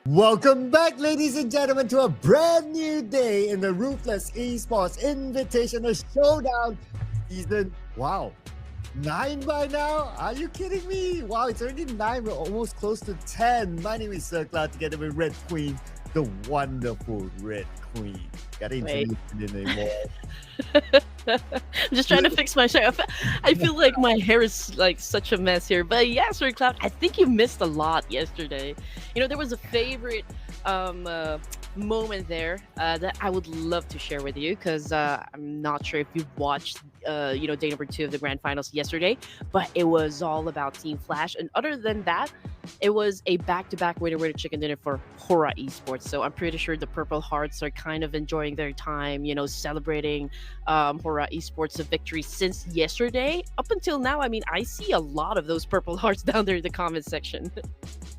Welcome back, ladies and gentlemen, to a brand new day in the Ruthless Esports Invitational Showdown season. Wow, 9 by now? Are you kidding me? Wow, it's already 9. We're almost close to 10. My name is Sir Cloud, together with Red Queen, the wonderful Red Queen. Gotta Wait. introduce it anymore. I'm just trying to fix my hair. I feel like my hair is like such a mess here. But yeah, Sir Cloud, I think you missed a lot yesterday. There was a favorite moment there that I would love to share with you because I'm not sure if you watched day number 2 of the grand finals yesterday, but it was all about Team Flash. And other than that, it was a back-to-back winner chicken dinner for Hora Esports. So I'm pretty sure the Purple Hearts are kind of enjoying their time, celebrating Hora Esports' victory since yesterday up until now. I mean, I see a lot of those Purple Hearts down there in the comment section.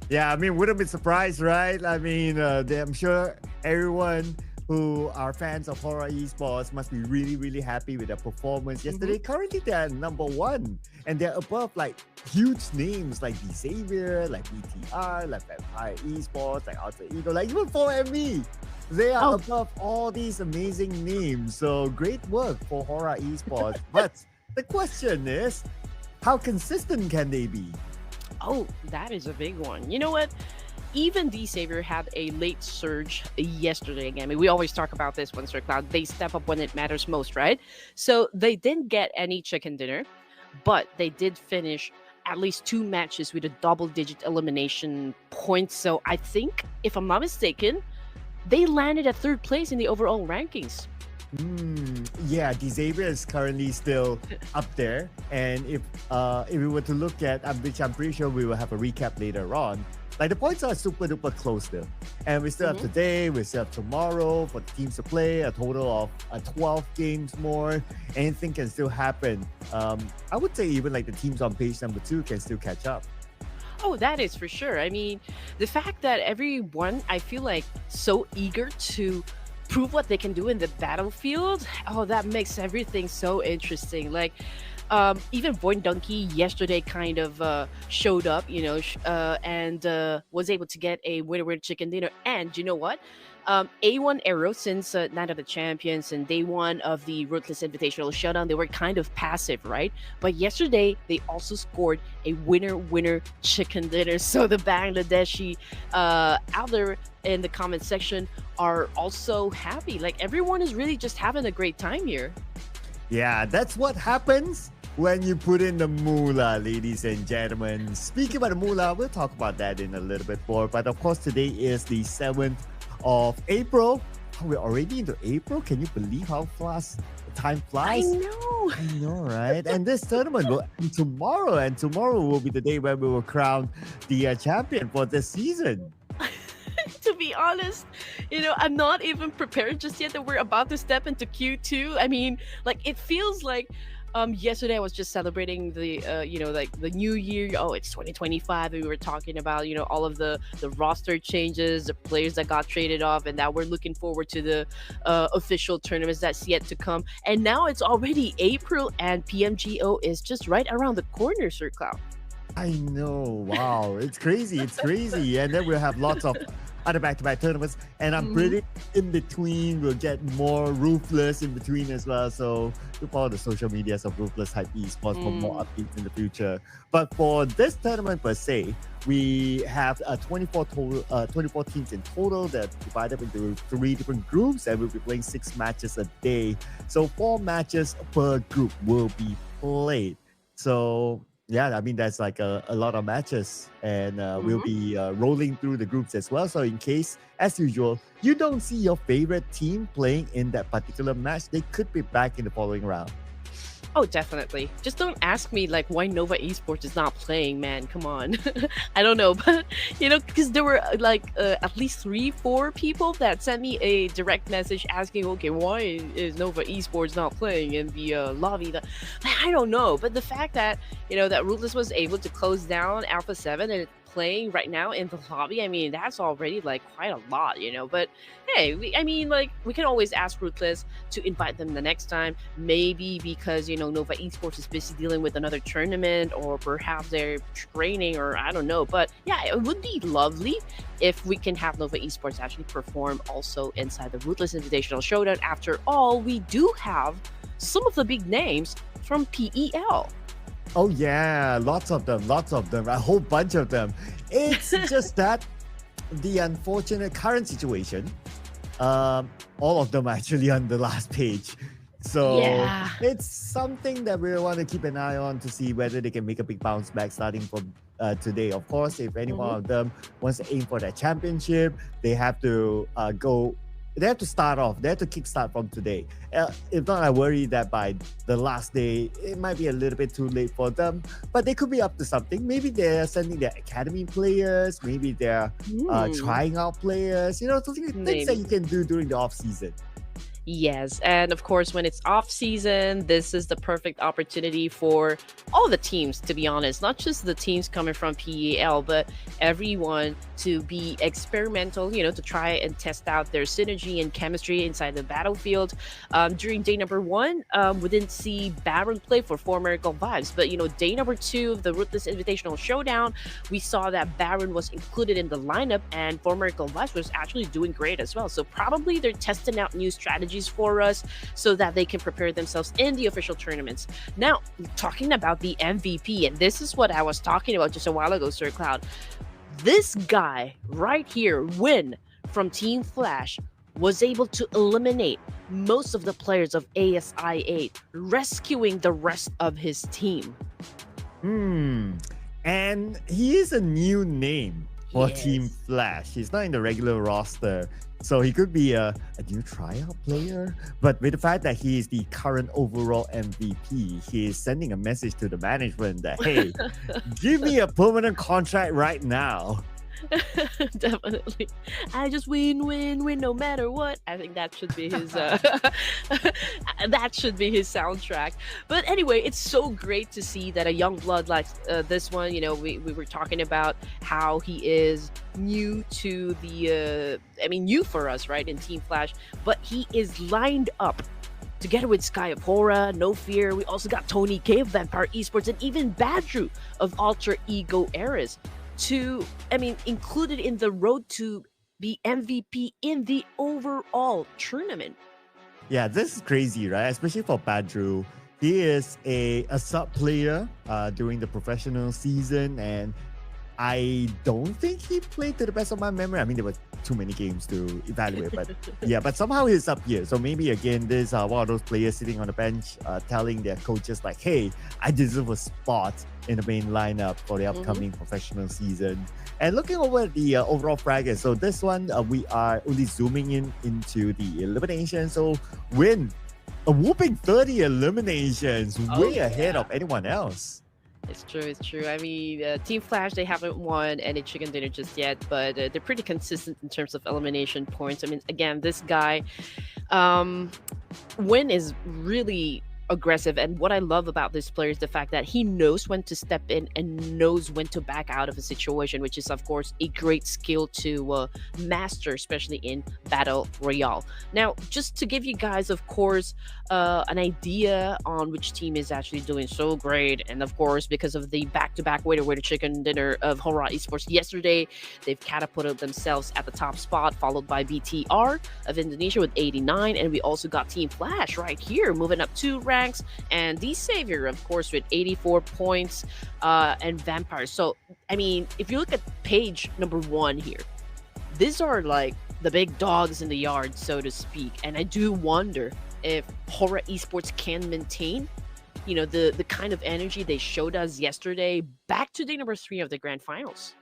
Yeah, I mean, wouldn't be surprised, right? I mean, I'm sure everyone who are fans of Hora Esports must be really, really happy with their performance yesterday. Currently, they're number 1, and they're above like huge names like Xavier, like BTR, like Vampire Esports, like Alter Ego, like even 4ME. They are above all these amazing names. So great work for Hora Esports. But the question is, how consistent can they be? Oh, that is a big one. You know what? Even Xavier had a late surge yesterday again. I mean, we always talk about this one, Sir Cloud. They step up when it matters most, right? So they didn't get any chicken dinner, but they did finish at least 2 matches with a double-digit elimination points. So I think, if I'm not mistaken, they landed at 3rd place in the overall rankings. Yeah, Xavier is currently still up there, and if we were to look at, which I'm pretty sure we will have a recap later on, like the points are super duper close still, and we still have today, we still have tomorrow for the teams to play, a total of 12 games more. Anything can still happen. I would say even like the teams on page number 2 can still catch up. Oh, that is for sure. I mean, the fact that everyone, I feel like, so eager to prove what they can do in the battlefield, that makes everything so interesting. Like, even Void Donkey yesterday kind of showed up, and was able to get a winner chicken dinner. And you know what? A1 Arrow, since Night of the Champions and day 1 of the Ruthless Invitational Showdown, they were kind of passive, right? But yesterday, they also scored a winner chicken dinner. So the Bangladeshi out there in the comment section are also happy. Like, everyone is really just having a great time here. Yeah, that's what happens when you put in the moolah, ladies and gentlemen. Speaking about the moolah, we'll talk about that in a little bit more. But of course, today is the 7th of April. We're already into April. Can you believe how fast time flies? I know, right? And this tournament will end tomorrow, and tomorrow will be the day where we will crown the champion for this season. To be honest, I'm not even prepared just yet that we're about to step into Q2. I mean, like, it feels like yesterday I was just celebrating the like the new year. Oh, it's 2025, and we were talking about all of the roster changes, the players that got traded off, and that we're looking forward to the official tournaments that's yet to come. And now it's already April, and PMGO is just right around the corner, Sir Cloud. I know. Wow, it's crazy. It's crazy. And then we'll have lots of other back-to-back tournaments, and I'm pretty in between. We'll get more Ruthless in between as well. So look follow the social medias of Ruthless Hype Esports for more updates in the future. But for this tournament per se, we have 24 teams in total that divided into 3 different groups, and we'll be playing 6 matches a day. So 4 matches per group will be played. So yeah, I mean, that's like a lot of matches, and we'll be rolling through the groups as well. So in case, as usual, you don't see your favorite team playing in that particular match, they could be back in the following round. Oh, definitely. Just don't ask me like why Nova Esports is not playing, man. Come on. I don't know, but because there were like at least 3-4 people that sent me a direct message asking, okay, why is Nova Esports not playing in the lobby? I don't know, but the fact that that Ruthless was able to close down Alpha 7 and playing right now in the lobby, I mean, that's already like quite a lot, But hey, I mean, like we can always ask Ruthless to invite them the next time. Maybe because Nova Esports is busy dealing with another tournament, or perhaps they're training, or I don't know. But yeah, it would be lovely if we can have Nova Esports actually perform also inside the Ruthless Invitational Showdown. After all, we do have some of the big names from PEL. Oh yeah, lots of them, a whole bunch of them. It's just that the unfortunate current situation, all of them are actually on the last page. So Yeah. it's something that we want to keep an eye on to see whether they can make a big bounce back starting from today. Of course, if any one of them wants to aim for that championship, they have to go. They have to start off. They have to kickstart from today. If not, I worry that by the last day, it might be a little bit too late for them. But they could be up to something. Maybe they're sending their academy players. Maybe they're trying out players. Things that you can do during the off season. Yes, and of course, when it's off season, this is the perfect opportunity for all the teams, to be honest, not just the teams coming from PEL, but everyone to be experimental, to try and test out their synergy and chemistry inside the battlefield. During day number 1, we didn't see Baron play for former Gold Vibes, but day number 2 of the Ruthless Invitational Showdown, we saw that Baron was included in the lineup, and former Gold Vibes was actually doing great as well. So probably they're testing out new strategies for us so that they can prepare themselves in the official tournaments. Now, talking about the MVP, and this is what I was talking about just a while ago, Sir Cloud. This guy right here, Win from Team Flash, was able to eliminate most of the players of ASI8, rescuing the rest of his team. And he is a new name for Team Flash. He's not in the regular roster. So he could be a new tryout player. But with the fact that he is the current overall MVP, he is sending a message to the management that, hey, give me a permanent contract right now. Definitely. I just win no matter what. I think that should be his that should be his soundtrack. But anyway, it's so great to see that a young blood like this one, we were talking about how he is new to the new for us, right, in Team Flash, but he is lined up together with Sky of Hora, No Fear. We also got Tony K of Vampire Esports, and even Badru of Alter Ego Eras included in the road to be MVP in the overall tournament. Yeah, this is crazy, right? Especially for Badru. He is a sub player during the professional season, and I don't think he played to the best of my memory. I mean, there were too many games to evaluate, but yeah, but somehow he's up here. So maybe again, this one of those players sitting on the bench telling their coaches like, hey, I deserve a spot in the main lineup for the upcoming professional season. And looking over the overall fragger, so this one, we are only zooming into the elimination. So Win, a whooping 30 eliminations, way ahead of anyone else. It's true. I mean, Team Flash, they haven't won any chicken dinner just yet, but they're pretty consistent in terms of elimination points. I mean, again, this guy, Win is really aggressive, and what I love about this player is the fact that he knows when to step in and knows when to back out of a situation, which is of course a great skill to master, especially in Battle Royale. Now, just to give you guys, of course, an idea on which team is actually doing so great, and of course because of the back-to-back waiter chicken dinner of Hora Esports yesterday, they've catapulted themselves at the top spot, followed by BTR of Indonesia with 89, and we also got Team Flash right here moving up 2 ranks, and the Savior, of course, with 84 points, and Vampires. So, I mean, if you look at page number 1 here, these are like the big dogs in the yard, so to speak. And I do wonder if Hora Esports can maintain, the kind of energy they showed us yesterday back to day number 3 of the grand finals.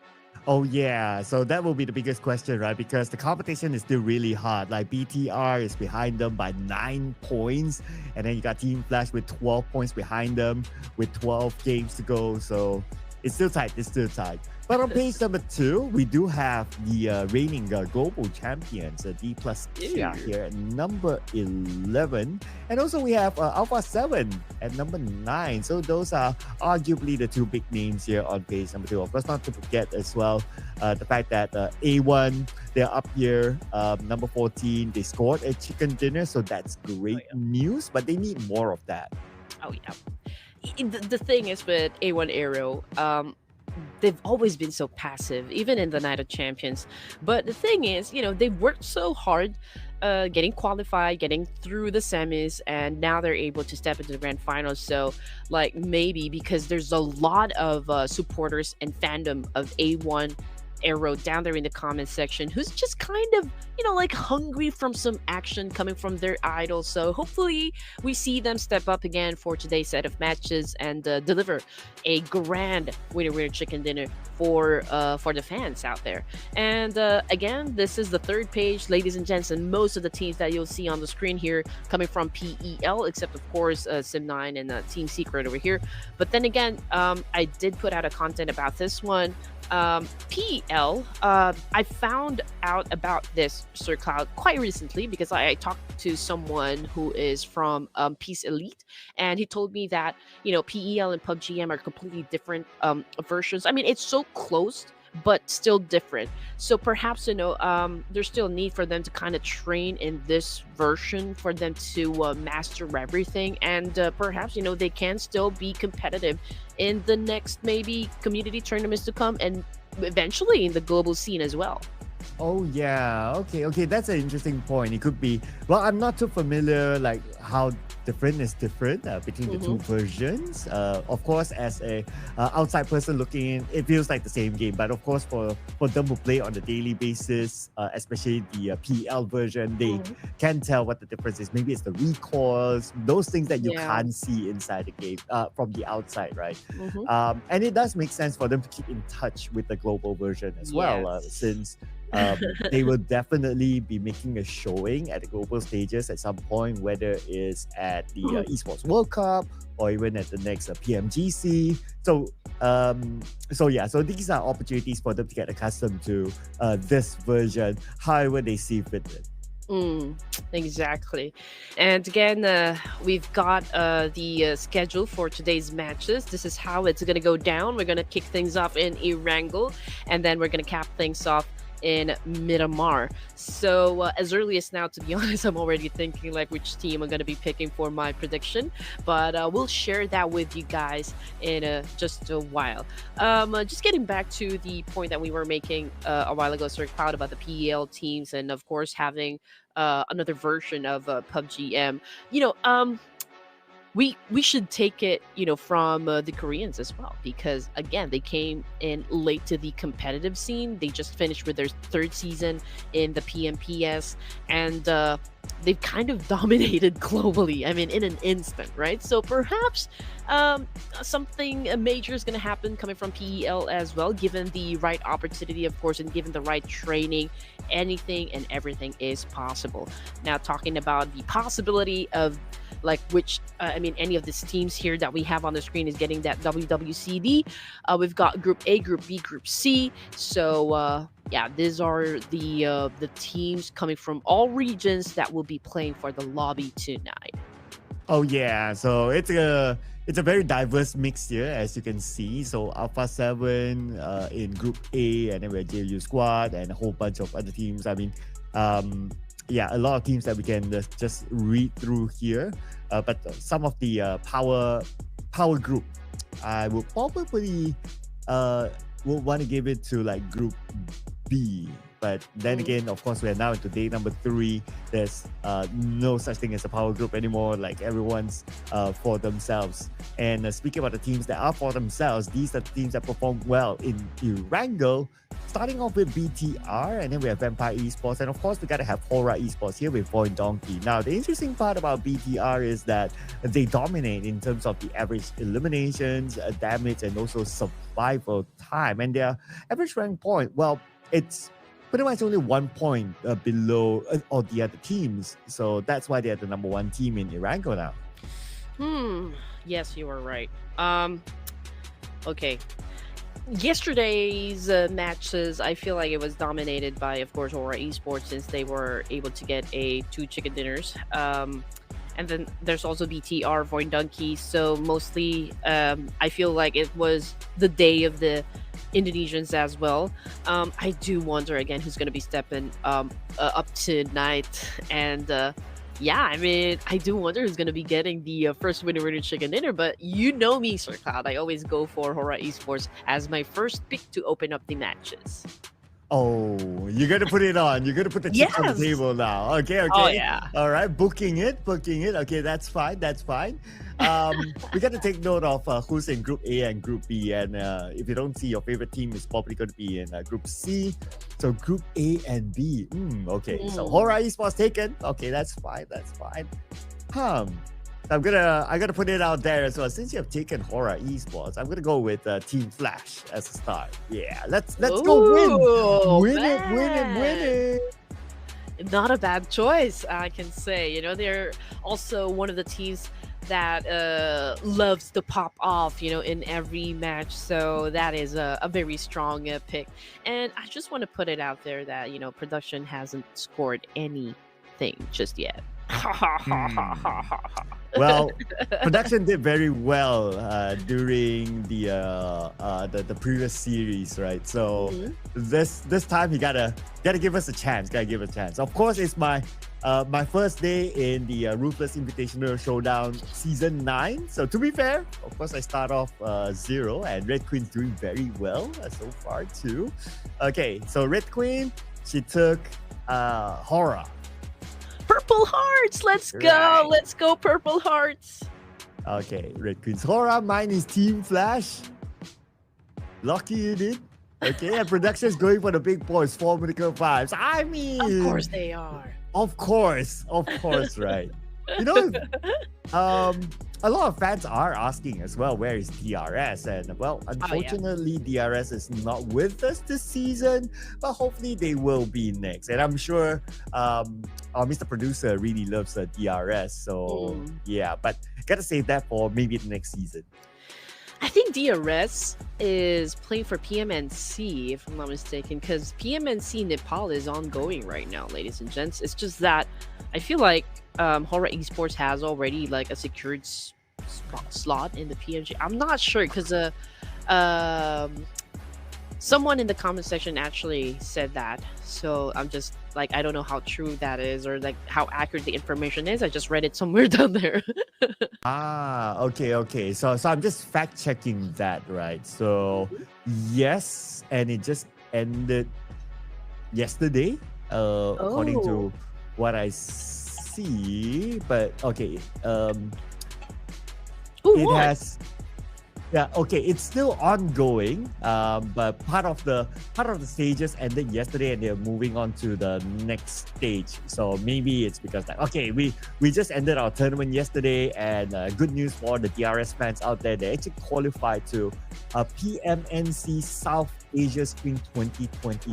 Oh yeah, so that will be the biggest question, right? Because the competition is still really hard. Like BTR is behind them by 9 points, and then you got Team Flash with 12 points behind them with 12 games to go. So it's still tight. But on page number 2, we do have the reigning global champions, D plus Kia Ew. here at number 11. And also we have Alpha 7 at number 9. So those are arguably the two big names here on page number 2. Of course, not to forget as well the fact that A1, they're up here, number 14. They scored a chicken dinner, so that's Oh great yeah. news, but they need more of that. Oh yeah. The thing is with A1 Aero, they've always been so passive, even in the Night of Champions. But the thing is, they've worked so hard, getting qualified, getting through the semis, and now they're able to step into the grand finals. So, like, maybe because there's a lot of supporters and fandom of A1 Arrow down there in the comment section who's just kind of, like hungry from some action coming from their idol. So hopefully we see them step up again for today's set of matches and deliver a grand winner chicken dinner for the fans out there. And again, this is the third page, ladies and gents, and most of the teams that you'll see on the screen here coming from PEL, except of course Sim9 and Team Secret over here. But then again, I did put out a content about this one. PEL, I found out about this Sir Cloud quite recently because I talked to someone who is from Peace Elite, and he told me that PEL and PUBG M are completely different versions. I mean, it's so close but still different. So perhaps there's still a need for them to kind of train in this version for them to master everything, and perhaps they can still be competitive in the next maybe community tournaments to come, and eventually in the global scene as well. Oh yeah, okay. That's an interesting point. It could be. Well, I'm not too familiar like how different is different between the two Mm-hmm. versions. Of course, as a outside person looking in, it feels like the same game. But of course, for them who play on a daily basis, especially the PL version, they Mm-hmm. can tell what the difference is. Maybe it's the recoils, those things that you Yeah. can't see inside the game from the outside, right? Mm-hmm. And it does make sense for them to keep in touch with the global version as well, Yes. since they will definitely be making a showing at the global stages at some point, whether it's at the Esports World Cup or even at the next PMGC. So these are opportunities for them to get accustomed to this version, however they see fit. Exactly. And again, we've got the schedule for today's matches. This is how it's going to go down. We're going to kick things off in Erangel, and then we're going to cap things off in Miramar. So as early as now, to be honest, I'm already thinking like which team I'm going to be picking for my prediction. But we'll share that with you guys in just a while. Just getting back to the point that we were making a while ago, Sir Cloud, about the PEL teams, and of course having another version of PUBG M. You know, we should take it, from the Koreans as well, because again, they came in late to the competitive scene. They just finished with their third season in the PMPS, and they've kind of dominated globally. I mean, in an instant, right? So perhaps something major is going to happen coming from PEL as well, given the right opportunity, of course, and given the right training. Anything and everything is possible. Now, talking about the possibility of like any of these teams here that we have on the screen is getting that WWCD. We've got Group A, Group B, Group C. So these are the teams coming from all regions that will be playing for the lobby tonight. Oh yeah, so it's a very diverse mix here, as you can see. So Alpha 7 in Group A, and then we have JU Squad and a whole bunch of other teams. I mean, a lot of teams that we can just read through here. But some of the power group, I would probably would want to give it to like Group B. But then again, of course, we are now into day number 3. There's no such thing as a power group anymore. Like everyone's for themselves. And speaking about the teams that are for themselves, these are the teams that perform well in Erangel. Starting off with BTR, and then we have Vampire Esports, and of course we gotta have Hora Esports here with Void Donkey. Now, the interesting part about BTR is that they dominate in terms of the average eliminations, damage, and also survival time. And their average rank point, well, it's pretty much only 1 point below all the other teams. So that's why they're the number 1 team in Erangel now. Yes, you are right. Okay. Yesterday's matches, I feel like it was dominated by, of course, Aura Esports since they were able to get a two chicken dinners. And then there's also BTR Void Donkey. So mostly, I feel like it was the day of the Indonesians as well. I do wonder again who's going to be stepping up tonight, and yeah, I mean, I do wonder who's going to be getting the first winner chicken dinner. But you know me, Sir Cloud. I always go for Hora Esports as my first pick to open up the matches. Oh, you're gonna put it on. You're gonna put the chips on the Yes. table now. Okay, Oh okay. yeah. All right, booking it, booking it. Okay, that's fine. That's fine. We got to take note of who's in Group A and Group B, and if you don't see your favorite team is probably going to be in Group C. So Group A and B. Okay, so Hora Esports taken. Okay, that's fine. That's fine. I gotta put it out there as well. Since you have taken Hora Esports, I'm gonna go with Team Flash as a start. Yeah, let's go win it. Not a bad choice, I can say. You know, they're also one of the teams that loves to pop off, you know, in every match. So that is a very strong pick. And I just want to put it out there that, you know, production hasn't scored anything just yet. Well, production did very well during the previous series, right? So this time he gotta give us a chance. Gotta give us a chance. Of course, it's my first day in the Ruthless Invitational Showdown Season 9. So to be fair, of course, I start off 0, and Red Queen's doing very well so far too. Okay, so Red Queen, she took Hora. Purple Hearts, let's go. Right. Let's go, Purple Hearts. Okay, Red Queen's Hora. Mine is Team Flash. Lucky you did. Okay, and production is going for the big boys, 4 Medical Vibes. I mean, Of course they are. Of course, right. You know, a lot of fans are asking as well, where is DRS? And well, unfortunately, DRS is not with us this season, but hopefully they will be next. And I'm sure our Mr. Producer really loves the DRS. So yeah, but gotta save that for maybe the next season. I think DRS is playing for PMNC, if I'm not mistaken, because PMNC Nepal is ongoing right now, ladies and gents. It's just that I feel like Hora Esports has already like a secured slot in the PMG. I'm not sure because someone in the comment section actually said that. So I'm just like, I don't know how true that is or like how accurate the information is. I just read it somewhere down there. Okay. So I'm just fact checking that, right? So yes, and it just ended yesterday, according to what I see. But okay, it has. Yeah, okay, it's still ongoing, but part of the stages ended yesterday, and they're moving on to the next stage. So maybe it's because like, okay, we just ended our tournament yesterday, and good news for the DRS fans out there, they actually qualified to PMNC South Asia Spring 2020.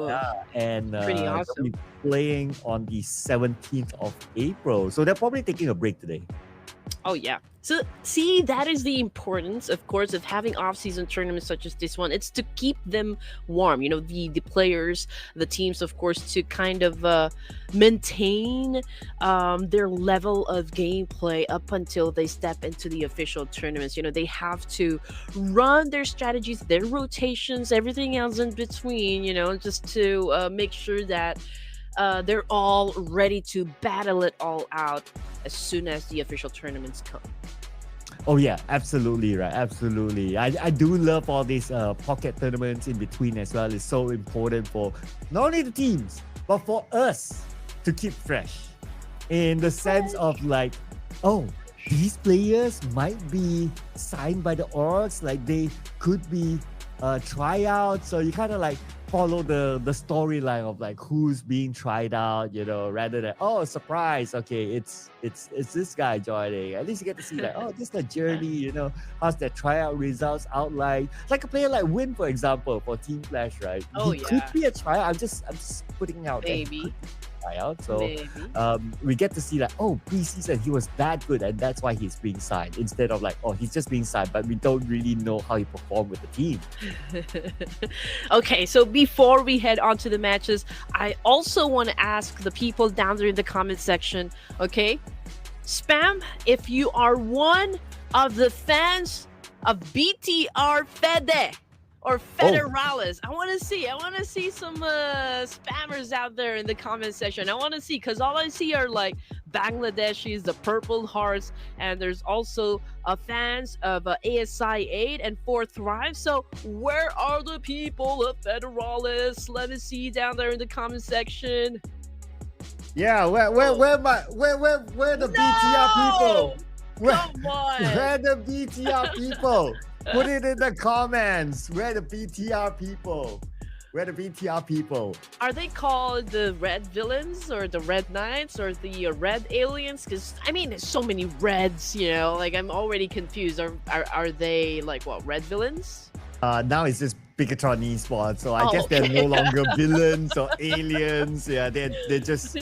Yeah, and pretty awesome. they'll be playing on the 17th of April. So they're probably taking a break today. Oh yeah. So see, that is the importance, of course, of having off-season tournaments such as this one. It's to keep them warm, you know, the players, the teams, of course, to kind of maintain their level of gameplay up until they step into the official tournaments. You know, they have to run their strategies, their rotations, everything else in between, you know, just to make sure that they're all ready to battle it all out as soon as the official tournaments come. Oh yeah, absolutely right. Absolutely. I do love all these pocket tournaments in between as well. It's so important for not only the teams, but for us to keep fresh. In the sense of like, oh, these players might be signed by the orgs, like they could be tryouts. So you kind of like follow the storyline of like who's being tried out, rather than surprise, okay, it's this guy joining. At least you get to see like, this is the journey, how's their tryout results out like a player like Win, for example, for Team Flash, right? Oh He could yeah, be a tryout. I'm just putting out there. He could maybe, tryout. So maybe. we get to see like, preseason he was that good, and that's why he's being signed, instead of like, he's just being signed, but we don't really know how he performed with the team. Okay, so before we head on to the matches, I also want to ask the people down there in the comment section, okay? Spam, if you are one of the fans of BTR Fede or Federalis, I want to see some spammers out there in the comment section. I want to see, because all I see are like Bangladeshis, the Purple Hearts, and there's also fans of ASI 8 and 4 Thrive. So where are the people of Federalis? Let me see down there in the comment section. Yeah, where the BTR people? Come on. Where the BTR people? Put it in the comments. Where the BTR people? Where the BTR people? Are they called the Red Villains or the Red Knights or the Red Aliens? Because I mean, there's so many Reds. Like I'm already confused. Are they like what, Red Villains? Now it's just Bigatron Esports, so I guess they're no longer villains or aliens. Yeah, they're just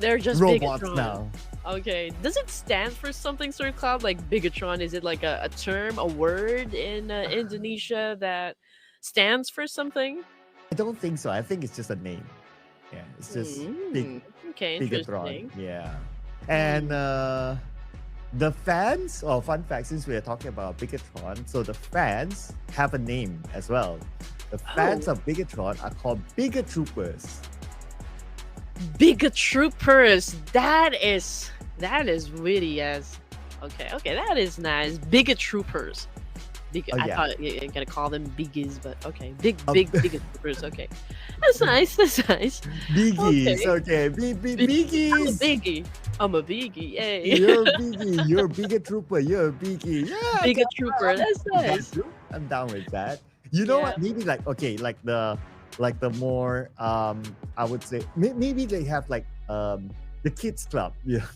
robots Bigatron now. Okay, does it stand for something, Sir Cloud? Like Bigatron, is it like a term, a word in Indonesia that stands for something? I don't think so. I think it's just a name. Yeah, it's just Okay, Bigatron. interesting. Yeah, and the fans. Oh, fun fact: since we are talking about Bigatron, so the fans have a name as well. The fans of Bigatron are called Bigatroopers. Bigatroopers. That is really as okay. That is nice. Bigatroopers. I thought you're gonna call them biggies, but okay, big Bigatroopers. Okay, that's nice. Biggies, okay. Biggies. I'm a biggie. Yay. You're a biggie. You're a Bigatrooper. You're a biggie. Yeah, Bigatrooper. That's nice. I'm down with that. You know what? Maybe like the more I would say maybe they have like the kids club. Yeah.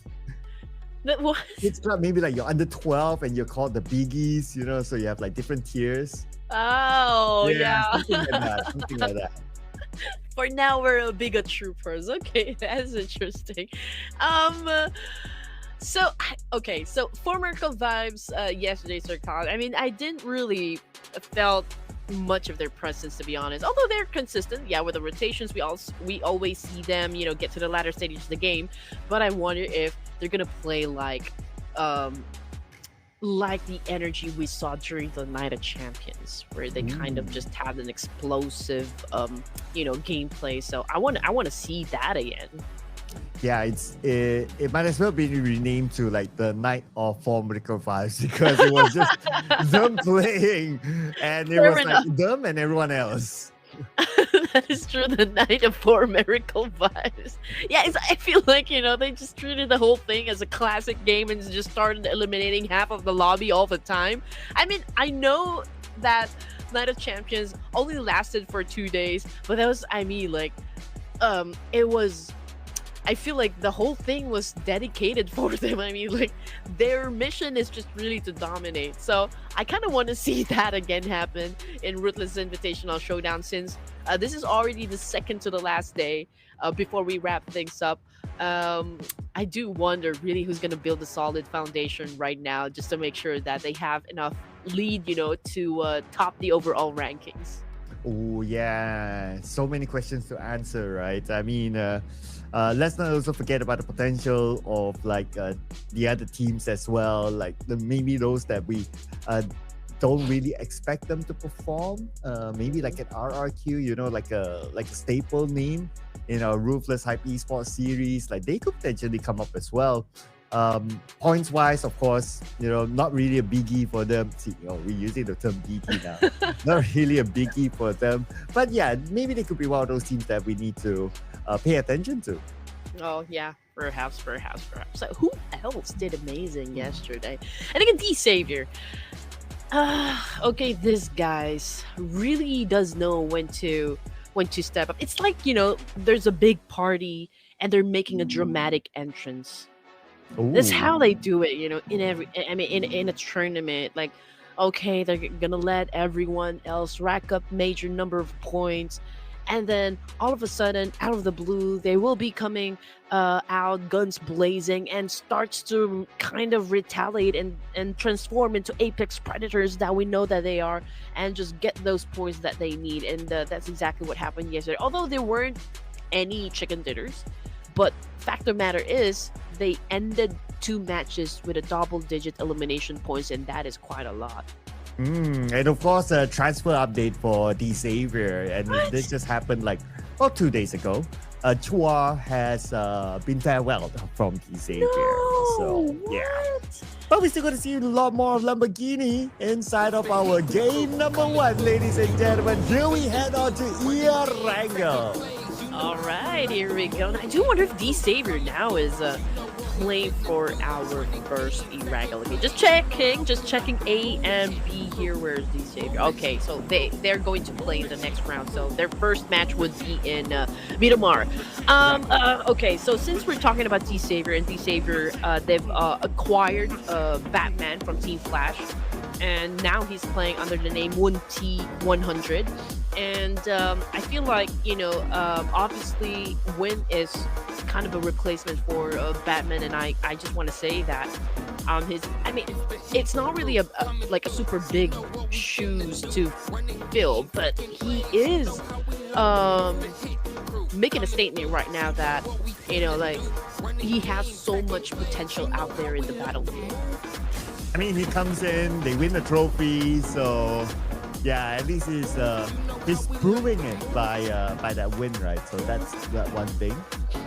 What? Kids club, maybe like you're under 12 and you're called the biggies, so you have like different tiers. Oh yeah. Something like that. For now, we're a Bigatroopers. Okay, that's interesting. So for Miracle Vibes, yesterday, Sir Khan, I mean, I didn't really felt much of their presence, to be honest. Although they're consistent, with the rotations, we always see them, get to the latter stages of the game. But I wonder if they're gonna play like the energy we saw during the Night of Champions, where they kind of just had an explosive, gameplay. So I want to see that again. Yeah, it might as well be renamed to like the Night of Formidable Vibes, because it was just them playing, and it was like them and everyone else. That is true. The Night of 4 Miracle Vibes. Yeah, I feel like, they just treated the whole thing as a classic game and just started eliminating half of the lobby all the time. I mean, I know that Night of Champions only lasted for 2 days, but that was, it was... I feel like the whole thing was dedicated for them. I mean, like, their mission is just really to dominate. So I kind of want to see that again happen in Ruthless Invitational Showdown, since this is already the second to the last day before we wrap things up. I do wonder really who's going to build a solid foundation right now, just to make sure that they have enough lead, to top the overall rankings. Oh, yeah. So many questions to answer, right? I mean... let's not also forget about the potential of like the other teams as well, like maybe those that we don't really expect them to perform. Maybe like an RRQ, like a staple name in our Ruthless Hype Esports series. Like they could potentially come up as well. Points wise, of course, not really a biggie for them. See, we're using the term biggie now. Not really a biggie for them. But yeah, maybe they could be one of those teams that we need to pay attention to. Oh yeah, perhaps. So who else did amazing yesterday? And again, D Savior. Okay, this guys really does know when to when to step up. It's like, there's a big party and they're making a dramatic entrance. That's how Oh. they do it, in every I mean in a tournament. Like, okay, they're gonna let everyone else rack up major number of points, and then all of a sudden, out of the blue, they will be coming out, guns blazing, and starts to kind of retaliate and transform into apex predators that we know that they are, and just get those points that they need. And that's exactly what happened yesterday. Although there weren't any chicken dinners, but fact of the matter is, they ended two matches with a double-digit elimination points, and that is quite a lot. And of course, a transfer update for D Xavier, and this What? just happened like 2 days ago. Chua has been farewelled from D Xavier. So No, yeah, what? but we're still gonna see a lot more of Lamborghini inside of our game number one, ladies and gentlemen. Here we head on to Wrangle. All right, here we go. And I do wonder if D Savior now is playing for our first Irregular. Okay, just checking A and B here. Where's D Savior? Okay, so they're going to play in the next round. So their first match would be in Miramar. Okay, so since we're talking about D Savior and D Savior, they've acquired Batman from Team Flash, and now he's playing under the name 1T100. And I feel like, obviously Win is kind of a replacement for Batman, and I just want to say that it's not really like a super big shoes to fill, but he is making a statement right now that, like, he has so much potential out there in the battlefield. I mean, he comes in, they win the trophy, so yeah, at least he's proving it by that win, right? So that's that one thing.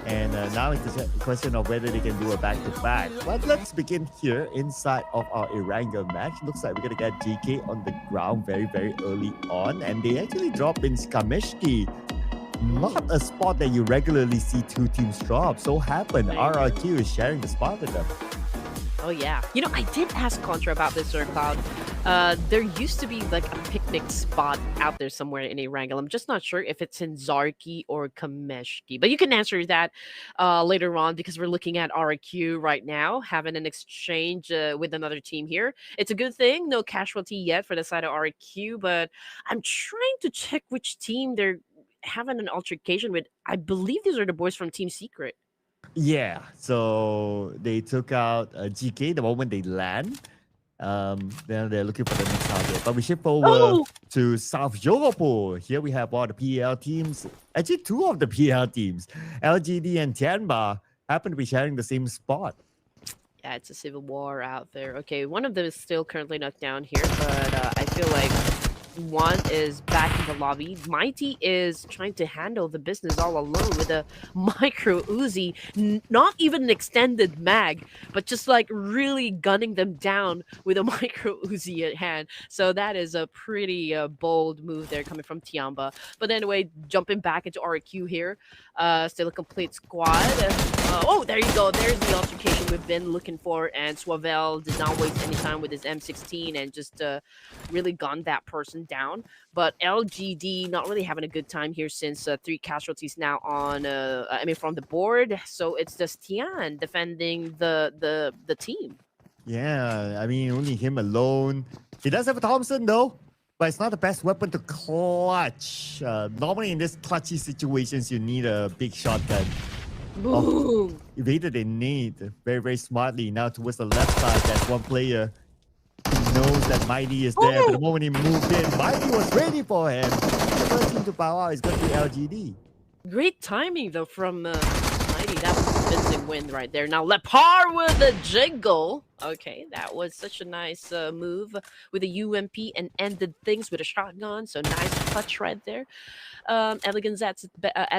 And now it's the question of whether they can do a back-to-back. But let's begin here inside of our Erangel match. Looks like we're going to get GK on the ground very, very early on. And they actually drop in Skameshki. Not a spot that you regularly see two teams drop. So happened, RRQ is sharing the spot with them. Oh yeah. I did ask Contra about this, Sir Cloud. There used to be like a picnic spot out there somewhere in Erangel. I'm just not sure if it's in Zarki or Kameshki. But you can answer that later on, because we're looking at RQ right now, having an exchange with another team here. It's a good thing, no casualty yet for the side of RQ, but I'm trying to check which team they're having an altercation with. I believe these are the boys from Team Secret. Yeah, so they took out GK the moment they land. Then they're looking for the next target. But we shift over to South Yogopo. Here we have all the PL teams. Actually, two of the PL teams, LGD and Tianba, happen to be sharing the same spot. Yeah, it's a civil war out there. Okay, one of them is still currently knocked down here, but I feel like one is back in the lobby. Mighty is trying to handle the business all alone with a micro Uzi, not even an extended mag, but just like really gunning them down with a micro Uzi at hand. So that is a pretty bold move there coming from Tiamba. But anyway, jumping back into RQ here, still a complete squad. There you go. There's the altercation we've been looking for, and Swavel did not waste any time with his M16 and just really gunned that person down. But LGD not really having a good time here, since 3 casualties now on from the board. So it's just Tian defending the team. Yeah, I mean, only him alone. He does have a Thompson though, but it's not the best weapon to clutch. Normally in this clutchy situations, you need a big shotgun. Boom! Evaded a nade very, very smartly. Now towards the left side, there's one player who knows that Mighty is there. But the moment he moved in, Mighty was ready for him. The first team to bow out is going to be LGD. Great timing though from Mighty. That was a convincing win right there. Now Lepar with the jingle. Okay, that was such a nice move with a UMP and ended things with a shotgun. So nice touch right there. Elegance at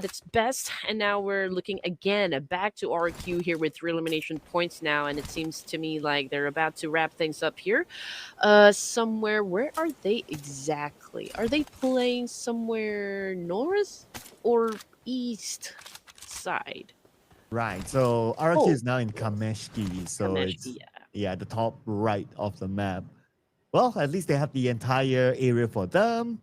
its best. And now we're looking again back to RQ here with 3 elimination points now. And it seems to me like they're about to wrap things up here. Somewhere, where are they exactly? Are they playing somewhere north or east side? Right, so RQ is now in Kameshki. So Kameshki, it's the top right of the map. Well, at least they have the entire area for them.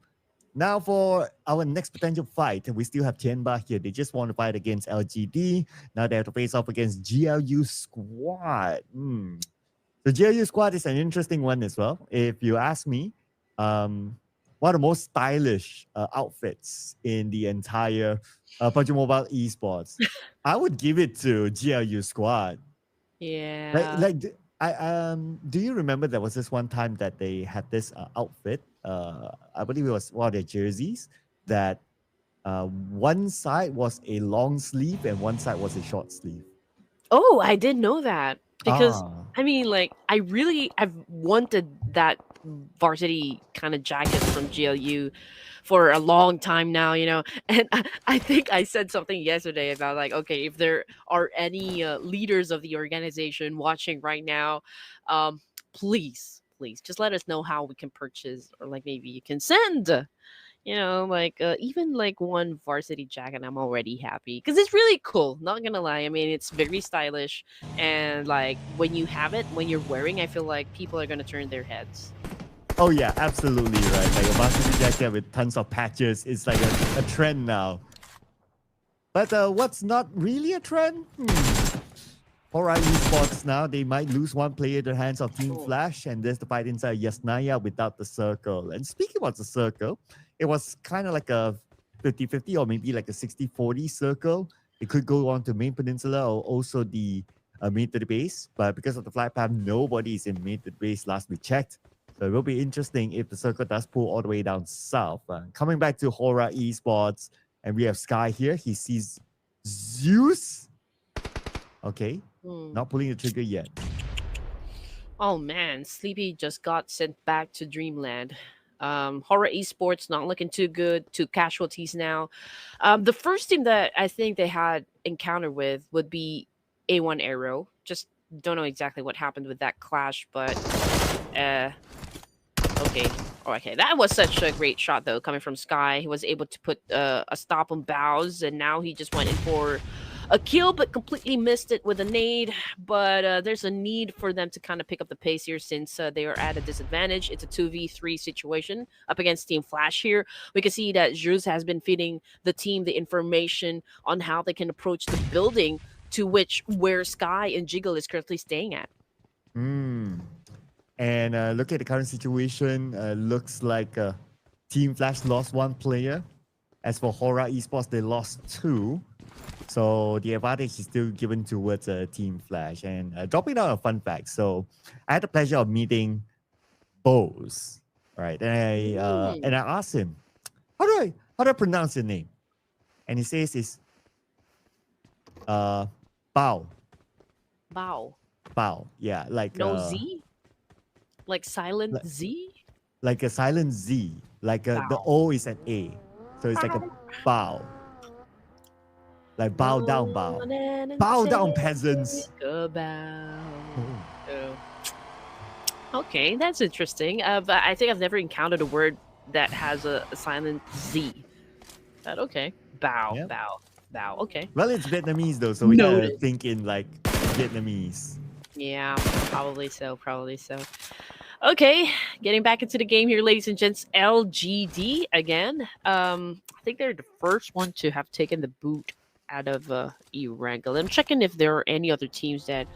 Now for our next potential fight, we still have Tianba here. They just want to fight against LGD. Now they have to face off against GLU Squad. The GLU Squad is an interesting one as well. If you ask me, one of the most stylish outfits in the entire PUBG Mobile esports, I would give it to GLU Squad. Yeah. Do you remember there was this one time that they had this outfit? I believe it was one of their jerseys that one side was a long sleeve and one side was a short sleeve. Oh, I didn't know that because Ah, I mean, like, I've wanted that varsity kind of jacket from GLU for a long time now, And I think I said something yesterday about like, okay, if there are any leaders of the organization watching right now, please, just let us know how we can purchase, or like maybe you can send. Like even like one varsity jacket, I'm already happy because it's really cool. Not gonna lie, I mean it's very stylish, and like when you have it, when you're wearing, I feel like people are gonna turn their heads. oh yeah, absolutely right. Like a varsity jacket with tons of patches is like a trend now. But what's not really a trend? Alright, esports now, they might lose one player to the hands of Team Oh. Flash, and there's the fight inside Yasnaya without the circle. And speaking about the circle, it was kind of like a 50-50 or maybe like a 60-40 circle. It could go on to main peninsula or also the main to the base, but because of the flight path, nobody is in main to the base last we checked. So it will be interesting if the circle does pull all the way down south. Coming back to Hora Esports, and we have Sky here. He sees Zeus. Okay, not pulling the trigger yet. Oh man, Sleepy just got sent back to Dreamland. Horror Esports not looking too good. Two casualties now. The first team that I think they had encounter with would be A1 Arrow. Just don't know exactly what happened with that clash, but okay. Oh, okay, that was such a great shot though, coming from Sky. He was able to put a stop on Bows, and now he just went in for a kill, but completely missed it with a nade. But there's a need for them to kind of pick up the pace here since they are at a disadvantage. It's a 2v3 situation up against Team Flash here. We can see that Juz has been feeding the team the information on how they can approach the building to which where Sky and Jiggle is currently staying at. And look at the current situation. Looks like Team Flash lost one player. As for Hora Esports, they lost two. So the advantage is still given towards Team Flash. And dropping down a fun fact. So I had the pleasure of meeting Bose, right? And I asked him, how do I pronounce your name? And he says it's Bao. Wow. Bao. Yeah, like No Z? Like silent like- Z? like a silent Z. Like the Bao. O is an A. So it's like a bow. Like bow down, bow. Bow down, peasants. About. Okay, that's interesting. But I think I've never encountered a word that has a silent Z. But okay. Bow, Yep. bow. Okay. Well, it's Vietnamese though, so we gotta Noted. think in like Vietnamese. Yeah, probably so. Okay, getting back into the game here, ladies and gents. LGD again. I think they're the first one to have taken the boot out of E-Wrangle. I'm checking if there are any other teams that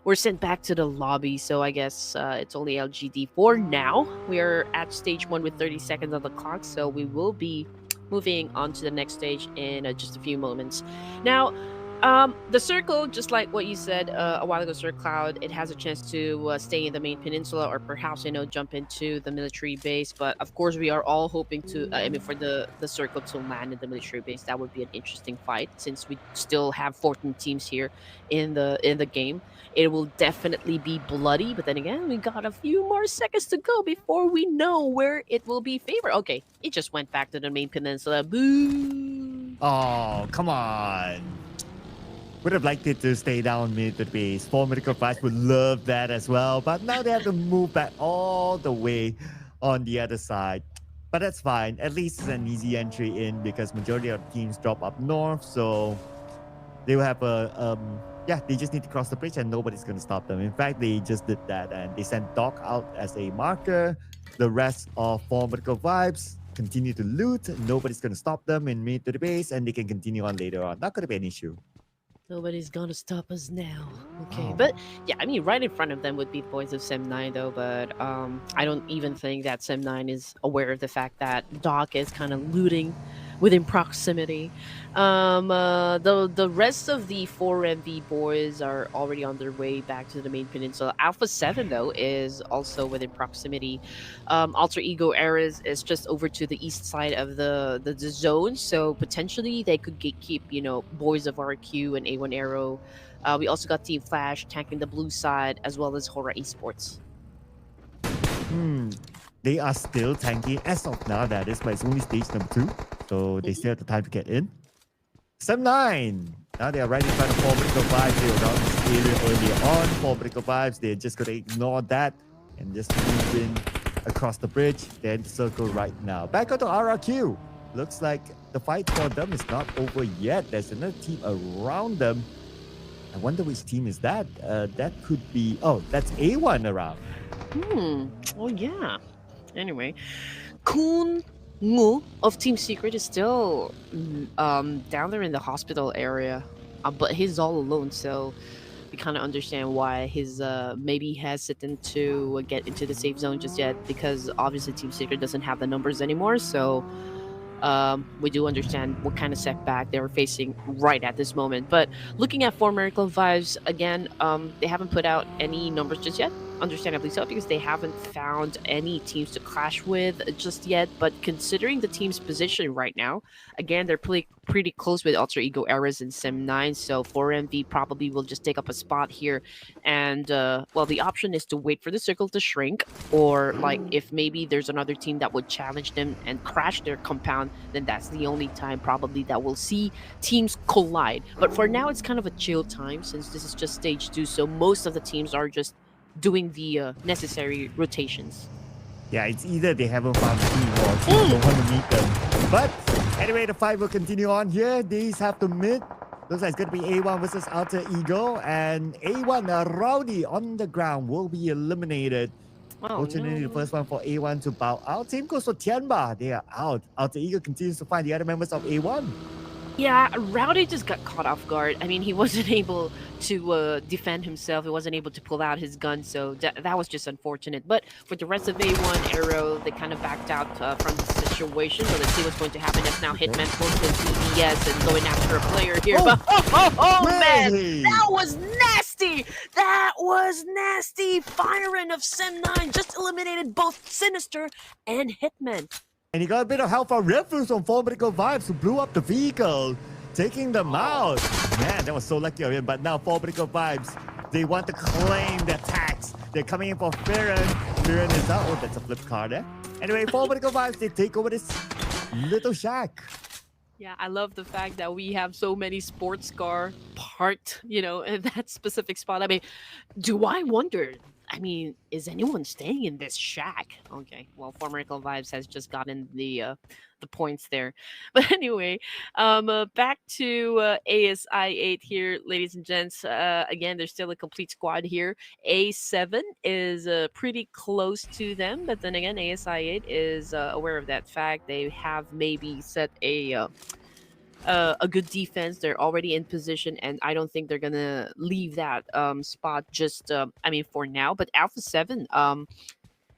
were sent back to the lobby. So I guess it's only LGD for now. We are at stage 1 with 30 seconds on the clock, so we will be moving on to the next stage in just a few moments. Now, the circle, just like what you said a while ago, Sir Cloud, it has a chance to stay in the main peninsula or perhaps, jump into the military base. But of course, we are all hoping to, for the circle to land in the military base. That would be an interesting fight since we still have 14 teams here in the game. It will definitely be bloody, but then again, we got a few more seconds to go before we know where it will be favored. Okay, it just went back to the main peninsula. Boo! Oh, come on. Would have liked it to stay down mid to the base. 4 Medical Flash would love that as well. But now they have to move back all the way on the other side. But that's fine. At least it's an easy entry in because majority of teams drop up north. So they will have they just need to cross the bridge and nobody's going to stop them. In fact, they just did that and they sent Doc out as a marker. The rest of 4 Medical Vibes continue to loot. Nobody's going to stop them in mid to the base, and they can continue on later on. Not going to be an issue. Nobody's gonna stop us now. Okay, Wow. but yeah, I mean, right in front of them would be the boys of Sem 9, though. But I don't even think that Sem 9 is aware of the fact that Doc is kind of looting within proximity. The rest of the 4MV boys are already on their way back to the main peninsula. Alpha 7 though is also within proximity. Alter Ego Eras is just over to the east side of the zone, so potentially they could gatekeep, boys of RQ and A1 Arrow. We also got Team Flash tanking the blue side, as well as Horror Esports. They are still tanking as of now, that is, but it's only stage number 2, so they still have the time to get in. Sem 9. Now they are right in front of 4 Vertical Vibes. They were down this area earlier on. 4 Vertical Vibes, they're just going to ignore that and just move in across the bridge. They're in the circle right now. Back onto RRQ. Looks like the fight for them is not over yet. There's another team around them. I wonder which team is that. That could be... Oh, that's A1 around. Oh, yeah. Anyway, Kun Ngu of Team Secret is still down there in the hospital area, but he's all alone, so we kind of understand why he's maybe hesitant to get into the safe zone just yet, because obviously Team Secret doesn't have the numbers anymore, so we do understand what kind of setback they were facing right at this moment. But looking at 4 Miracle Vibes, again, they haven't put out any numbers just yet. Understandably so, because they haven't found any teams to clash with just yet. But considering the team's position right now, again, they're pretty close with Alter Ego Eras and Sem 9, so 4MV probably will just take up a spot here. And, well, the option is to wait for the circle to shrink, or, like, if maybe there's another team that would challenge them and crash their compound, then that's the only time probably that we'll see teams collide. But for now, it's kind of a chill time, since this is just stage 2, so most of the teams are just doing the necessary rotations. Yeah, it's either they haven't found a team or teams don't want to meet them. But anyway, the fight will continue on here. These have to mid. Looks like it's going to be A1 versus Alter Ego. And A1, Rowdy on the ground, will be eliminated. Fortunately, the first one for A1 to bow out. Same goes for Tianba. They are out. Alter Ego continues to find the other members of A1. Yeah, Rowdy just got caught off guard. I mean, he wasn't able to defend himself. He wasn't able to pull out his gun, so that was just unfortunate. But for the rest of A1 Arrow, they kind of backed out from the situation. So let's see what's going to happen. As now Hitman pulls his DBS and going after a player here. But man, that was nasty! That was nasty! Firing of Sem 9 just eliminated both Sinister and Hitman. And he got a bit of help from Ruthless on 4 Vertical Vibes, who blew up the vehicle, taking them out. Man, that was so lucky of him. But now 4 Vertical Vibes, they want to claim their tax. They're coming in for Farron. Farron is out. Oh, that's a flip card there. Anyway, 4 Vertical Vibes, they take over this little shack. Yeah, I love the fact that we have so many sports car parked, in that specific spot. I mean, do I wonder... I mean, is anyone staying in this shack? Okay, well, 4 Miracle Vibes has just gotten the points there. But anyway, back to ASI8 here, ladies and gents. Again, there's still a complete squad here. A7 is pretty close to them, but then again, ASI8 is aware of that fact. They have maybe set a good defense. They're already in position, and I don't think they're gonna leave that spot just for now. But Alpha 7,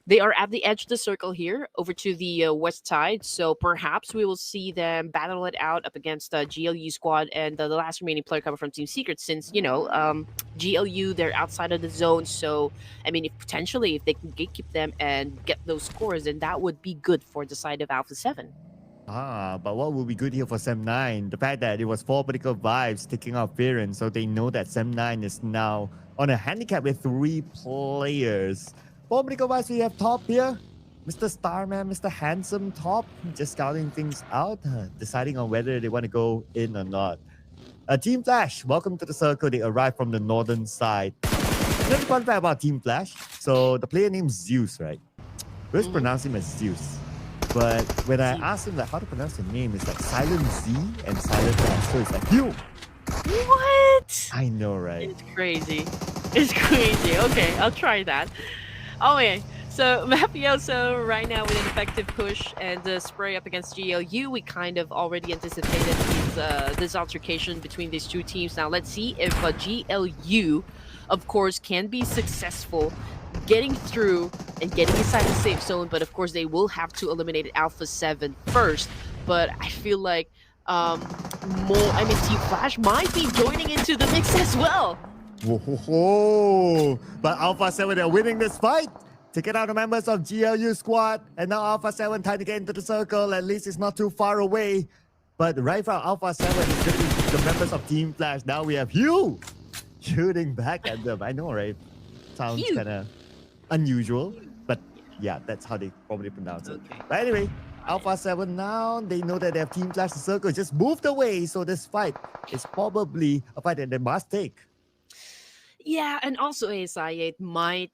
they are at the edge of the circle here over to the west side, so perhaps we will see them battle it out up against GLU squad and the last remaining player coming from Team Secret, since GLU, they're outside of the zone. So I mean, if they can gatekeep them and get those scores, then that would be good for the side of Alpha 7. But what will be good here for Sem 9? The fact that it was 4 Vertical Vibes taking out Farron, so they know that Sem 9 is now on a handicap with 3 players. 4 Vertical Vibes, we have top here. Mr. Starman, Mr. Handsome top, just scouting things out, deciding on whether they want to go in or not. Team Flash, welcome to the circle. They arrived from the northern side. Another fun fact about Team Flash. So the player named Zeus, right? We always pronounce him as Zeus. But when I asked him how to pronounce the name, it's like silent Z and silent S. So it's like, you. What? I know, right? It's crazy. It's crazy. Okay, I'll try that. Oh, yeah. So Mafioso right now with an effective push and spray up against GLU. We kind of already anticipated this altercation between these two teams. Now let's see if GLU, of course, can be successful getting through and getting inside the safe zone. But of course, they will have to eliminate Alpha 7 first. But I feel like um, Team Flash might be joining into the mix as well. Whoa, but Alpha 7 are winning this fight. Taking out the members of GLU squad. And now Alpha 7 trying to get into the circle. At least it's not too far away. But right from Alpha 7 is going to be the members of Team Flash. Now we have Hugh shooting back at them. I know, right? Sounds kind of unusual. But yeah, that's how they probably pronounce it. Okay. But anyway, Alpha 7 now, they know that they have Team Flash. The circle just moved away. So this fight is probably a fight that they must take. Yeah, and also ASI8 might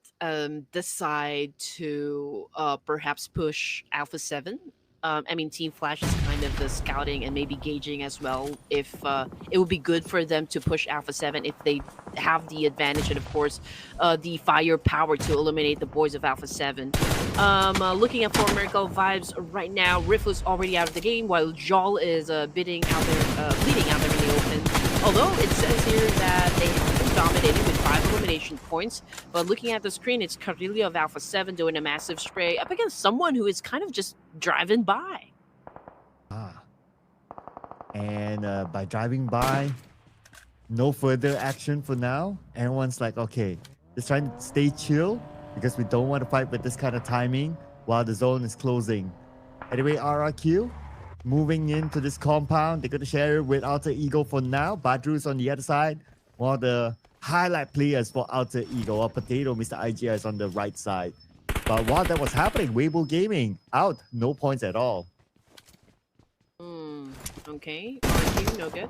decide to perhaps push Alpha 7. Team Flash is kind of the scouting and maybe gauging as well if it would be good for them to push Alpha 7 if they have the advantage and, of course, the firepower to eliminate the boys of Alpha 7. Looking at For Miracle vibes right now, Ruthless already out of the game while Jol is bleeding out there in the open. Although it says here that they have been dominated with 5 elimination points, but looking at the screen, it's Carrillo of Alpha 7 doing a massive spray up against someone who is kind of just driving by. And by driving by, no further action for now. Everyone's like, okay, just trying to stay chill because we don't want to fight with this kind of timing while the zone is closing. Anyway, RRQ moving into this compound. They're going to share it with Alter Ego for now. Badru's on the other side. One of the highlight players for Alter Ego. Or Potato, Mr. IGR is on the right side. But while that was happening, Weibo Gaming out. No points at all. Okay. RQ, no good.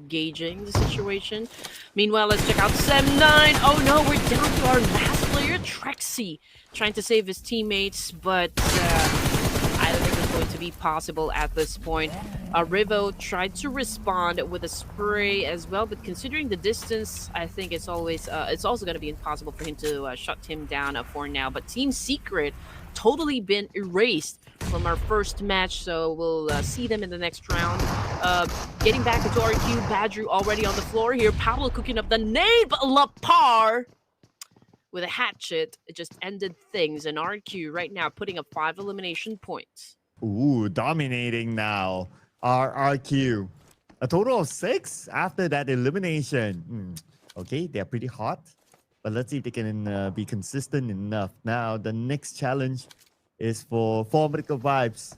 Gauging the situation. Meanwhile, let's check out Sem9. Oh no, we're down to our last player, Trexy. Trying to save his teammates, but I don't think it's going to be possible at this point. Rivo tried to respond with a spray as well, but considering the distance, I think it's also going to be impossible for him to shut him down for now. But Team Secret totally been erased from our first match, so we'll see them in the next round. Getting back into RQ, Badru already on the floor here. Pablo cooking up the nade, but Lapar with a hatchet, it just ended things. And RQ right now putting up 5 elimination points. Ooh, dominating now. RRQ. A total of 6 after that elimination. Okay, they're pretty hot. But let's see if they can be consistent enough. Now, the next challenge is for Formidable Vibes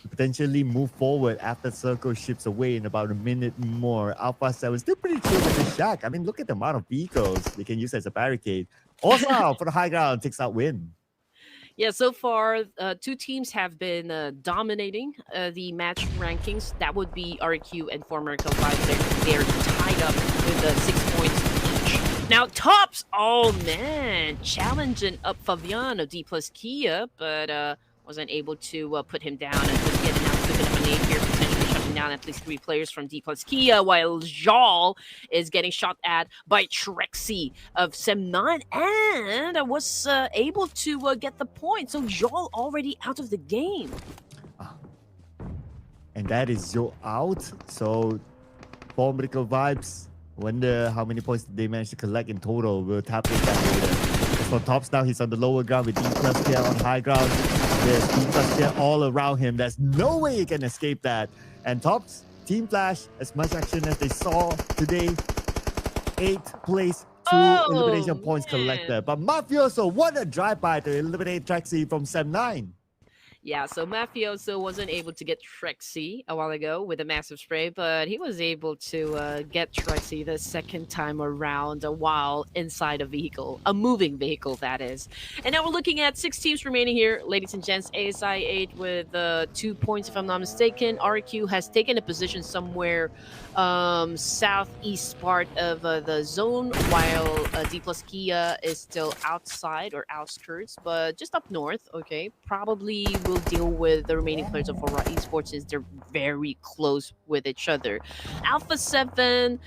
to potentially move forward after Circle ships away in about a minute more. Alpha 7 still pretty chill with the shack. I mean, look at the amount of vehicles they can use as a barricade. Also, for the high ground, takes out win. Yeah, so far, 2 teams have been dominating the match rankings. That would be RQ and For Miracle Vibes. They're tied up with 6 points each. Now, Tops, oh man, challenging up Fabian of D plus Kia, but wasn't able to put him down. And just getting out picking up a nade here, potentially shutting down at least 3 players from D plus Kia, while Jal is getting shot at by Trexy of Sem9 and was able to get the point. So Jal already out of the game. And that is Joe out. So, Formidable Vibes. Wonder how many points they managed to collect in total. We'll tap into that later. As for Tops now, he's on the lower ground with D plus K on high ground. There's D plus K all around him. There's no way he can escape that. And Tops, Team Flash, as much action as they saw today. 8th place, 2 elimination points collected. But Mafioso, what a drive-by to eliminate Trexy from Sem9. Yeah, so Mafioso wasn't able to get Trexy a while ago with a massive spray, but he was able to get Trexy the second time around while inside a vehicle, a moving vehicle, that is. And now we're looking at 6 teams remaining here, ladies and gents. ASI 8 with 2 points, if I'm not mistaken. RQ has taken a position somewhere southeast part of the zone, while D plus Kia is still outside or outskirts, but just up north. Okay, probably will deal with the remaining players of Esports since they're very close with each other. Alpha 7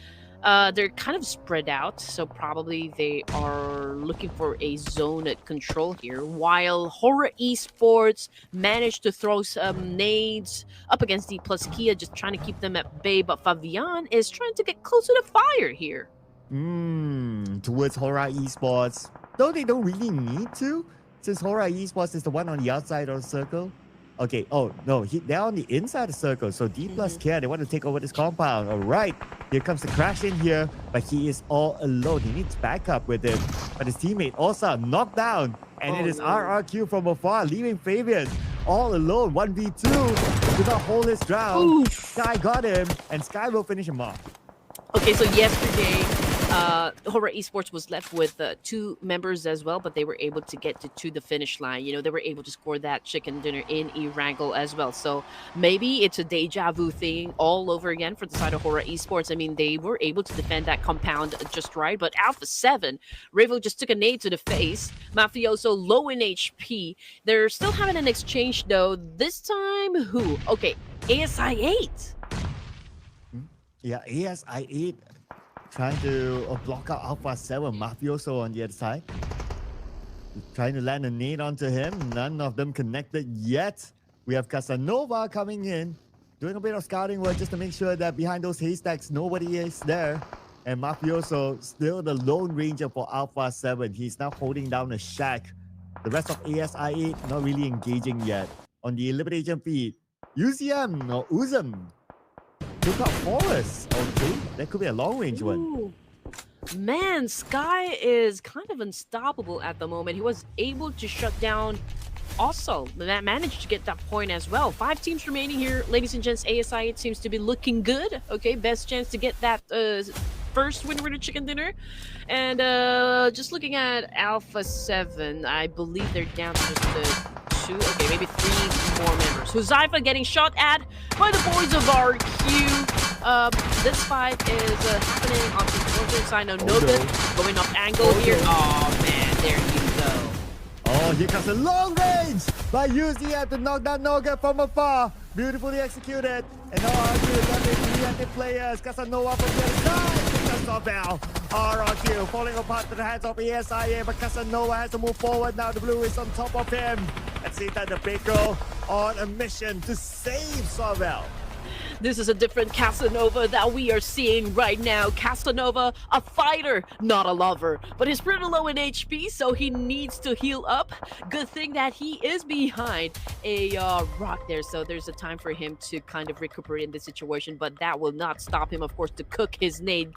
They're kind of spread out, so probably they are looking for a zone at control here. While Horror Esports managed to throw some nades up against D plus Kia, just trying to keep them at bay. But Fabian is trying to get closer to fire here. Towards Horror Esports. Though they don't really need to, since Horror Esports is the one on the outside of the circle. Okay, oh no, they're on the inside of the circle. So D plus Care, they want to take over this compound. All right, here comes the crash in here, but he is all alone. He needs backup with him. But his teammate also knocked down, and it is RRQ from afar, leaving Fabian all alone. 1v2, did not hold his ground. Oof. Sky got him, and Sky will finish him off. Okay, so yesterday, Horror Esports was left with 2 members as well, but they were able to get to the finish line. You know, they were able to score that chicken dinner in Erangel as well. So maybe it's a deja vu thing all over again for the side of Horror Esports. I mean, they were able to defend that compound just right, but Alpha 7, Revo just took a nade to the face. Mafioso low in HP. They're still having an exchange though. This time, who? Okay, ASI 8. Yeah, ASI 8 trying to block out Alpha 7. Mafioso on the other side. Trying to land a nade onto him. None of them connected yet. We have Casanova coming in. Doing a bit of scouting work just to make sure that behind those haystacks, nobody is there. And Mafioso still the lone ranger for Alpha 7. He's now holding down a shack. The rest of ASI 8 not really engaging yet. On the elimination feed, UZM or Uzum took out Forest. Okay, that could be a long range one. Man, Sky is kind of unstoppable at the moment. He was able to shut down also managed to get that point as well. 5 teams remaining here, ladies and gents. ASI, it seems to be looking good. Okay, best chance to get that first win with a chicken dinner. And just looking at Alpha 7, I believe they're down to just 2, okay, maybe 3 more members. Huzaifa getting shot at by the boys of RQ. This fight is happening on the northern side of Noga, going off angle here. Oh man, there you go. Oh, here comes a long range by UZM to knock down Noga from afar. Beautifully executed. And now RQ left 3 active players. Casanova from the other side. Sobel. RRQ falling apart to the hands of ESIA, but Casanova has to move forward now. The blue is on top of him. Let's see that the Pico on a mission to save Sobel. This is a different Casanova that we are seeing right now. Casanova, a fighter, not a lover. But he's pretty low in HP, so he needs to heal up. Good thing that he is behind a rock there, so there's a time for him to kind of recuperate in this situation. But that will not stop him, of course, to cook his nade.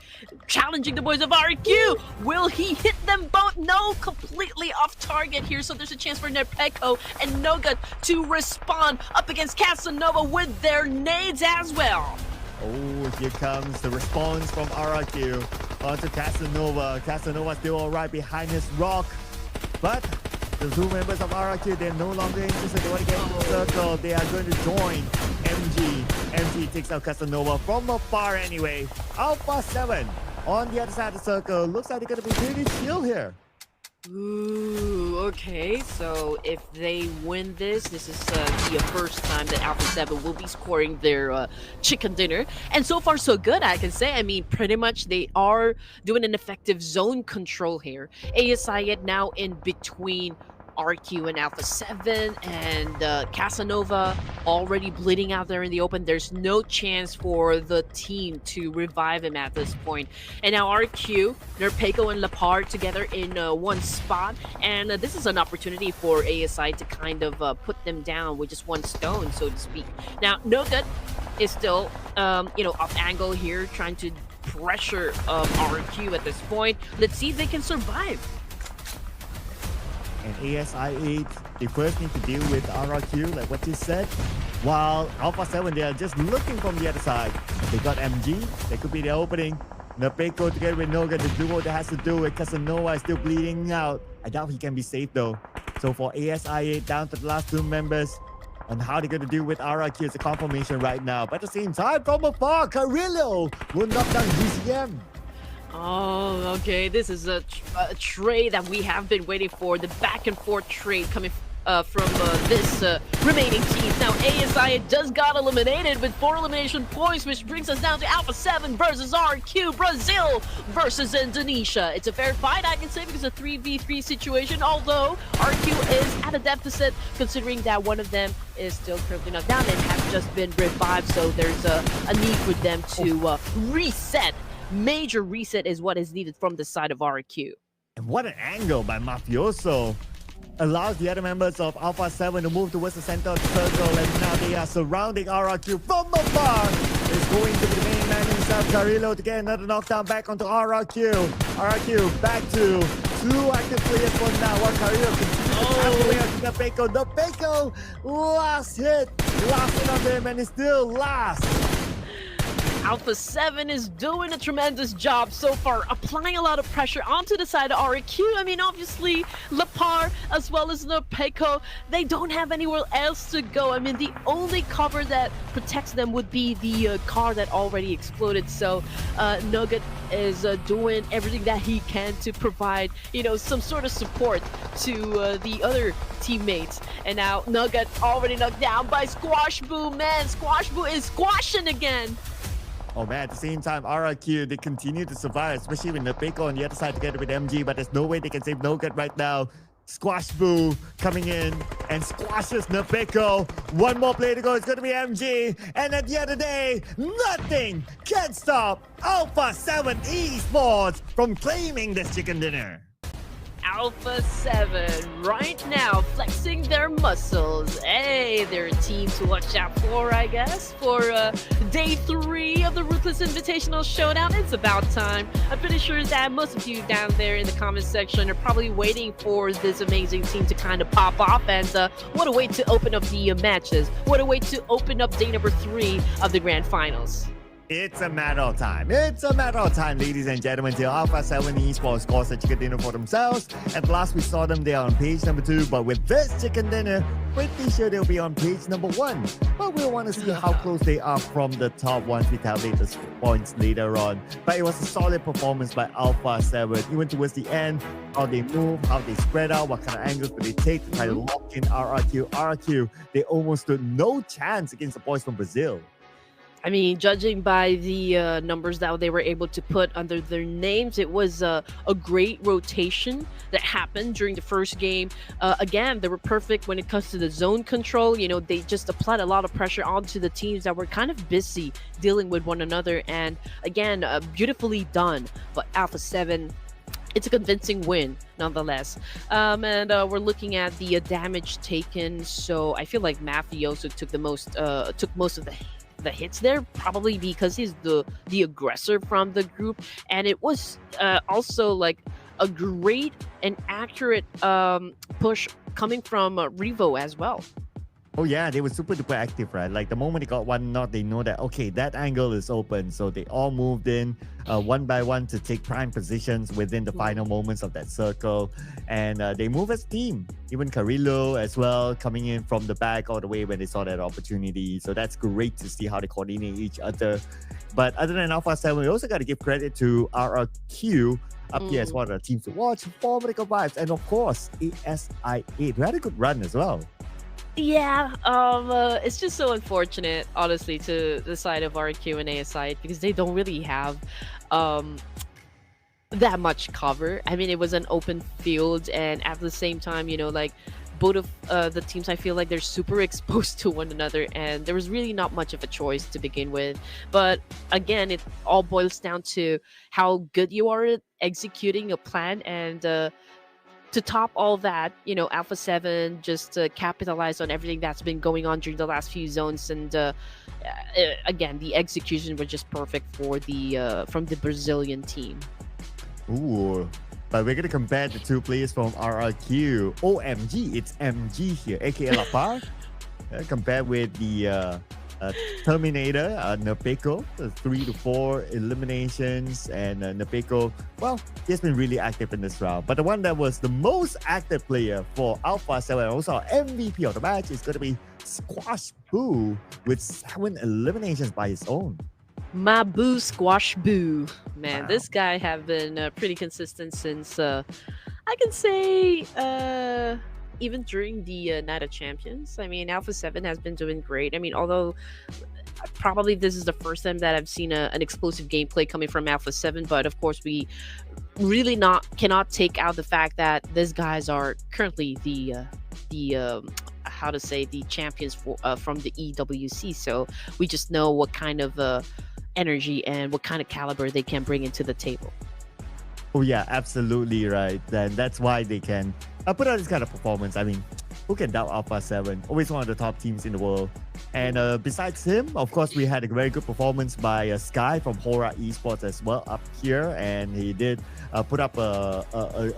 Challenging the boys of RQ. Will he hit them both? No, completely off target here. So there's a chance for Nepeko and Noga to respond up against Casanova with their nades as well. Oh, here comes the response from RRQ onto Casanova. Casanova still all right behind his rock, but the 2 members of RRQ, they're no longer interested. They want to get into the circle. They are going to join MG. MG takes out Casanova from afar anyway. Alpha 7 on the other side of the circle. Looks like they're going to be pretty chill here. Ooh, okay, so if they win this is the first time that Alpha 7 will be scoring their chicken dinner. And so far so good, I can say. I mean, pretty much they are doing an effective zone control here. ASI now in between RQ and Alpha 7, and Casanova already bleeding out there in the open. There's no chance for the team to revive him at this point. And now RQ, Nerpeko and Lepard together in one spot, and this is an opportunity for ASI to kind of put them down with just 1 stone, so to speak. Now, Nogut is still, off angle here, trying to pressure RQ at this point. Let's see if they can survive. And ASI 8, they first need to deal with RRQ, like what you said. While Alpha 7, they are just looking from the other side. They got MG, that could be the opening. Nepeko together with Noga, the duo that has to do with Casanova is still bleeding out. I doubt he can be safe though. So for ASI 8, down to the last 2 members. On how they're going to deal with RRQ is a confirmation right now. But at the same time, from afar, Carrillo will knock down UZM. Oh, okay. This is a trade that we have been waiting for. The back and forth trade coming from this remaining teams. Now, ASI just got eliminated with 4 elimination points, which brings us down to Alpha 7 versus RQ, Brazil versus Indonesia. It's a fair fight, I can say, because it's a 3v3 situation, although RQ is at a deficit, considering that one of them is still currently knocked down and has just been revived, so there's a need for them to reset. Major reset is what is needed from the side of RQ. And what an angle by Mafioso. Allows the other members of Alpha 7 to move towards the center of the circle, and now they are surrounding RRQ from afar. It's going to be the main man himself, Carrillo, to get another knockdown back onto RRQ. RRQ back to 2 active players for now, while Carrillo continues to tap away onto Nopeko. Nopeko, last hit on him, and it's still last. Alpha 7 is doing a tremendous job so far, applying a lot of pressure onto the side of RQ. I mean, obviously, Lapar as well as Nopeko, they don't have anywhere else to go. I mean, the only cover that protects them would be the car that already exploded. So Nugget is doing everything that he can to provide, you know, some sort of support to the other teammates. And now Nugget already knocked down by Squash Boo. Man, Squash Boo is squashing again. Oh man, at the same time, RRQ, they continue to survive, especially with Nopeko on the other side together with MG, but there's no way they can save Nugget right now. Squash Boo coming in and squashes Nopeko. One more play to go, it's going to be MG. And at the end of the day, nothing can stop Alpha 7 Esports from claiming this chicken dinner. Alpha 7 right now flexing their muscles. Hey, they're a team to watch out for, I guess, for day 3 of the Ruthless Invitational Showdown. It's about time. I'm pretty sure that most of you down there in the comment section are probably waiting for this amazing team to kind of pop off, and what a way to open up the matches. What a way to open up day number 3 of the Grand Finals. It's a matter of time. It's a matter of time, ladies and gentlemen, till Alpha 7 Esports scores a chicken dinner for themselves. At last, we saw them there on page number 2, but with this chicken dinner, pretty sure they'll be on page number 1. But we'll want to see how close they are from the top once we tabulate the points later on. But it was a solid performance by Alpha 7. Even towards the end, how they move, how they spread out, what kind of angles do they take to try to lock in RRQ. RRQ, they almost stood no chance against the boys from Brazil. I mean, judging by the numbers that they were able to put under their names, it was a great rotation that happened during the first game. Again, they were perfect when it comes to the zone control. You know, they just applied a lot of pressure onto the teams that were kind of busy dealing with one another. And again, beautifully done. But Alpha 7, it's a convincing win nonetheless. And we're looking at the damage taken. So I feel like Mafioso took most of the hits there, probably because he's the aggressor from the group, and it was also like a great and accurate push coming from Revo as well. Oh yeah, they were super duper active, right? Like the moment they got one knock, they know that, okay, that angle is open. So they all moved in one by one to take prime positions within the final moments of that circle. And they move as a team. Even Carrillo as well, coming in from the back all the way when they saw that opportunity. So that's great to see how they coordinate each other. But other than Alpha 7, we also got to give credit to RRQ up here as one of the teams to watch. Formidable vibes. And of course, ASI8, who had a good run as well. Yeah, it's just so unfortunate, honestly, to the side of RQ and ASI, because they don't really have that much cover. I mean, it was an open field, and at the same time, you know, like both of the teams, I feel like they're super exposed to one another, and there was really not much of a choice to begin with. But again, it all boils down to how good you are at executing a plan, and to top all that, you know, Alpha 7 just capitalized on everything that's been going on during the last few zones, and again, the execution was just perfect for the from the Brazilian team. Ooh, but we're gonna compare the two players from RRQ. OMG, it's MG here, aka Lapar. Compared with the Terminator, Nopeko, 3 to 4 eliminations, and Nopeko, well, he's been really active in this round. But the one that was the most active player for Alpha 7, also our MVP of the match, is going to be Squash Boo with 7 eliminations by his own. My boo, Squash Boo. Man, Wow. this guy have been pretty consistent since, I can say, even during the Night of Champions. I mean, Alpha 7 has been doing great. I mean, although probably this is the first time that I've seen an explosive gameplay coming from Alpha 7, but of course, we really not cannot take out the fact that these guys are currently the how to say the champions for from the EWC. So we just know what kind of energy and what kind of caliber they can bring into the table. Oh yeah, absolutely right. Then that's why they can put out this kind of performance. I mean, who can doubt Alpha 7? Always one of the top teams in the world. And besides him, of course, we had a very good performance by Sky from Hora Esports as well up here. And he did put up a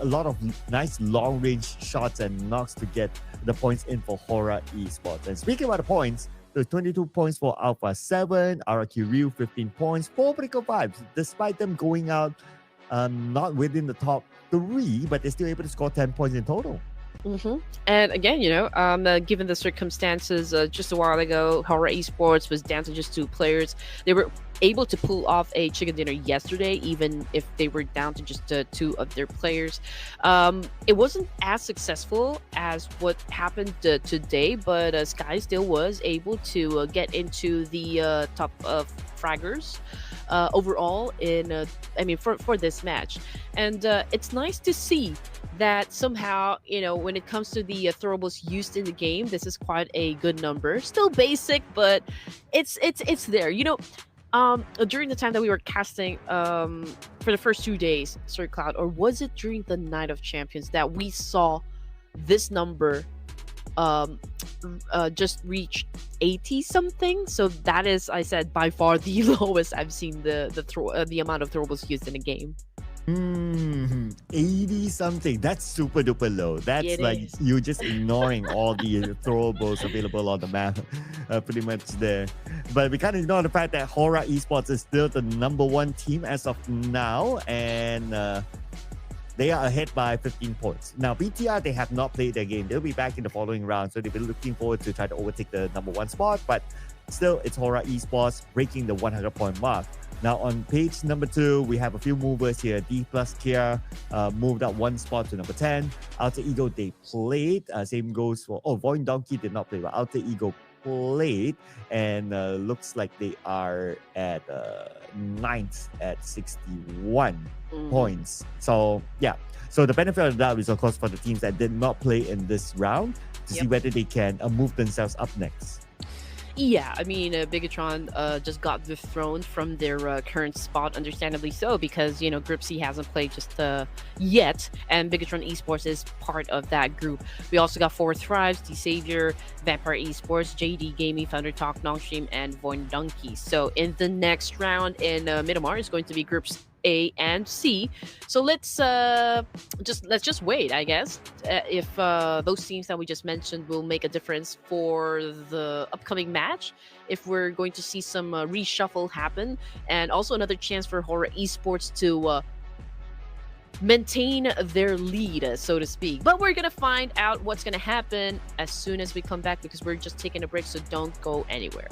lot of nice long range shots and knocks to get the points in for Hora Esports. And speaking about the points, there's 22 points for Alpha 7, RQ Ryu 15 points, 4 Political Vibes, despite them going out not within the top 3, but they're still able to score 10 points in total. And again, given the circumstances, just a while ago, Horror Esports was down to just 2 players. They were able to pull off a chicken dinner yesterday, even if they were down to just 2 of their players. It wasn't as successful as what happened today, but Sky still was able to get into the top fraggers overall in I mean for this match. And it's nice to see that somehow, when it comes to the throwables used in the game, this is quite a good number. Still basic, but it's there. During the time that we were casting for the first 2 days, Sir Cloud, or was it during the Night of Champions that we saw this number um just reach 80 something? So that is, I said, by far the lowest I've seen the amount of throwables used in a game. 80 something. That's super duper low. That's It like is. you just ignoring all the throwables available on the map, pretty much there. But we can't ignore the fact that Hora Esports is still the #1 team as of now, and they are ahead by 15 points. Now, BTR, they have not played their game. They'll be back in the following round, so they'll be looking forward to try to overtake the #1 spot. But still, it's Hora Esports breaking the 100-point mark. Now, on page number 2, we have a few movers here. D plus Kia moved up 1 spot to number 10. Alter Ego, they played. Same goes for... Oh, Void Donkey did not play, but Alter Ego played. And looks like they are at 9th at 61 points. So, yeah. So, the benefit of the doubt is, of course, for the teams that did not play in this round to see whether they can move themselves up next. Yeah, I mean, Bigatron just got dethroned from their current spot, understandably so, because Group C hasn't played just yet, and Bigatron Esports is part of that group. We also got Four Thrives, The Savior, Vampire Esports, JD Gaming, Thunder Talk, Nongstream, and Voin Donkey. So in the next round in Miramar is going to be groups A and C. So let's just wait, I guess, if those teams that we just mentioned will make a difference for the upcoming match. If we're going to see some reshuffle happen, and also another chance for Horror Esports to maintain their lead, so to speak. But we're gonna find out what's gonna happen as soon as we come back, because we're just taking a break. So don't go anywhere.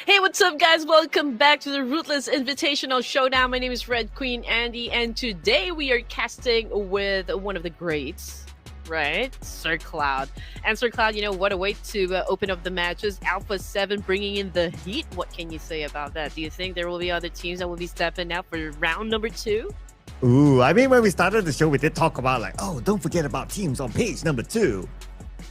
Hey, what's up, guys? Welcome back to the Ruthless Invitational Showdown. My name is Red Queen Andy, and today we are casting with one of the greats, right? Sir Cloud. And Sir Cloud, what a way to open up the matches. Alpha 7 bringing in the heat. What can you say about that? Do you think there will be other teams that will be stepping out for round number 2? Ooh, I mean, when we started the show, we did talk about don't forget about teams on page number 2.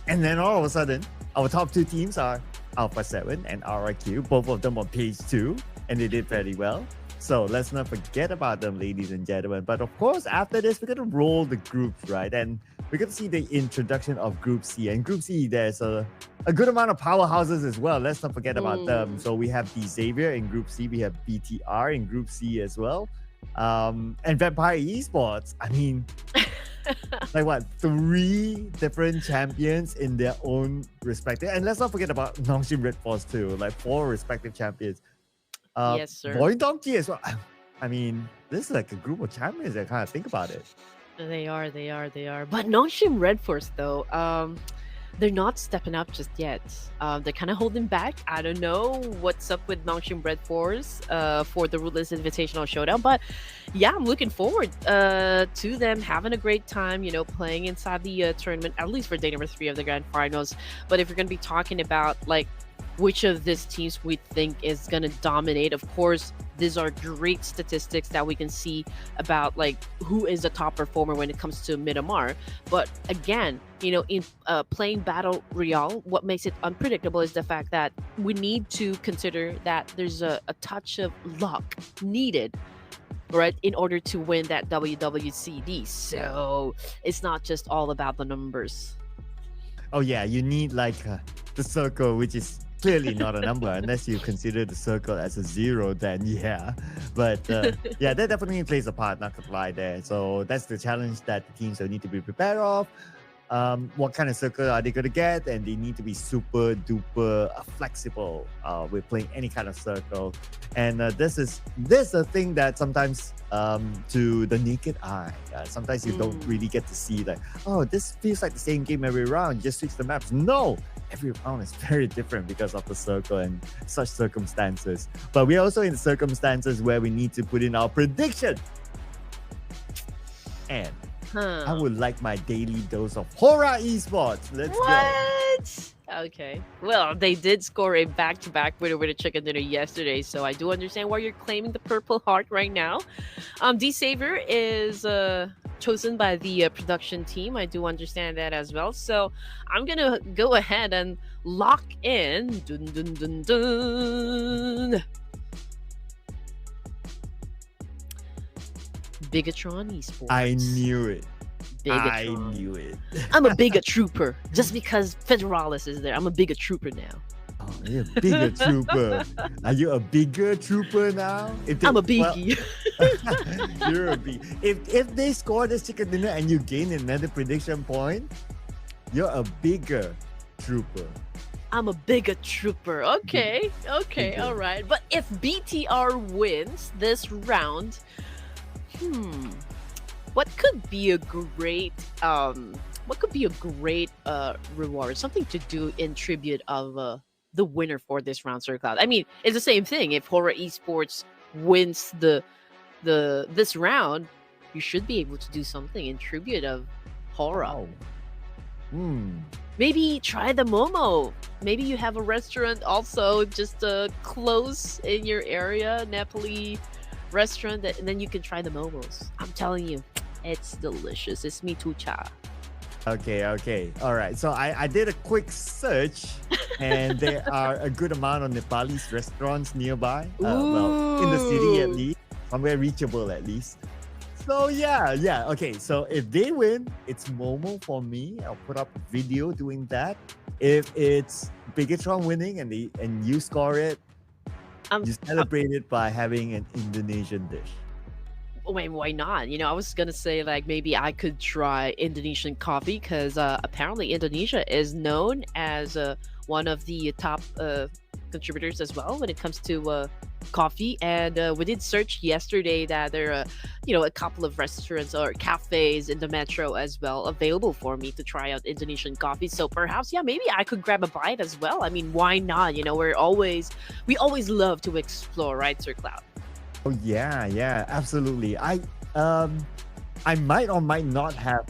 And then all of a sudden, our top 2 teams are Alpha 7 and RRQ, both of them on page 2, and they did very well. So let's not forget about them, ladies and gentlemen. But of course, after this, we're going to roll the groups, right? And we're going to see the introduction of Group C. And Group C, there's a good amount of powerhouses as well. Let's not forget about them. So we have the Xavier in Group C. We have BTR in Group C as well. And Vampire Esports. I mean... 3 different champions in their own respective, and let's not forget about Nongshim Red Force too, 4 respective champions. Yes, sir. Boy Donkey as well. I mean, this is like a group of champions that kind of think about it. They are. But Nongshim Red Force, though, they're not stepping up just yet. They're kind of holding back. I don't know what's up with Nongshim Red Force for the Ruthless Invitational Showdown. But yeah, I'm looking forward to them having a great time, playing inside the tournament, at least for day number 3 of the grand finals. But if you're going to be talking about which of these teams we think is going to dominate, of course, these are great statistics that we can see about who is a top performer when it comes to Miramar. But again, in playing Battle Royale, what makes it unpredictable is the fact that we need to consider that there's a touch of luck needed, right, in order to win that WWCD. So it's not just all about the numbers. Oh yeah, you need the circle, which is clearly not a number unless you consider the circle as a 0, then yeah. But yeah, that definitely plays a part, not gonna lie there. So that's the challenge that the teams will need to be prepared of. What kind of circle are they going to get, and they need to be super duper flexible with playing any kind of circle. And this is a thing that sometimes to the naked eye, sometimes you don't really get to see this feels like the same game every round, just switch the maps. No, every round is very different because of the circle and such circumstances. But we're also in the circumstances where we need to put in our prediction. And I would like my daily dose of Hora Esports. Let's go. Okay. Well, they did score a back-to-back winner with a chicken dinner yesterday, so I do understand why you're claiming the Purple Heart right now. D Savior is chosen by the production team. I do understand that as well. So I'm gonna go ahead and lock in. Dun, dun, dun, dun. Bigatron Esports. I knew it. Bigatron. I knew it. I'm a Biga trooper. Just because Federalis is there, I'm a Biga trooper now. Oh, you're a bigger trooper. Are you a bigger trooper now? I'm a biggie. Well, you're a big. If they score this chicken dinner and you gain another prediction point, you're a bigger trooper. I'm a bigger trooper. Okay, Bigger. all right. But if BTR wins this round, what could be a great reward? Something to do in tribute of the winner for this round, Sir Cloud. I mean, it's the same thing. If Hora Esports wins this round, you should be able to do something in tribute of Hora. Wow. Maybe try the Momo. Maybe you have a restaurant also just close in your area, Nepali restaurant, and then you can try the Momos. I'm telling you, it's delicious. It's me too cha. Okay. All right. So I did a quick search, and there are a good amount of Nepalese restaurants nearby. Well, in the city at least, somewhere reachable at least. So yeah. Okay. So if they win, it's Momo for me. I'll put up a video doing that. If it's Bigatron winning and you score it, you celebrate it by having an Indonesian dish. Wait, why not? I was gonna say maybe I could try Indonesian coffee because apparently Indonesia is known as one of the top contributors as well when it comes to coffee, and we did search yesterday that there are, a couple of restaurants or cafes in the metro as well available for me to try out Indonesian coffee. So perhaps, yeah, maybe I could grab a bite as well. I mean, why not? We always love to explore, right, Sir Cloud? Oh yeah, yeah, absolutely. I might or might not have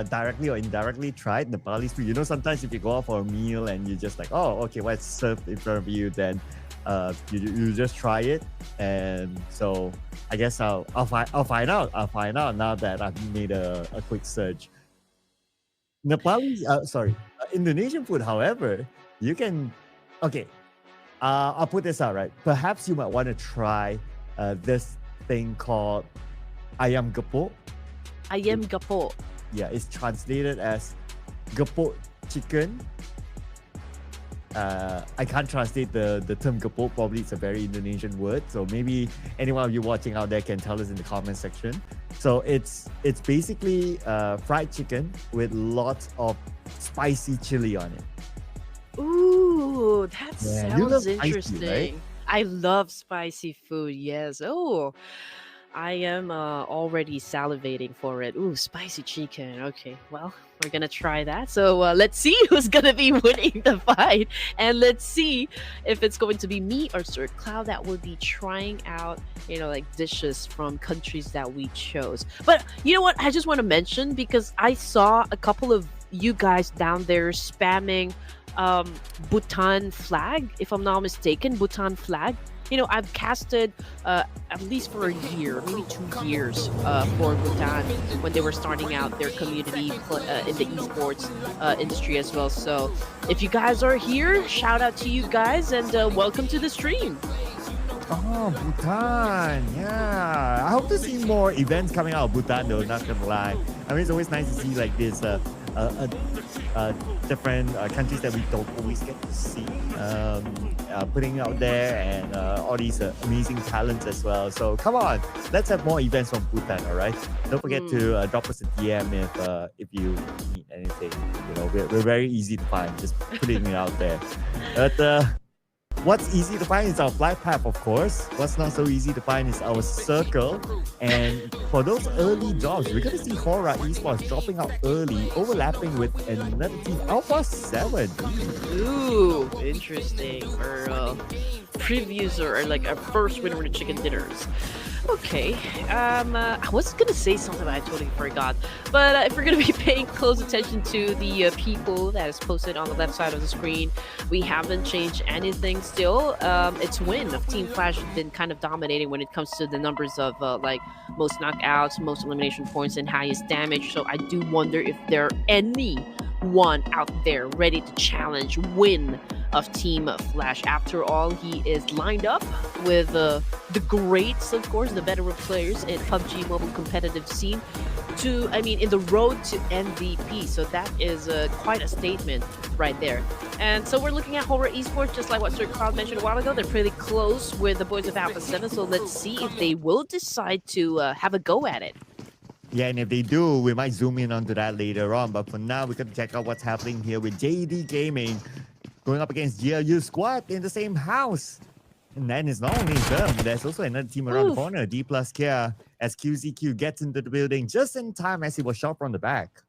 directly or indirectly tried Nepalese food. Sometimes if you go out for a meal and you're just like, oh, okay, what's served in front of you, then you just try it. And so I guess I'll find out. I'll find out now that I've made a quick search. Nepali, Indonesian food, however, you can, okay, I'll put this out, right? Perhaps you might want to try this thing called ayam gepuk. Ayam gapo. Yeah, it's translated as gepuk chicken. I can't translate the term gepuk. Probably it's a very Indonesian word. So maybe anyone of you watching out there can tell us in the comment section. So it's basically fried chicken with lots of spicy chili on it. Ooh, that Yeah, you love sounds spicy, interesting. right? I love spicy food. Yes. Oh, I am already salivating for it. Ooh, spicy chicken. Okay, well, we're gonna try that. So let's see who's gonna be winning the fight, and let's see if it's going to be me or Sir Cloud that will be trying out, like dishes from countries that we chose. But you know what? I just want to mention because I saw a couple of you guys down there spamming Bhutan flag, if I'm not mistaken, Bhutan flag. I've casted at least for a year, maybe 2 years for Bhutan when they were starting out their community in the esports industry as well. So if you guys are here, shout out to you guys and welcome to the stream. Oh, Bhutan. Yeah. I hope to see more events coming out of Bhutan, though, not gonna lie. I mean, it's always nice to see like this different countries that we don't always get to see putting out there, and all these amazing talents as well. So come on, let's have more events from Bhutan, all right? Don't forget to drop us a DM if you need anything. We're very easy to find. Just putting it out there. But what's easy to find is our flight path, of course. What's not so easy to find is our circle. And for those early drops, we're going to see Hora Esports dropping out early, overlapping with another team, Alpha 7. Ooh, interesting. Or previews or like our first winner in the chicken dinners. Okay. I was gonna say something, but I totally forgot. But if we're gonna be paying close attention to the people that is posted on the left side of the screen, we haven't changed anything still. It's win of Team Flash has been kind of dominating when it comes to the numbers of like most knockouts, most elimination points, and highest damage. So I do wonder if there are anyone out there ready to challenge win of Team Flash. After all, he is lined up with the greats, of course, the veteran players in PUBG mobile competitive scene in the road to MVP. So that is quite a statement right there. And so we're looking at Horror Esports, just like what Sir Cloud mentioned a while ago. They're pretty close with the boys of Alpha 7. So let's see if they will decide to have a go at it. Yeah, and if they do, we might zoom in onto that later on. But for now, we can check out what's happening here with JD Gaming going up against GLU Squad in the same house. And then it's not only them, there's also another team around the corner, D plus Kia, as QZQ gets into the building just in time as he was shot from the back.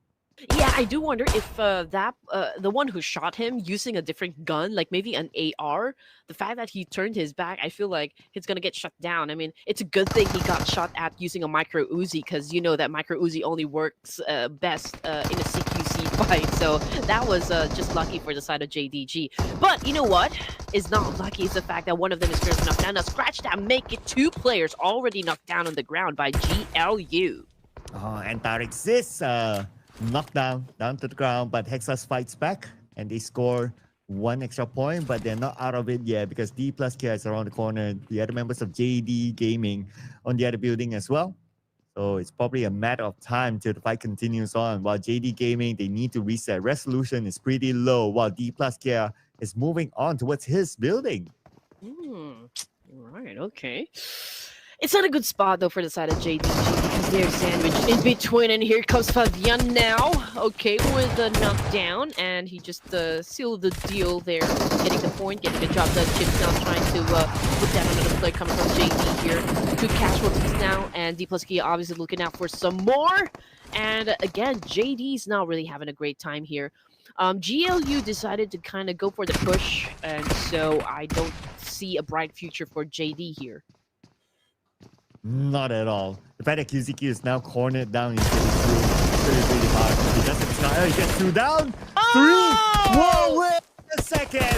Yeah, I do wonder if the one who shot him using a different gun, like maybe an AR, the fact that he turned his back, I feel like he's gonna get shut down. I mean, it's a good thing he got shot at using a micro Uzi, because you know that micro Uzi only works best in a CQC fight. So that was just lucky for the side of JDG. But you know what is not lucky is the fact that one of them is first knocked down. Now scratch that, make it 2 players already knocked down on the ground by GLU. Oh, and Tariq Sis knocked down to the ground, but Hexas fights back and they score 1 extra point, but they're not out of it yet because D plus Kia is around the corner. The other members of JD Gaming on the other building as well. So it's probably a matter of time till the fight continues on. While JD Gaming, they need to reset. Resolution is pretty low, while D plus Kia is moving on towards his building. Right, okay. It's not a good spot though for the side of JDG because they're sandwiched in between, and here comes Fabian now. Okay, with the knockdown, and he just sealed the deal there, getting the point, getting the job done. Chips now trying to put down another play coming from JD here. Good casualties now, and D plus Kia obviously looking out for some more. And again, JD's not really having a great time here. GLU decided to kind of go for the push, and so I don't see a bright future for JD here. Not at all. The fact that QZQ is now cornered down into is really hard. He doesn't start. He gets 2 down. 3. Whoa, wait a second.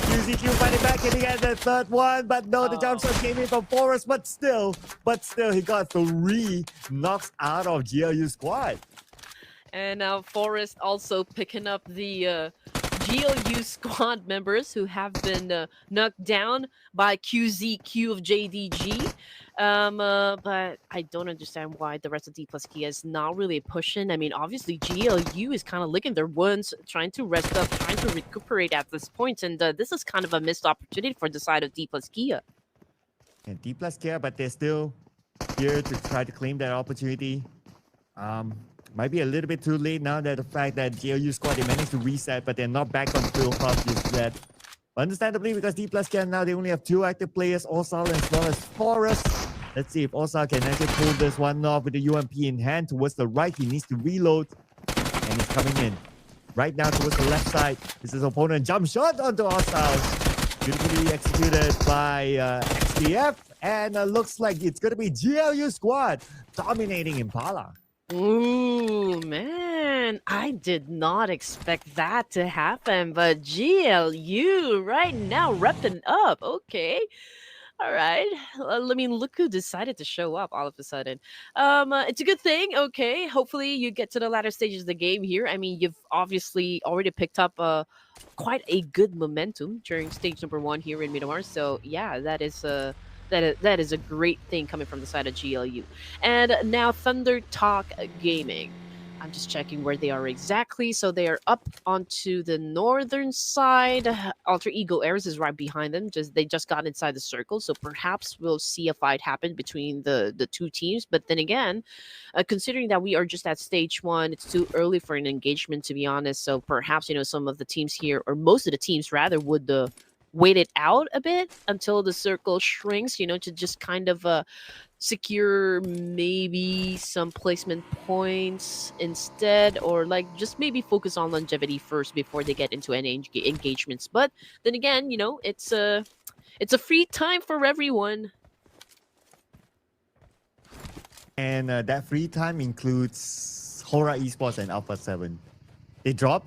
QZQ fighting back and he got the 3rd one. But no, the jump shot came in from Forrest. But still, he got 3 knocks out of GLU squad. And now Forrest also picking up the GLU squad members who have been knocked down by QZQ of JDG. But I don't understand why the rest of D plus Kia is not really pushing. I mean, obviously GLU is kind of licking their wounds, trying to rest up, trying to recuperate at this point, and this is kind of a missed opportunity for the side of D plus Kia. And D plus Kia, but they're still here to try to claim that opportunity. Might be a little bit too late now that the fact that GLU squad, they managed to reset, but they're not back on full health just yet. Understandably, because D plus Kia now, they only have 2 active players, Osal as well as Forrest. Let's see if Osal can actually pull this one off with the UMP in hand towards the right. He needs to reload, and he's coming in. Right now towards the left side. This is his opponent. Jump shot onto Osal. Beautifully executed by XDF, and looks like it's going to be GLU squad dominating Impala. Ooh, man, I did not expect that to happen, but GLU right now repping up. Okay. All right. I mean, look who decided to show up all of a sudden. It's a good thing. Okay. Hopefully you get to the latter stages of the game here. I mean, you've obviously already picked up quite a good momentum during stage number 1 here in Myanmar. So yeah, that is a great thing coming from the side of GLU. And now Thunder Talk Gaming. I'm just checking where they are exactly. So they are up onto the northern side. Alter Ego Airs is right behind them. They just got inside the circle. So perhaps we'll see a fight happen between the 2 teams. But then again, considering that we are just at stage 1, it's too early for an engagement, to be honest. So perhaps, some of the teams here, or most of the teams rather, would wait it out a bit until the circle shrinks, to just kind of secure maybe some placement points instead, or like just maybe focus on longevity first before they get into any engagements. But then again, it's a free time for everyone. And that free time includes Hora Esports and Alpha 7. They dropped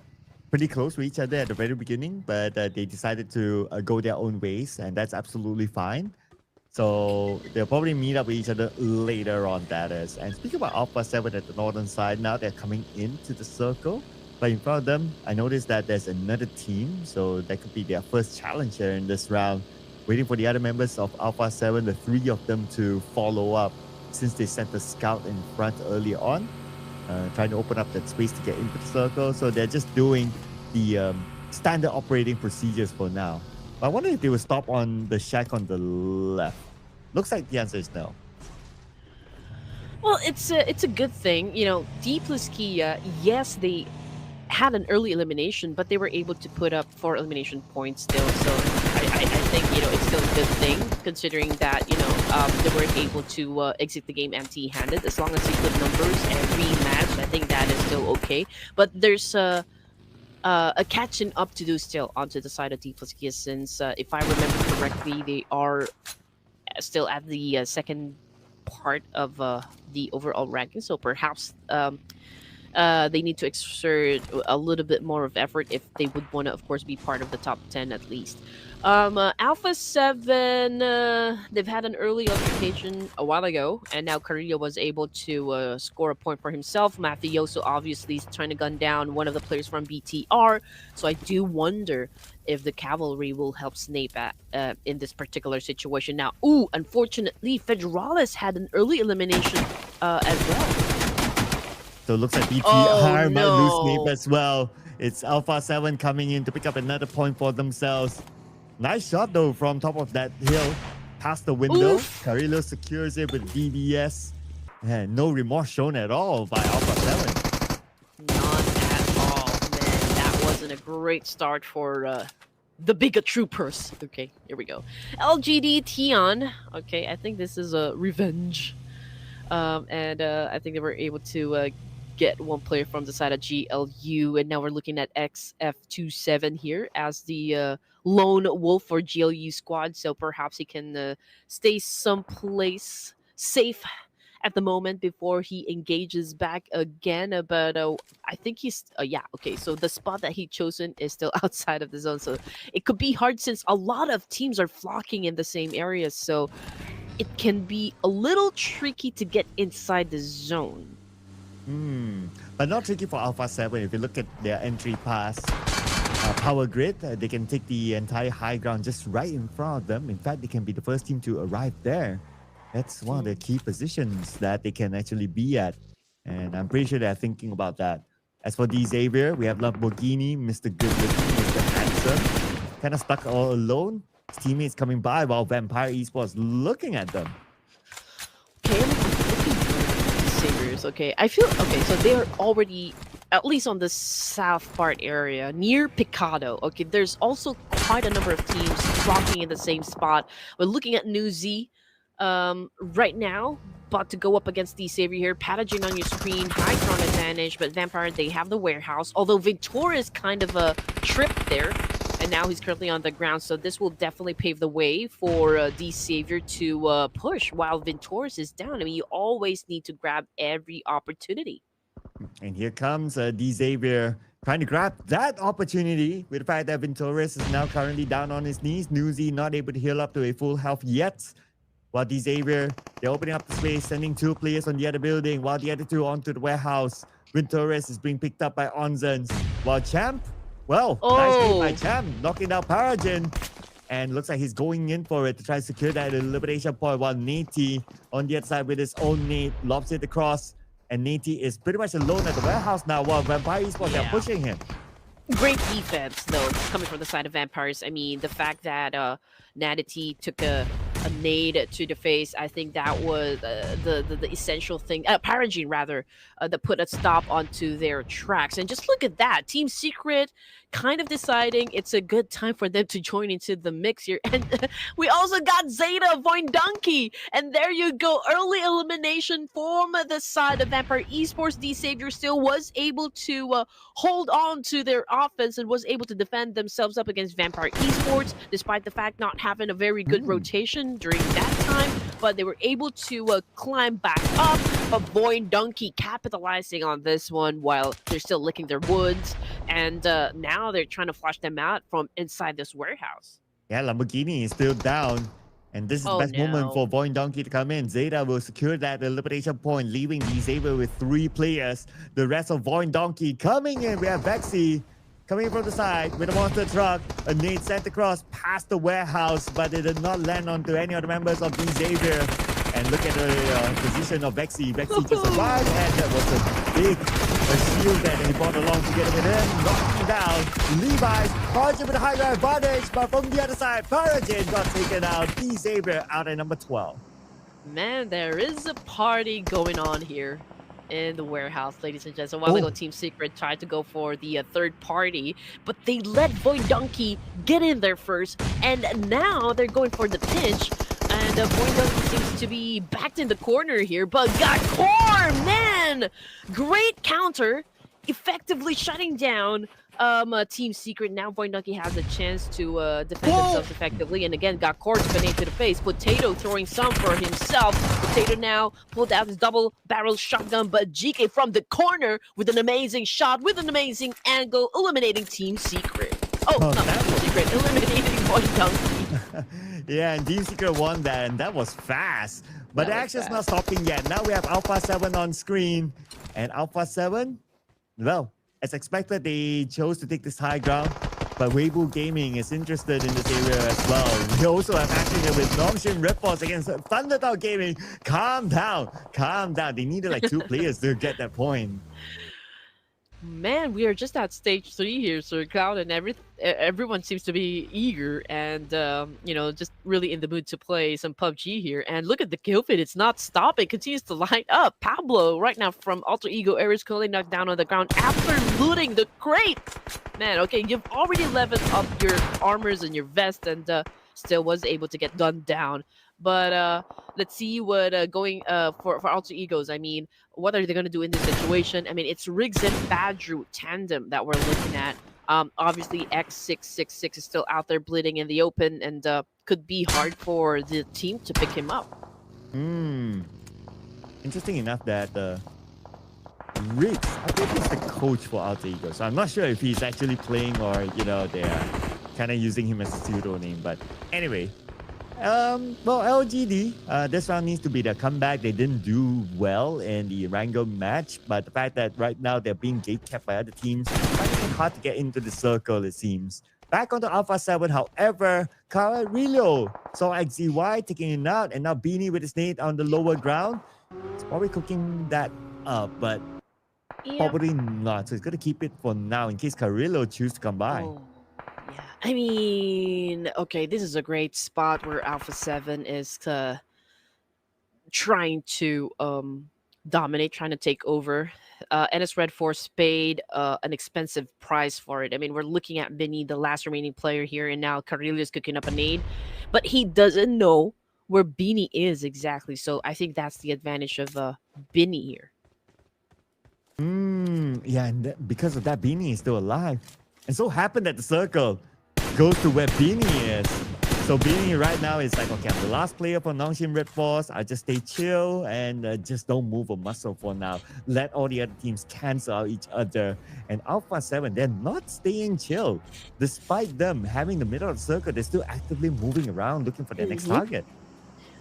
pretty close to each other at the very beginning, but they decided to go their own ways, and that's absolutely fine. So they'll probably meet up with each other later on, that is. And speaking about Alpha 7 at the northern side, now they're coming into the circle. But in front of them, I noticed that there's another team, so that could be their first challenger in this round. Waiting for the other members of Alpha 7, the 3 of them, to follow up since they sent the scout in front earlier on. Trying to open up that space to get into the circle. So they're just doing the standard operating procedures for now. But I wonder if they will stop on the shack on the left. Looks like the answer is no. Well, it's a good thing. D plus Kia, yes, they had an early elimination, but they were able to put up 4 elimination points still. So I think, it's still a good thing, considering that, they weren't able to exit the game empty-handed. As long as they put numbers and rematch, I think that is still okay. But there's a catching up to do still onto the side of D plus Kia, since if I remember correctly, they are still at the second part of the overall ranking. So perhaps they need to exert a little bit more of effort if they would want to, of course, be part of the top 10 at least. Alpha 7, they've had an early altercation a while ago, and now Korea was able to score a point for himself. Mafioso obviously is trying to gun down one of the players from BTR, so I do wonder if the cavalry will help Snape in this particular situation. Now, unfortunately, Federalis had an early elimination as well. So it looks like BTR might lose Snape as well. It's Alpha 7 coming in to pick up another point for themselves. Nice shot though from top of that hill. past the window. Oof. Carrillo secures it with DBS. And no remorse shown at all by Alpha 7. None at all, man. That wasn't a great start for the bigger troopers. Okay, here we go. LGD Tion. Okay, I think this is a revenge. And I think they were able to get one player from the side of GLU, and now we're looking at XF27 here as the lone wolf for GLU squad. So perhaps he can stay someplace safe at the moment before he engages back again. But I think he's yeah, okay. So the spot that he chosen is still outside of the zone, so it could be hard since a lot of teams are flocking in the same area. So it can be a little tricky to get inside the zone. But not tricky for Alpha 7. If you look at their entry pass power grid, they can take the entire high ground just right in front of them. In fact, they can be the first team to arrive there. That's one of the key positions that they can actually be at. And I'm pretty sure they're thinking about that. As for D Xavier, we have Lamborghini, Mr. Good Looking, Mr. Handsome. Kind of stuck all alone. His teammates coming by while Vampire Esports looking at them. Okay, I'm looking for the Saviors. Okay, I feel okay. So they're already at least on the south part area near Picado. Okay, there's also quite a number of teams flocking in the same spot. We're looking at New Z right now, but to go up against the Savior here. Pathogen on your screen, high ground advantage, but Vampire, they have the warehouse. Although Victor is kind of a trip there. And now he's currently on the ground, so this will definitely pave the way for D Savior to push while Ventoris is down. I mean, you always need to grab every opportunity. And here comes D Xavier trying to grab that opportunity with the fact that Ventoris is now currently down on his knees. Newsy not able to heal up to a full health yet. While D Xavier, they're opening up the space, sending 2 players on the other building, while the other 2 onto the warehouse. Ventoris is being picked up by Onzens, while Champ, well, nice play by Champ, knocking down Paragen. And looks like he's going in for it to try to secure that elimination point, while Nate on the other side with his own nade lobs it across. And Nate is pretty much alone at the warehouse now while Vampire Esports are pushing him. Great defense, though, coming from the side of Vampires. I mean, the fact that Nadity took a nade to the face, I think that was the essential thing. Paragene, rather, that put a stop onto their tracks. And just look at that. Team Secret kind of deciding it's a good time for them to join into the mix here. And we also got Zeta Voindunky. And there you go. Early elimination from the side of Vampire Esports. D Savior still was able to hold on to their offense and was able to defend themselves up against Vampire Esports, despite the fact not having a very good rotation during that time. But they were able to climb back up. But Voindunky capitalizing on this one while they're still licking their wounds. And now they're trying to flush them out from inside this warehouse. Yeah, Lamborghini is still down. And this is the best moment for Voindunky to come in. Zeta will secure that elimination point, leaving D Xavier with 3 players. The rest of Voindunky coming in. We have Vexy coming from the side with a monster truck. A nade sent across past the warehouse, but it did not land onto any of the members of D Xavier. And look at the position of Vexy. Vexy just arrived, and that was a big shield that he brought along to get him in. Knocking down Levi's. Paragen with a high ground advantage, but from the other side, Paragen got taken out. D Xavier out at number 12. Man, there is a party going on here in the warehouse, ladies and gents. A while ago, Team Secret tried to go for the third party, but they let Voindunky get in there first, and now they're going for the pinch. And Voindunky seems to be backed in the corner here, but got core, man! Great counter, effectively shutting down Team Secret. Now Voindunky has a chance to defend themselves effectively, and again got core grenade to the face. Potato throwing some for himself. Potato now pulled out his double barrel shotgun, but GK from the corner with an amazing shot, with an amazing angle, eliminating Team Secret. Not Team Secret, eliminating Voindunky. Yeah, and Team Secret won that, and that was fast. But the action's not stopping yet. Now we have Alpha 7 on screen. And Alpha 7, well, as expected, they chose to take this high ground. But Weibo Gaming is interested in this area as well. We also have action here with Nongshin Ripforce against Thunderdog Gaming. Calm down. Calm down. They needed like 2 players to get that point. Man, we are just at stage 3 here, Sir Cloud, and everyone seems to be eager and just really in the mood to play some PUBG here. And look at the kill feed; it's not stopping; continues to light up. Pablo right now from Alter Ego Ares currently knocked down on the ground after looting the crate. Man, okay, you've already leveled up your armors and your vest, and still was able to get gunned down. But let's see what going for Alter Egos. I mean, what are they going to do in this situation? I mean, it's Riggs and Badru tandem that we're looking at. Obviously, X666 is still out there bleeding in the open and could be hard for the team to pick him up. Interesting enough that Riggs, I think he's the coach for Alter Ego. So I'm not sure if he's actually playing or, they're kind of using him as a pseudonym. But anyway, well, LGD, this round needs to be their comeback. They didn't do well in the Rango match, but the fact that right now they're being gate-kept by other teams, finding it hard to get into the circle, it seems. Back onto Alpha 7, however, Carrillo saw XZY taking it out, and now Beanie with his nade on the lower ground. It's probably cooking that up, but probably not. So it's going to keep it for now in case Carrillo chooses to come by. Oh. Yeah, I mean, okay, this is a great spot where Alpha 7 is trying to dominate, trying to take over. NS Red Force paid an expensive price for it. I mean, we're looking at Vinny, the last remaining player here, and now Carrillo is cooking up a nade, but he doesn't know where Beanie is exactly. So I think that's the advantage of Beanie here. Yeah, and because of that, Beanie is still alive. And so happened that the circle goes to where Beanie is. So Beanie right now is like, okay, I'm the last player for Nongshim Red Force. I just stay chill and just don't move a muscle for now. Let all the other teams cancel out each other. And Alpha 7, they're not staying chill. Despite them having the middle of the circle, they're still actively moving around looking for their next target.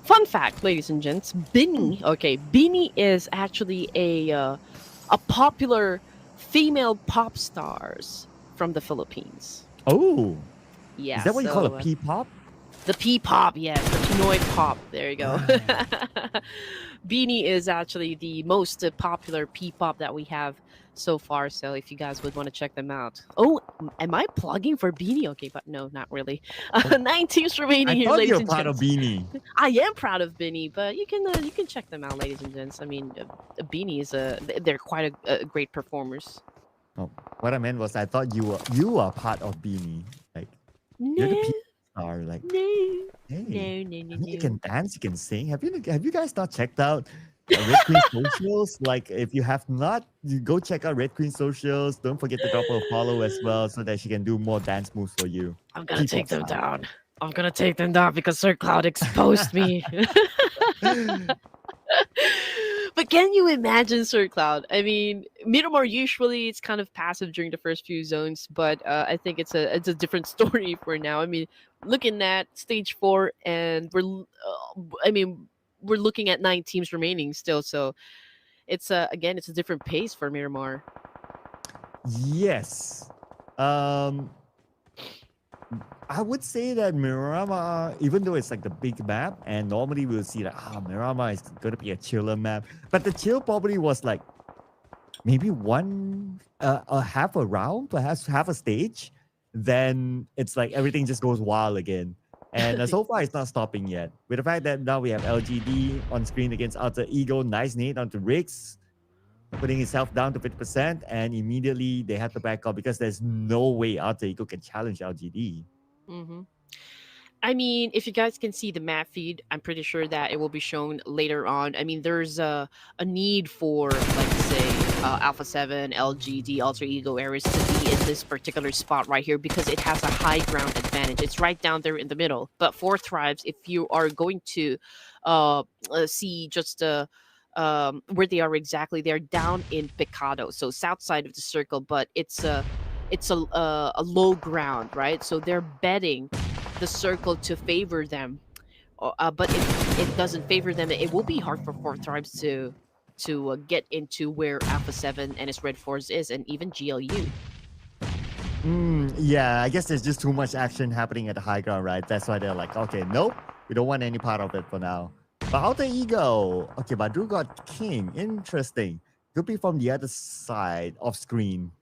Fun fact, ladies and gents, Beanie is actually a popular female pop stars from the Philippines. Oh. Yeah. Is that what you call a P-pop? The P-pop, yes. The Pinoy pop. There you go. Beanie is actually the most popular P-pop that we have so far. So if you guys would want to check them out. Oh, am I plugging for Beanie? Okay, but no, not really. 9 teams remaining here, ladies and gents. I thought you're proud of Beanie. I am proud of Beanie, but you can check them out, ladies and gents. I mean, Beanie is they're quite a great performers. Oh, what I meant was I thought you are part of Beanie. Like you're the star. Like no, hey, no. You can dance, you can sing. Have you guys not checked out Red Queen socials? Like if you have not, you go check out Red Queen socials. Don't forget to drop her a follow as well, so that she can do more dance moves for you. I'm gonna take them down. I'm gonna take them down because Sir Cloud exposed me. But can you imagine Sir Cloud? I mean, Miramar usually it's kind of passive during the first few zones, but I think it's a different story for now. I mean, looking at stage 4, and we're looking at 9 teams remaining still, so it's again it's a different pace for Miramar. Yes. I would say that Miramar, even though it's like the big map, and normally we'll see that Miramar is going to be a chiller map, but the chill probably was like maybe half a round, perhaps half a stage. Then it's like everything just goes wild again. And so far, it's not stopping yet. With the fact that now we have LGD on screen against Alter Ego, nice nade onto Riggs, putting himself down to 50%, and immediately they have to back up because there's no way Alter Ego can challenge LGD. Mm-hmm. I mean, if you guys can see the map feed, I'm pretty sure that it will be shown later on. I mean, there's a need for, like, say, Alpha 7, LGD, Alter Ego Ares to be in this particular spot right here because it has a high ground advantage. It's right down there in the middle. But for Thrives, if you are going to see just where they are exactly, they're down in Picado, so south side of the circle, but it's a low ground, right? So they're betting the circle to favor them, but if it doesn't favor them, it will be hard for Four Tribes to get into where Alpha 7 and its Red Force is, and even GLU. Yeah, I guess there's just too much action happening at the high ground, right? That's why they're like, okay, nope, we don't want any part of it for now. But Alter Ego, okay, Badru got King, interesting. could be from the other side of screen.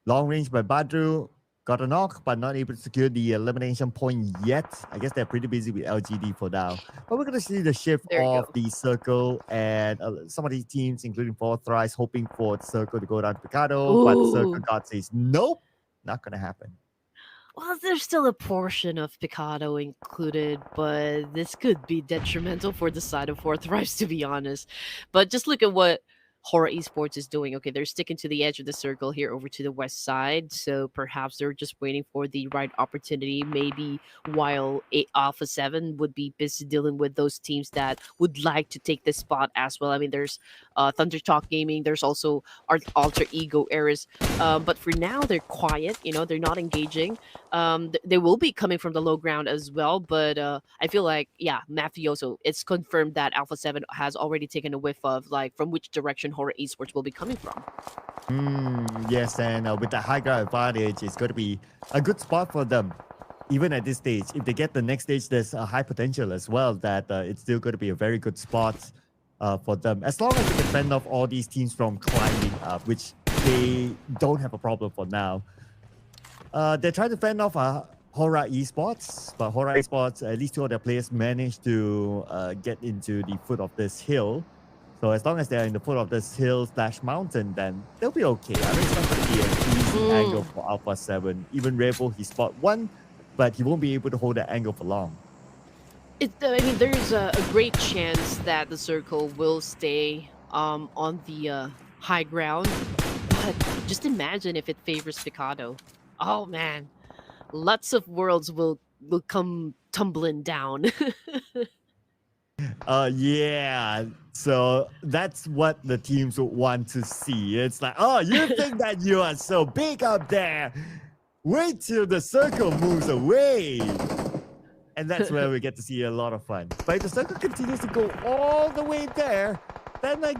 Long range by Badru. Got a knock, but not able to secure the elimination point yet. I guess they're pretty busy with LGD for now. But we're going to see the shift There you of go. the circle and some of these teams, including Fourth Rise, hoping for the circle to go down to Picado. But the circle Ooh. god says, nope, not going to happen. Well, there's still a portion of Picado included, but this could be detrimental for the side of Fourth Rise, to be honest. But just look at what Horror Esports is doing. Okay, they're sticking to the edge of the circle here over to the west side, so perhaps they're just waiting for the right opportunity. Maybe while Alpha 7 would be busy dealing with those teams that would like to take this spot as well. I mean, there's Thunder Talk Gaming, there's also Alter Ego Eras. But for now, they're quiet, they're not engaging. They will be coming from the low ground as well, but I feel like, yeah, Mafioso, it's confirmed that Alpha 7 has already taken a whiff of like from which direction Horror Esports will be coming from. Yes, and with the high ground advantage, it's going to be a good spot for them. Even at this stage, if they get the next stage, there's a high potential as well that it's still going to be a very good spot for them. As long as they can fend off all these teams from climbing up, which they don't have a problem for now. They're trying to fend off Hora Esports, but Hora Esports, at least two of their players managed to get into the foot of this hill. So as long as they're in the foot of this hill / mountain, then they'll be okay. I mean, it's not going to be an easy angle for Alpha 7. Even Rebel, he spot one, but he won't be able to hold that angle for long. I mean, there's a great chance that the circle will stay on the high ground, but just imagine if it favors Picado. Oh man, lots of worlds will come tumbling down. Yeah. So that's what the teams would want to see. It's like, oh, you think that you are so big up there? Wait till the circle moves away. And that's where we get to see a lot of fun. But if the circle continues to go all the way there, then I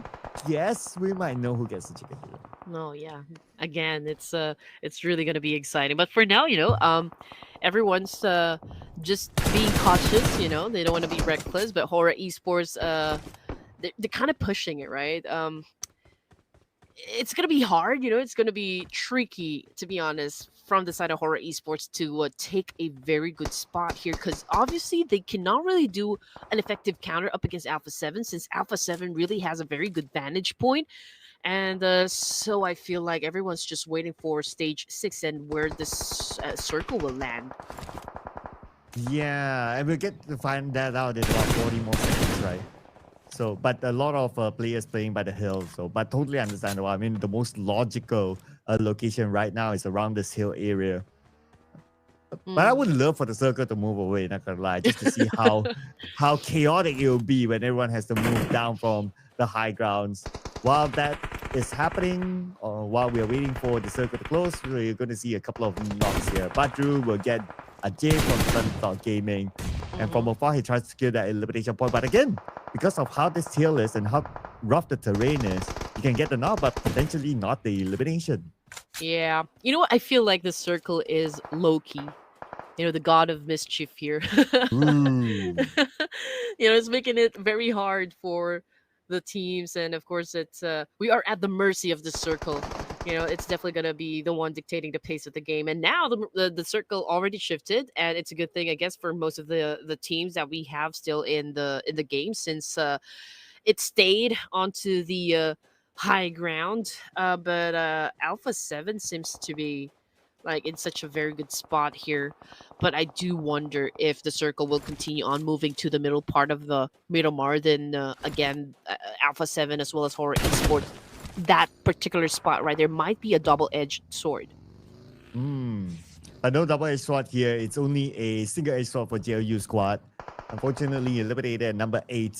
guess we might know who gets the chicken here. No, yeah. Again, it's really gonna be exciting. But for now, everyone's just being cautious. They don't want to be reckless. But Horror Esports, they're kind of pushing it, right? It's gonna be hard. It's gonna be tricky, to be honest, from the side of Horror Esports to take a very good spot here, because obviously they cannot really do an effective counter up against Alpha 7, since Alpha 7 really has a very good vantage point. And so I feel like everyone's just waiting for stage 6 and where this circle will land. Yeah, and we'll get to find that out in about 40 more seconds, right? So, but a lot of players playing by the hill. So, but totally understandable. I mean, the most logical location right now is around this hill area. But I would love for the circle to move away, not gonna lie, just to see how chaotic it will be when everyone has to move down from the high grounds. While that is happening, or while we are waiting for the circle to close, we're going to see a couple of knocks here. Badru will get a J from Sunthought Gaming, and from afar he tries to secure that elimination point. But again, because of how this hill is and how rough the terrain is, you can get the knock, but potentially not the elimination. Yeah. You know what? I feel like the circle is Loki. The god of mischief here. It's making it very hard for the teams, and of course we are at the mercy of the circle. It's definitely going to be the one dictating the pace of the game, and now the circle already shifted, and it's a good thing, I guess, for most of the teams that we have still in the game, since it stayed onto the high ground. But Alpha 7 seems to be like in such a very good spot here. But I do wonder if the circle will continue on moving to the middle part of the Miramar. Then again, Alpha 7 as well as Horror Esports, that particular spot right there might be a double-edged sword. But no double-edged sword here. It's only a single-edged sword for JLU squad. Unfortunately, eliminated at number 8.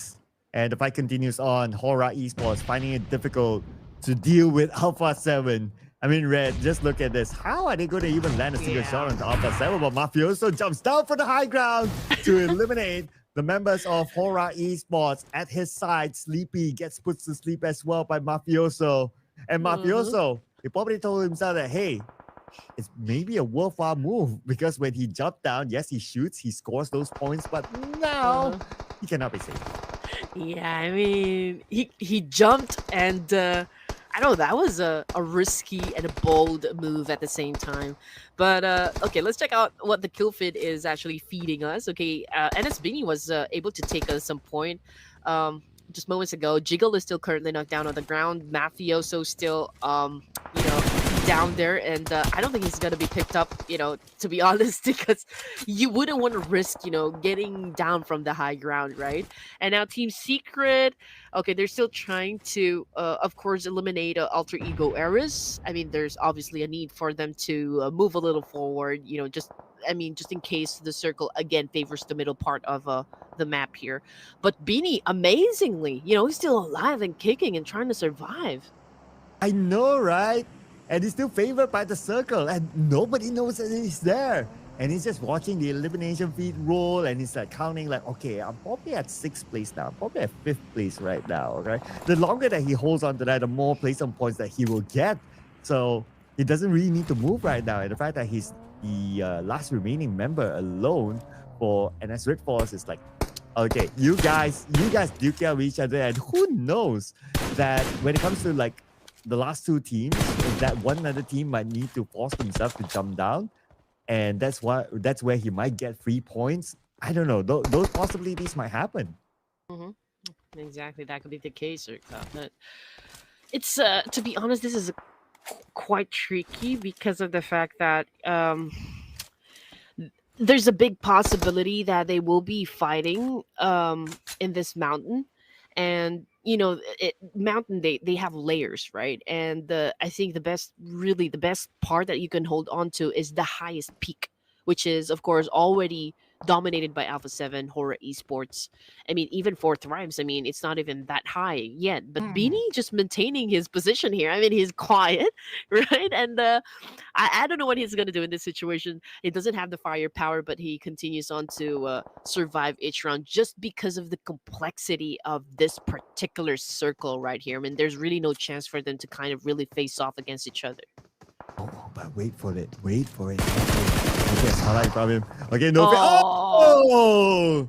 And the fight continues on. Horror Esports finding it difficult to deal with Alpha 7. I mean, Red, just look at this. How are they going to even land a single shot on the Alpha 7? But Mafioso jumps down from the high ground to eliminate the members of Horror Esports. At his side, Sleepy gets put to sleep as well by Mafioso. And Mafioso, he probably told himself that, hey, it's maybe a worthwhile move, because when he jumped down, yes, he shoots, he scores those points, but now he cannot be saved. Yeah, I mean, he jumped, and I know that was a risky and a bold move at the same time. But okay, let's check out what the kill feed is actually feeding us. Okay, NS Bini was able to take us some point just moments ago. Jiggle is still currently knocked down on the ground. Mafioso still, you know, down there. And I don't think he's going to be picked up, to be honest, because you wouldn't want to risk, getting down from the high ground, right? And now Team Secret. Okay, they're still trying to, of course, eliminate alter ego errors. I mean, there's obviously a need for them to move a little forward. Just in case the circle again favors the middle part of the map here. But Beanie, amazingly, he's still alive and kicking and trying to survive. I know, right? And he's still favored by the circle, and nobody knows that he's there. And he's just watching the elimination feed roll, and he's like counting, like, okay, I'm probably at 6th place now. I'm probably at 5th place right now, right? The longer that he holds on to that, the more placement points that he will get. So he doesn't really need to move right now. And the fact that he's the last remaining member alone for NS Red Force is like, okay, you guys duke out with each other, and who knows that when it comes to like the last two teams, that one other team might need to force themselves to jump down, and that's where he might get 3 points. I don't know. Those possibilities might happen. Mm-hmm. Exactly, that could be the case, but it's to be honest, this is quite tricky because of the fact that there's a big possibility that they will be fighting in this mountain. And mountain, they have layers, right? And I think the best part that you can hold on to is the highest peak, which is of course already dominated by Alpha 7 Horror Esports. I mean, even for Thrives, I mean, it's not even that high yet, but Beanie just maintaining his position here. I mean, he's quiet, right? And I don't know what he's gonna do in this situation. He doesn't have the firepower, but he continues on to survive each round just because of the complexity of this particular circle right here. I mean, there's really no chance for them to kind of really face off against each other. Oh, but wait for it. Okay, Salah problem. Okay, no fear. Oh!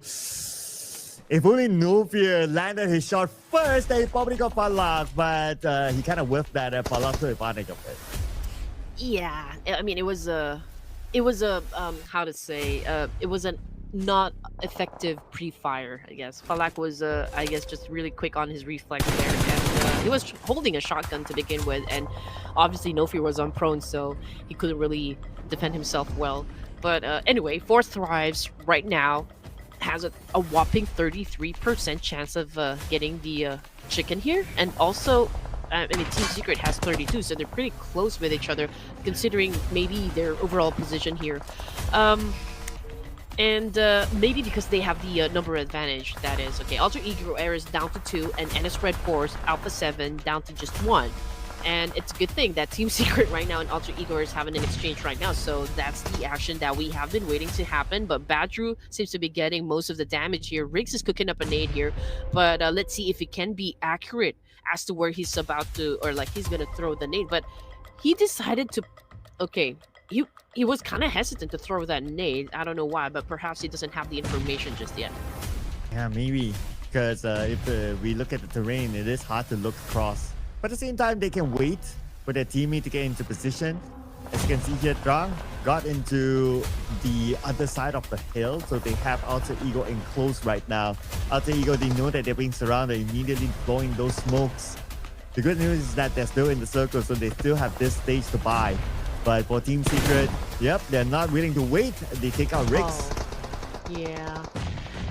If only No Fear landed his shot first, then he probably got Palak, but he kind of whiffed that, and Palak took advantage of it. Yeah, I mean, it was a how to say, it was a not effective pre-fire, I guess. Falak was, I guess, just really quick on his reflex there, and he was holding a shotgun to begin with, and obviously No Fear was on prone, so he couldn't really defend himself well. But anyway, Fourth Thrives right now has a whopping 33% chance of getting the chicken here, and also I mean, Team Secret has 32, so they're pretty close with each other, considering maybe their overall position here. And maybe because they have the number advantage, that is. Okay, Alter Ego Errors down to 2, and NS Red Force, Alpha 7, down to just 1. And it's a good thing that Team Secret right now and Alter Ego is having an exchange right now, so that's the action that we have been waiting to happen. But Badru seems to be getting most of the damage here. Riggs is cooking up a nade here, but let's see if it can be accurate as to where he's about to, or like he's gonna throw the nade. But he decided to, okay, he was kind of hesitant to throw that nade. I don't know why, but perhaps he doesn't have the information just yet. Yeah, maybe. Because if we look at the terrain, it is hard to look across. But at the same time, they can wait for their teammate to get into position. As you can see here, Drang got into the other side of the hill, so they have Alter Ego enclosed right now. Alter Ego, they know that they're being surrounded, immediately blowing those smokes. The good news is that they're still in the circle, so they still have this stage to buy. But for Team Secret, yep, they're not willing to wait. They take out Riggs. Oh, yeah.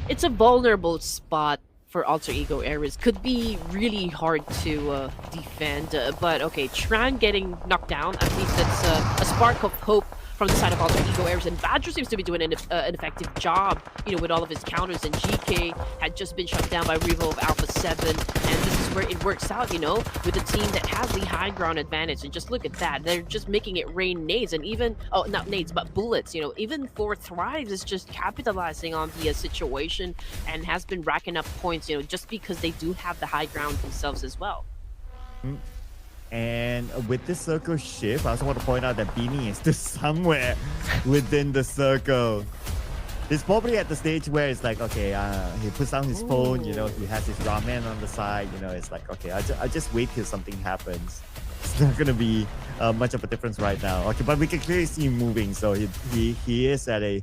It's a vulnerable spot for Alter Ego Errors. Could be really hard to defend. But okay, Tran getting knocked down. At least it's a spark of hope from the side of Alter Ego Errors. And Badger seems to be doing an effective job, with all of his counters. And GK had just been shut down by Revo of Alpha 7. And this is where it works out, with a team that has the high ground advantage. And just look at that. They're just making it rain nades. And even, not nades, but bullets. Even for Thrives is just capitalizing on the situation and has been racking up points, just because they do have the high ground themselves as well. And with this circle shift, I also want to point out that Beanie is still somewhere within the circle. He's probably at the stage where it's like, okay, he puts down his phone, you know, he has his ramen on the side, you know, it's like, okay, I just wait till something happens. It's not going to be much of a difference right now. Okay, but we can clearly see him moving, so he is at a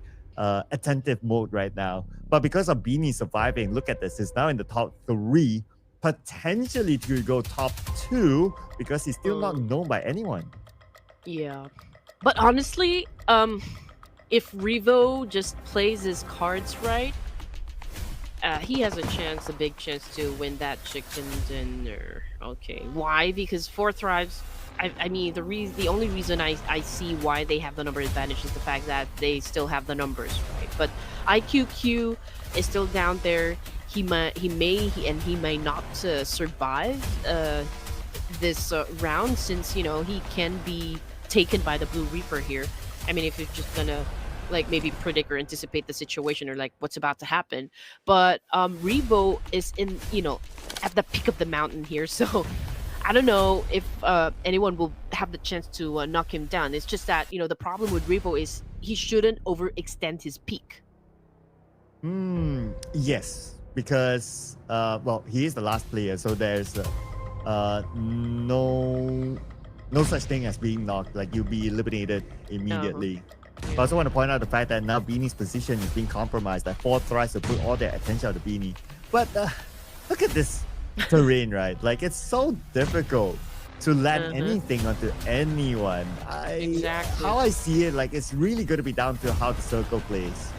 attentive mode right now. But because of Beanie surviving, look at this, he's now in the top 3, potentially to go top 2 because he's still not known by anyone. Yeah. But honestly, if Revo just plays his cards right, he has a big chance to win that chicken dinner. Okay, why? Because Four Thrives. I mean, the only reason I see why they have the number advantage is the fact that they still have the numbers right. But IQQ is still down there. He may not survive this round, since you know he can be taken by the Blue Reaper here. I mean, if you're just gonna like maybe predict or anticipate the situation or like what's about to happen. But Revo is in, you know, at the peak of the mountain here, so I don't know if anyone will have the chance to knock him down. It's just that, you know, the problem with Revo is he shouldn't overextend his peak. Yes, because well, he is the last player, so there's no such thing as being knocked. Like, you'll be eliminated immediately. I also want to point out the fact that now Beanie's position is being compromised. That Four tries to put all their attention on the Beanie. But look at this terrain, right? Like, it's so difficult to land anything onto anyone. Exactly. How I see it, like, it's really going to be down to how the circle plays.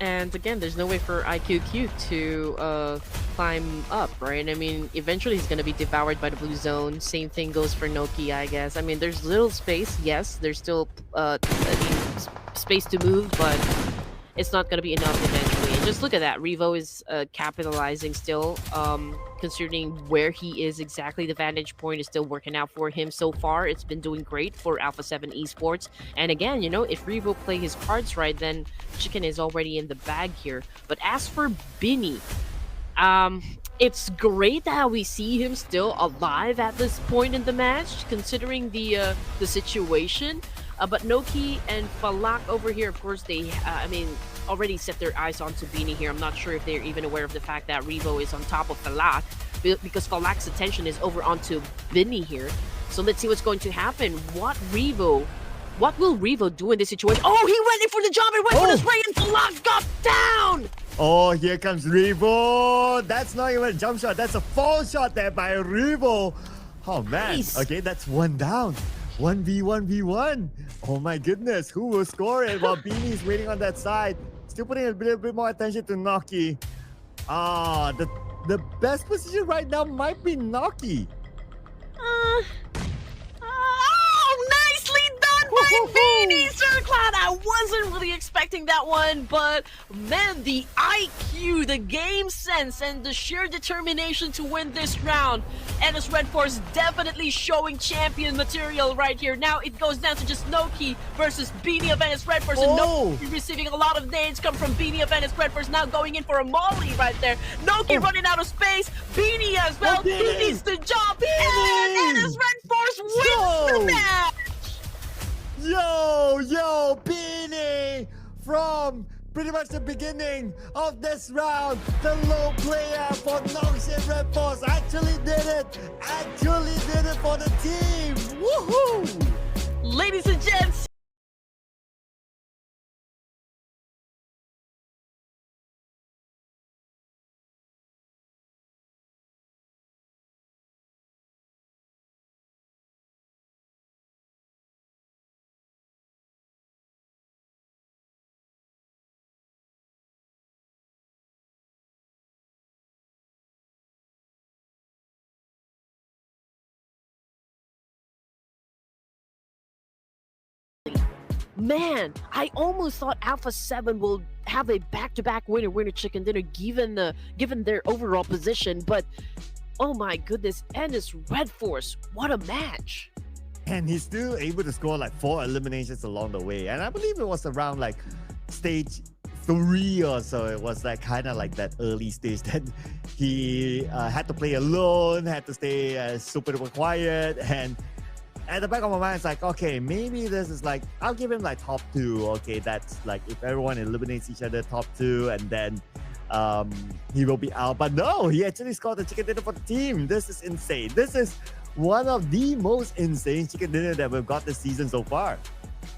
And again, there's no way for IQQ to climb up, right? I mean, eventually he's going to be devoured by the blue zone. Same thing goes for Noki, I guess. I mean, there's little space. Yes, there's still space to move, but it's not going to be enough eventually. And just look at that. Revo is capitalizing still, considering where he is exactly. The vantage point is still working out for him so far. It's been doing great for Alpha 7 Esports. And again, you know, if Revo play his cards right, then Chicken is already in the bag here. But as for Binny, it's great that we see him still alive at this point in the match, considering the situation. But Noki and Falak over here, of course, they, I mean, already set their eyes onto Beanie here. I'm not sure if they're even aware of the fact that Revo is on top of Falak, because Falak's attention is over onto Beanie here. So let's see what's going to happen. What will Revo do in this situation? Oh, he went in for the jump and went for the spray, and Falak got down! Oh, here comes Revo. That's not even a jump shot. That's a fall shot there by Revo. Oh, man. Nice. Okay, that's one down. 1v1v1. Oh my goodness, who will score it while Beanie's waiting on that side? Still putting a little bit more attention to Noki. The best position right now might be Noki. Nicely done by Beanie, Sir Cloud. I wasn't really expecting that one, but man, the IQ, the game sense, and the sheer determination to win this round. Ennis Red Force definitely showing champion material right here. Now it goes down to just Noki versus Beanie of Ennis Red Force. And Noki receiving a lot of nades come from Beanie of Ennis Red Force, now going in for a molly right there. Noki running out of space. Beanie as well. He needs to jump. And Ennis Red Force wins the match. Yo, Beanie from pretty much the beginning of this round. The low player for Noxian Red Force actually did it. Actually did it for the team. Woohoo! Ladies and gents, man, I almost thought Alpha 7 will have a back-to-back winner chicken dinner given their overall position, but oh my goodness, Ennis Red Force, what a match. And he's still able to score like 4 eliminations along the way. And I believe it was around like stage 3 or so. It was like kind of like that early stage that he had to play alone, had to stay super quiet, and at the back of my mind, it's like, okay, maybe this is like, I'll give him like top two. Okay, that's like if everyone eliminates each other, top two, and then um, he will be out. But no, he actually scored the chicken dinner for the team. This is insane. This is one of the most insane chicken dinner that we've got this season so far.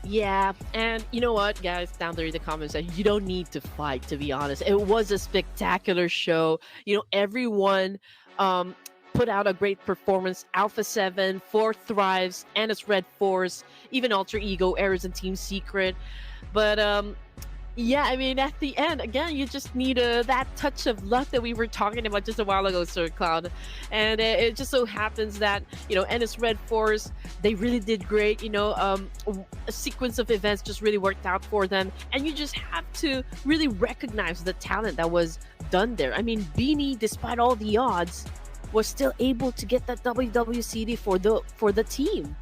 Yeah, and you know what, guys, down there in the comments, you don't need to fight, to be honest. It was a spectacular show. Everyone um, put out a great performance. Alpha 7, 4 Thrives, and its Red Force, even Alter Ego, Errors, and Team Secret. But yeah, I mean, at the end, again, you just need that touch of luck that we were talking about just a while ago, Sir Cloud. And it just so happens that, Ennis Red Force, they really did great. A sequence of events just really worked out for them. And you just have to really recognize the talent that was done there. I mean, Beanie, despite all the odds, was still able to get that WWCD for the team.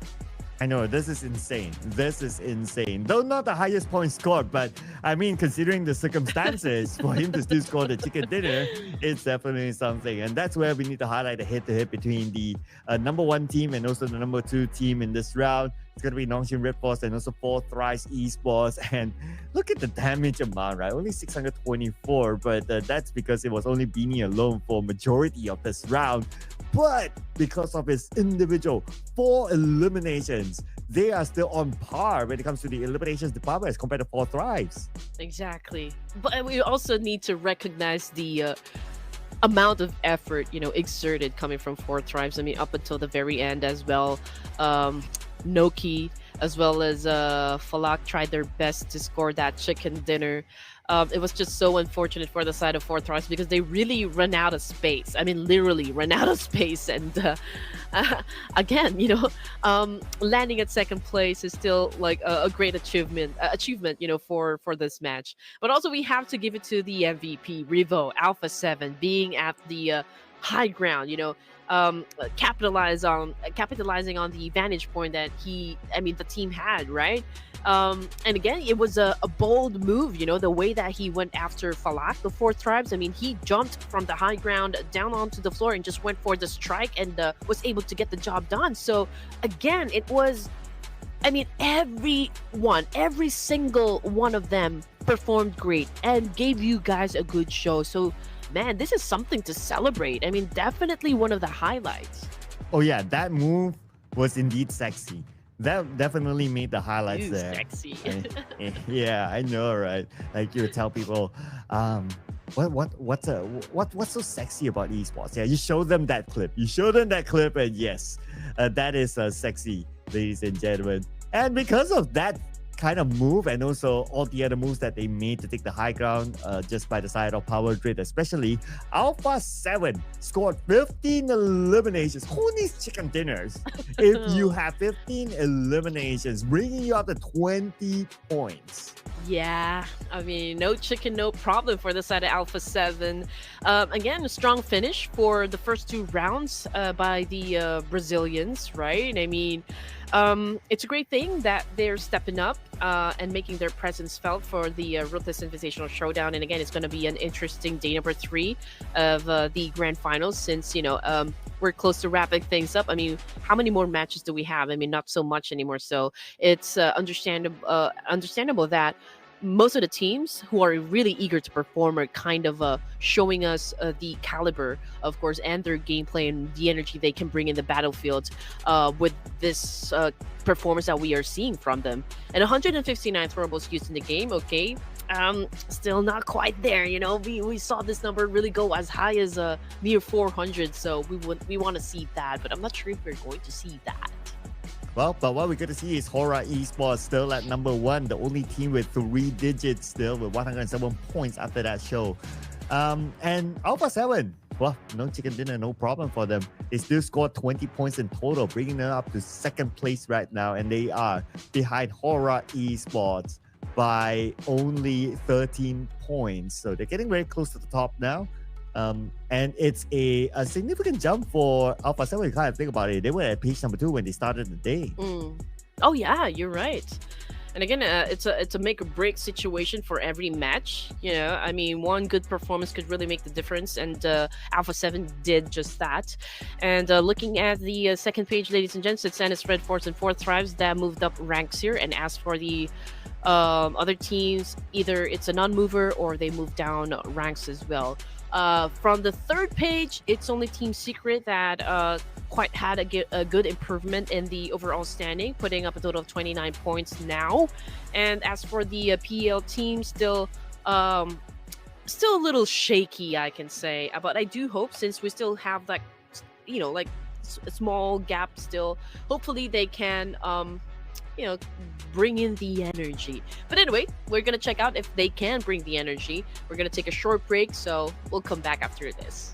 I know, this is insane. This is insane. Though not the highest point scored, but I mean, considering the circumstances, for him to still score the chicken dinner, it's definitely something. And that's where we need to highlight the head-to-head between the number 1 team and also the number 2 team in this round. It's going to be Nongxin Red Force and also 4 Thrice Esports. And look at the damage amount, right? Only 624, but that's because it was only Beanie alone for majority of this round. But because of his individual 4 eliminations, they are still on par when it comes to the eliminations department as compared to 4 Thrives. Exactly. But we also need to recognize the amount of effort, exerted coming from 4 Thrives. I mean, up until the very end as well. Noki as well as Falak tried their best to score that chicken dinner. It was just so unfortunate for the side of 4 Thrives because they really ran out of space. I mean, literally ran out of space. And again, landing at second place is still like a great achievement, for this match. But also we have to give it to the MVP, Revo, Alpha 7, being at the high ground, capitalizing on the vantage point that the team had, right? And again, it was a bold move, the way that he went after Falak, the 4 Tribes. I mean, he jumped from the high ground down onto the floor and just went for the strike and was able to get the job done. So again, it was, every single one of them performed great and gave you guys a good show. So man, this is something to celebrate. I mean, definitely one of the highlights. Oh yeah, that move was indeed sexy. That definitely made the highlights there. Sexy. Yeah, I know, right? Like you would tell people, what's so sexy about esports? Yeah, you show them that clip. And yes, that is sexy, ladies and gentlemen. And because of that kind of move and also all the other moves that they made to take the high ground just by the side of Power Grid, especially Alpha 7 scored 15 eliminations. Who needs chicken dinners if you have 15 eliminations, bringing you up to 20 points? Yeah, I mean, no chicken, no problem for the side of Alpha 7. Again, a strong finish for the first 2 rounds by the Brazilians, right? I mean, it's a great thing that they're stepping up and making their presence felt for the Ruthless Invitational Showdown. And again, it's going to be an interesting day number 3 of the grand finals since, we're close to wrapping things up. I mean, how many more matches do we have? I mean, not so much anymore. So it's understandable that most of the teams who are really eager to perform are kind of showing us the caliber, of course, and their gameplay and the energy they can bring in the battlefield with this performance that we are seeing from them. And 159 throwables used in the game, okay, still not quite there. We saw this number really go as high as near 400, so we want to see that, but I'm not sure if we're going to see that. Well, but what we're going to see is Hora Esports still at number 1, the only team with 3 digits still with 107 points after that show. And Alpha 7, well, no chicken dinner, no problem for them. They still scored 20 points in total, bringing them up to 2nd place right now. And they are behind Hora Esports by only 13 points. So they're getting very close to the top now. And it's a significant jump for Alpha 7. You kind of think about it. They were at page number 2 when they started the day. Oh, yeah, you're right. And again, it's a make or break situation for every match. I mean, one good performance could really make the difference, and Alpha 7 did just that. And looking at the second page, ladies and gents, it's Ennis Red Force and Fourth Tribes that moved up ranks here. And as for the other teams, either it's a non-mover or they move down ranks as well. From the third page, it's only Team Secret that quite had a good improvement in the overall standing, putting up a total of 29 points now. And as for the PL team, still a little shaky, I can say. But I do hope, since we still have that, like a small gap still, hopefully they can bring in the energy. But anyway, we're gonna check out if they can bring the energy. We're gonna take a short break, so we'll come back after this.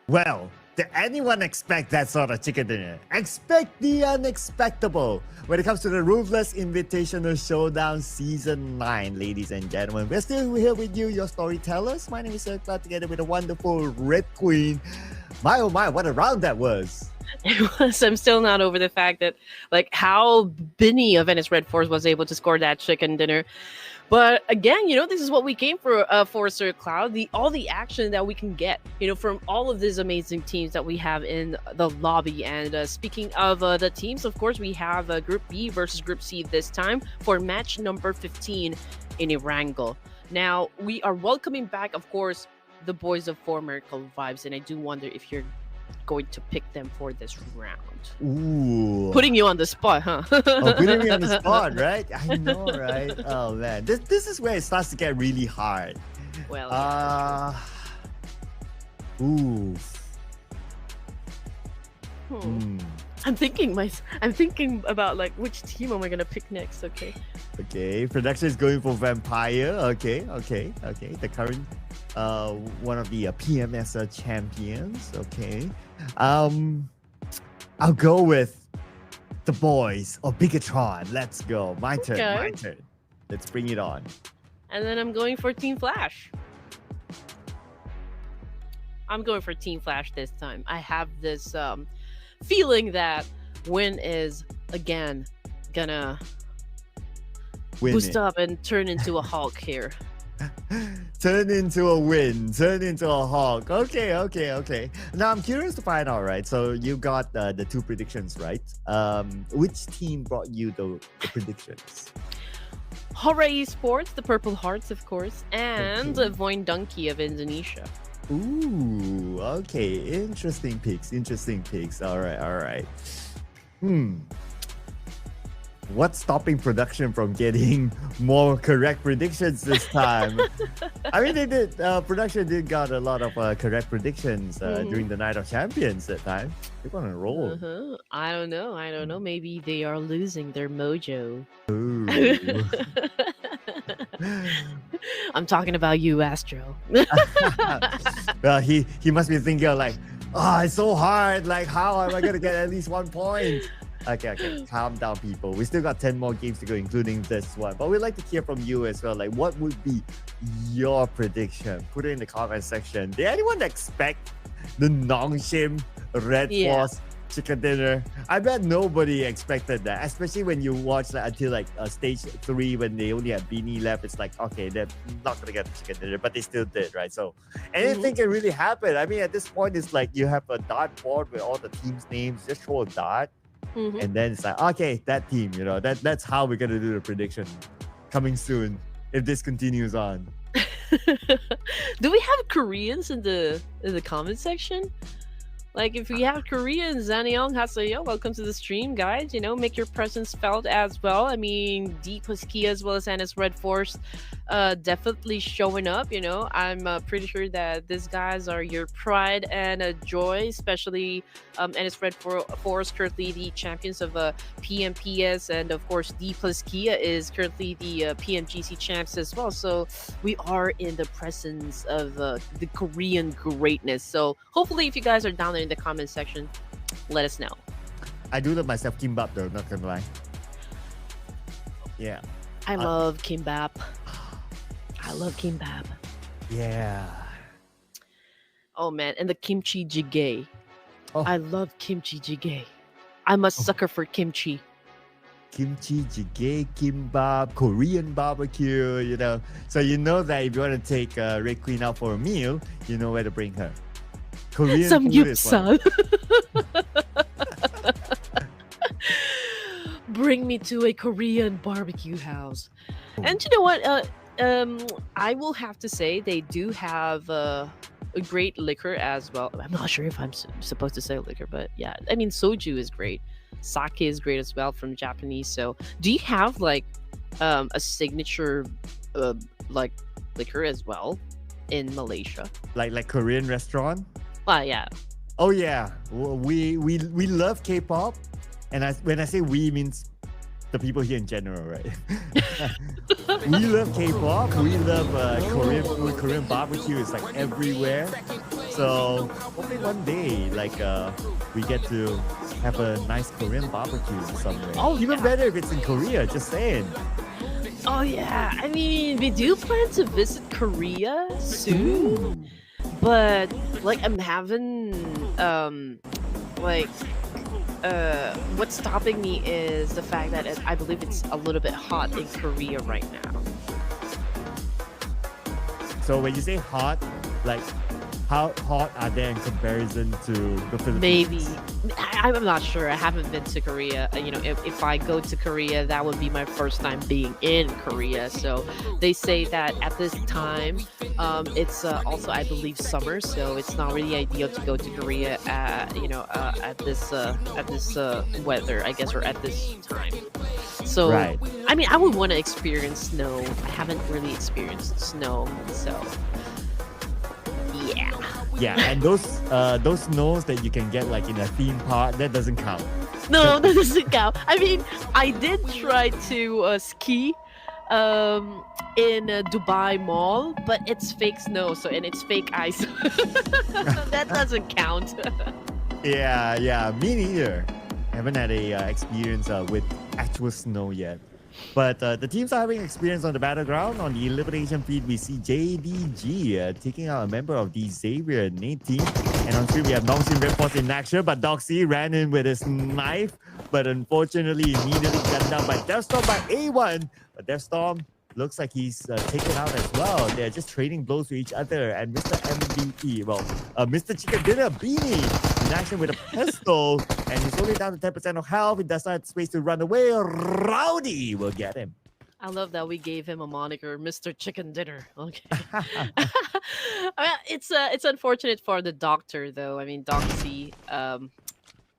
Well, did anyone expect that sort of chicken dinner? Expect the unexpectable when it comes to the Ruthless Invitational Showdown Season 9, ladies and gentlemen. We're still here with you, your storytellers. My name is Sir Cloud, together with the wonderful Red Queen. My oh my, what a round that was! It was. I'm still not over the fact that, like, how Binny of Venice Red Force was able to score that chicken dinner. But again, this is what we came for Sir Cloud. All the action that we can get, from all of these amazing teams that we have in the lobby. And speaking of the teams, of course, we have Group B versus Group C this time for match number 15 in Erangel. Now, we are welcoming back, of course, the boys of Four Miracle Vibes, and I do wonder if you're going to pick them for this round. Ooh. Putting you on the spot, huh? Oh, putting me on the spot, right? I know, right? Oh, man. This is where it starts to get really hard. Well, Ooh. I'm thinking about, like, which team am I gonna pick next? Okay. Okay. Production is going for Vampire. Okay. The current one of the PMS champions. Okay. I'll go with the boys of Bigatron. Let's go. My turn. Let's bring it on. And then I'm going for Team Flash. I'm going for Team Flash this time. I have this feeling that Win is again gonna Win boost it. up and turn into a Hulk here. Turn into a win. Turn into a Hawk. Okay. Now I'm curious to find out, right? So you got the two predictions, right? Which team brought you the predictions? Hooray Esports, the Purple Hearts, of course, and Okay. Voin Donkey of Indonesia. Ooh, okay. Interesting picks. All right. What's stopping production from getting more correct predictions this time? I mean, they did. Production did got a lot of correct predictions during the Night of Champions that time. They're on a roll. I don't know. Maybe they are losing their mojo. Ooh. I'm talking about you, Astro. Well, he must be thinking like, oh, it's so hard. Like, how am I gonna get at least 1 point? Okay. Calm down, people. We still got 10 more games to go, including this one. But we'd like to hear from you as well. Like, what would be your prediction? Put it in the comment section. Did anyone expect the Nongshim Red Force chicken dinner? I bet nobody expected that, especially when you watch like, until like stage 3 when they only had Beanie left. It's like, okay, they're not gonna get the chicken dinner, but they still did, right? So anything can really happen. I mean, at this point, it's like you have a dart board with all the teams' names. Just throw a dart. And then it's like, okay, that team, that's how we're gonna do the prediction coming soon if this continues on. Do we have Koreans in the comment section? Like, if we have Koreans, Zaniong Haseyo, welcome to the stream, guys. Make your presence felt as well. I mean, D plus Kia as well as Anna's Red Force definitely showing up. I'm pretty sure that these guys are your pride and joy, especially Anna's Red Force, currently the champions of PMPS, and of course, D plus Kia is currently the PMGC champs as well. So we are in the presence of the Korean greatness. So hopefully, if you guys are down there in the comment section, let us know. I do love myself kimbap though, not gonna lie. Yeah. I love kimbap. I love kimbap. Yeah. Oh man, and the kimchi jjigae. Oh. I love kimchi jjigae. I'm a sucker for kimchi. Kimchi jjigae, kimbap, Korean barbecue, So you know that if you want to take Red Queen out for a meal, you know where to bring her. Korean Some food is one. Bring me to a Korean barbecue house. And you know what? I will have to say they do have a great liquor as well. I'm not sure if I'm supposed to say liquor, but yeah. I mean, soju is great. Sake is great as well from Japanese. So, do you have like a signature like liquor as well in Malaysia? Like Korean restaurant? Yeah. Oh yeah, we love K-pop, and when I say we means the people here in general, right? We love K-pop. We love Korean food. Korean barbecue is like everywhere. So hopefully one day, like we get to have a nice Korean barbecue somewhere. Oh, even better if it's in Korea. Just saying. Oh yeah, I mean, we do plan to visit Korea soon. But like I'm having what's stopping me is the fact that I believe it's a little bit hot in Korea right now. So when you say hot, like how hot are they in comparison to the Philippines? Maybe. I'm not sure. I haven't been to Korea. If I go to Korea, that would be my first time being in Korea. So they say that at this time, it's also, I believe, summer. So it's not really ideal to go to Korea at this weather, I guess, or at this time. So, right. I mean, I would want to experience snow. I haven't really experienced snow, so yeah. Yeah, and those snows that you can get like in a theme park, that doesn't count. No, that doesn't count. I mean, I did try to ski in Dubai Mall, but it's fake snow, and it's fake ice. That doesn't count. Yeah, me neither. Haven't had a experience with actual snow yet. But the teams are having experience on the battleground. On the elimination feed, we see JDG taking out a member of the Xavier Nate team. And on screen, we have Nongxin Red Force in action, but Doxy ran in with his knife, but unfortunately immediately gunned down by Deathstorm by A1. But Deathstorm looks like he's taken out as well. They're just trading blows to each other. And Mr. MVP, Mr. Chicken Dinner Beanie in action with a pistol, and he's only down to 10% of health. He does not have space to run away. Rowdy will get him. I love that we gave him a moniker, Mr. Chicken Dinner. Okay. I mean, it's unfortunate for the doctor though. I mean, Doxy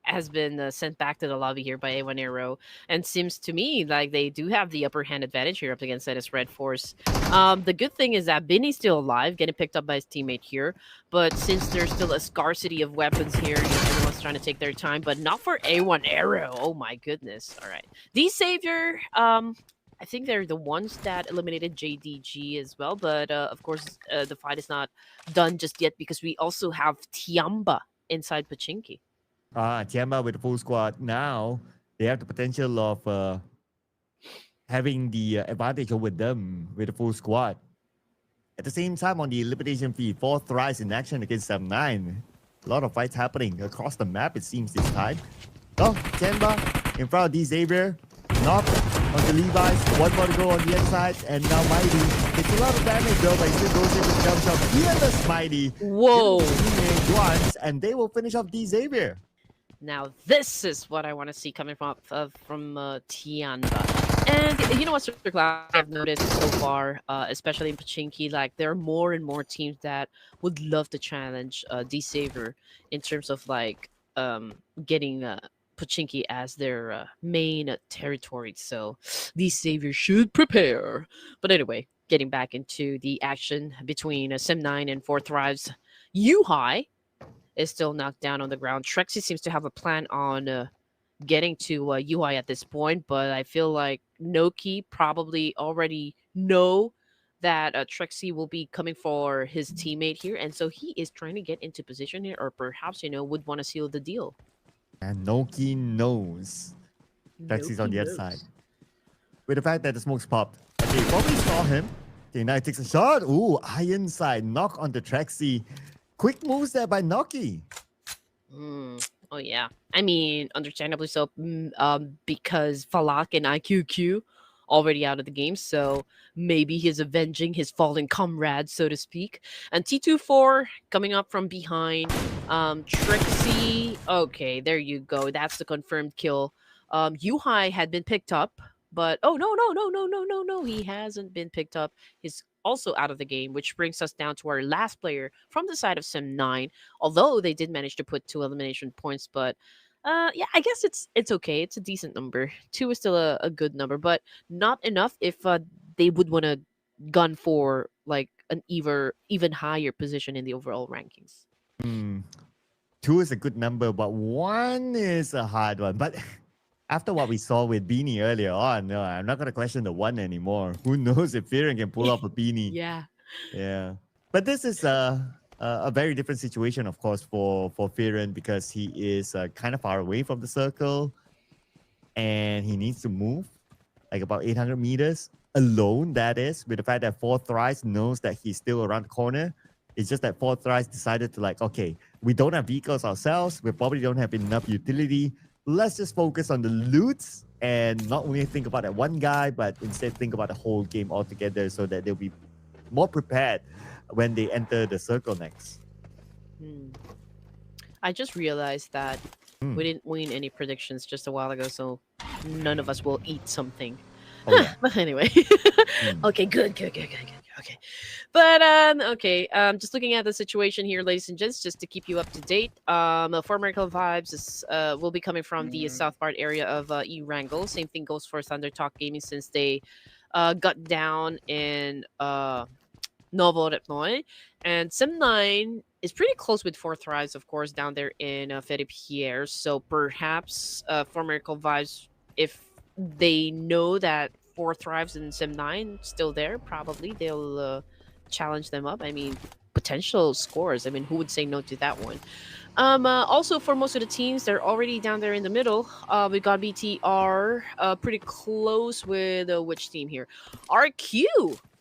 has been sent back to the lobby here by A1 Arrow, and seems to me like they do have the upper hand advantage here up against this Red Force. The good thing is that Binny's still alive, getting picked up by his teammate here, but since there's still a scarcity of weapons here, everyone's trying to take their time, but not for A1 Arrow. Oh my goodness. All right. The Savior, I think they're the ones that eliminated JDG as well, but of course the fight is not done just yet because we also have Tiamba inside Pachinki. Tiamba with the full squad. Now they have the potential of having the advantage over them with the full squad. At the same time, on the elimination feed, 4 Thrice in action against 7-9. A lot of fights happening across the map, it seems, this time. Oh, Tiamba in front of D Xavier. Knock on the Levi's. One more to go on the other side. And now Mighty. It's a lot of damage though, but he still goes in with the jump shot. Fearless Mighty. Whoa. Once, and they will finish off D Xavier. Now this is what I want to see coming from Tianda. And you know what, Sir Cloud, I've noticed so far, especially in Pachinki, like there are more and more teams that would love to challenge D Saver in terms of like getting Pachinki as their main territory. So D Savior should prepare. But anyway, getting back into the action between Sim9 and 4 Thrives, Yuhai is still knocked down on the ground. Trexie seems to have a plan on getting to UI at this point, but I feel like Noki probably already know that Trexie will be coming for his teammate here, and so he is trying to get into position here, or perhaps, would want to seal the deal. And Noki knows Trexie's on the other side. With the fact that the smoke's popped. Okay, probably saw him. Okay, now he takes a shot. Ooh, iron side. Knock on the Trexie. Quick moves there by Noki. Oh yeah, I mean, understandably so, because Falak and IQQ already out of the game, so maybe he's avenging his fallen comrade, so to speak. And T24 coming up from behind. Trixie, okay, there you go. That's the confirmed kill. Yuhai had been picked up, but oh no, he hasn't been picked up. He's also out of the game, which brings us down to our last player from the side of Sim9. Although they did manage to put 2 elimination points, but yeah, I guess it's okay. It's a decent number. 2 is still a good number, but not enough if they would want to gun for like an even higher position in the overall rankings. 2 is a good number, but 1 is a hard one. But after what we saw with Beanie earlier on, no, I'm not going to question the 1 anymore. Who knows if Fearing can pull off a Beanie? Yeah. But this is a very different situation, of course, for Fearing, because he is kind of far away from the circle, and he needs to move like about 800 meters alone, that is, with the fact that 4 Thrice knows that he's still around the corner. It's just that 4 Thrice decided to like, okay, we don't have vehicles ourselves. We probably don't have enough utility. Let's just focus on the loots and not only think about that one guy, but instead think about the whole game altogether so that they'll be more prepared when they enter the circle next. I just realized that we didn't win any predictions just a while ago, so none of us will eat something. Oh, yeah. But anyway, okay, good. Okay, but okay. Just looking at the situation here, ladies and gents, just to keep you up to date. For Miracle Vibes is will be coming from the south part area of E-Wrangle. Same thing goes for Thunder Talk Gaming, since they got down in Novo and Sim9 is pretty close with 4 Thrives, of course, down there in Ferry-Pierre. So perhaps for Miracle Vibes, if they know that 4 Thrives and Sim9 still there, probably they'll challenge them up. I mean, potential scores. I mean, who would say no to that one? Also, for most of the teams, they're already down there in the middle. We got BTR pretty close with which team here? RQ.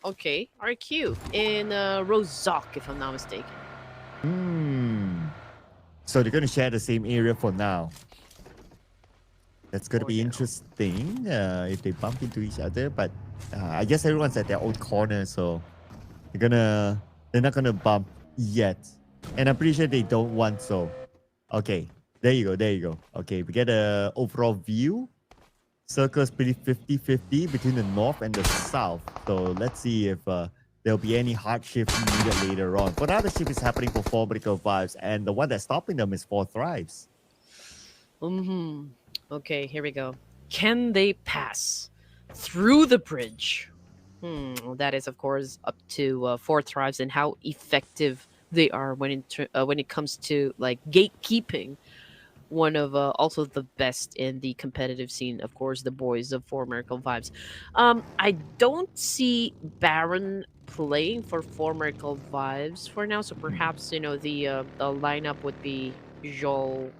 Okay, RQ in Rozok, if I'm not mistaken. Hmm. So they're going to share the same area for now. That's going to For be now. interesting if they bump into each other. But I guess everyone's at their own corner, so they're not gonna bump yet. And I'm pretty sure they don't want so. Okay, there you go, there you go. Okay, we get a overall view. Circle is pretty 50-50 between the north and the south. So let's see if there'll be any hard shift needed later on. For now, the shift is happening for 4 Medical Vibes, and the one that's stopping them is 4 Thrives. Hmm. Okay, here we go. Can they pass through the bridge? That is, of course, up to Four Thrives and how effective they are when it comes to like gatekeeping. One of also the best in the competitive scene, of course, the boys of Four Miracle Vibes. I don't see Baron playing for Four Miracle Vibes for now, so Hmm. perhaps the lineup would be Joel.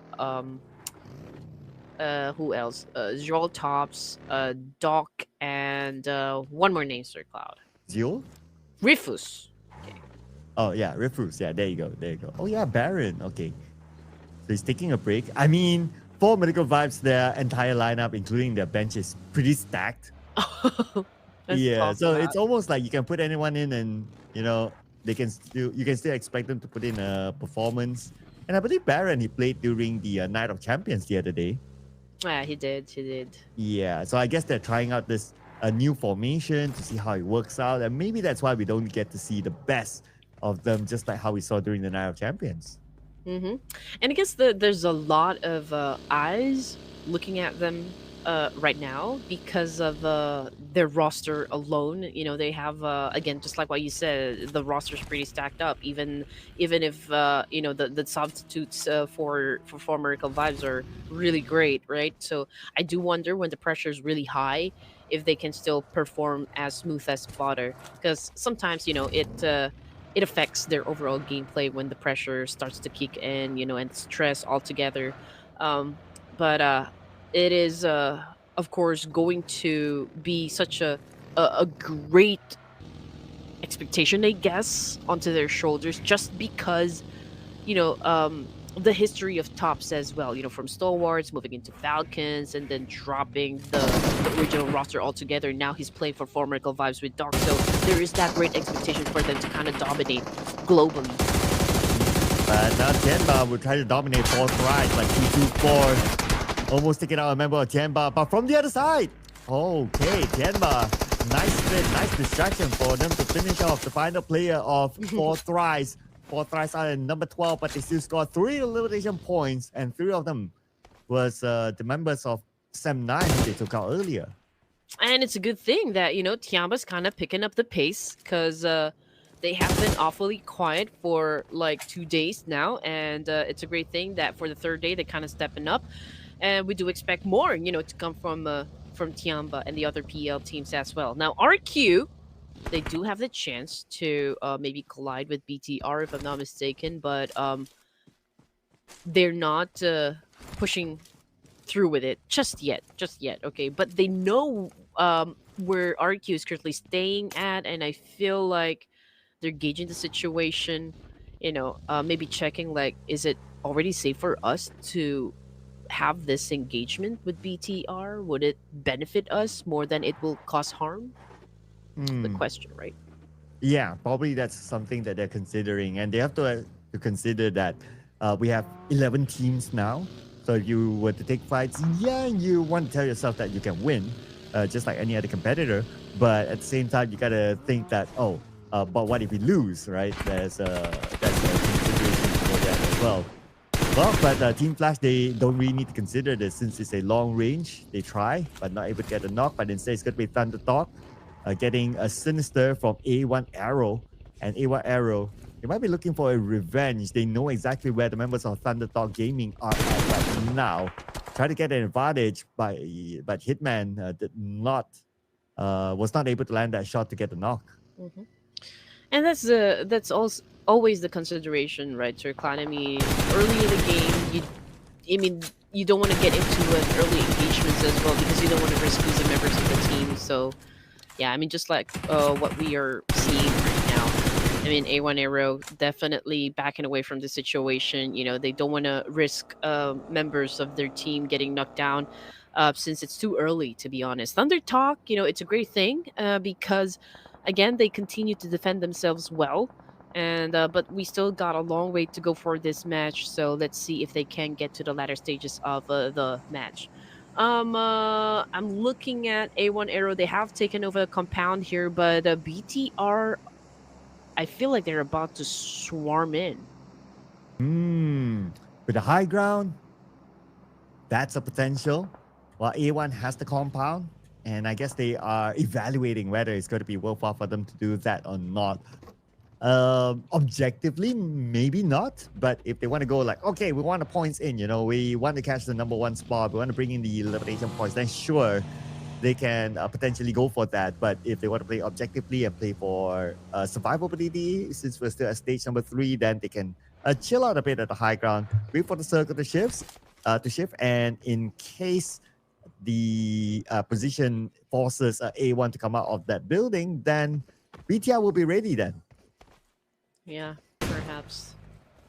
Who else? Joel Tops, Doc, and one more name, Sir Cloud. Zio? Rifus. Okay. Oh, yeah, Refuse. Yeah, there you go, there you go. Oh, yeah, Baron. Okay. So he's taking a break. I mean, for Medical Vibes, their entire lineup, including their bench, is pretty stacked. Let's Yeah, talk so about. it's almost like you can put anyone in, and you can still expect them to put in a performance. And I believe Baron he played during the Night of Champions the other day. Yeah, he did. He did. Yeah, so I guess they're trying out this a new formation to see how it works out, and maybe that's why we don't get to see the best of them, just like how we saw during the Night of Champions. Mm-hmm. And I guess there's a lot of eyes looking at them right now because of their roster alone. You know, they have again, just like what you said, the roster's pretty stacked up. Even if the substitutes for Miracle Vibes are really great, right? So I do wonder when the pressure is really high if they can still perform as smooth as butter. Because sometimes it affects their overall gameplay when the pressure starts to kick in, and stress altogether. Um, but it is, of course, going to be such a great expectation, I guess, onto their shoulders just because you know, the history of tops as well. From Stalwarts moving into Falcons and then dropping the original roster altogether. Now he's playing for Formidable Vibes with Dark. So there is that great expectation for them to kind of dominate globally. But now Tianba will try to dominate fourth right, like 2-2-4. Almost taking out a member of Tianba, but from the other side. Okay, Tianba. Nice fit, nice distraction for them to finish off the final player of four thrice. Four thrice are in number 12, but they still scored 3 elimination points, and 3 of them was the members of Sem 9 who they took out earlier. And it's a good thing that, Tiamba's kind of picking up the pace because they have been awfully quiet for like 2 days now. And it's a great thing that for the third day, they're kind of stepping up. And we do expect more, to come from Tiamba and the other PL teams as well. Now, RQ, they do have the chance to maybe collide with BTR, if I'm not mistaken, but they're not pushing through with it just yet. Okay, but they know where RQ is currently staying at, and I feel like they're gauging the situation. Maybe checking like, is it already safe for us to have this engagement with BTR? Would it benefit us more than it will cause harm? The question, right? Yeah, probably that's something that they're considering, and they have to consider that we have 11 teams now. So if you were to take fights, yeah, you want to tell yourself that you can win, just like any other competitor. But at the same time, you gotta think that but what if we lose, right? That's a consideration for that as well. Well, but Team Flash, they don't really need to consider this since it's a long range. They try, but not able to get a knock. But instead, it's going to be Thunder Talk, getting a Sinister from A1 Arrow. And A1 Arrow, they might be looking for a revenge. They know exactly where the members of Thunder Talk Gaming are at right now. Try to get an advantage, but Hitman was not able to land that shot to get the knock. Mhm. And that's also always the consideration, right, Sir Clan? I mean, early in the game, I mean, you don't want to get into an early engagements as well because you don't want to risk losing members of the team. So yeah, I mean, just like what we are seeing right now. I mean, A1 Arrow definitely backing away from the situation. You know, they don't want to risk members of their team getting knocked down since it's too early, to be honest. Thunder Talk, you know, it's a great thing because, again, they continue to defend themselves well. And but we still got a long way to go for this match, so let's see if they can get to the latter stages of the match. I'm looking at A1 Arrow. They have taken over the compound here, but BTR, I feel like they're about to swarm in. Hmm. With the high ground, that's a potential. Well, A1 has the compound, and I guess they are evaluating whether it's going to be worthwhile for them to do that or not. Objectively, maybe not. But if they want to go like, okay, we want the points in, you know, we want to catch the number one spot, we want to bring in the elimination points, then sure, they can potentially go for that. But if they want to play objectively and play for survivability, since we're still at stage number 3, then they can chill out a bit at the high ground, wait for the circle to shift, and in case the position forces A1 to come out of that building, then BTR will be ready then. Yeah, perhaps.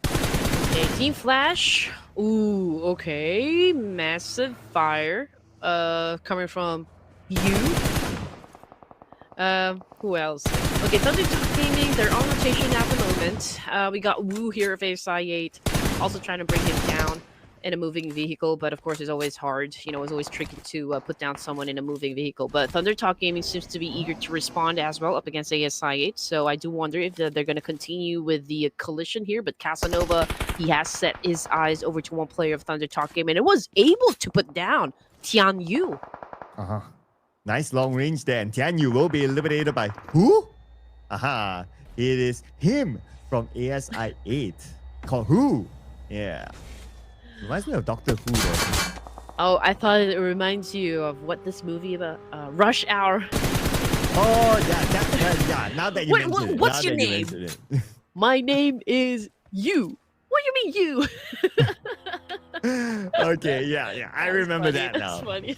Okay, Team Flash. Ooh, okay. Massive fire. Coming from you. Who else? Okay, Thunder Talk Gaming, they're on rotation at the moment. We got Woo here of ASI8, also trying to bring him down in a moving vehicle, but of course it's always hard. You know, it's always tricky to put down someone in a moving vehicle. But Thunder Talk Gaming seems to be eager to respond as well up against ASI8, so I do wonder if they're going to continue with the collision here. But Casanova, he has set his eyes over to one player of Thunder Talk Gaming and was able to put down Tian Yu. Uh-huh. Nice long range there. And Tian Yu will be eliminated by who? Aha. It is him from ASI8. Called who? Yeah. Reminds me of Doctor Who though. Oh, I thought it reminds you of what this movie about? Rush Hour. Oh, yeah. Now that you mention it. What's your name? My name is you. What do you mean you? Okay, yeah. I remember funny, that now. Funny.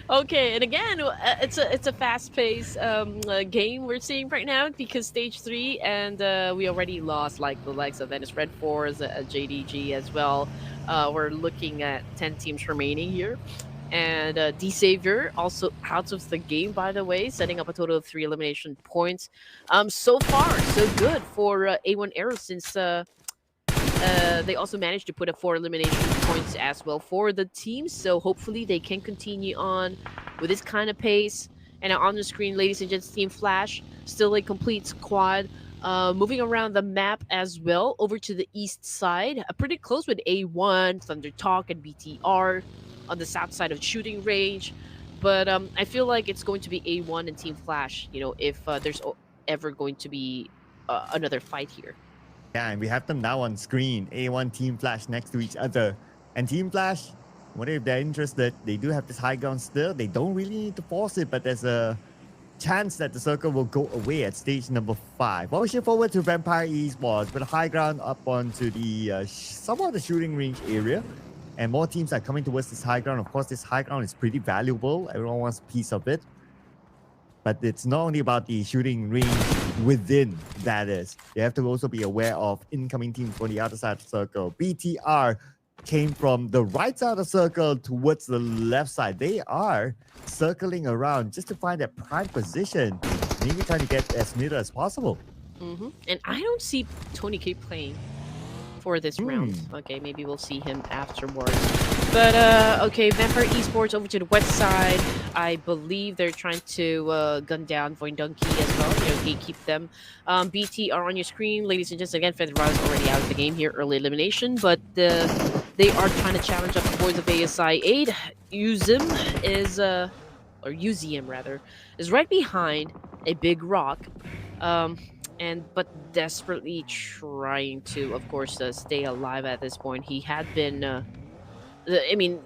Okay, and again, it's a fast-paced game we're seeing right now because stage 3, and we already lost like the likes of Venice Red Force, JDG as well. We're looking at 10 teams remaining here. And D Savior also out of the game, by the way, setting up a total of 3 elimination points. So far, so good for A1 Arrow, since they also managed to put up 4 elimination points as well for the team. So hopefully they can continue on with this kind of pace. And on the screen, ladies and gents, Team Flash, still a complete squad. Moving around the map as well, over to the east side. Pretty close with A1, Thunder Talk, and BTR on the south side of shooting range. But I feel like it's going to be A1 and Team Flash, you know, if there's ever going to be another fight here. Yeah, and we have them now on screen. A1, Team Flash next to each other. And Team Flash, whatever if they're interested, they do have this high ground still. They don't really need to force it, but there's a chance that the circle will go away at stage number 5. While we shift forward to Vampire Esports, with the high ground up onto the somewhat the shooting range area. And more teams are coming towards this high ground. Of course, this high ground is pretty valuable. Everyone wants a piece of it. But it's not only about the shooting range within, that is. You have to also be aware of incoming teams from the other side of the circle. BTR came from the right side of the circle towards the left side. They are circling around just to find that prime position. Maybe trying to get as middle as possible. And I don't see Tony K playing for this round. Okay, maybe we'll see him afterwards. But okay, Vampire Esports over to the west side. I believe they're trying to gun down Voindunky as well, you know, gatekeep them. BT are on your screen, ladies and gents. Again, Federal is already out of the game here, early elimination, but they are trying to challenge up the boys of ASI 8. Uzim is or Uzium rather, is right behind a big rock. But desperately trying to, of course, stay alive at this point. He had been I mean,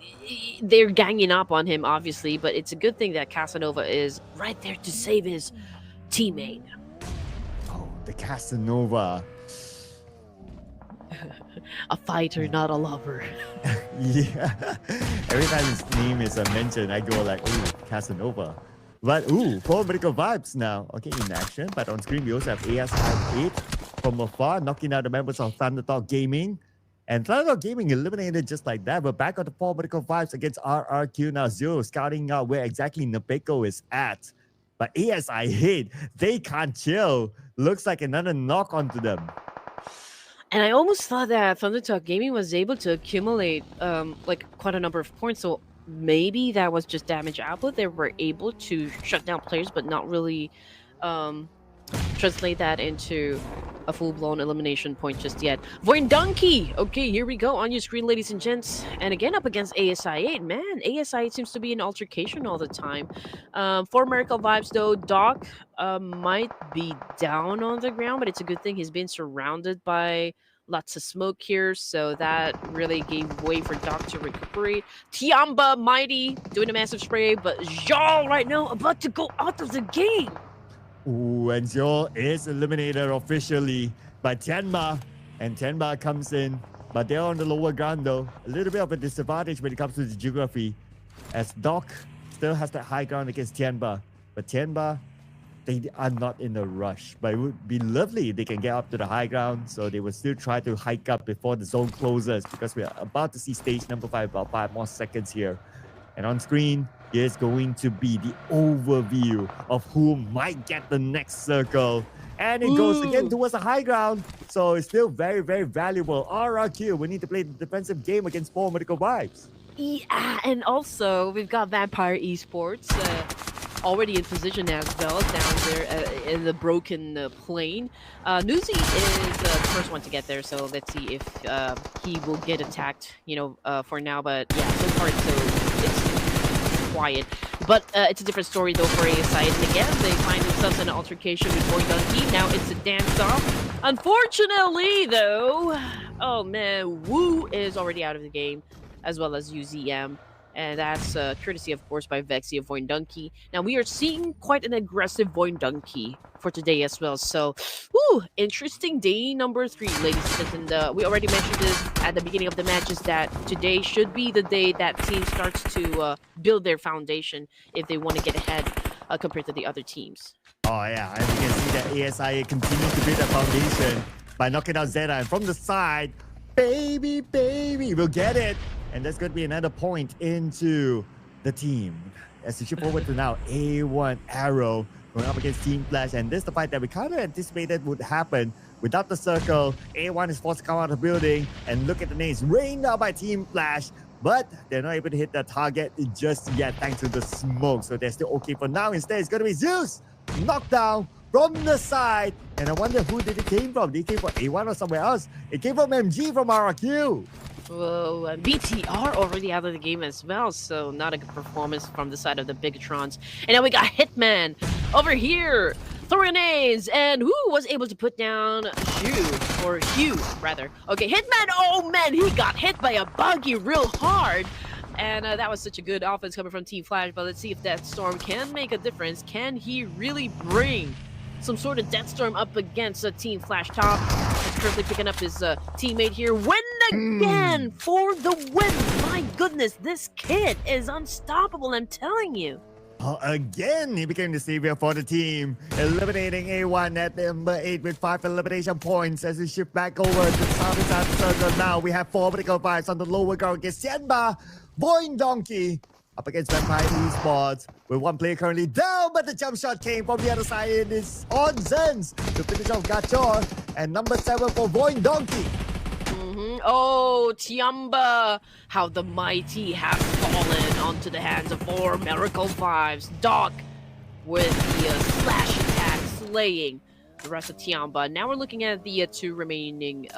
they're ganging up on him, obviously, but it's a good thing that Casanova is right there to save his teammate. Oh, the Casanova. A fighter, not a lover. Yeah. Every time his name is mentioned, I go like, ooh, Casanova. But ooh, full medical vibes now. Okay, in action. But on screen, we also have AS 8 from afar, knocking out the members of Thunderdog Gaming. And Thunderdog Gaming eliminated just like that. We're back on the full medical vibes against RRQ now. Zero scouting out where exactly Nepeko is at. But ASI hit. They can't chill. Looks like another knock onto them. And I almost thought that Thundertalk Gaming was able to accumulate like quite a number of points. So maybe that was just damage output. They were able to shut down players, but not really um, translate that into a full-blown elimination point just yet. Voin Donkey! Okay, here we go on your screen, ladies and gents. And again, up against ASI8. Man, ASI8 seems to be in altercation all the time. For Miracle Vibes, though, Doc might be down on the ground, but it's a good thing he's been surrounded by lots of smoke here, so that really gave way for Doc to recuperate. Tiamba, Mighty, doing a massive spray, but Zhao right now about to go out of the game. Ooh, and Zhou is eliminated officially by Tianma. And Tianma comes in, but they're on the lower ground though. A little bit of a disadvantage when it comes to the geography, as Doc still has that high ground against Tianma. But Tianma, they are not in a rush. But it would be lovely if they can get up to the high ground, so they will still try to hike up before the zone closes, because we are about to see stage number 5, about 5 more seconds here. And on screen, is going to be the overview of who might get the next circle. And it goes again towards the high ground. So it's still very, very valuable. RRQ, we need to play the defensive game against 4 medical vibes. Yeah, and also we've got Vampire Esports already in position as well down there in the broken plane. Newsy is the first one to get there, so let's see if he will get attacked, for now. But yeah, so far it's quiet. But it's a different story though for ASI. And again, they find themselves in an altercation with Boy Donkey. Now it's a dance-off. Unfortunately, though, oh man, Wu is already out of the game, as well as UZM. And that's courtesy, of course, by Vexy of Voin Donkey. Now, we are seeing quite an aggressive Voin Donkey for today as well. So, interesting day number 3, ladies and gentlemen. And we already mentioned this at the beginning of the match, is that today should be the day that team starts to build their foundation if they want to get ahead compared to the other teams. Oh, yeah. And you can see that ASI continues to build a foundation by knocking out Zeta. And from the side, baby, we'll get it. And that's going to be another point into the team. As we shift forward to now, A1 Arrow going up against Team Flash. And this is the fight that we kind of anticipated would happen. Without the circle, A1 is forced to come out of the building. And look at the names rained out by Team Flash. But they're not able to hit the target just yet thanks to the smoke. So they're still okay for now. Instead, it's going to be Zeus knocked down from the side. And I wonder who did it came from. Did it came from A1 or somewhere else? It came from MG from RRQ. Whoa, BTR already out of the game as well, so not a good performance from the side of the Bigatrons. And now we got Hitman over here, throwing A's, and who was able to put down Hugh, rather. Okay, Hitman, oh man, he got hit by a buggy real hard. And that was such a good offense coming from Team Flash, but let's see if that Storm can make a difference. Can he really bring some sort of Death Storm up against a Team Flash top? He's currently picking up his teammate here. Win again for the win. My goodness, this kid is unstoppable, I'm telling you. Again, he became the savior for the team, eliminating A1 at number 8 with 5 elimination points as we shift back over to the southern side of the circle. Now we have 4 medical vibes on the lower ground against Sienba, Boing Donkey, up against Vampire Esports, with 1 player currently down, but the jump shot came from the other side. It is on Zens to finish off Gachor, and number 7 for Boing Donkey. Oh, Tiamba, how the mighty have fallen onto the hands of 4 Miracle Vibes. Doc with the slash attack, slaying the rest of Tiamba. Now we're looking at the 2 remaining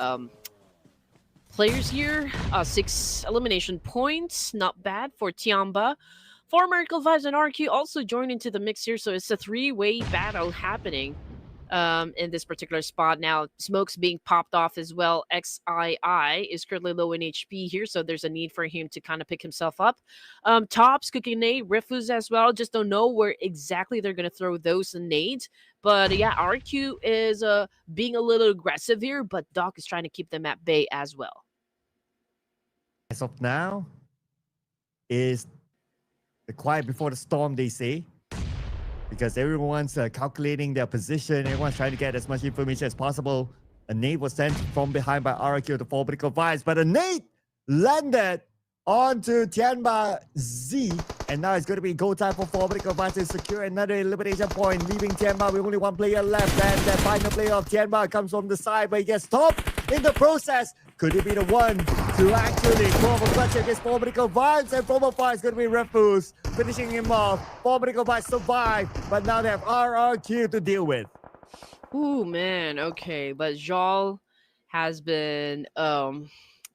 players here. 6 elimination points, not bad for Tiamba. 4 Miracle Vibes and RQ also joined into the mix here, so it's a 3-way battle happening. in this particular spot. Now, Smoke's being popped off as well. XII is currently low in HP here, so there's a need for him to kind of pick himself up. Tops, cooking nade, Rifus as well. Just don't know where exactly they're going to throw those nades. But yeah, RQ is being a little aggressive here, but Doc is trying to keep them at bay as well. As of now, is the quiet before the storm, they say. Because everyone's calculating their position. Everyone's trying to get as much information as possible. A nade was sent from behind by RQ to Fabrical Vibes, but a nade landed onto Tianba Z. And now it's going to be go time for Fabrical Vibes to secure another elimination point, leaving Tianba with only one player left. And the final player of Tianba comes from the side, but he gets stopped in the process. Could he be the one to actually form a clutch against Fabrical Vibes? And from afar is going to be Refuse, finishing him off. Fabrical Vibes survive, but now they have RRQ to deal with. Ooh, man. Okay, but Jal has been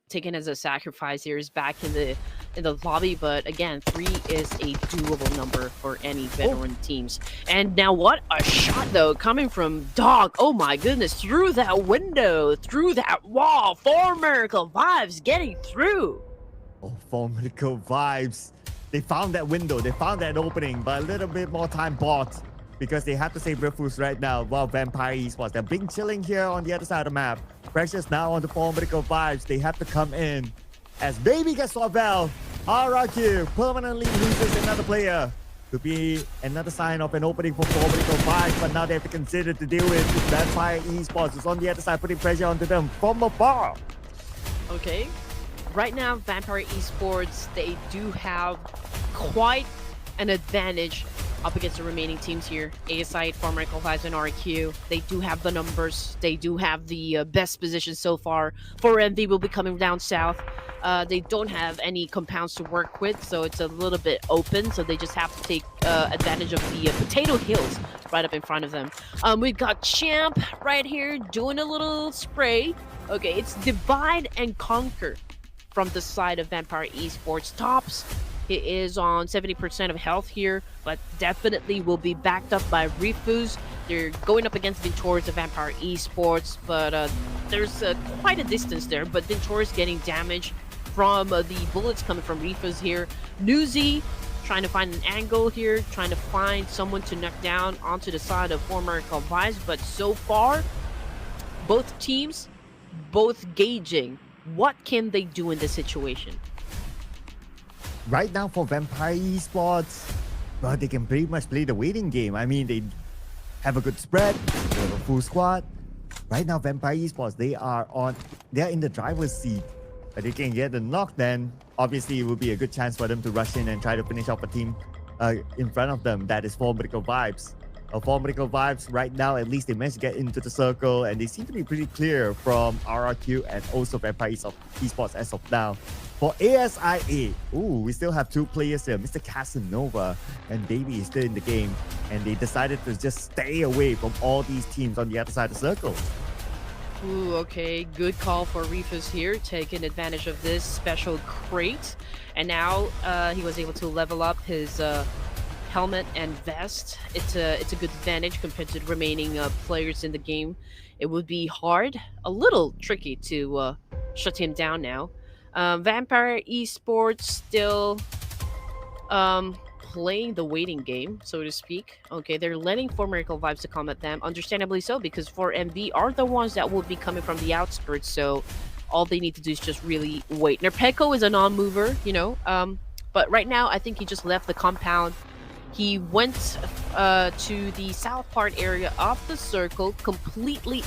taken as a sacrifice here. Is back in the lobby, but again, 3 is a doable number for any veteran teams. And now what a shot though, coming from Dog. Oh my goodness, through that window, through that wall. Fabrical Vibes getting through. Oh, Fabrical Vibes. They found that window, they found that opening, but a little bit more time bought because they have to save Rifus right now while Vampire Esports. They're being chilling here on the other side of the map. Pressure's now on the Fabrical Vibes. They have to come in as Baby gets Sorvel. RRQ permanently loses another player. Could be another sign of an opening for Fabrical Vibes, but now they have to consider to deal with Vampire Esports, who's on the other side, putting pressure onto them from afar. Okay. Right now, Vampire Esports, they do have quite an advantage up against the remaining teams here. ASI, Fabrical Vibes, and RQ. They do have the numbers. They do have the best position so far. 4MV will be coming down south. They don't have any compounds to work with, so it's a little bit open. So they just have to take advantage of the potato hills right up in front of them. We've got Champ right here doing a little spray. Okay, it's divide and conquer from the side of Vampire Esports. Tops, he is on 70% of health here, but definitely will be backed up by Refuse. They're going up against Vintorius of Vampire Esports, but there's quite a distance there, but Vintorius getting damaged from the bullets coming from Refuse here. Newsy trying to find an angle here, trying to find someone to knock down onto the side of former Vibes, but so far, both teams, both gauging what can they do in this situation. Right now for Vampire Esports, well, they can pretty much play the waiting game. I mean, they have a good spread, they have a full squad. Right now, Vampire Esports, they're in the driver's seat. But they can get the knock, then obviously it will be a good chance for them to rush in and try to finish off a team in front of them. That is Fabrical Vibes. Fabrical Vibes right now, at least they managed to get into the circle, and they seem to be pretty clear from RRQ and also Vampire Esports as of now. For ASIA, we still have 2 players here. Mr. Casanova and Baby is still in the game, and they decided to just stay away from all these teams on the other side of the circle. Ooh, okay, good call for Refus here, taking advantage of this special crate. And now he was able to level up his helmet and vest. It's a good advantage compared to the remaining players in the game. It would be hard, a little tricky to shut him down now. Vampire Esports still playing the waiting game, so to speak. Okay, they're letting Fabrical Vibes to come at them, understandably so, because 4MV are the ones that will be coming from the outskirts, so all they need to do is just really wait. Nerpeko is a non-mover, you know, but right now I think he just left the compound. He went to the south part area of the circle, completely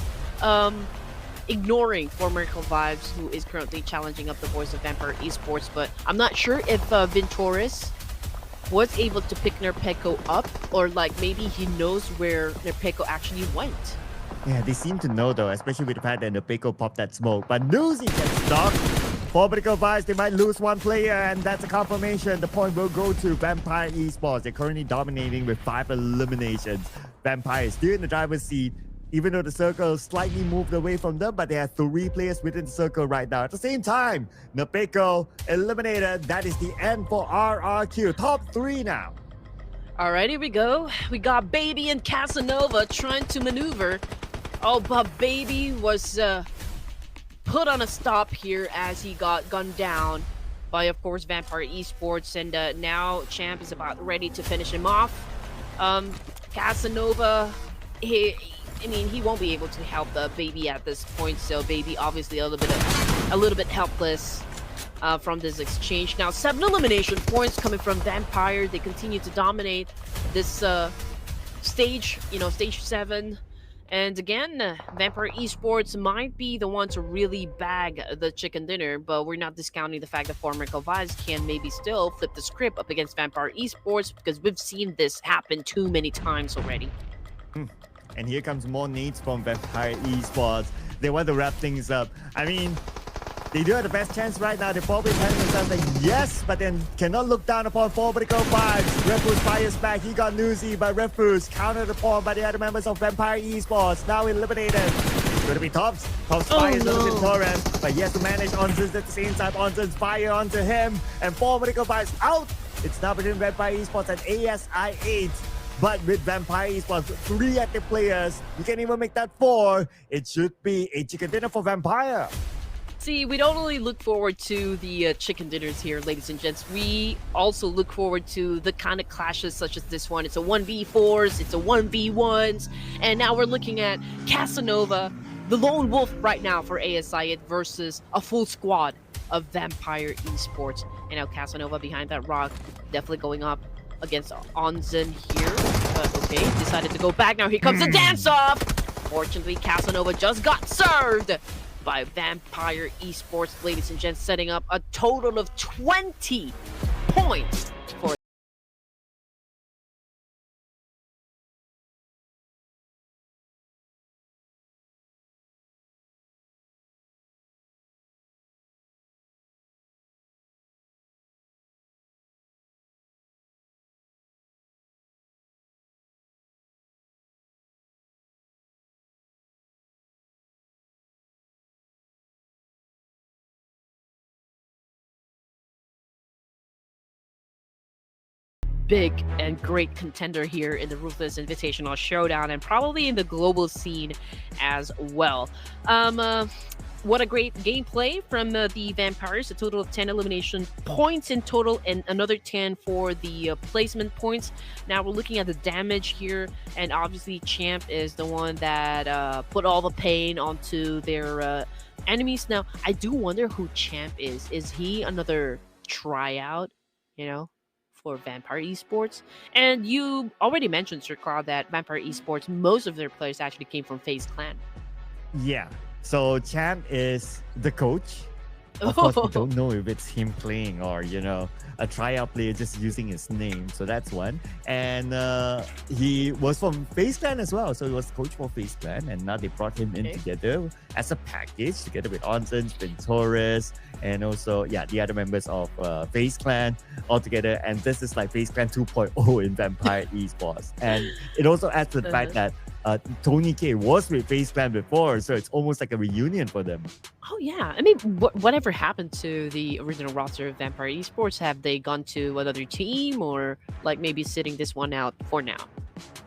ignoring Fabrical Vibes, who is currently challenging up the voice of Vampire Esports. But I'm not sure if Vintorius was able to pick Nerpeko up, or like maybe he knows where Nerpeko actually went. Yeah, they seem to know though, especially with the fact that Nerpeko popped that smoke. But Newsy gets stuck. Fabrical Vibes, they might lose one player, and that's a confirmation. The point will go to Vampire Esports. They're currently dominating with 5 eliminations. Vampire is still in the driver's seat, even though the circle slightly moved away from them, but they have 3 players within the circle right now. At the same time, Nerpeko eliminated. That is the end for RRQ. Top 3 now. All right, here we go. We got Baby and Casanova trying to maneuver. Oh, but Baby was put on a stop here as he got gunned down by, of course, Vampire Esports, and now Champ is about ready to finish him off. Casanova, he won't be able to help the Baby at this point, so Baby obviously a little bit helpless from this exchange. Now 7 elimination points coming from Vampire. They continue to dominate this stage, stage 7. And again, Vampire Esports might be the one to really bag the chicken dinner, but we're not discounting the fact that former Calvais can maybe still flip the script up against Vampire Esports, because we've seen this happen too many times already. And here comes more nades from Vampire Esports. They want to wrap things up. I mean, they do have the best chance right now. They're probably telling themselves like, yes, but then cannot look down upon Formidable Vibes. Ruthless fires back. He got newsy, but Ruthless countered upon by the other members of Vampire Esports. Now eliminated. It's going to be Tops. Tops fires onto Torres, but he has to manage Onsen's at the same time. Onsen's fire onto him, and Formidable Vibes out. It's now between Vampire Esports and ASI8. But with Vampire Esports, 3 active players, you can even make that 4. It should be a chicken dinner for Vampire. See, we don't only look forward to the chicken dinners here, ladies and gents. We also look forward to the kind of clashes such as this one. It's a 1v4s, it's a 1v1s, and now we're looking at Casanova, the lone wolf right now for ASI versus a full squad of Vampire Esports. And now Casanova behind that rock, definitely going up against Onsen here. But okay, decided to go back. Now here comes the dance-off! Fortunately, Casanova just got served by Vampire Esports, ladies and gents, setting up a total of 20 points for big and great contender here in the Ruthless Invitational Showdown, and probably in the global scene as well. What a great gameplay from the Vampires. A total of 10 elimination points in total, and another 10 for the placement points. Now we're looking at the damage here, and obviously Champ is the one that put all the pain onto their enemies. Now, I do wonder who Champ is. Is he another tryout, for Vampire Esports? And you already mentioned, Sir Cloud, that Vampire Esports, most of their players actually came from FaZe Clan. Yeah. So Champ is the coach. Of course, we don't know if it's him playing or, a tryout player just using his name. So that's one. And he was from FaZe Clan as well. So he was coach for FaZe Clan. And now they brought him in together as a package, together with Onsen, Spin Torres, and also, the other members of FaZe Clan all together. And this is like FaZe Clan 2.0 in Vampire Esports. And it also adds to the fact that Tony K was with FaZe Clan before, so it's almost like a reunion for them. Oh yeah, I mean, whatever happened to the original roster of Vampire Esports? Have they gone to another team, or like maybe sitting this one out for now?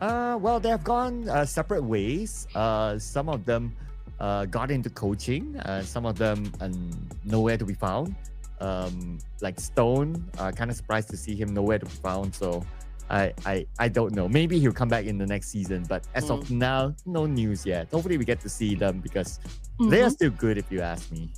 Well, they have gone separate ways. Some of them got into coaching. Some of them nowhere to be found. Like Stone, kind of surprised to see him nowhere to be found. So I don't know. Maybe he'll come back in the next season, but as of now, no news yet. Hopefully we get to see them, because they are still good, if you ask me.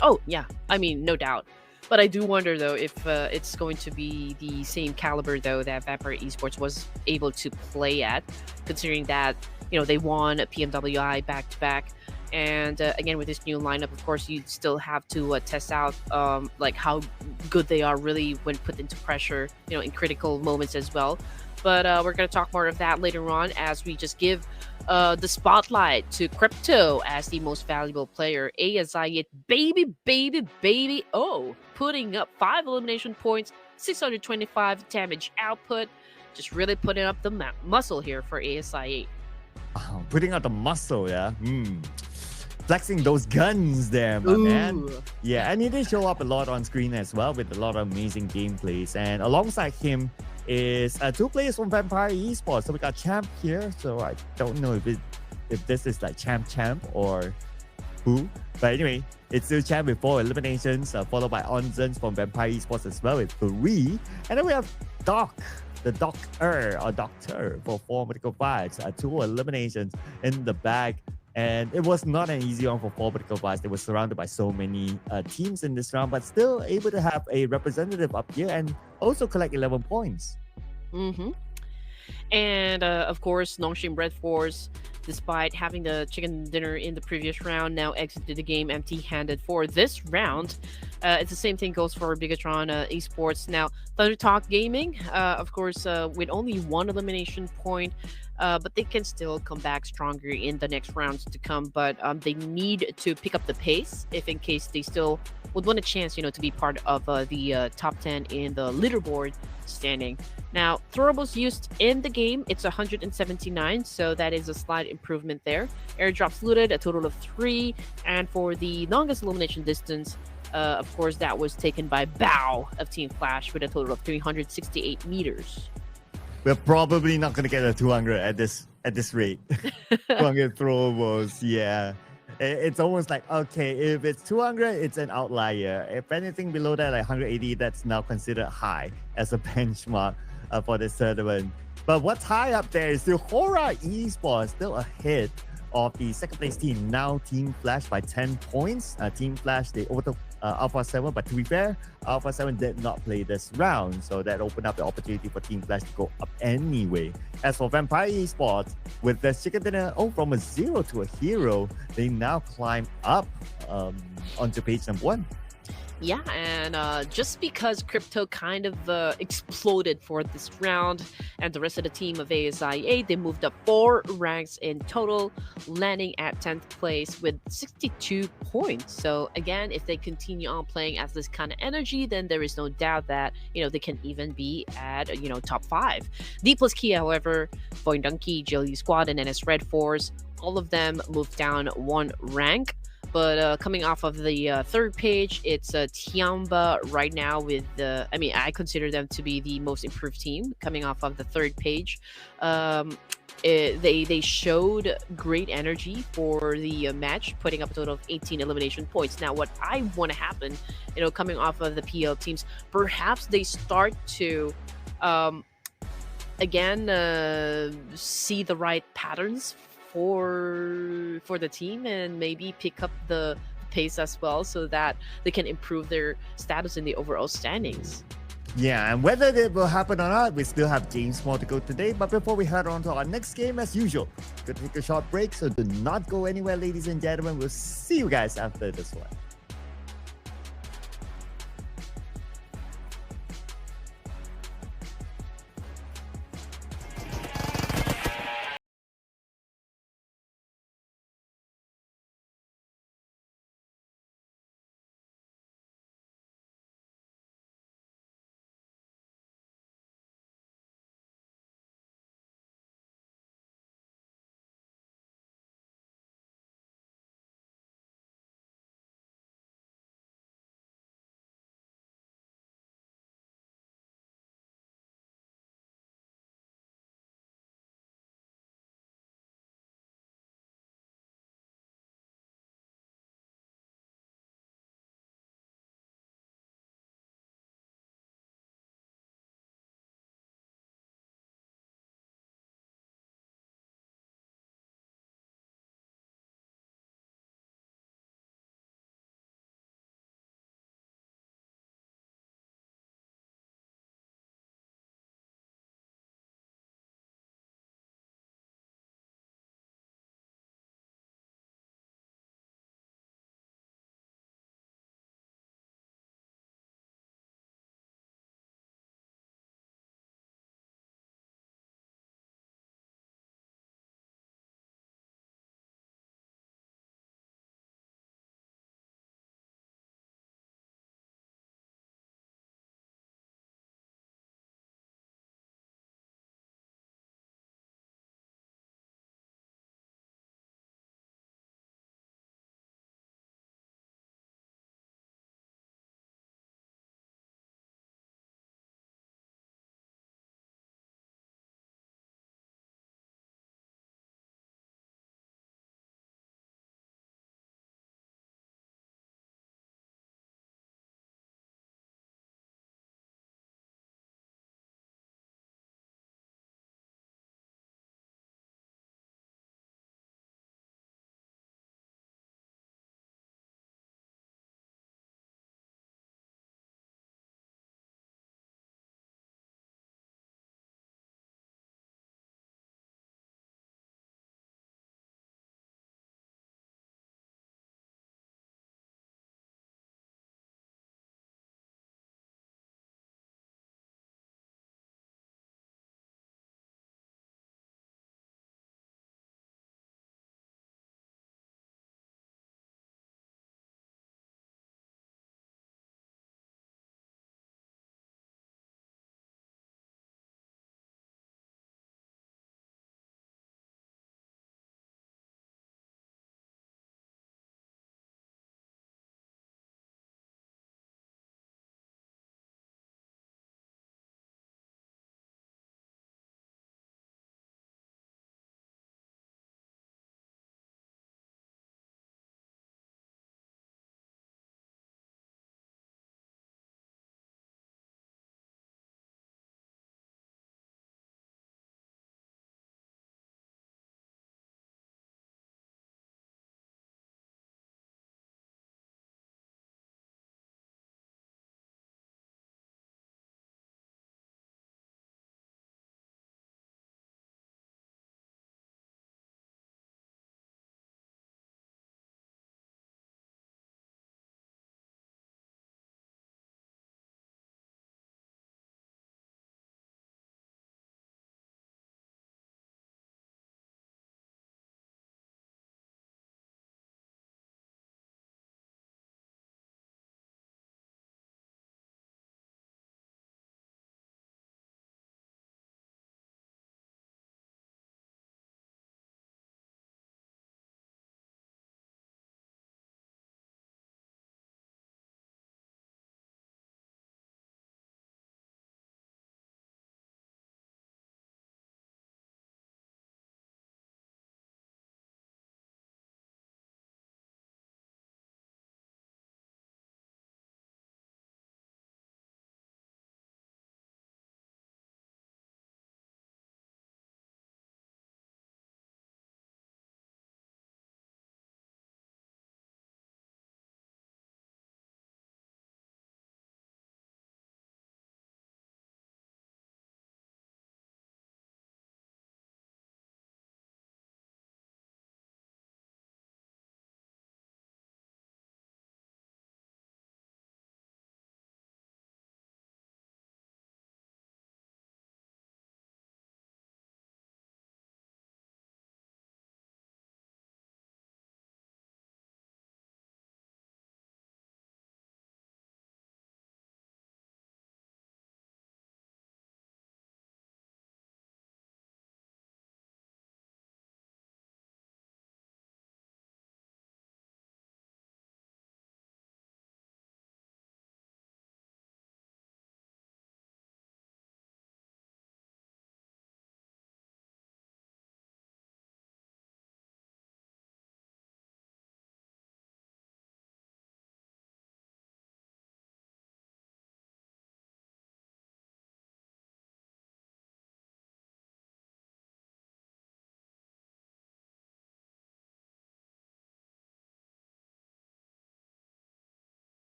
Oh yeah, I mean, no doubt. But I do wonder though if it's going to be the same caliber though that Vampire Esports was able to play at, considering that they won PMWI back to back. And again, with this new lineup, of course, you still have to test out like how good they are really when put into pressure, in critical moments as well. But we're going to talk more of that later on, as we just give the spotlight to Crypto as the most valuable player. ASI, baby, putting up 5 elimination points, 625 damage output, just really putting up the muscle here for ASI. Putting out the muscle, yeah. Flexing those guns there, my man. Yeah, and he did show up a lot on screen as well, with a lot of amazing gameplays. And alongside him is two players from Vampire Esports. So we got Champ here. So I don't know if this is like Champ or who. But anyway, it's still Champ with 4 eliminations, followed by Onzens from Vampire Esports as well with 3. And then we have Doc, the Doctor for 4 Medical Vibes, 2 eliminations in the bag. And it was not an easy one for 4 Medical Vibes. They were surrounded by so many teams in this round, but still able to have a representative up here and also collect 11 points. Mm-hmm. And of course, Nongshim Red Force, despite having the chicken dinner in the previous round, now exited the game empty-handed for this round. It's the same thing goes for Bigatron Esports. Now, Thunder Talk Gaming, of course, with only 1 elimination point, but they can still come back stronger in the next rounds to come. But they need to pick up the pace if in case they still would want a chance, to be part of the top 10 in the leaderboard standing. Now, throwables used in the game, it's 179, so that is a slight improvement there. Airdrops looted, a total of 3, and for the longest elimination distance, of course, that was taken by Bao of Team Flash with a total of 368 meters. We're probably not gonna get a 200 at this rate. 200 throwables, yeah. It's almost like, okay, if it's 200, it's an outlier. If anything below that, like 180, that's now considered high as a benchmark for this tournament. But what's high up there is still Hora Esports, still ahead of the second place team, now Team Flash by 10 points. Team Flash, they overtook Alpha 7, but to be fair, Alpha 7 did not play this round, so that opened up the opportunity for Team Flash to go up anyway. As for Vampire Esports, with the chicken dinner from a 0 to a hero, they now climb up onto page number 1. Yeah, and just because crypto kind of exploded for this round and the rest of the team of ASIA, they moved up 4 ranks in total, landing at 10th place with 62 points. So again, if they continue on playing at this kind of energy, then there is no doubt that, they can even be at, top 5. D plus Key, however, Boy Donkey, Jelly Squad, and NS Red Force, all of them moved down 1 rank. But coming off of the third page, it's Tiamba right now with I consider them to be the most improved team coming off of the third page. They showed great energy for the match, putting up a total of 18 elimination points. Now, what I want to happen, coming off of the PL teams, perhaps they start to see the right patterns for the team and maybe pick up the pace as well so that they can improve their status in the overall standings. Yeah, and whether it will happen or not, we still have James more to go today. But before we head on to our next game, as usual, we're going to take a short break, so do not go anywhere, ladies and gentlemen. We'll see you guys after this one.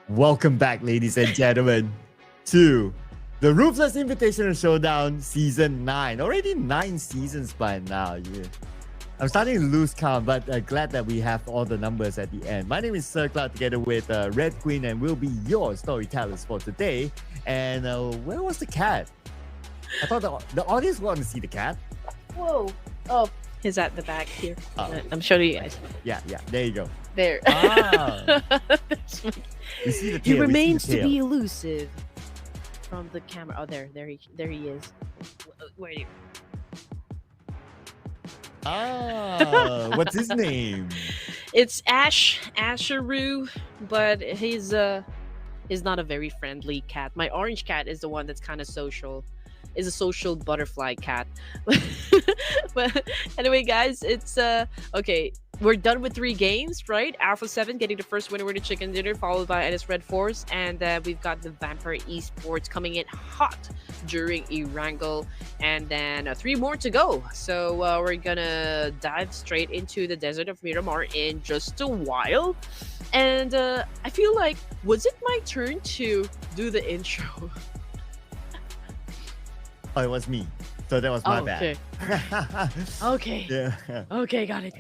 Welcome back, ladies and gentlemen, to the Ruthless Invitational Showdown Season 9. Already 9 seasons by now. Yeah. I'm starting to lose count, but glad that we have all the numbers at the end. My name is Sir Cloud together with Red Queen, and we'll be your storytellers for today. And where was the cat? I thought the audience wanted to see the cat. Whoa. Oh, he's at the back here. I'm showing you guys. Yeah, there you go. There. Ah. We see the tail. He remains to be elusive from the camera. Oh, there he is. Where are you? Ah, what's his name? It's Asheru, but he's not a very friendly cat. My orange cat is the one that's kind of social. Is a social butterfly cat. But anyway, guys, it's okay. We're done with 3 games, right? Alpha 7 getting the first winner with a chicken dinner, followed by NS Red Force, and we've got the Vampire Esports coming in hot during a wrangle, and then 3 more to go. So we're gonna dive straight into the desert of Miramar in just a while. And I feel like, was it my turn to do the intro? Oh, it was me. So that was my bad. Okay. Yeah. Okay, got it.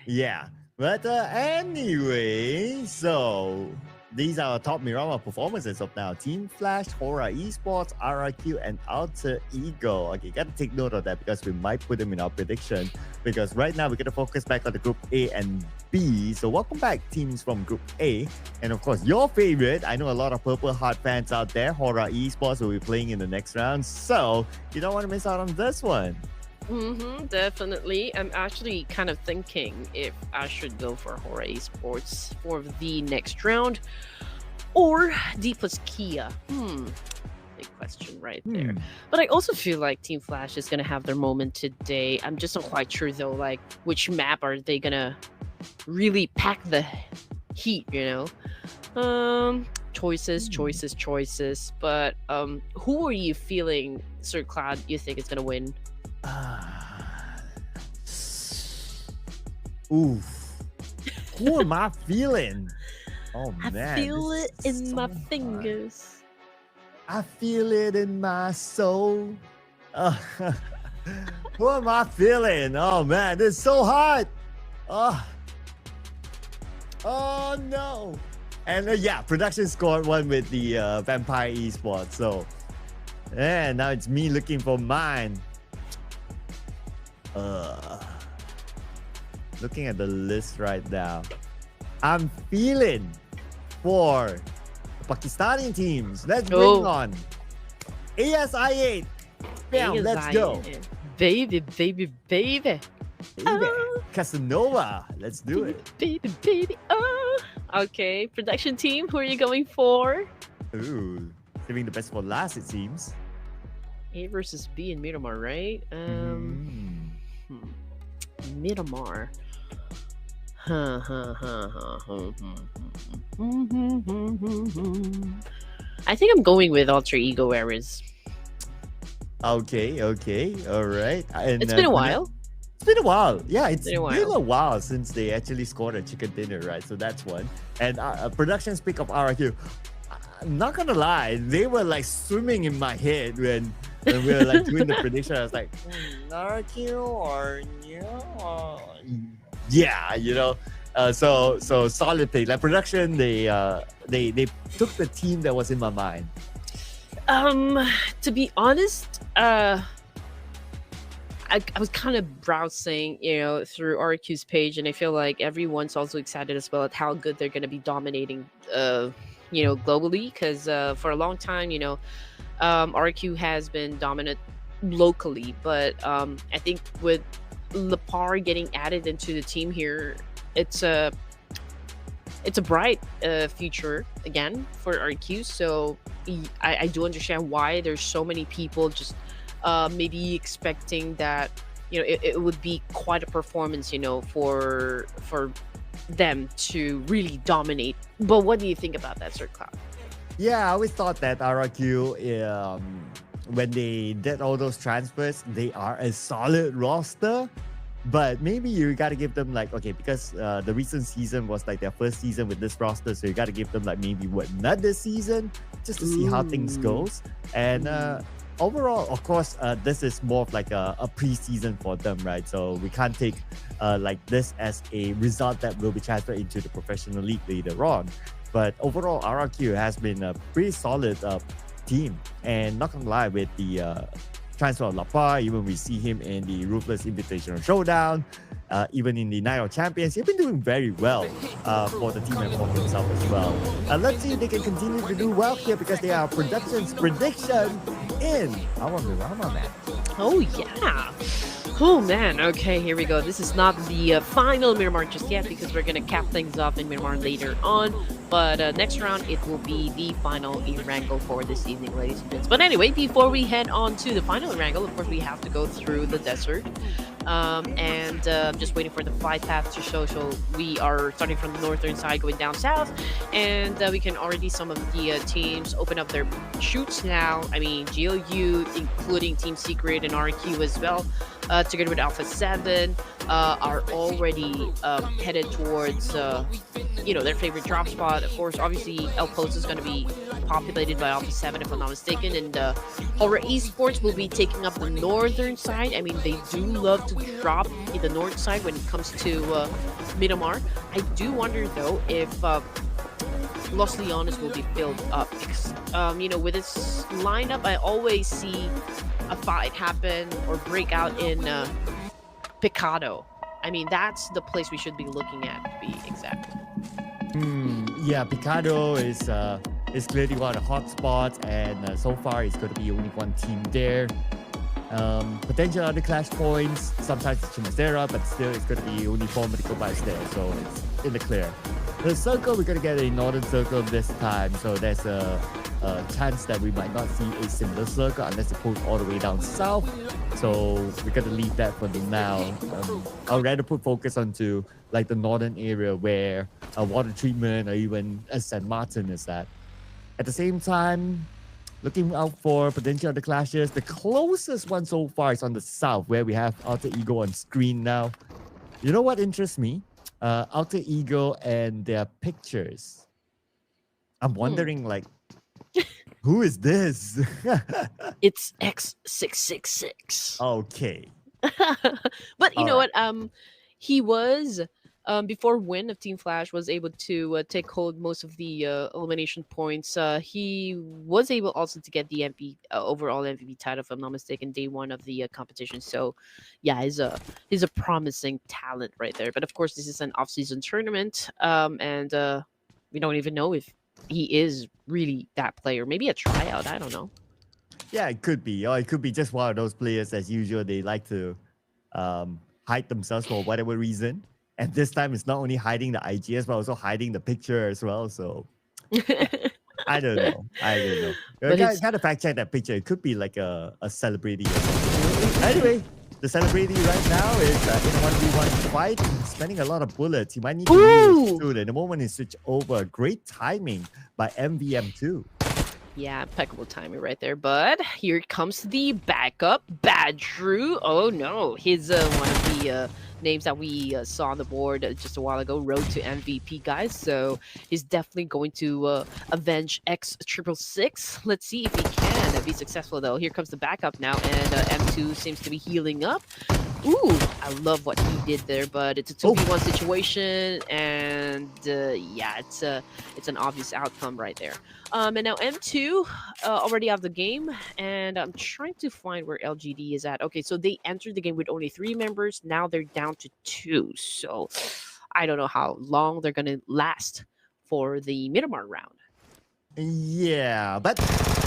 Yeah. But anyway, so these are our top Miramar performances of now. Team Flash, Hora Esports, RRQ, and Alter Ego. Okay, gotta take note of that because we might put them in our prediction. Because right now we're gonna focus back on the Group A and B. So welcome back, teams from Group A. And of course, your favorite, I know a lot of Purple Heart fans out there, Hora Esports will be playing in the next round. So you don't want to miss out on this one. Definitely. I'm actually kind of thinking if I should go for Hora Esports for the next round or D plus Kia. Big question right there. But I also feel like Team Flash is gonna have their moment today. I'm just not quite sure though, like which map are they gonna really pack the heat, you know? Choices. But who are you feeling, Sir Cloud, you think is gonna win? Oof. Who am I feeling? Oh man. I feel it in my fingers. I feel it in my soul. Who am I feeling? Oh man, this is so hard. Oh no. And yeah, production scored 1 with the Vampire Esports. So yeah, now it's me looking for mine. Looking at the list right now, I'm feeling for the Pakistani teams. Let's bring on ASI8. Bam, let's go. Baby. Casanova, let's do it. Baby. Okay, production team, who are you going for? Ooh, saving the best for last, it seems. A versus B in Miramar, right? Miramar. I think I'm going with Alter Ego Errors. Okay, all right. And, it's been a while. It's been a while. Yeah, it's been a while since they actually scored a chicken dinner, right? So that's one. And production speak of RRQ. I'm not gonna lie, they were like swimming in my head when we were like doing the prediction. I was like, RRQ or yeah, you know. So solid pick. Like production, they took the team that was in my mind. To be honest, I was kind of browsing, you know, through RQ's page, and I feel like everyone's also excited as well at how good they're going to be dominating, you know, globally. Because for a long time, you know, RQ has been dominant locally, but I think with Lepar getting added into the team here, it's a bright future again for RQ. So I do understand why there's so many people just maybe expecting that, you know, it would be quite a performance, you know, for them to really dominate. But what do you think about that, Sir Cloud? Yeah, I always thought that RRQ, when they did all those transfers, they are a solid roster. But maybe you got to give them like, okay, because the recent season was like their first season with this roster, so you got to give them like maybe what, another season just to see how things Ooh. goes. And Mm. overall, of course, this is more of like a preseason for them, right? So we can't take like this as a result that will be transferred into the professional league later on. But overall, RRQ has been a pretty solid team, and not gonna lie, with the transfer of Lapa, even we see him in the Ruthless Invitational Showdown, even in the Night of Champions. He's been doing very well for the team and for himself as well. Let's see if they can continue to do well here because they are production's prediction in our Mirama match. Oh yeah. Oh man, okay, here we go. This is not the final Miramar just yet because we're gonna cap things off in Miramar later on. But next round, it will be the final E-Wrangle for this evening, ladies and gents. But anyway, before we head on to the final Wrangle, of course, we have to go through the desert. And I'm just waiting for the flight path to show. So we are starting from the northern side, going down south, and we can already some of the teams open up their shoots now. I mean, GLU, including Team Secret and RQ as well, together with Alpha 7, are already headed towards their favorite drop spot. Of course, obviously El Post is going to be populated by Alpha 7 if I'm not mistaken, and Horror Esports will be taking up the northern side. I mean, they do love to drop in the north side when it comes to Miramar. I do wonder though if Los Leones will be filled up because with this lineup I always see a fight happen or break out in Picado. I mean, that's the place we should be looking at, to be exact. Yeah, Picado is clearly one of the hot spots, and so far it's going to be only one team there. Potential other clash points. Sometimes it's Chimazera, but still it's going to be only 4 medical bites there, so it's in the clear. The circle, we're going to get a northern circle this time, so there's a chance that we might not see a similar circle unless it pulls all the way down south. So we're going to leave that for the now. I'll rather put focus onto like the northern area where water treatment or even San Martin is at. At the same time, looking out for potential other clashes. The closest one so far is on the south, where we have Alter Ego on screen now. You know what interests me? Alter Ego and their pictures. I'm wondering, like, who is this? It's X666. Okay. But you All know right. what? He was before Win of Team Flash was able to take hold most of the elimination points. He was able also to get the overall MVP title, if I'm not mistaken, day one of the competition. So, yeah, he's a promising talent right there. But of course, this is an off-season tournament, and we don't even know if he is really that player. Maybe a tryout. I don't know. Yeah, it could be. Or it could be just one of those players, as usual, they like to hide themselves for whatever reason. And this time it's not only hiding the IGS, but also hiding the picture as well. So I don't know. I don't know. But it's Gotta fact check that picture. It could be like a celebrity or something. Anyway, the celebrity right now is in a 1v1 fight, spending a lot of bullets. He might need to reload soon. And the moment he switch over, great timing by MVM2. Yeah, impeccable timing right there. But here comes the backup, Badru. Oh no, he's one of the names that we saw on the board just a while ago. Road to MVP, guys. So he's definitely going to avenge X666. Let's see if he can be successful though. Here comes the backup now, and M2 seems to be healing up. Ooh, I love what he did there, but it's a 2v1 situation, and yeah, it's an obvious outcome right there. And now M2 already out of the game, and I'm trying to find where LGD is at. Okay, so they entered the game with only 3 members. Now they're down to 2. So I don't know how long they're gonna last for the Miramar round. Yeah, but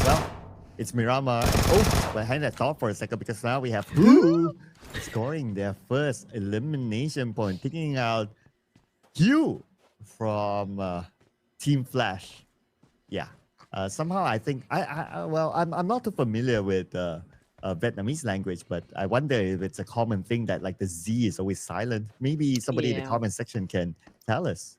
well, it's Mirama. Oh, behind that thought for a second because now we have who scoring their first elimination point, picking out Hugh from Team Flash. Yeah. Somehow I think I'm not too familiar with Vietnamese language, but I wonder if it's a common thing that like the Z is always silent. Maybe somebody in the Yeah. comment section can tell us.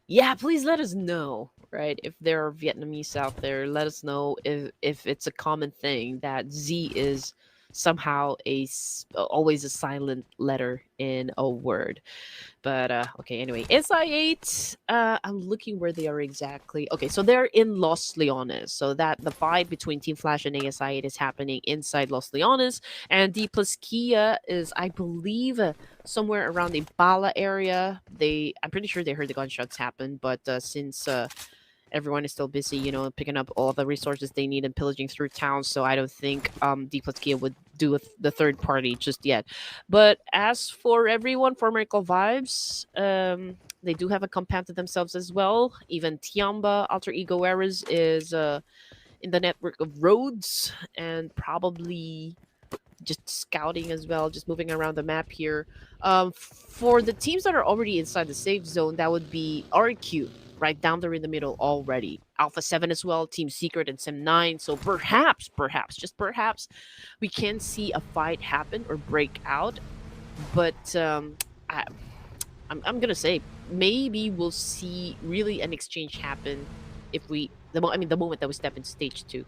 Yeah, please let us know, right? If there are Vietnamese out there, let us know if it's a common thing that Z is somehow always a silent letter in a word. But okay, anyway, SI8. I'm looking where they are exactly. Okay, so they're in Los Leones. So that the fight between Team Flash and ASI8 is happening inside Los Leones, and the plus Kia is, I believe, somewhere around the Bala area. I'm pretty sure they heard the gunshots happen, but since everyone is still busy, picking up all the resources they need and pillaging through towns. So I don't think D plus Kia would do the third party just yet. But as for everyone, for Miracle Vibes, they do have a compound to themselves as well. Even Tiamba, Alter Ego Eras, is in the network of roads and probably just scouting as well, just moving around the map here. For the teams that are already inside the safe zone, that would be RQ, right down there in the middle already. Alpha 7 as well, Team Secret and Sim 9. So perhaps, just perhaps, we can see a fight happen or break out. But I'm going to say maybe we'll see really an exchange happen if the moment that we step into stage 2.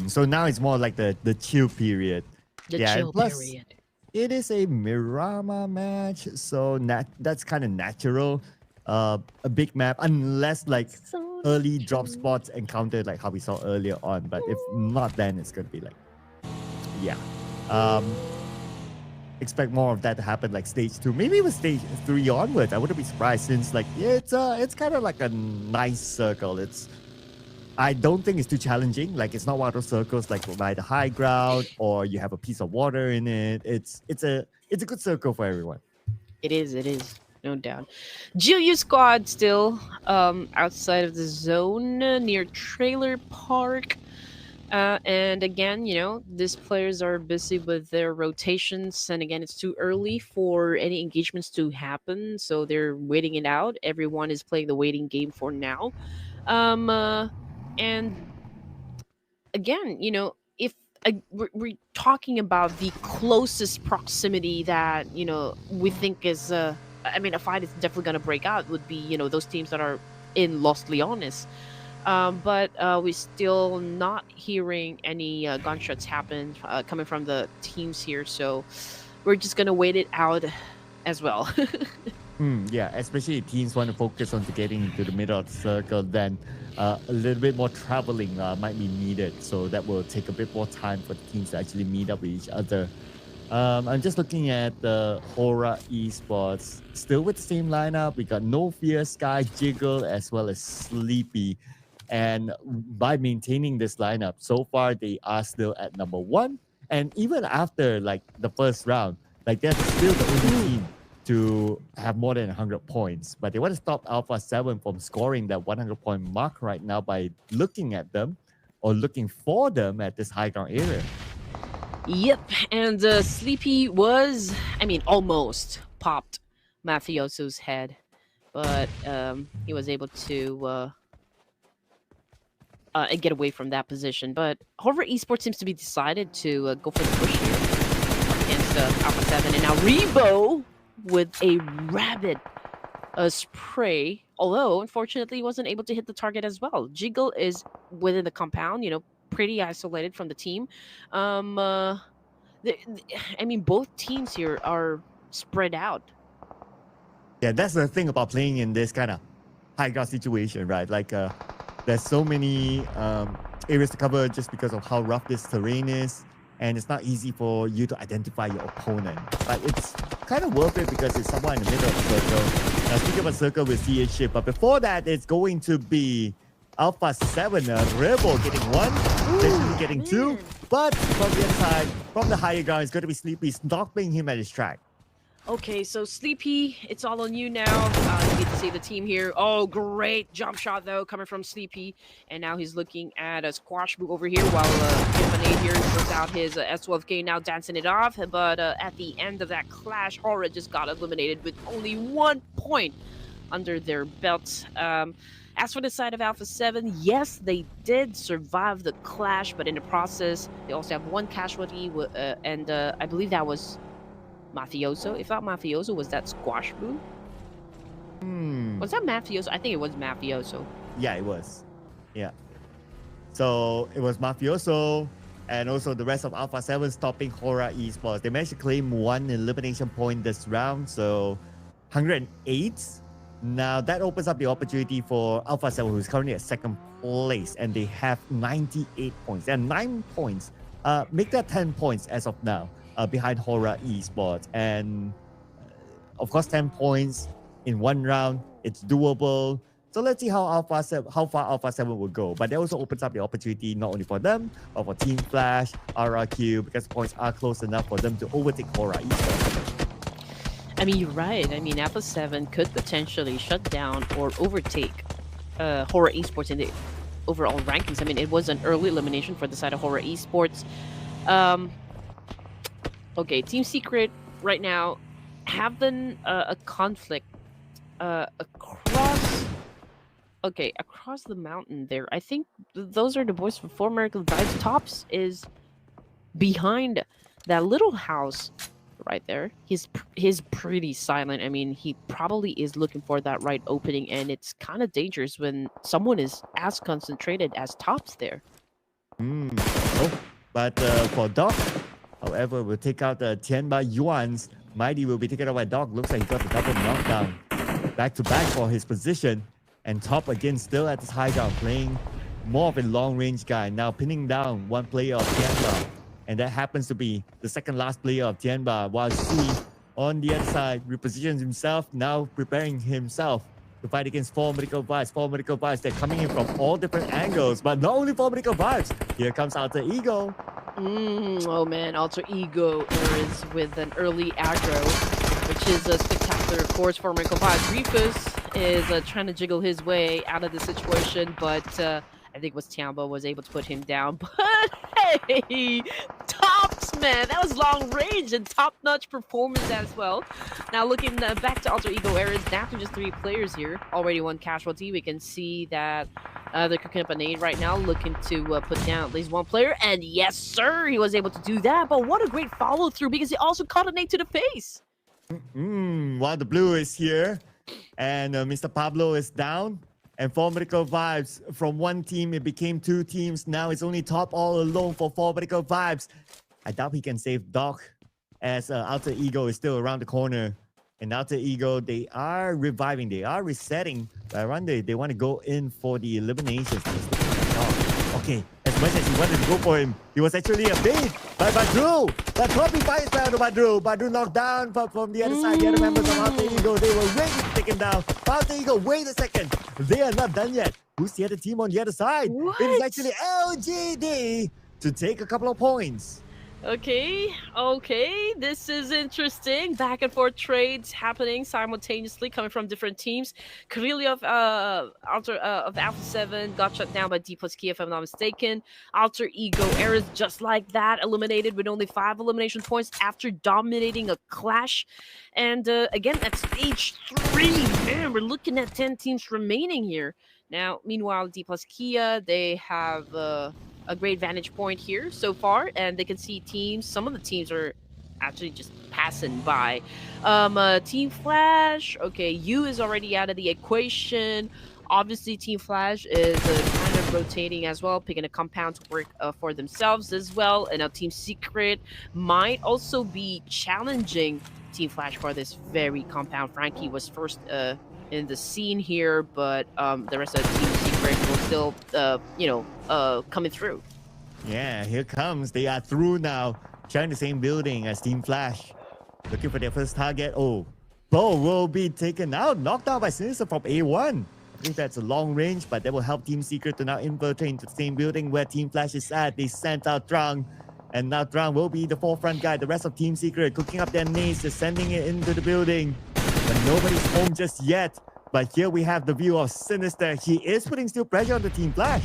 So now it's more like the chill period. The Yeah, and chill plus period. it is a Mirama match, so that's kind of natural. A big map, unless like So early drop natural. spots encountered like how we saw earlier on. But if not, then it's gonna be like, yeah. Expect more of that to happen like stage 2, maybe with stage 3 onwards. I wouldn't be surprised, since like it's kind of like a nice circle. I don't think it's too challenging. Like, it's not one of those circles like by the high ground or you have a piece of water in it. It's a good circle for everyone. It is, no doubt. GU squad still outside of the zone near Trailer Park. And again, these players are busy with their rotations. And again, it's too early for any engagements to happen. So they're waiting it out. Everyone is playing the waiting game for now. And again, if we're talking about the closest proximity that we think is, a fight is definitely going to break out, would be those teams that are in Los Leones. But we're still not hearing any gunshots happen coming from the teams here, so we're just gonna wait it out as well. Yeah, especially if teams want to focus on getting into the middle of the circle, then a little bit more traveling might be needed. So that will take a bit more time for the teams to actually meet up with each other. I'm just looking at the Hora Esports, still with the same lineup. We got No Fear, Sky, Jiggle, as well as Sleepy. And by maintaining this lineup, so far they are still at number 1. And even after like the first round, like they're still the only team to have more than 100 points. But they want to stop Alpha 7 from scoring that 100-point mark right now by looking at them or looking for them at this high ground area. Yep, and Sleepy was, almost popped Mafioso's head, but he was able to get away from that position. But Horror Esports seems to be decided to go for the push here against Alpha 7. And now Rebo with a rabid spray, although unfortunately he wasn't able to hit the target as well. Jiggle is within the compound, pretty isolated from the team. Both teams here are spread out. Yeah, that's the thing about playing in this kind of high ground situation, right? Like, there's so many areas to cover just because of how rough this terrain is, and it's not easy for you to identify your opponent. But it's kind of worth it because it's somewhere in the middle of the circle. Now, speaking of a circle, we'll see it shift. But before that, it's going to be Alpha 7, Rebel getting 1, Destiny getting 2. But from the other side, from the higher ground, it's going to be Sleepy stopping him at his track. Okay, so Sleepy, it's all on you now. You get to see the team here. Oh, great jump shot, though, coming from Sleepy. And now he's looking at a squash move over here while Infinite here throws out his S12K, now dancing it off. But at the end of that clash, Horror just got eliminated with only 1 point under their belts. As for the side of Alpha 7, yes, they did survive the clash, but in the process, they also have 1 casualty, and I believe that was Mafioso. If not Mafioso, was that squash move? Was that Mafioso? I think it was Mafioso. Yeah, it was. Yeah. So it was Mafioso. and also the rest of Alpha 7 stopping Hora Esports. They managed to claim 1 elimination point this round, so 108. Now that opens up the opportunity for Alpha 7, who's currently at second place, and they have 98 points. And 9 points, make that 10 points as of now, behind Hora Esports. And of course, 10 points in one round, it's doable. So let's see how far Alpha 7 will go. But that also opens up the opportunity not only for them, but for Team Flash, RRQ, because the points are close enough for them to overtake Hora Esports. I mean, you're right. I mean, Alpha 7 could potentially shut down or overtake Hora Esports in the overall rankings. I mean, it was an early elimination for the side of Hora Esports. Okay, Team Secret right now having a conflict across the mountain there. I think those are the boys from 4 American Vibes. Tops is behind that little house right there. He's pretty silent. I mean, he probably is looking for that right opening, and it's kind of dangerous when someone is as concentrated as Tops there. But for Doc, however, we'll take out the Tianba Yuan's. Mighty will be taken out by Doc. Looks like he got the double knockdown. Back to back for his position. And Top again still at this high ground, playing more of a long-range guy. Now pinning down one player of Tianba. And that happens to be the second last player of Tianba, while Sui on the other side repositions himself, now preparing himself to fight against 4 Medical Vibes. 4 Medical Vibes, they're coming in from all different angles, but not only 4 Medical Vibes. Here comes Alter Ego. Oh man, Alter Ego is with an early aggro, which is spectacular, of course, for Medical Vibes. Rufus is trying to jiggle his way out of the situation, but I think Tianba was able to put him down. But hey, Tops, man, that was long range and top-notch performance as well. Now looking back to Alter Ego Era, it's down to just 3 players here. Already 1 casualty. We can see that they're cooking up a nade right now, looking to put down at least 1 player. And yes, sir, he was able to do that. But what a great follow-through, because he also caught a nade to the face. While the blue is here, and Mr. Pablo is down. And 4 Medical Vibes, from 1 team, it became 2 teams. Now it's only Top all alone for 4 Medical Vibes. I doubt he can save Doc, as Alter Ego is still around the corner. And Alter Ego, they are reviving, they are resetting. But around they want to go in for the eliminations. Okay, as much as he wanted to go for him, he was actually a bait by Badru. But Poppy fires down to Badru. Badru knocked down from the other side. The other members of Alter Ego, they were ready to take him down. Alter Ego, wait a second. They are not done yet. Who's the other team on the other side? What? It is actually LGD to take a couple of points. Okay, this is interesting. Back and forth trades happening simultaneously, coming from different teams. Kirili of Alpha 7 got shut down by D plus Key, if I'm not mistaken. Alter Ego Era's just like that, eliminated with only 5 elimination points after dominating a clash. And again, at stage 3, man, we're looking at 10 teams remaining here. Now, meanwhile, D plus Kia, they have a great vantage point here so far, and they can see teams. Some of the teams are actually just passing by. Team Flash, okay, U is already out of the equation. Obviously, Team Flash is kind of rotating as well, picking a compound to work for themselves as well. And now Team Secret might also be challenging Team Flash for this very compound. Frankie was first in the scene here, but the rest of the Team Secret will still, coming through. Yeah, here comes. They are through now. Sharing the same building as Team Flash. Looking for their first target. Oh, Bo will be taken out. Knocked out by Sinister from A1. I think that's a long range, but that will help Team Secret to now infiltrate into the same building where Team Flash is at. They sent out Drang. And now Drang will be the forefront guy. The rest of Team Secret cooking up their nades, just sending it into the building. But nobody's home just yet. But here we have the view of Sinister. He is putting still pressure on the Team Flash.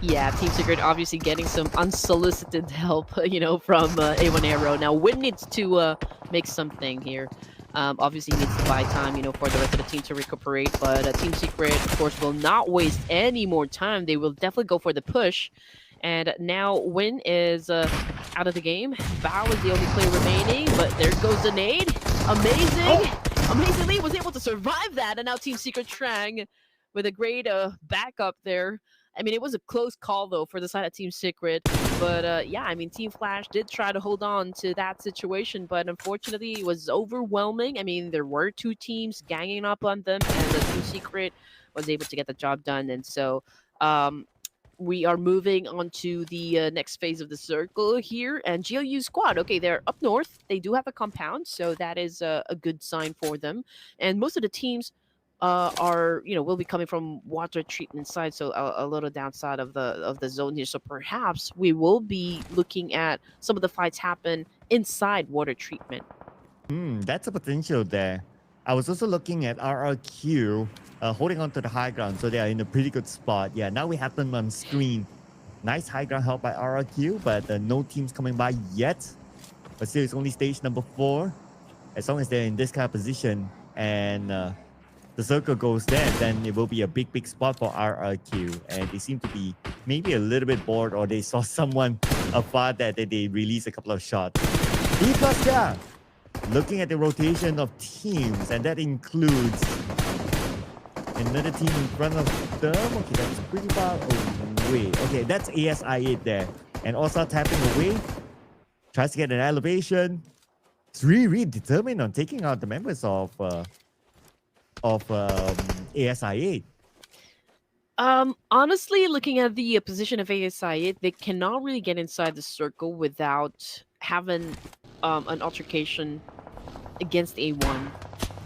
Yeah, Team Secret obviously getting some unsolicited help, from A1 Arrow. Now, Win needs to make something here. Obviously needs to buy time, for the rest of the team to recuperate. But Team Secret, of course, will not waste any more time. They will definitely go for the push. And now Win is out of the game. Bao is the only player remaining, but there goes the nade. Amazing! Amazingly was able to survive that. And now Team Secret Trang with a great backup there. I mean, it was a close call, though, for the side of Team Secret. But yeah, I mean, Team Flash did try to hold on to that situation, but unfortunately, it was overwhelming. I mean, there were two teams ganging up on them, and the Team Secret was able to get the job done. And so, um, we are moving on to the next phase of the circle here. And GLU squad, okay, they're up north. They do have a compound, so that is a good sign for them. And most of the teams are, will be coming from water treatment side, so a little downside of the zone here. So perhaps we will be looking at some of the fights happen inside water treatment. That's a potential there. I was also looking at RRQ holding on to the high ground, so they are in a pretty good spot. Yeah, now we have them on screen. Nice high ground held by RRQ, but no teams coming by yet. But still, it's only stage number 4. As long as they're in this kind of position and the circle goes there, then it will be a big, big spot for RRQ. And they seem to be maybe a little bit bored, or they saw someone afar that they released a couple of shots. D plus, yeah. Looking at the rotation of teams, and that includes another team in front of them. Okay, that's pretty far away. Okay, that's ASI8 there. And also tapping away. Tries to get an elevation. It's really determined on taking out the members of ASI8. Honestly, looking at the position of ASI, they cannot really get inside the circle without having an altercation against A1.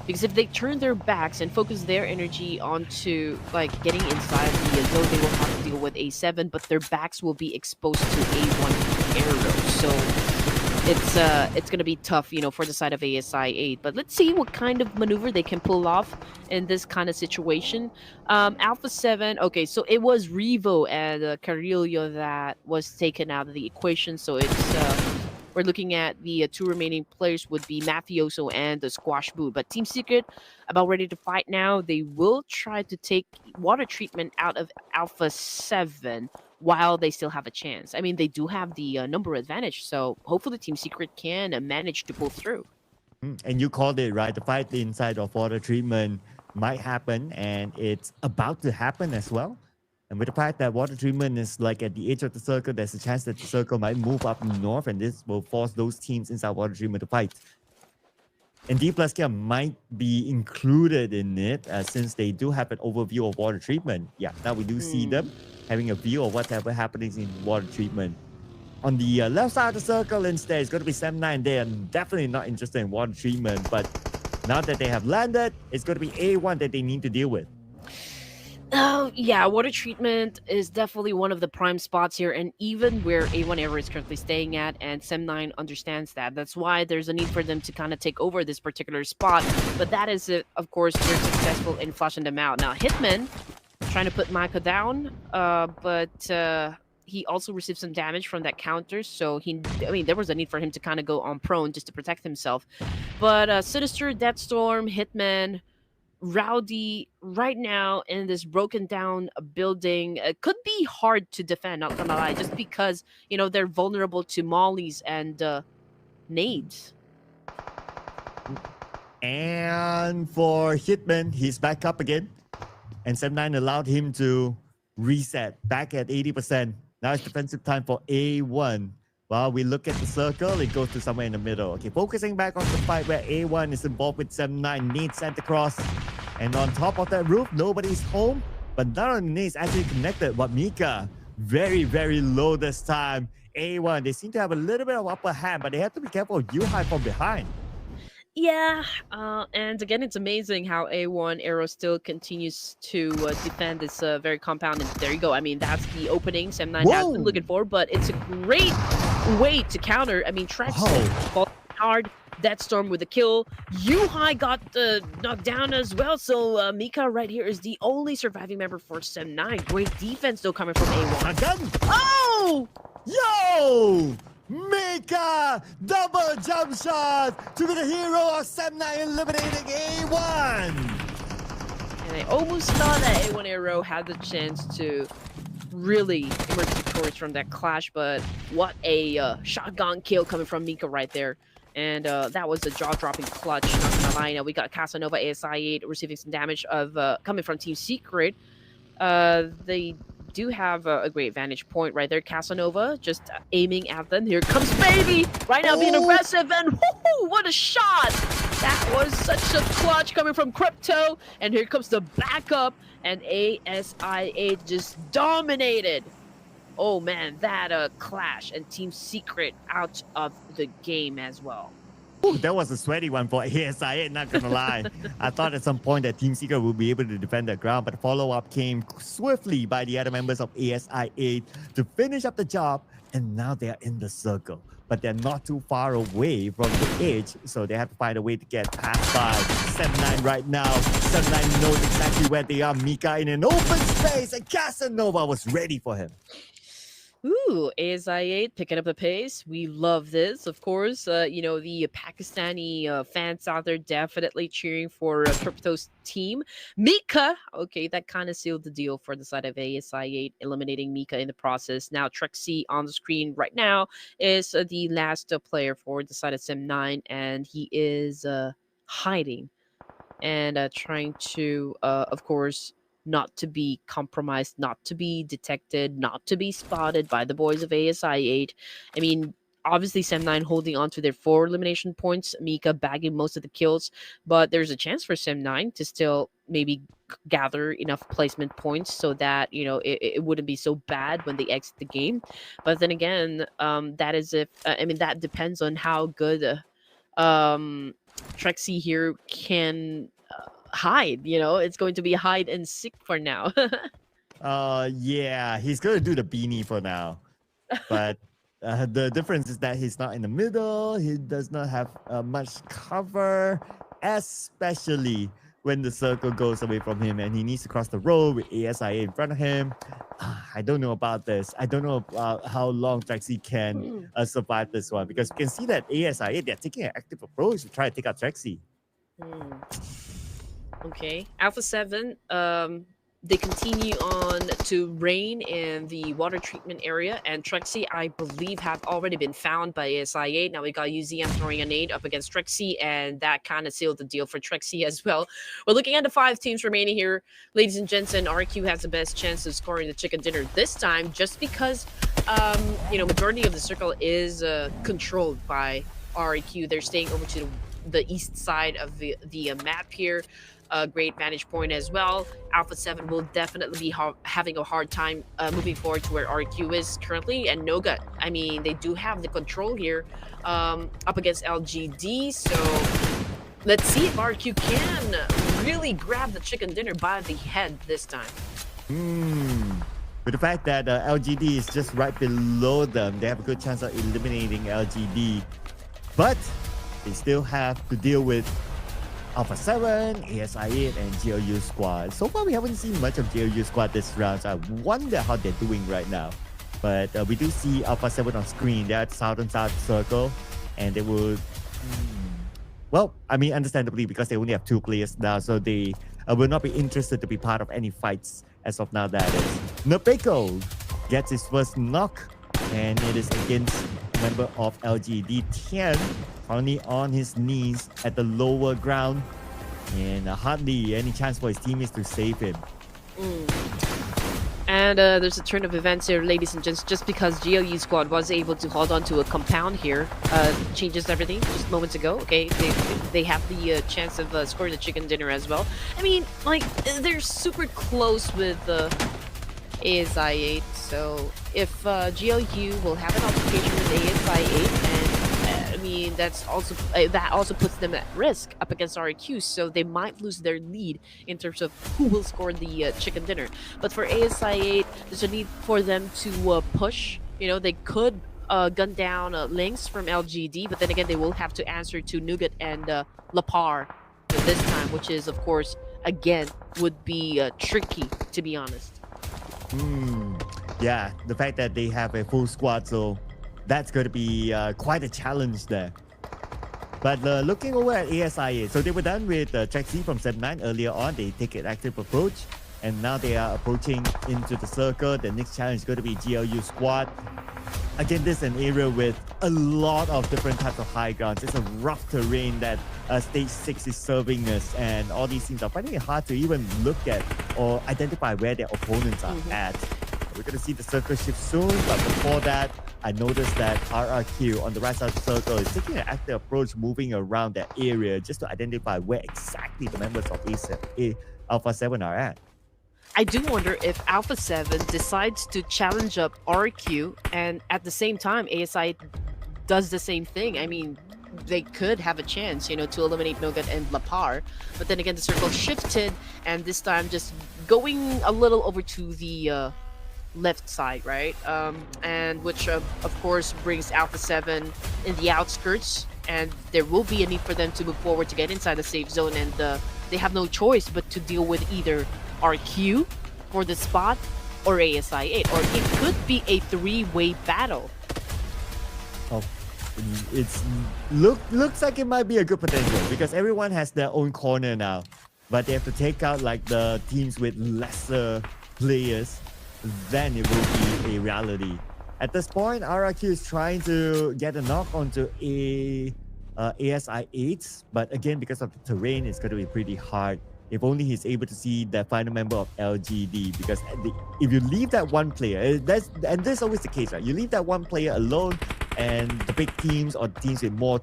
Because if they turn their backs and focus their energy onto like getting inside the zone, they will have to deal with A7, but their backs will be exposed to A1 arrows. So it's gonna be tough, for the side of ASI8. But let's see what kind of maneuver they can pull off in this kind of situation. Alpha 7, okay, so it was Revo and Carillo that was taken out of the equation. So it's we're looking at the two remaining players would be Mafioso and the Squash Boo. But Team Secret about ready to fight now. They will try to take water treatment out of Alpha 7 while they still have a chance. I mean, they do have the number advantage, so hopefully Team Secret can manage to pull through. And you called it, right? The fight inside of water treatment might happen, and it's about to happen as well. And with the fact that water treatment is like at the edge of the circle, there's a chance that the circle might move up north, and this will force those teams inside water treatment to fight. And D plus K might be included in it since they do have an overview of water treatment. Yeah, now we do see them having a view of whatever happens in water treatment. On the left side of the circle instead, it's going to be 7-9. They are definitely not interested in water treatment, but now that they have landed, it's going to be A1 that they need to deal with. Oh, yeah, water treatment is definitely one of the prime spots here, and even where A1 Aero is currently staying at, and Sem9 understands that. That's why there's a need for them to kind of take over this particular spot, but that is, of course, they're successful in flushing them out. Now, Hitman trying to put Micah down, but he also received some damage from that counter, so there was a need for him to kind of go on prone just to protect himself. But Sinister, Deathstorm, Hitman, Rowdy right now in this broken down building could be hard to defend, not gonna lie, just because they're vulnerable to mollies and nades. And for Hitman, he's back up again, and 7-9 allowed him to reset back at 80%. Now it's defensive time for A1. While we look at the circle, it goes to somewhere in the middle. Okay, focusing back on the fight where A1 is involved with 7-9, needs Santa Claus. And on top of that roof, nobody's home. But none of the nades actually connected. But Mika, very, very low this time. A1, they seem to have a little bit of upper hand, but they have to be careful of U-High from behind. Yeah, and again, it's amazing how A1 Aero still continues to defend this very compound. And there you go. I mean, that's the opening Sem9 has been looking for, but it's a great way to counter. I mean, Trex falling hard. Deathstorm with a kill. U-High got knocked down as well. So Mika right here is the only surviving member for Sem9. Great defense though coming from A1. Again. Oh! Yo! Mika! Double jump shot to be the hero of Sem9 eliminating A1! And I almost thought that A1 Aero had the chance to really emerge victorious from that clash, but what a shotgun kill coming from Mika right there. And that was a jaw-dropping clutch. Not gonna lie. Now we got Casanova ASI8 receiving some damage of coming from Team Secret. They do have a great vantage point right there. Casanova just aiming at them. Here comes Baby right now being Oh, aggressive, and whoo, what a shot! That was such a clutch coming from Crypto, and here comes the backup, and ASI8 just dominated. Oh man, that clash and Team Secret out of the game as well. ooh, that was a sweaty one for ASI, not gonna lie. I thought at some point that Team Secret would be able to defend the ground, but follow-up came swiftly by the other members of ASI8 to finish up the job, and now they are in the circle. But they're not too far away from the edge, so they have to find a way to get past by 7-9 right now. 7-9 knows exactly where they are. Mika in an open space, and Casanova was ready for him. Ooh, ASI8 picking up the pace. We love this, of course. The Pakistani fans out there definitely cheering for Crypto's team. Mika, okay, that kind of sealed the deal for the side of ASI8, eliminating Mika in the process. Now, Trexie on the screen right now is the last player for the side of Sim9, and he is hiding and trying to, of course, not to be compromised, not to be detected, not to be spotted by the boys of ASI8. I mean, obviously, Sem9 holding on to their 4 elimination points, Mika bagging most of the kills, but there's a chance for Sem9 to still maybe gather enough placement points so that it wouldn't be so bad when they exit the game. But then again, that is if that depends on how good Trexie here can hide. It's going to be hide and seek for now. Yeah, he's gonna do the beanie for now. But the difference is that he's not in the middle. He does not have much cover, especially when the circle goes away from him and he needs to cross the road with ASIA in front of him. I don't know about this. I don't know about how long Trexie can survive this one, because you can see that ASIA, they're taking an active approach to try to take out Trexie. Okay. Alpha 7, they continue on to reign in the water treatment area, and Trexie, I believe, have already been found by ASI8. Now we got UZM throwing a nade up against Trexie, and that kind of sealed the deal for Trexie as well. We're looking at the 5 teams remaining here. Ladies and gents, and RQ has the best chance of scoring the chicken dinner this time, just because, majority of the circle is controlled by RQ. They're staying over to the east side of the map here. A great vantage point as well. Alpha 7 will definitely be having a hard time moving forward to where RQ is currently. And Noga, I mean, they do have the control here up against LGD. So let's see if RQ can really grab the chicken dinner by the head this time. With the fact that LGD is just right below them, they have a good chance of eliminating LGD. But they still have to deal with Alpha 7, ASI8, and GLU Squad. So far, we haven't seen much of GLU Squad this round, so I wonder how they're doing right now. But we do see Alpha 7 on screen. They're at South and South Circle, and they will... Well, I mean, understandably, because they only have 2 players now, so they will not be interested to be part of any fights as of now, that is. Nepeko gets his first knock, and it is against a member of LGD, Tian, currently on his knees at the lower ground, and hardly any chance for his teammates to save him. And there's a turn of events here, ladies and gents. Just because GLU Squad was able to hold on to a compound here, changes everything just moments ago. Okay, they have the chance of scoring the chicken dinner as well. I mean, like, they're super close with ASI8. So if GLU will have an altercation with ASI8, and I mean, that also puts them at risk up against RQ, so they might lose their lead in terms of who will score the chicken dinner. But for ASI8, there's a need for them to push. They could gun down links from LGD, but then again, they will have to answer to Nougat and Lapar this time, which is, of course, again, would be tricky, to be honest. Yeah, the fact that they have a full squad, so that's going to be quite a challenge there. But looking over at ASIA, so they were done with Trexie from 7-9 earlier on. They take an active approach, and now they are approaching into the circle. The next challenge is going to be GLU Squad. Again, this is an area with a lot of different types of high grounds. It's a rough terrain that Stage 6 is serving us, and all these teams are finding it hard to even look at or identify where their opponents are at. We're going to see the circle shift soon, but before that, I noticed that RRQ on the right side of the circle is taking an active approach, moving around that area just to identify where exactly the members of Alpha 7 are at. I do wonder if Alpha 7 decides to challenge up RQ, and at the same time, ASI does the same thing. I mean, they could have a chance, to eliminate Nogat and Lapar. But then again, the circle shifted, and this time just going a little over to the left side, right? And which, of course, brings Alpha 7 in the outskirts, and there will be a need for them to move forward to get inside the safe zone, and they have no choice but to deal with either RQ for the spot or ASI 8, or it could be a three-way battle. Oh, looks like it might be a good potential because everyone has their own corner now, but they have to take out like the teams with lesser players. Then it will be a reality. At this point, RRQ is trying to get a knock onto ASI 8, but again, because of the terrain, it's going to be pretty hard. If only he's able to see the final member of LGD, because if you leave that one player, and that's always the case, right? You leave that one player alone, and the big teams or teams with more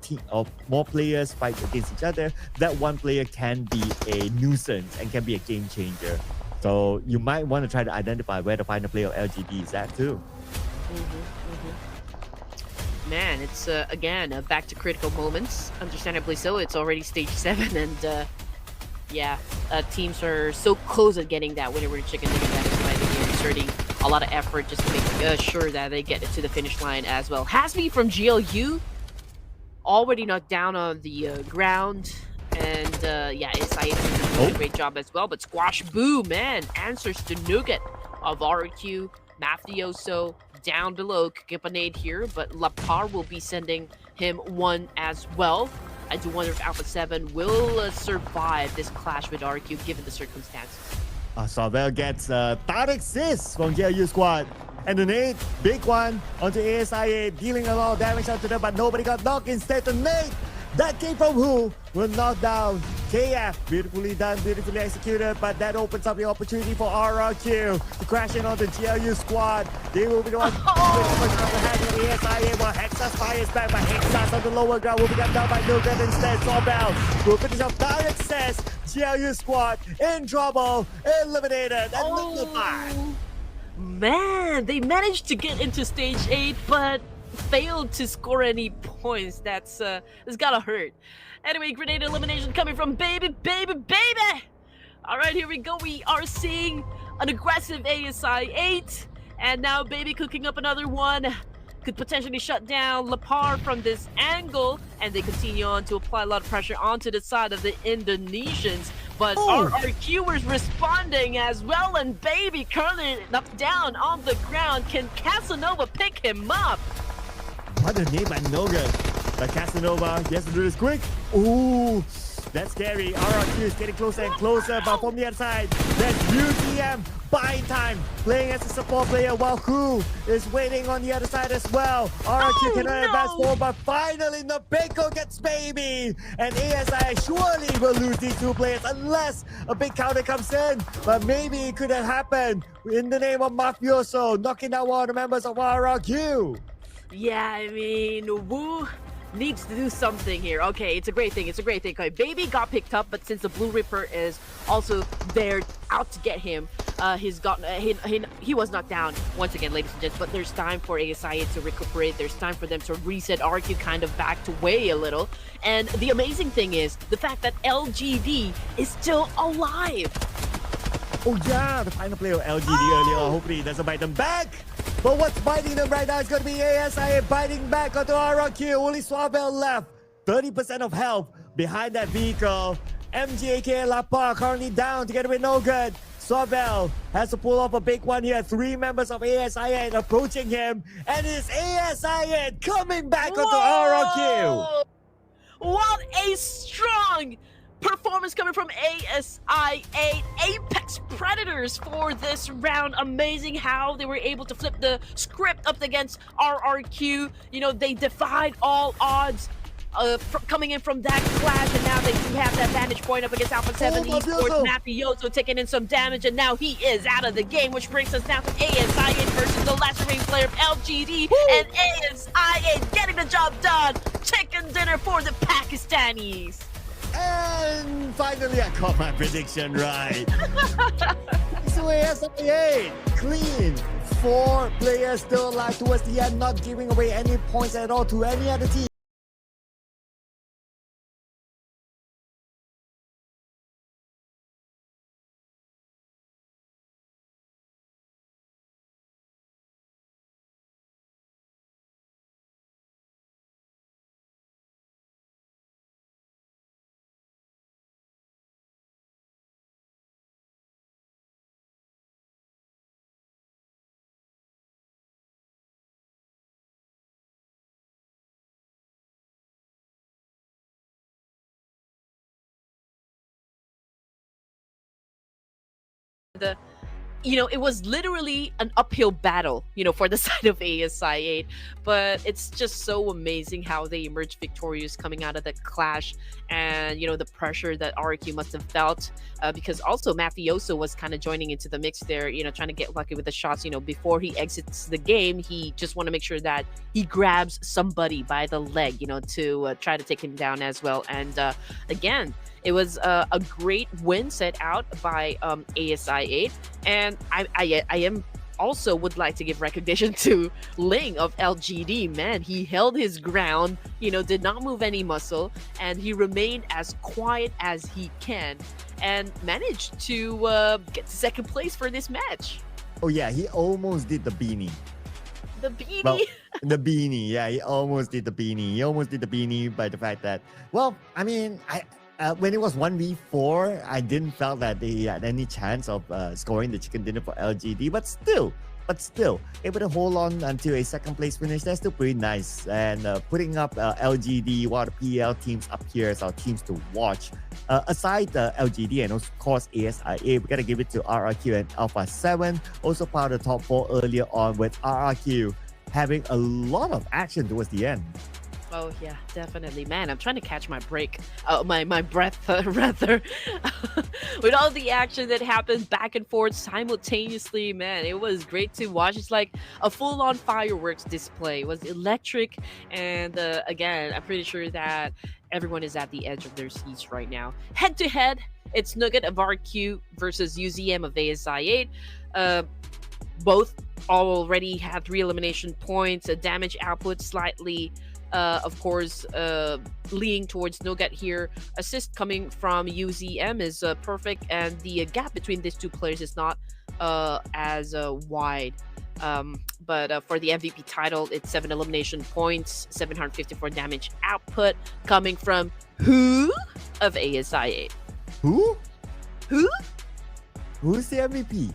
players fight against each other, that one player can be a nuisance and can be a game changer. So you might want to try to identify where the final player of LGD is at too. Man, it's again back to critical moments. Understandably so. It's already stage 7, and yeah, teams are so close at getting that winner chicken dinner that is why they're inserting a lot of effort just to make sure that they get it to the finish line as well. Hasmi from GLU already knocked down on the ground, and yeah, ASI is doing a great job as well. But Squash Boo, man, answers the nougat of RQ. Mafioso down below, could a nade here, but Lapar will be sending him one as well. I do wonder if Alpha 7 will survive this clash with RQ given the circumstances. Sorvel gets third assist from GLU squad. And the nade, big one onto ASIA, dealing a lot of damage onto them, but nobody got knocked. Instead, the nade that came from who will knock down KF. Beautifully done, beautifully executed, but that opens up the opportunity for RRQ to crash in on the GLU squad. They will be the one with the hand of the ASIA, while Hexas fires back, but Hexas on the lower ground will be got down by Nogat instead. Sobel will finish off direct access. GLU squad in trouble, eliminated, and liquefied. Man, they managed to get into stage 8, but failed to score any points. That's gotta hurt. Anyway, grenade elimination coming from Baby. All right, here we go. We are seeing an aggressive ASI 8, and now Baby cooking up another one. Could potentially shut down Lapar from this angle, and they continue on to apply a lot of pressure onto the side of the Indonesians. But RRQ is responding as well, and Baby currently knocked down on the ground. Can Casanova pick him up? What a name by Nogat. But Casanova, he has to do this quick. Ooh, that's scary. RRQ is getting closer and closer, but from the other side, there's UTM buying time, playing as a support player, while Who is waiting on the other side as well. RRQ cannot advance forward, but finally Nabeko gets Baby, and ASI surely will lose these two players unless a big counter comes in. But maybe it could have happened in the name of Mafioso, knocking down one of the members of RRQ. Yeah, I mean, Wu needs to do something here. Okay, it's a great thing. Okay, Baby got picked up, but since the Blue Ripper is also there out to get him, he was knocked down once again, ladies and gents. But there's time for ASI to recuperate. There's time for them to reset. RQ kind of backed away a little. And the amazing thing is the fact that LGD is still alive. Oh yeah, the final player of LGD earlier. Hopefully it doesn't bite them back. But what's biting them right now is going to be ASI biting back onto RRQ. Only Swabel left. 30% of health behind that vehicle. MGAK Lapar currently down together with No Good. Swabel has to pull off a big one here. 3 members of ASI approaching him. And it's ASI coming back onto RRQ. What a strong performance coming from ASI 8 Apex Predators for this round. Amazing how they were able to flip the script up against RRQ. You know, they defied all odds. coming in from that clash, and now they do have that vantage point up against Alpha 7 Esports. Mafioso taking in some damage, and now he is out of the game, which brings us now to ASIA versus the last remaining player of LGD. Woo! And ASIA getting the job done. Chicken dinner for the Pakistanis. And finally, I got my prediction right. So ASIA, clean. 4 players still alive towards the end, not giving away any points at all to any other team. It was literally an uphill battle, for the side of ASI8, but it's just so amazing how they emerged victorious coming out of the clash, and the pressure that RQ must have felt, because also Mafioso was kind of joining into the mix there, trying to get lucky with the shots. Before he exits the game, he just want to make sure that he grabs somebody by the leg, to try to take him down as well. And again, it was a great win set out by ASI8, and I am also would like to give recognition to Ling of LGD. Man, he held his ground, did not move any muscle, and he remained as quiet as he can, and managed to get to second place for this match. Oh yeah, he almost did the beanie. The beanie? Well, the beanie, yeah, he almost did the beanie. He almost did the beanie by the fact that, well, I mean, when it was 1v4, I didn't felt that they had any chance of scoring the chicken dinner for LGD, but still, able to hold on until a second place finish. That's still pretty nice. And putting up LGD, one of the PL teams up here as our teams to watch. Aside LGD and of course ASIA, we gotta give it to RRQ and Alpha 7, also part of the top 4 earlier on, with RRQ having a lot of action towards the end. Oh yeah, definitely, man. I'm trying to catch my break, my breath, rather, with all the action that happened back and forth simultaneously. Man, it was great to watch. It's like a full-on fireworks display. It was electric, and again, I'm pretty sure that everyone is at the edge of their seats right now. Head to head, it's Nugget of RQ versus UZM of ASI8. Both already had 3 elimination points. A damage output slightly. Of course, leaning towards Nugget here. Assist coming from UZM is perfect, and the gap between these 2 players is not as wide. But for the MVP title, it's 7 elimination points, 754 damage output coming from who of ASI8. Who? Who? Who's the MVP?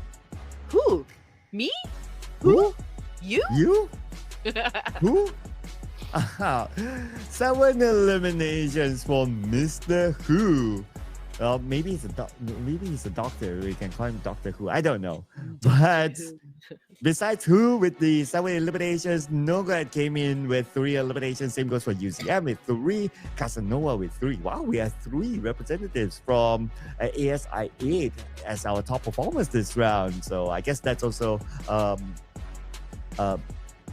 Who? Me? Who? You? You? Who? 7 eliminations for Mr. Who. Maybe he's a doctor. We can call him Doctor Who. I don't know. But besides Who with the 7 eliminations, Noga came in with 3 eliminations. Same goes for UCM with 3. Casanova with 3. Wow, we have 3 representatives from ASI8 as our top performers this round. So I guess that's also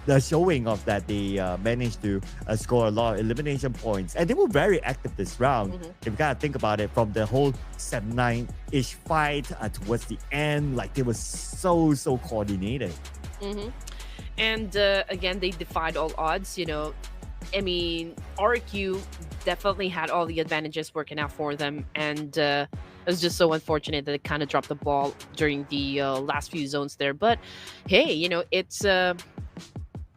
the showing of that they managed to score a lot of elimination points, and they were very active this round. If you gotta think about it, from the whole 7-9-ish fight towards the end, like they were so coordinated. And again, they defied all odds. I mean, RQ definitely had all the advantages working out for them, and it was just so unfortunate that they kind of dropped the ball during the last few zones there. But hey,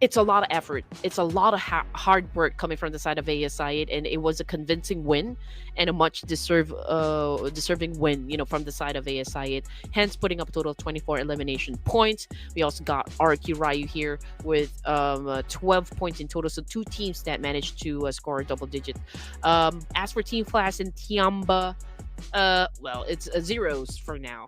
it's a lot of effort. It's a lot of hard work coming from the side of ASI8, and it was a convincing win and a much deserving win, from the side of ASI8. Hence, putting up a total of 24 elimination points. We also got RQ Ryu here with 12 points in total. So 2 teams that managed to score a double digit. As for Team Flash and Tiamba, well, it's zeros for now.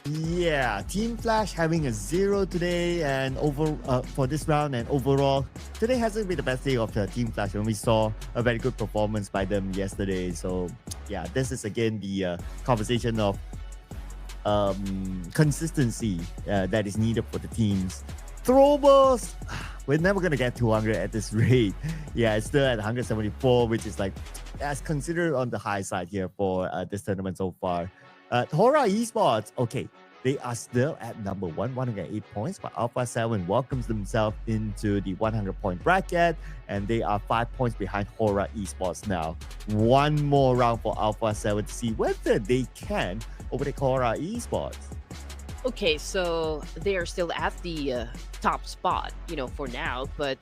Yeah, Team Flash having a 0 today and over for this round, and overall today hasn't been the best day of the Team Flash when we saw a very good performance by them yesterday. So yeah, this is again the conversation of consistency that is needed for the teams. Throwables, we're never gonna get 200 at this rate. Yeah, it's still at 174, which is like as considered on the high side here for this tournament so far. Hora Esports, okay, they are still at number one, 108 points, but Alpha 7 welcomes themselves into the 100 point bracket, and they are 5 points behind Hora Esports now. One more round for Alpha 7 to see whether they can overtake Hora Esports. Okay, so they are still at the top spot, for now, but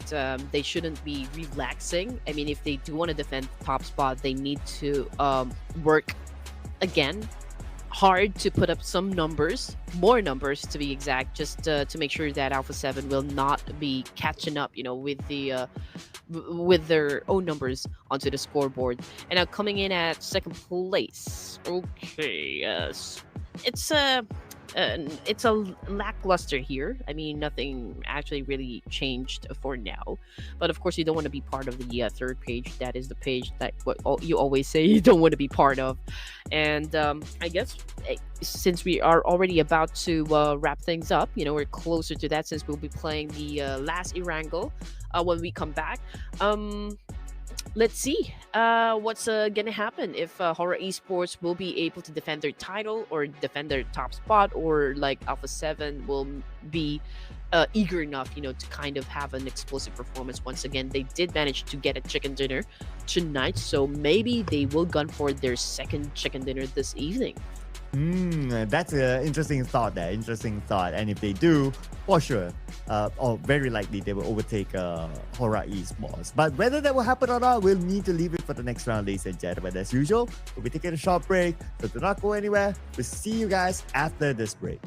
they shouldn't be relaxing. I mean, if they do want to defend the top spot, they need to work again hard to put up some numbers, more numbers to be exact, just to make sure that Alpha 7 will not be catching up, with with their own numbers onto the scoreboard. And now coming in at second place. Okay, it's a it's a lackluster here. I mean, nothing actually really changed for now, but of course, you don't want to be part of the third page. That is the page that you always say you don't want to be part of. And I guess since we are already about to wrap things up, we're closer to that since we'll be playing the last Irangle when we come back. Um, let's see what's gonna happen if Horror Esports will be able to defend their title or defend their top spot, or like Alpha 7 will be eager enough, to kind of have an explosive performance once again. They did manage to get a chicken dinner tonight, so maybe they will gun for their second chicken dinner this evening. That's an interesting thought there. Interesting thought. And if they do, for sure, or very likely, they will overtake Hora Esports. But whether that will happen or not, we'll need to leave it for the next round, ladies and gentlemen. As usual, we'll be taking a short break, so do not go anywhere. We'll see you guys after this break.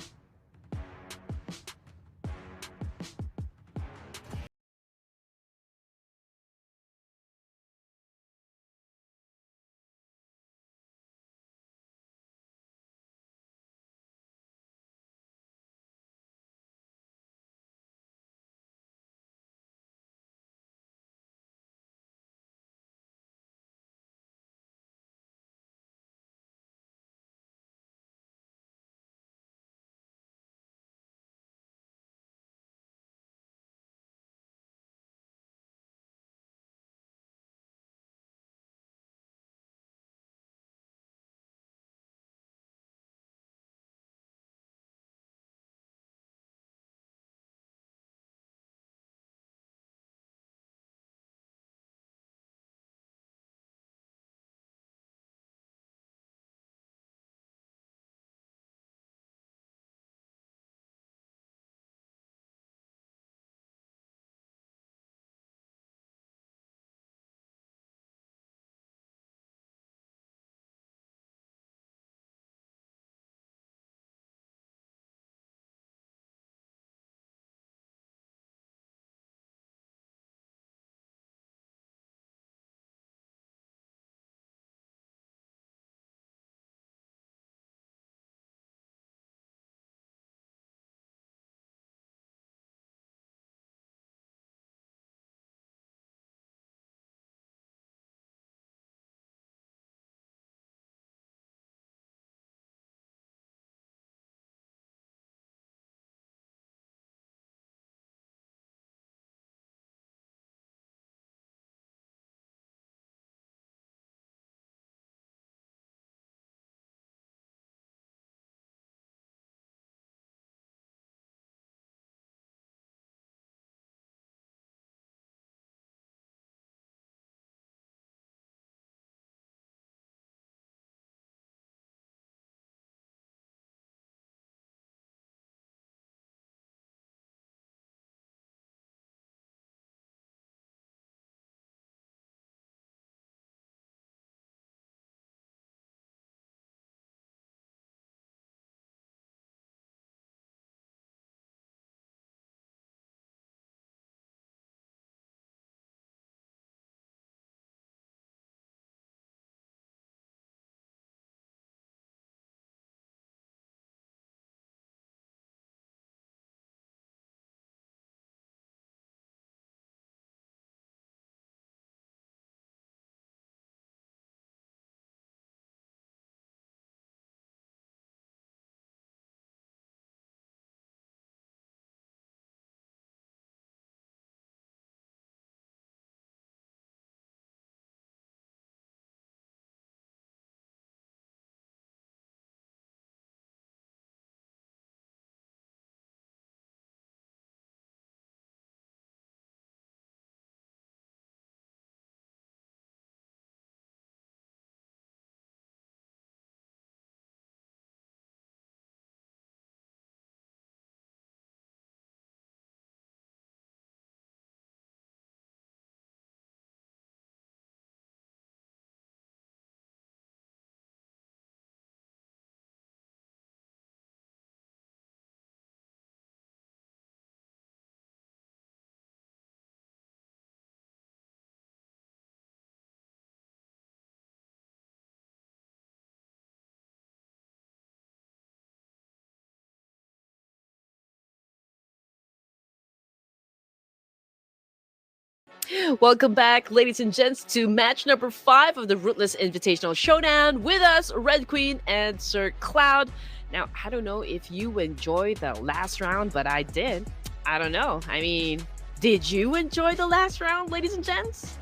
Welcome back, ladies and gents, to match number 5 of the Ruthless Invitational Showdown. With us, Red Queen and Sir Cloud. Now, I don't know if you enjoyed the last round, but I did. I don't know. I mean, did you enjoy the last round, ladies and gents?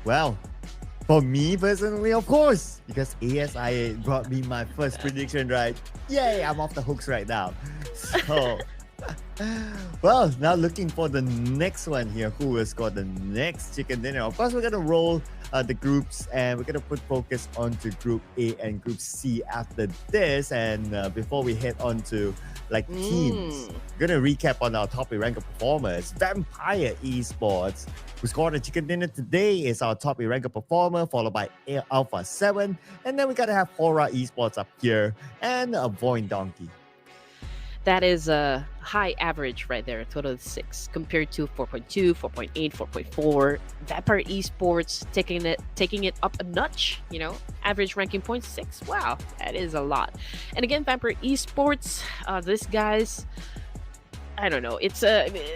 Well, for me personally, of course, because ASIA brought me my first prediction right. Yay, I'm off the hooks right now. So, well, now looking for the next one here. Who will score the next chicken dinner? Of course, we're going to roll the groups and we're going to put focus onto Group A and Group C after this. And before we head on to like teams, we're going to recap on our top ranker performers. Vampire Esports, who scored a chicken dinner today, is our top ranker performer, followed by Alpha 7. And then we got to have Horror Esports up here and a Void Donkey. That is a high average right there, a total of 6 compared to 4.2, 4.8, 4.4. Vampire Esports taking it up a notch, you know, average ranking point 6. Wow, that is a lot. And again, Vampire Esports, these guys, I don't know.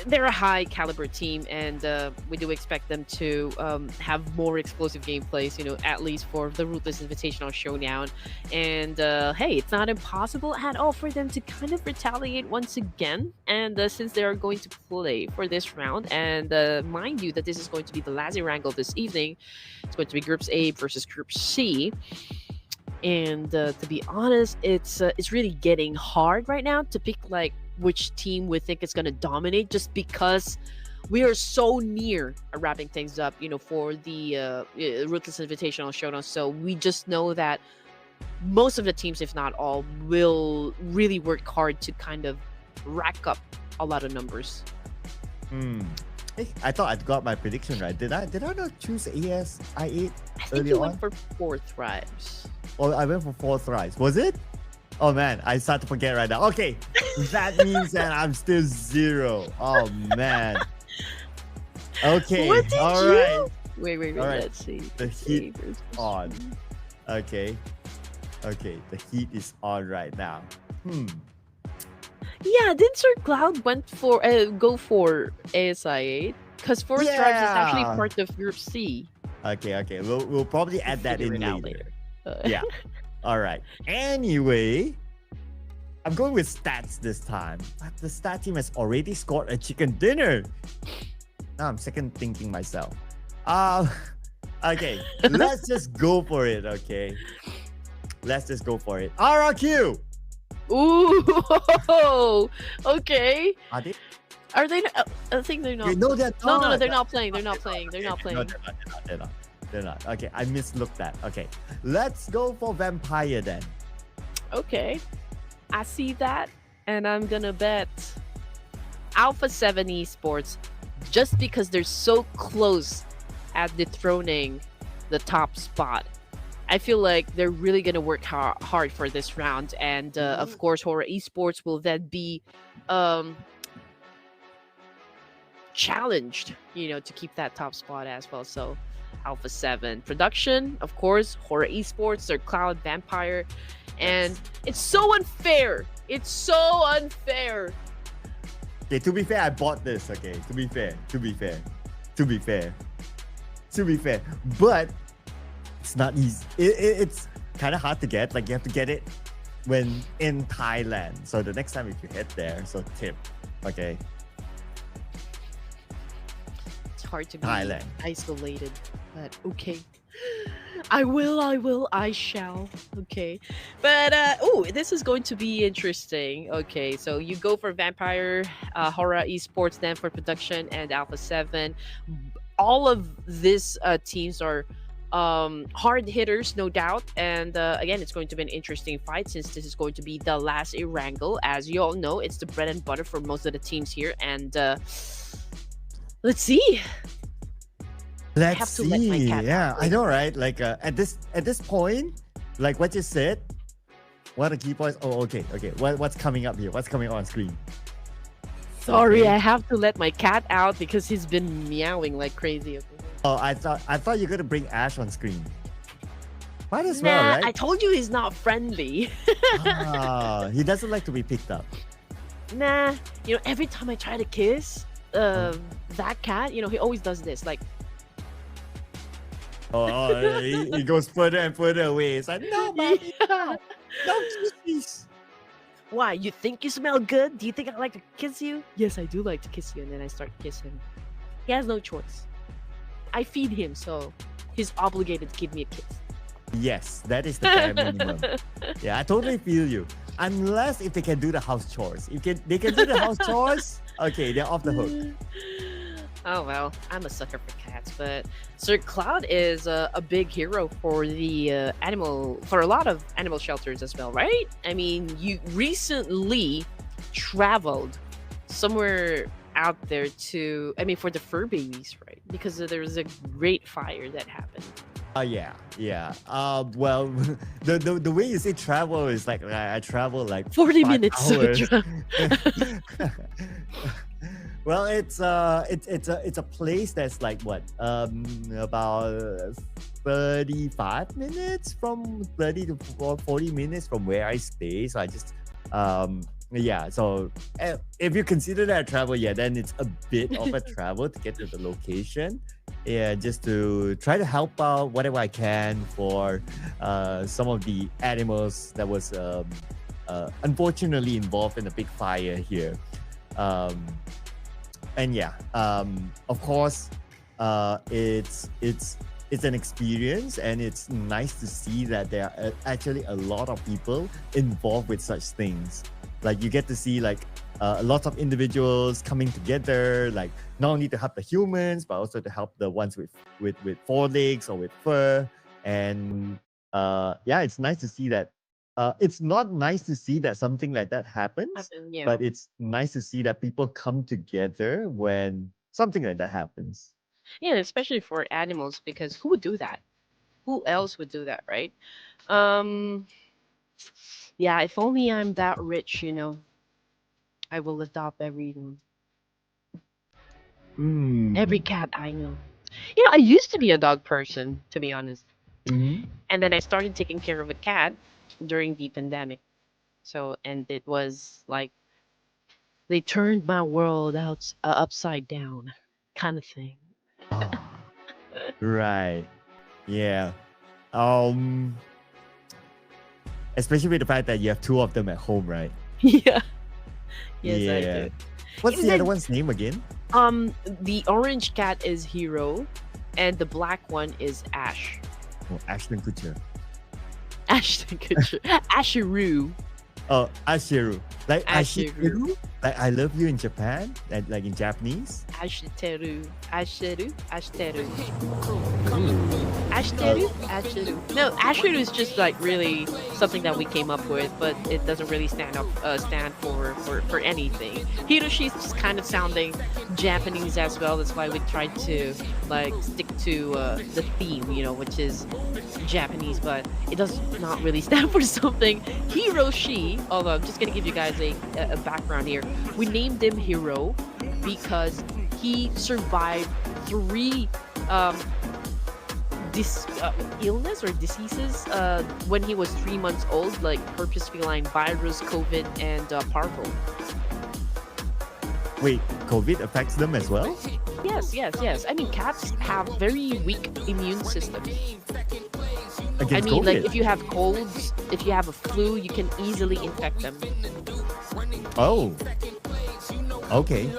They're a high caliber team, and we do expect them to have more explosive gameplays. You know, at least for the Ruthless Invitational Showdown. And hey, it's not impossible at all for them to kind of retaliate once again. And since they are going to play for this round, and mind you that this is going to be the last wrangle this evening, it's going to be Groups A versus Group C. And to be honest, it's really getting hard right now to pick like which team we think is going to dominate, just because we are so near wrapping things up, you know, for the Ruthless Invitational Showdown. So we just know that most of the teams, if not all, will really work hard to kind of rack up a lot of numbers. Hey, I thought I'd got my prediction right. Did I not choose ASIA I think earlier you on? went for 4 thrives. Oh, I went for 4 thrives. Was it? Oh man, I start to forget right now. Okay, that means that I'm still 0. Oh man. Okay, What did all you? right. Wait, All right. let's see. The Let's heat see. on. Okay, the heat is on right now. Yeah, did Sir Cloud go for ASIA? Because 4 Stripes is actually Yeah. part of Group C. Okay. We'll probably add that Figure in it out later. later. Yeah. All right. Anyway, I'm going with stats this time. But the stat team has already scored a chicken dinner. Now I'm second thinking myself. Okay. Let's just go for it. Okay. Let's just go for it. RRQ. Ooh, okay. Are they? Are they? I think they're not. No, they're not. No, they're not playing. They're not playing. They're not No, playing. they're not. Okay, I mislooked that. Okay, let's go for Vampire then. Okay, I see that, and I'm gonna bet Alpha 7 Esports, just because they're so close at dethroning the top spot. I feel like they're really gonna work hard for this round, and of course, Horror Esports will then be challenged, you know, to keep that top spot as well. So Alpha 7 production, of course, Horror Esports, their Cloud Vampire, and it's so unfair. It's so unfair. Okay, to be fair, I bought this. Okay, to be fair, but it's not easy. It's kind of hard to get. Like you have to get it when in Thailand. So the next time if you head there, so tip. Okay. It's hard to be Thailand. isolated, but okay. I shall. Okay. But this is going to be interesting. Okay, so you go for Vampire, Horror Esports, then for production, and Alpha 7. All of these teams are hard hitters, no doubt. And again, it's going to be an interesting fight, since this is going to be the last wrangle. As you all know, it's the bread and butter for most of the teams here. And let's see. Let's have to let my see. cat Yeah, out. I know, right? Like at this point, like what you said, what are the key points? Oh, okay. What's coming up here? What's coming on screen? Sorry, Okay. I have to let my cat out because he's been meowing like crazy. Oh, I thought you were gonna bring Ash on screen. Might as Nah, well, I right? told you he's not friendly. He doesn't like to be picked up. Nah, you know, every time I try to kiss, that cat, he always does this. Like, he goes further and further away. It's like, no, mommy, yeah. no kisses. Why? You think you smell good? Do you think I like to kiss you? Yes, I do like to kiss you. And then I start kissing him. He has no choice. I feed him, so he's obligated to give me a kiss. Yes, that is the bare minimum. Yeah, I totally feel you. Unless if they can do the house chores. They can do the house chores, okay, they're off the hook. Oh well, I'm a sucker for cats, but Sir Cloud is a big hero for the for a lot of animal shelters as well, right? I mean, you recently traveled somewhere out there for the fur babies, right? Because there was a great fire that happened. Yeah. Well, the way you say travel is like I travel like 40 5 minutes. hours. Well, it's a place that's like what about 35 minutes from 30 to 40 minutes from where I stay. So I just yeah. So if you consider that travel, yeah, then it's a bit of a travel to get to the location. Yeah, just to try to help out whatever I can for some of the animals that was unfortunately involved in a big fire here. And yeah, of course, it's an experience, and it's nice to see that there are actually a lot of people involved with such things. Like you get to see like lots of individuals coming together, like not only to help the humans, but also to help the ones with 4 legs or with fur. And yeah, it's nice to see that. It's not nice to see that something like that happens, Yeah. but it's nice to see that people come together when something like that happens. Yeah, especially for animals, because who would do that? Who else would do that, right? Um, yeah, if only I'm that rich, I will adopt every Mm. cat I know. I used to be a dog person, to be honest. Mhm. And then I started taking care of a cat during the pandemic. So, and it was like they turned my world upside down, kind of thing. Oh, right. Yeah. Um, Especially with the fact that you have 2 of them at home, right? Yeah. Yes, I Yeah. do. What's And the other then, one's name again? the orange cat is Hero, and the black one is Ash. Oh, Ashton Kutcher. Ashton Kutcher. Ashiru. Oh, Ashiru. Like Ashiru. Ashiru? Like I love you in Japan? Like in Japanese? Ashiteru. Ashiru. Ashiteru. Ooh. Ashiteru? Ashiru. No, Ashiru is just like really something that we came up with, but it doesn't really stand for anything. Hiroshi's just kind of sounding Japanese as well. That's why we tried to like stick to the theme, which is Japanese, but it does not really stand for something. Hiroshi, although I'm just gonna give you guys a background here. We named him Hiro because he survived 3 illness or diseases when he was 3 months old, like herpes feline virus, COVID, and parvo. Wait, COVID affects them as well? Yes. I mean, cats have very weak immune systems. Against I mean, COVID? like if you have colds, if you have a flu, you can easily infect them. Oh. Okay.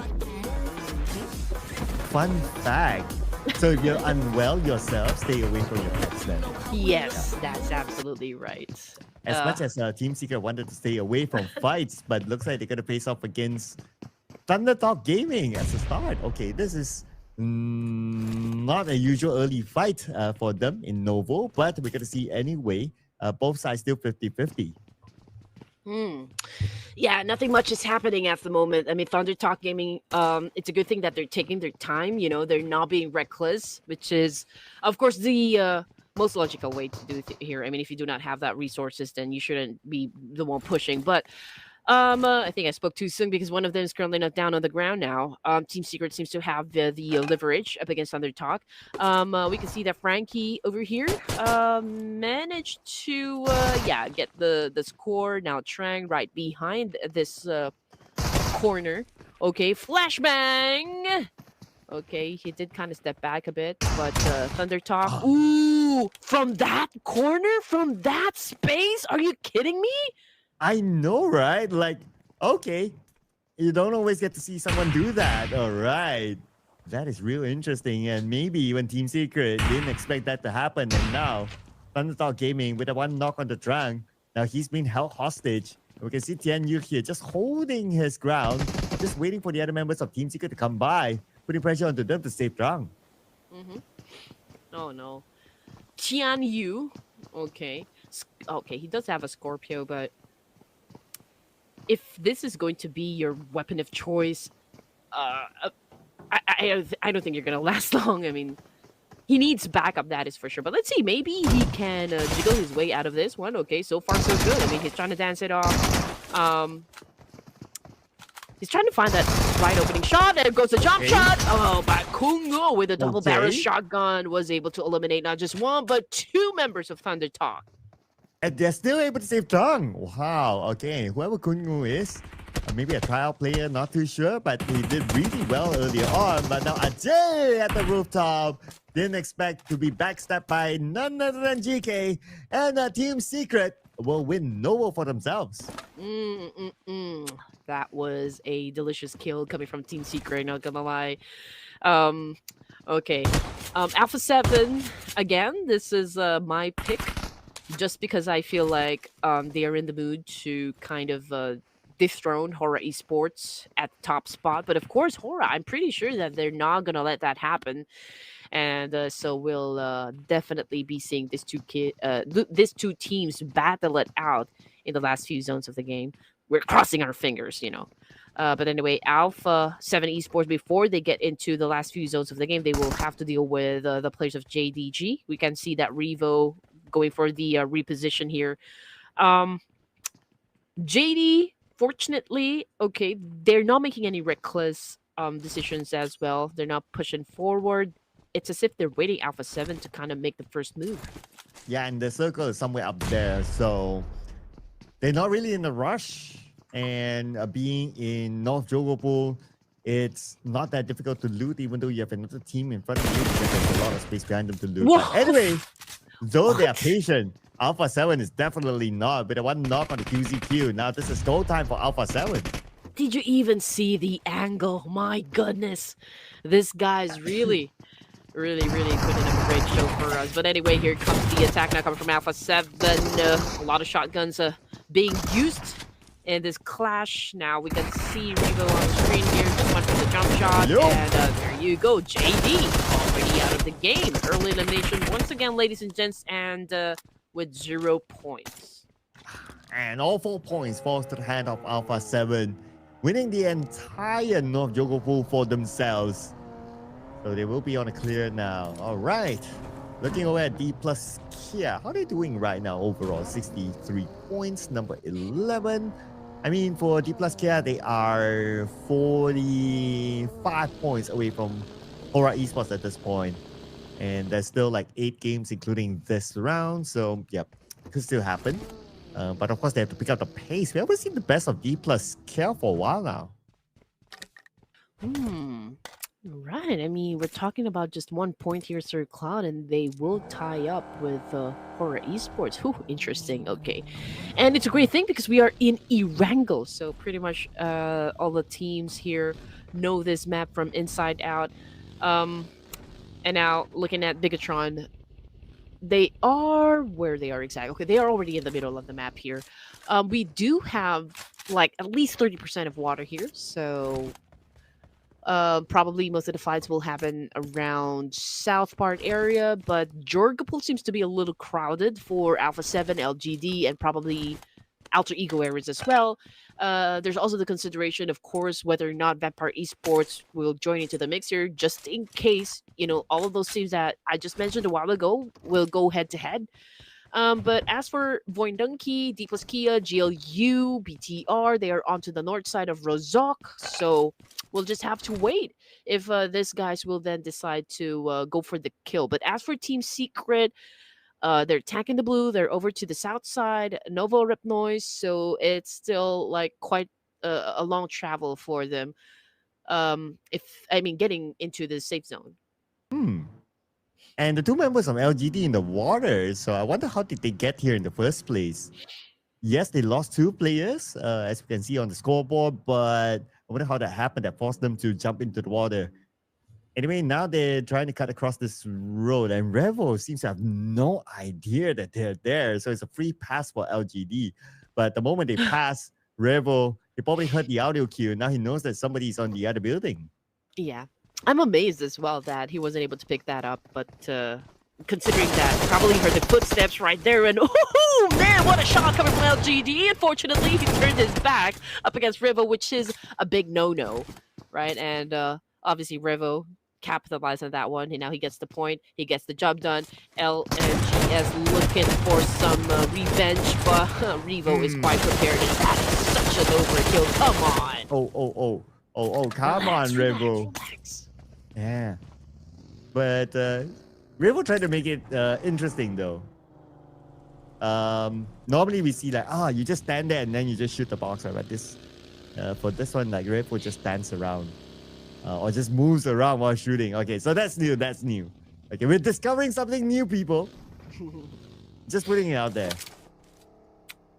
Fun fact. So if you're unwell yourself, stay away from your pets then. Yes, that's absolutely right. As much as Team Secret wanted to stay away from fights, but looks like they're going to face off against Thundertalk Gaming as a start. Okay, this is not a usual early fight for them in Novo, but we're going to see anyway. Both sides still 50-50. Yeah, nothing much is happening at the moment. I mean, Thunder Talk Gaming, it's a good thing that they're taking their time. They're not being reckless, which is, of course, the most logical way to do it here. I mean, if you do not have that resources, then you shouldn't be the one pushing. But I think I spoke too soon because one of them is currently not down on the ground now. Team Secret seems to have the leverage up against Thunder Talk. We can see that Frankie over here managed to get the score. Now Trang right behind this corner. Okay, flashbang. Okay, he did kind of step back a bit, but Thunder Talk. Oh, Ooh, from that corner, from that space? Are you kidding me? I know, right? Like, okay, you don't always get to see someone do that. All right. That is real interesting. And maybe even Team Secret didn't expect that to happen. And now, Thundertalk Gaming with a one knock on the trunk. Now he's been held hostage. We can see Tian Yu here just holding his ground, just waiting for the other members of Team Secret to come by, putting pressure onto them to save Drang. Mm-hmm. Oh no, Tian Yu. Okay, okay, he does have a Scorpio, but if this is going to be your weapon of choice, I don't think you're gonna last long. I mean, he needs backup, that is for sure. But let's see, maybe he can jiggle his way out of this one. Okay, so far so good. I mean, he's trying to dance it off. He's trying to find that right opening shot. There goes the jump shot. Oh, but Kungo with a double barrel shotgun was able to eliminate not just one, but two members of Thunder Talk. And they're still able to save Drang. Wow. Okay, whoever Kungu is, maybe a tryout player, not too sure, but he did really well earlier on. But now Ajay at the rooftop didn't expect to be backstabbed by none other than GK, and Team Secret will win Novo for themselves. That was a delicious kill coming from Team Secret, not gonna lie. Okay. Alpha 7, again, this is my pick, just because I feel like they are in the mood to kind of dethrone Hora Esports at the top spot. But of course, Hora, I'm pretty sure that they're not gonna let that happen. And so we'll definitely be seeing these two teams battle it out in the last few zones of the game. We're crossing our fingers, you know. But anyway, Alpha 7 Esports, before they get into the last few zones of the game, they will have to deal with the players of JDG. We can see that Revo going for the reposition here. JD, fortunately, okay, they're not making any reckless decisions as well. They're not pushing forward. It's as if they're waiting Alpha 7 to kind of make the first move. Yeah, and the circle is somewhere up there, so they're not really in a rush. And being in North Jogopul, it's not that difficult to loot, even though you have another team in front of you, because there's a lot of space behind them to loot. But anyway, though they are patient, Alpha 7 is definitely not. With a one knock on the QZQ. Now this is go time for Alpha 7. Did you even see the angle? My goodness. This guy's really put in a great show for us. But anyway, here comes the attack now coming from Alpha 7. A lot of shotguns being used in this clash. Now we can see Revo on the screen here. Just went for the jump shot. Yo. And there you go. JD already out of the game. Early elimination once again, ladies and gents, and with 0 points. And all 4 points falls to the hand of Alpha 7, winning the entire North Jogopul for themselves. So they will be on a clear now. All right. Looking over at D plus Kia. How are they doing right now overall? 63 points, number 11. I mean, for D plus Kia, they are 45 points away from Hora Esports at this point. And there's still like 8 games, including this round. So, yep, it could still happen. But of course, they have to pick up the pace. We haven't seen the best of D plus Kia for a while now. Right. I mean, we're talking about just 1 point here, Sir Cloud, and they will tie up with Hora Esports. Whew, interesting. Okay. And it's a great thing because we are in Erangel. So pretty much all the teams here know this map from inside out. And now looking at Bigatron, they are where they are exactly. Okay, they are already in the middle of the map here. We do have like at least 30% of water here. So probably most of the fights will happen around South Part area, but Jorgapul seems to be a little crowded for Alpha 7, LGD, and probably Alter Ego areas as well. There's also the consideration, of course, whether or not Vampire Esports will join into the mix here, just in case, you know, all of those teams that I just mentioned a while ago will go head to head. But as for Voindunki, D plus Kia, GLU, BTR, they are onto the north side of Rozok. So we'll just have to wait if these guys will then decide to go for the kill. But as for Team Secret, they're attacking the blue. They're over to the south side, Novo Rep Noise. So it's still like quite a long travel for them. if I mean getting into the safe zone. Hmm. And the two members of LGD in the water. So I wonder how did they get here in the first place? Yes, they lost two players, as we can see on the scoreboard, but I wonder how that happened that forced them to jump into the water. Anyway, now they're trying to cut across this road, and Revo seems to have no idea that they're there. So it's a free pass for LGD. But the moment they pass Revo, he probably heard the audio cue. Now he knows that somebody's on the other building. Yeah. I'm amazed as well that he wasn't able to pick that up, but considering that probably heard the footsteps right there, and oh man, what a shot coming from LGD. Unfortunately, he turned his back up against Rivo, which is a big no-no, right? And obviously Rivo capitalized on that one, and now he gets the point. He gets the job done. LNGS looking for some revenge, but Revo is quite prepared, and that is such an overkill. Come on. Come on, Revo. Relax. Yeah. But Revo tried to make it interesting though. Normally we see like, you just stand there and then you just shoot the box, right? But this, for this one, like Revo just stands around. Or just moves around while shooting. Okay, so that's new. That's new. Okay, we're discovering something new, people. Just putting it out there.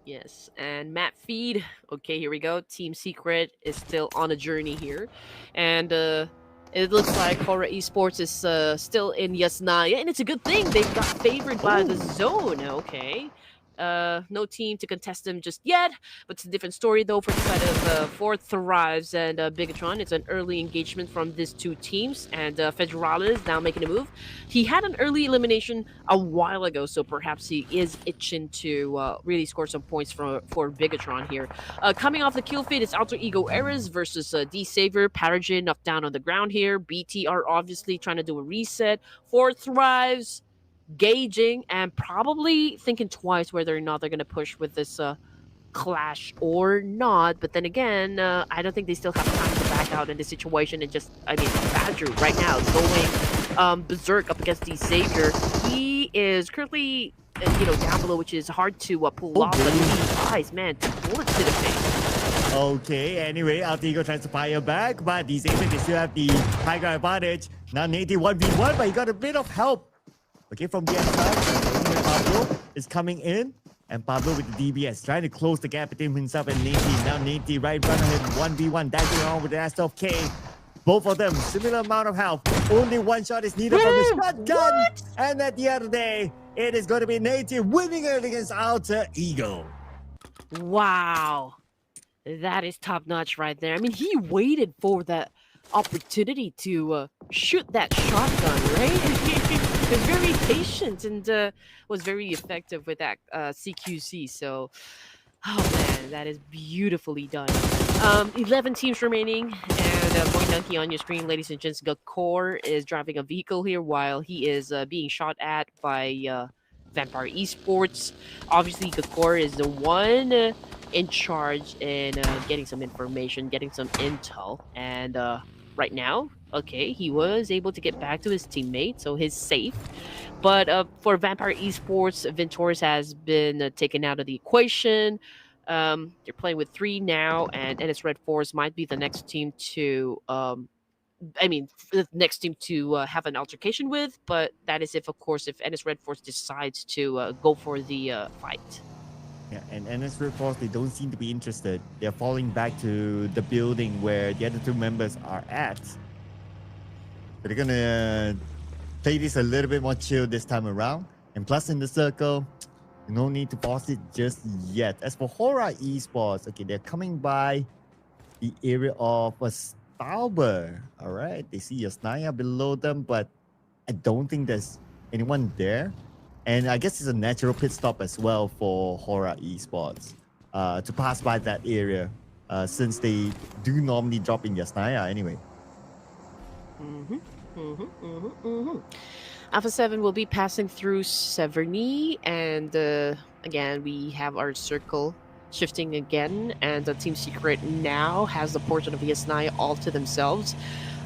Yes, and map feed. Okay, here we go. Team Secret is still on a journey here, and it looks like Horror Esports is still in Yasnaya, and it's a good thing. They got favored by the zone. Okay. No team to contest them just yet, but it's a different story though for the side of Fort Thrives and Bigatron. It's an early engagement from these two teams, and Federales now making a move. He had an early elimination a while ago, so perhaps he is itching to really score some points for Bigatron here. Coming off the kill feed, it's Alter Ego Eras versus D Saver. Paragon knocked down on the ground here. BT are obviously trying to do a reset. Fort Thrives gauging and probably thinking twice whether or not they're going to push with this clash or not. But then again, I don't think they still have time to back out in this situation. And just, I mean, Badger right now is going berserk up against the Savior. He is currently, down below, which is hard to pull off. But these eyes, man, 2 bullets to the face. Okay, anyway, Altigo tries to fire back, but these Apex, they still have the high ground advantage. Now Nate 1v1, but he got a bit of help. Okay, from the outside, Pablo is coming in, and Pablo with the DBS trying to close the gap between himself and Nate. Now Nate right in front of him, 1v1, dashing on with the last of K. Both of them, similar amount of health. Only one shot is needed from his shotgun. What? And at the end of the day, it is going to be Nate winning it against Alter Ego. Wow. That is top notch right there. I mean, he waited for that opportunity to shoot that shotgun, right? He was very patient and was very effective with that CQC. So, oh man, that is beautifully done. 11 teams remaining, and Boy Donkey on your screen, ladies and gents. Gakor is driving a vehicle here while he is being shot at by Vampire Esports. Obviously, Gakor is the one in charge in getting some information, getting some intel, and right now, okay, he was able to get back to his teammate, so he's safe. But for Vampire Esports, Ventoris has been taken out of the equation. They're playing with 3 now, and NS Red Force might be the next team to, the next team to have an altercation with. But that is if, of course, if NS Red Force decides to go for the fight. Yeah, and NS Red Force, they don't seem to be interested. They're falling back to the building where the other 2 members are at. But they're gonna play this a little bit more chill this time around. And plus in the circle, no need to force it just yet. As for Hora Esports, okay, they're coming by the area of a Stauber. All right, they see Yasnaya below them, but I don't think there's anyone there. And I guess it's a natural pit stop as well for Hora Esports to pass by that area since they do normally drop in Yasnaya anyway. Alpha 7 will be passing through Severny, and again, we have our circle shifting again, and Team Secret now has the portion of Yasnaya all to themselves.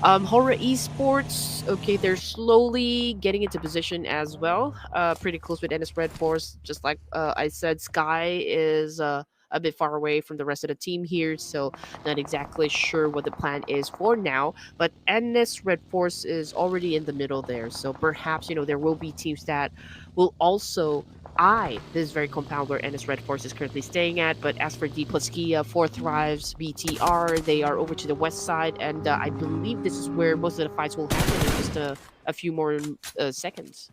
Horror Esports, okay, they're slowly getting into position as well. Pretty close with NS Red Force. Just like I said, Sky is a bit far away from the rest of the team here, so not exactly sure what the plan is for now. But NS Red Force is already in the middle there, so perhaps there will be teams that will also this very compound where NS Red Force is currently staying at. But as for D plus Kia, Four Thrives, BTR, they are over to the west side, and I believe this is where most of the fights will happen in just a few more seconds.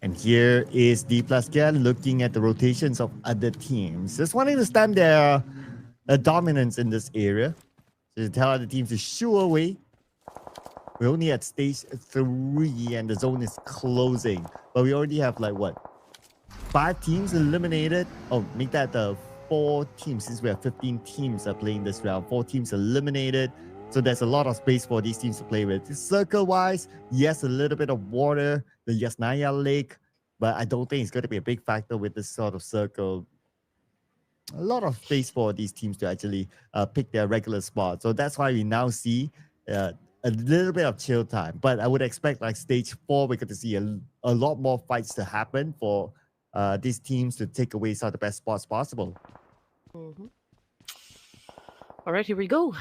And here is D plus Kia looking at the rotations of other teams. Just wanting to stamp their dominance in this area. To tell other teams to shoo away. We're only at stage 3 and the zone is closing. But we already have like what? 5 teams eliminated. Oh, make that the 4 teams since we have 15 teams are playing this round. 4 teams eliminated. So there's a lot of space for these teams to play with. Circle-wise, yes, a little bit of water, the Yasnaya Lake, but I don't think it's going to be a big factor with this sort of circle. A lot of space for these teams to actually pick their regular spot. So that's why we now see a little bit of chill time. But I would expect like stage 4, we're going to see a lot more fights to happen for these teams to take away some of the best spots possible. Mm-hmm. All right, here we go.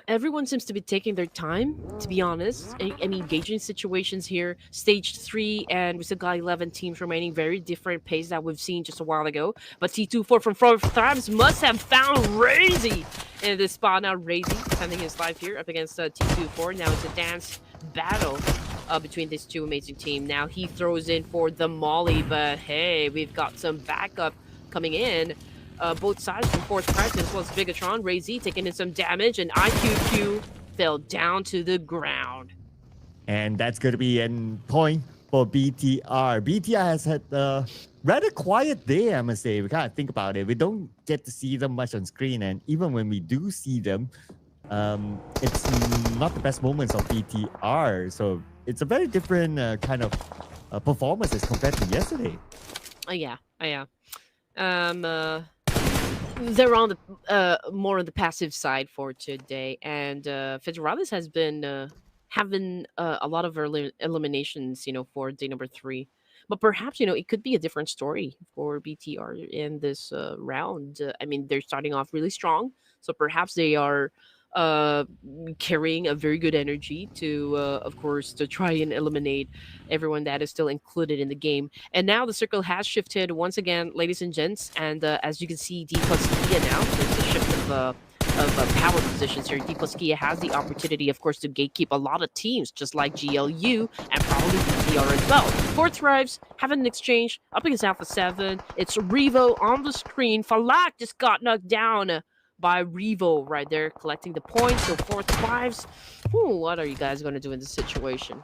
Everyone seems to be taking their time, to be honest. Engaging situations here. Stage 3, and we still got 11 teams remaining. Very different pace that we've seen just a while ago. But T24 from Four Thrives must have found Razy in this spot. Now Razy defending his life here up against T24. Now it's a dance battle between these two amazing teams. Now he throws in for the Molly, but hey, we've got some backup coming in. Both sides from Fourth Thrives as well as Bigatron. Razy taking in some damage, and IQQ fell down to the ground. And that's going to be a point for BTR. BTR has had a rather quiet day, I must say. We kind of think about it. We don't get to see them much on screen, and even when we do see them, it's not the best moments of BTR. So it's a very different kind of performance as compared to yesterday. Yeah. They're on the more on the passive side for today, and Federalis has been having a lot of early eliminations, for day number 3. But perhaps it could be a different story for BTR in this round. They're starting off really strong, so perhaps they are carrying a very good energy to, of course, to try and eliminate everyone that is still included in the game. And now the circle has shifted once again, ladies and gents. And as you can see, D plus Kia now, there's a shift of power positions here. D plus Kia has the opportunity, of course, to gatekeep a lot of teams, just like GLU and probably BTR as well. Fourth Thrives having an exchange up against Alpha 7. It's Revo on the screen. Falak just got knocked down by Revo right there, collecting the points. So Fourth Thrives, what are you guys going to do in this situation?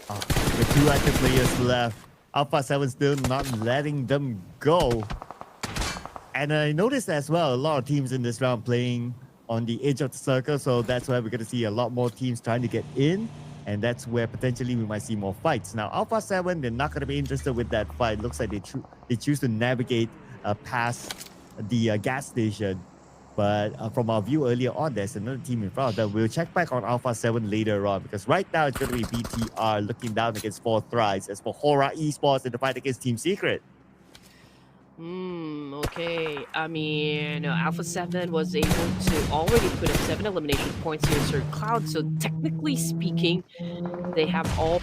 With 2 active players left, Alpha 7 still not letting them go. And I noticed as well, a lot of teams in this round playing on the edge of the circle, so that's where we're going to see a lot more teams trying to get in, and that's where potentially we might see more fights. Now, Alpha 7, they're not going to be interested with that fight. Looks like they choose to navigate past the gas station. But from our view earlier on, there's another team in front of them. We'll check back on Alpha 7 later on, because right now it's going to be BTR looking down against Four Thrives. As for Hora Esports in the fight against Team Secret. Okay. Alpha 7 was able to already put up 7 elimination points here in Sir Cloud. So technically speaking, they have all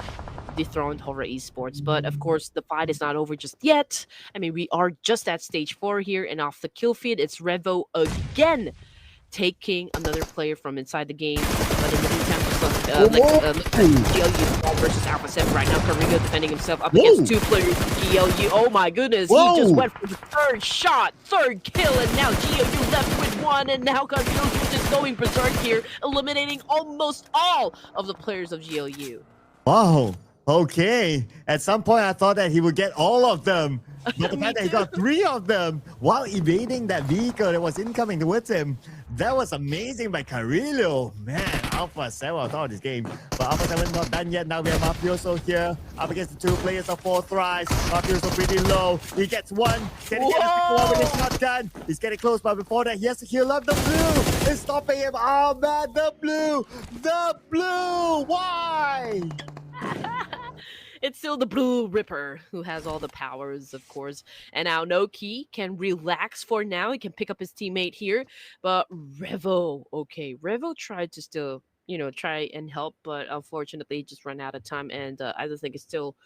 dethroned Hora Esports. But of course, the fight is not over just yet. We are just at stage 4 here, and off the kill feed, it's Revo again taking another player from inside the game. But in the meantime, GLU versus Alpha 7 right now. Carrigo defending himself up against 2 players of GLU. Oh my goodness, he just went for the 3rd shot, 3rd kill, and now GLU left with 1, and now Carrigo just going berserk here, eliminating almost all of the players of GLU. Wow. Okay. At some point, I thought that he would get all of them. But the fact that he got 3 of them while evading that vehicle that was incoming towards him, that was amazing by Carrillo. Man, Alpha 7 on top of this game. But Alpha 7 not done yet. Now we have Mafioso here up against the 2 players of Four Thrives. Mafioso pretty low. He gets 1. Can he get a second one with his shotgun? He's getting close, but before that, he has to heal up the blue. It's stopping him. Oh man, the blue. The blue. Why? It's still the Blue Ripper who has all the powers, of course. And now Noki can relax for now. He can pick up his teammate here. But Revo, okay, Revo tried to still, try and help, but unfortunately just run out of time. And I don't think it's still,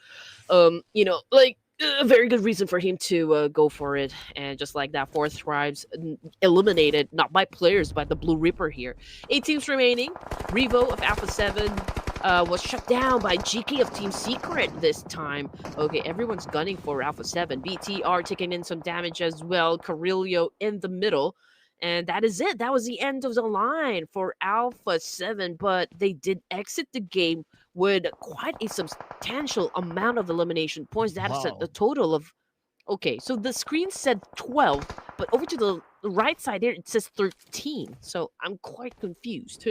like a very good reason for him to go for it. And just like that, fourth tribes eliminated, not by players, by the Blue Ripper here. 8 teams remaining. Revo of Alpha 7 was shut down by GK of Team Secret this time. Okay, everyone's gunning for Alpha 7. BTR taking in some damage as well. Carillo in the middle. And that is it. That was the end of the line for Alpha 7. But they did exit the game with quite a substantial amount of elimination points. That is a Wow. total of. Okay, so the screen said 12, but over to the right side there, it says 13. So I'm quite confused.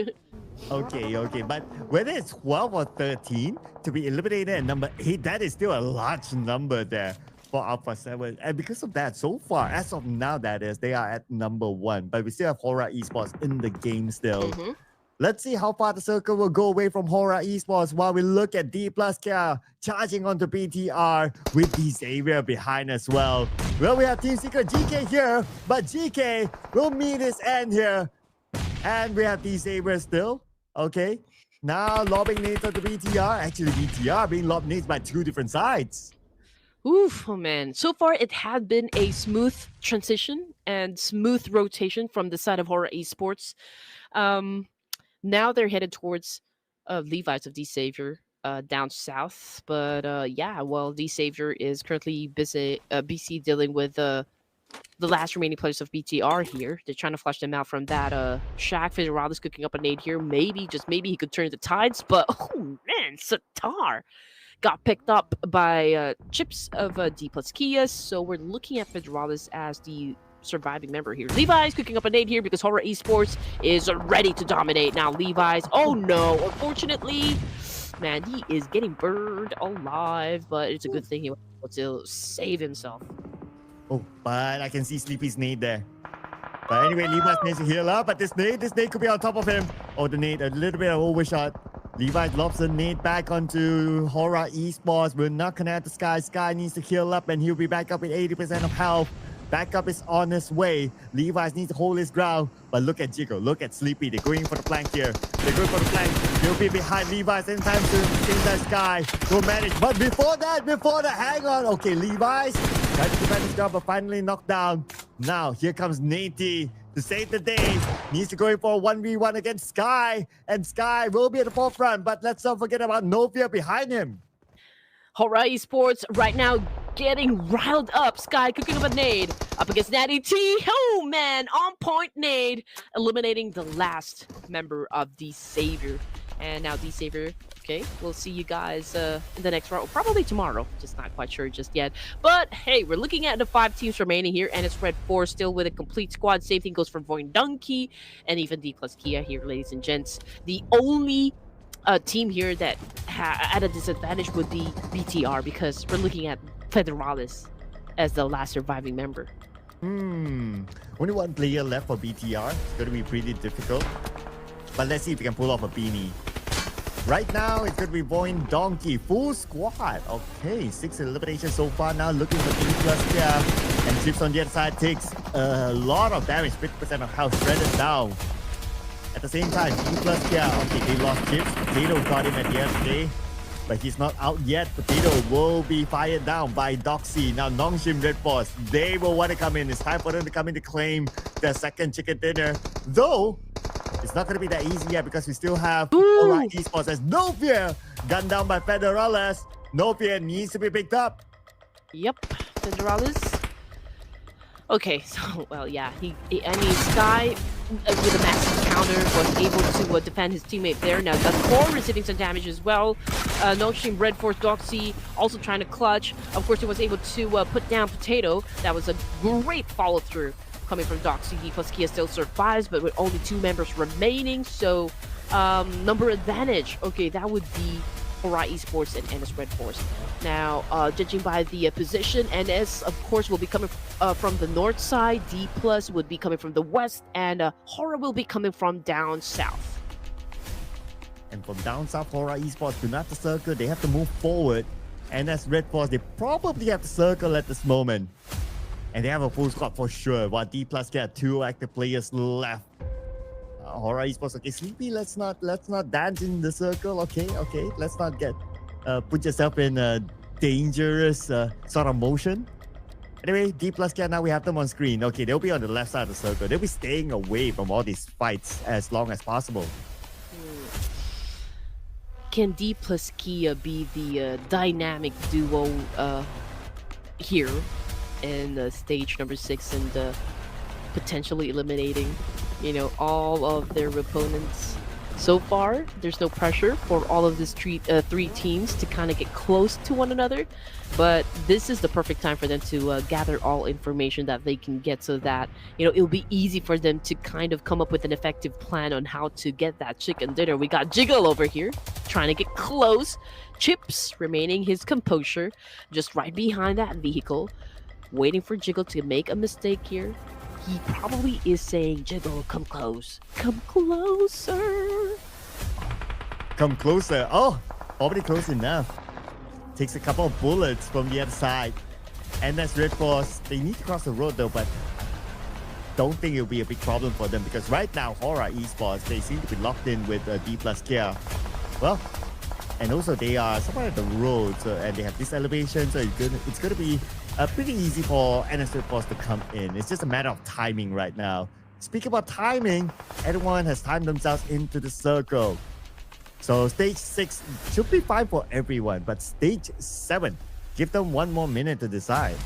Okay. But whether it's 12 or 13 to be eliminated at number 8, that is still a large number there for Alpha 7. And because of that, so far, as of now, that is, they are at number 1. But we still have Hora Esports in the game still. Mhm. Let's see how far the circle will go away from Hora Esports while we look at D plus Kia charging onto BTR with D Xavier behind as well. Well, we have Team Secret GK here, but GK will meet his end here. And we have D Xavier still. Okay. Now lobbing nades onto BTR. Actually, BTR being lobbed nades by 2 different sides. Oof, oh man. So far, it had been a smooth transition and smooth rotation from the side of Horror Esports. Now they're headed towards Levi's of D Savior down south. But yeah, well, D Savior is currently busy dealing with the last remaining players of BTR here. They're trying to flush them out from that shack. Federal is cooking up a nade here. Maybe, just maybe, he could turn the tides. But oh man, Satar got picked up by Chips of D plus Kia. So we're looking at Federalis as the surviving member here. Levi's cooking up a nade here because Horror Esports is ready to dominate. Now Levi's, oh no, unfortunately, man, he is getting burned alive, but it's a good thing he was able to save himself. Oh, but I can see Sleepy's nade there. But anyway, Levi's needs to heal up, but this nade could be on top of him. Oh, the nade, a little bit of overshot. Levi lobs the nade back onto Hora Esports. We're not connected to Sky. Sky needs to heal up and he'll be back up with 80% of health. Backup is on his way. Levi's needs to hold his ground. But look at Jiggle. Look at Sleepy. They're going for the flank here. They're going for the flank. They'll be behind Levi's anytime soon. Things that Sky will manage. But before the hang on. Okay, Levi's tried to defend his job, but finally knocked down. Now, here comes Nate to save the day. Needs to go in for a 1v1 against Sky. And Sky will be at the forefront. But let's not forget about Novia behind him. Horror Esports right now getting riled up. Sky cooking up a nade up against Natty T. Oh man, on point nade, eliminating the last member of D Savior. And now D Savior, okay, we'll see you guys in the next round, probably tomorrow. Just not quite sure just yet. But hey, we're looking at the 5 teams remaining here, and it's Red 4 still with a complete squad. Same thing goes for Voin Donkey and even D plus Kia here, ladies and gents. The only team here that at a disadvantage would be BTR because we're looking at Federalis as the last surviving member. Only one player left for BTR. It's going to be pretty difficult. But let's see if we can pull off a beanie. Right now, it's going to be Voin Donkey. Full squad. Okay, 6 eliminations so far now. Looking for D plus here. And Chips on the other side takes a lot of damage. 50% of health shredded down. At the same time, D plus here. Okay, they lost Chips. Potato got him at the end of the day. But he's not out yet. Potato will be fired down by Doxy. Now, Nongshim Red Force, they will want to come in. It's time for them to come in to claim their second chicken dinner. Though, it's not going to be that easy yet because we still have Alright Esports as Novia gunned down by Federalis. Novia needs to be picked up. Yep, Federalis. Okay, so, well, yeah, I mean, Sky, with a massive counter, was able to defend his teammate there. Now, the core receiving some damage as well. No Stream Red Force Doxy also trying to clutch. Of course, he was able to put down Potato. That was a great follow-through coming from Doxy. D plus Kia still survives, but with only 2 members remaining. So, number advantage. Okay, that would be Hora Esports and NS Red Force. Now, judging by the position, NS, of course, will be coming from the north side. D plus would be coming from the west, and Hora will be coming from down south. And from down south, Hora Esports do not the circle. They have to move forward And that's Red Force. They probably have the circle at this moment. And they have a full squad for sure. While D plus get 2 active players left. Horror Esports, okay, Sleepy, let's not dance in the circle, okay. Let's not get put yourself in a dangerous sort of motion. Anyway, D plus Kia, now we have them on screen. Okay, they'll be on the left side of the circle. They'll be staying away from all these fights as long as possible. Can D plus Kia be the dynamic duo here in stage number 6 and potentially eliminating, all of their opponents? So far, there's no pressure for all of these three teams to kind of get close to one another, but this is the perfect time for them to gather all information that they can get so that, it'll be easy for them to kind of come up with an effective plan on how to get that chicken dinner. We got Jiggle over here trying to get close. Chips remaining his composure, just right behind that vehicle, waiting for Jiggle to make a mistake here. He probably is saying, Jiggle, come close. Come closer. Come closer. Oh, already close enough. Takes a couple of bullets from the other side. And that's Red Force. They need to cross the road though, but don't think it'll be a big problem for them because right now, Horror Esports, they seem to be locked in with D plus Kia. Well, and also they are somewhere at the road, and they have this elevation, so it's gonna be pretty easy for NS Red Force to come in. It's just a matter of timing right now. Speaking about timing, everyone has timed themselves into the circle. So stage 6 should be fine for everyone, but stage 7, give them 1 more minute to decide.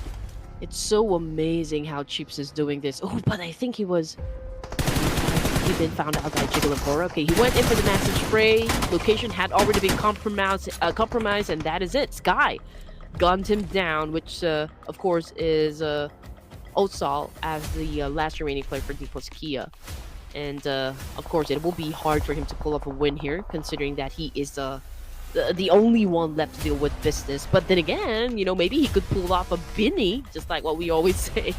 It's so amazing how Chips is doing this. Oh, but I think he been found out by Jiggle and Horror. Okay, he went in for the massive spray. Location had already been compromised, and that is it. Sky gunned him down, which of course is Osal as the last remaining player for D plus Kia. And of course it will be hard for him to pull up a win here, considering that he is the only one left to deal with business. But then again, maybe he could pull off a Binny, just like what we always say.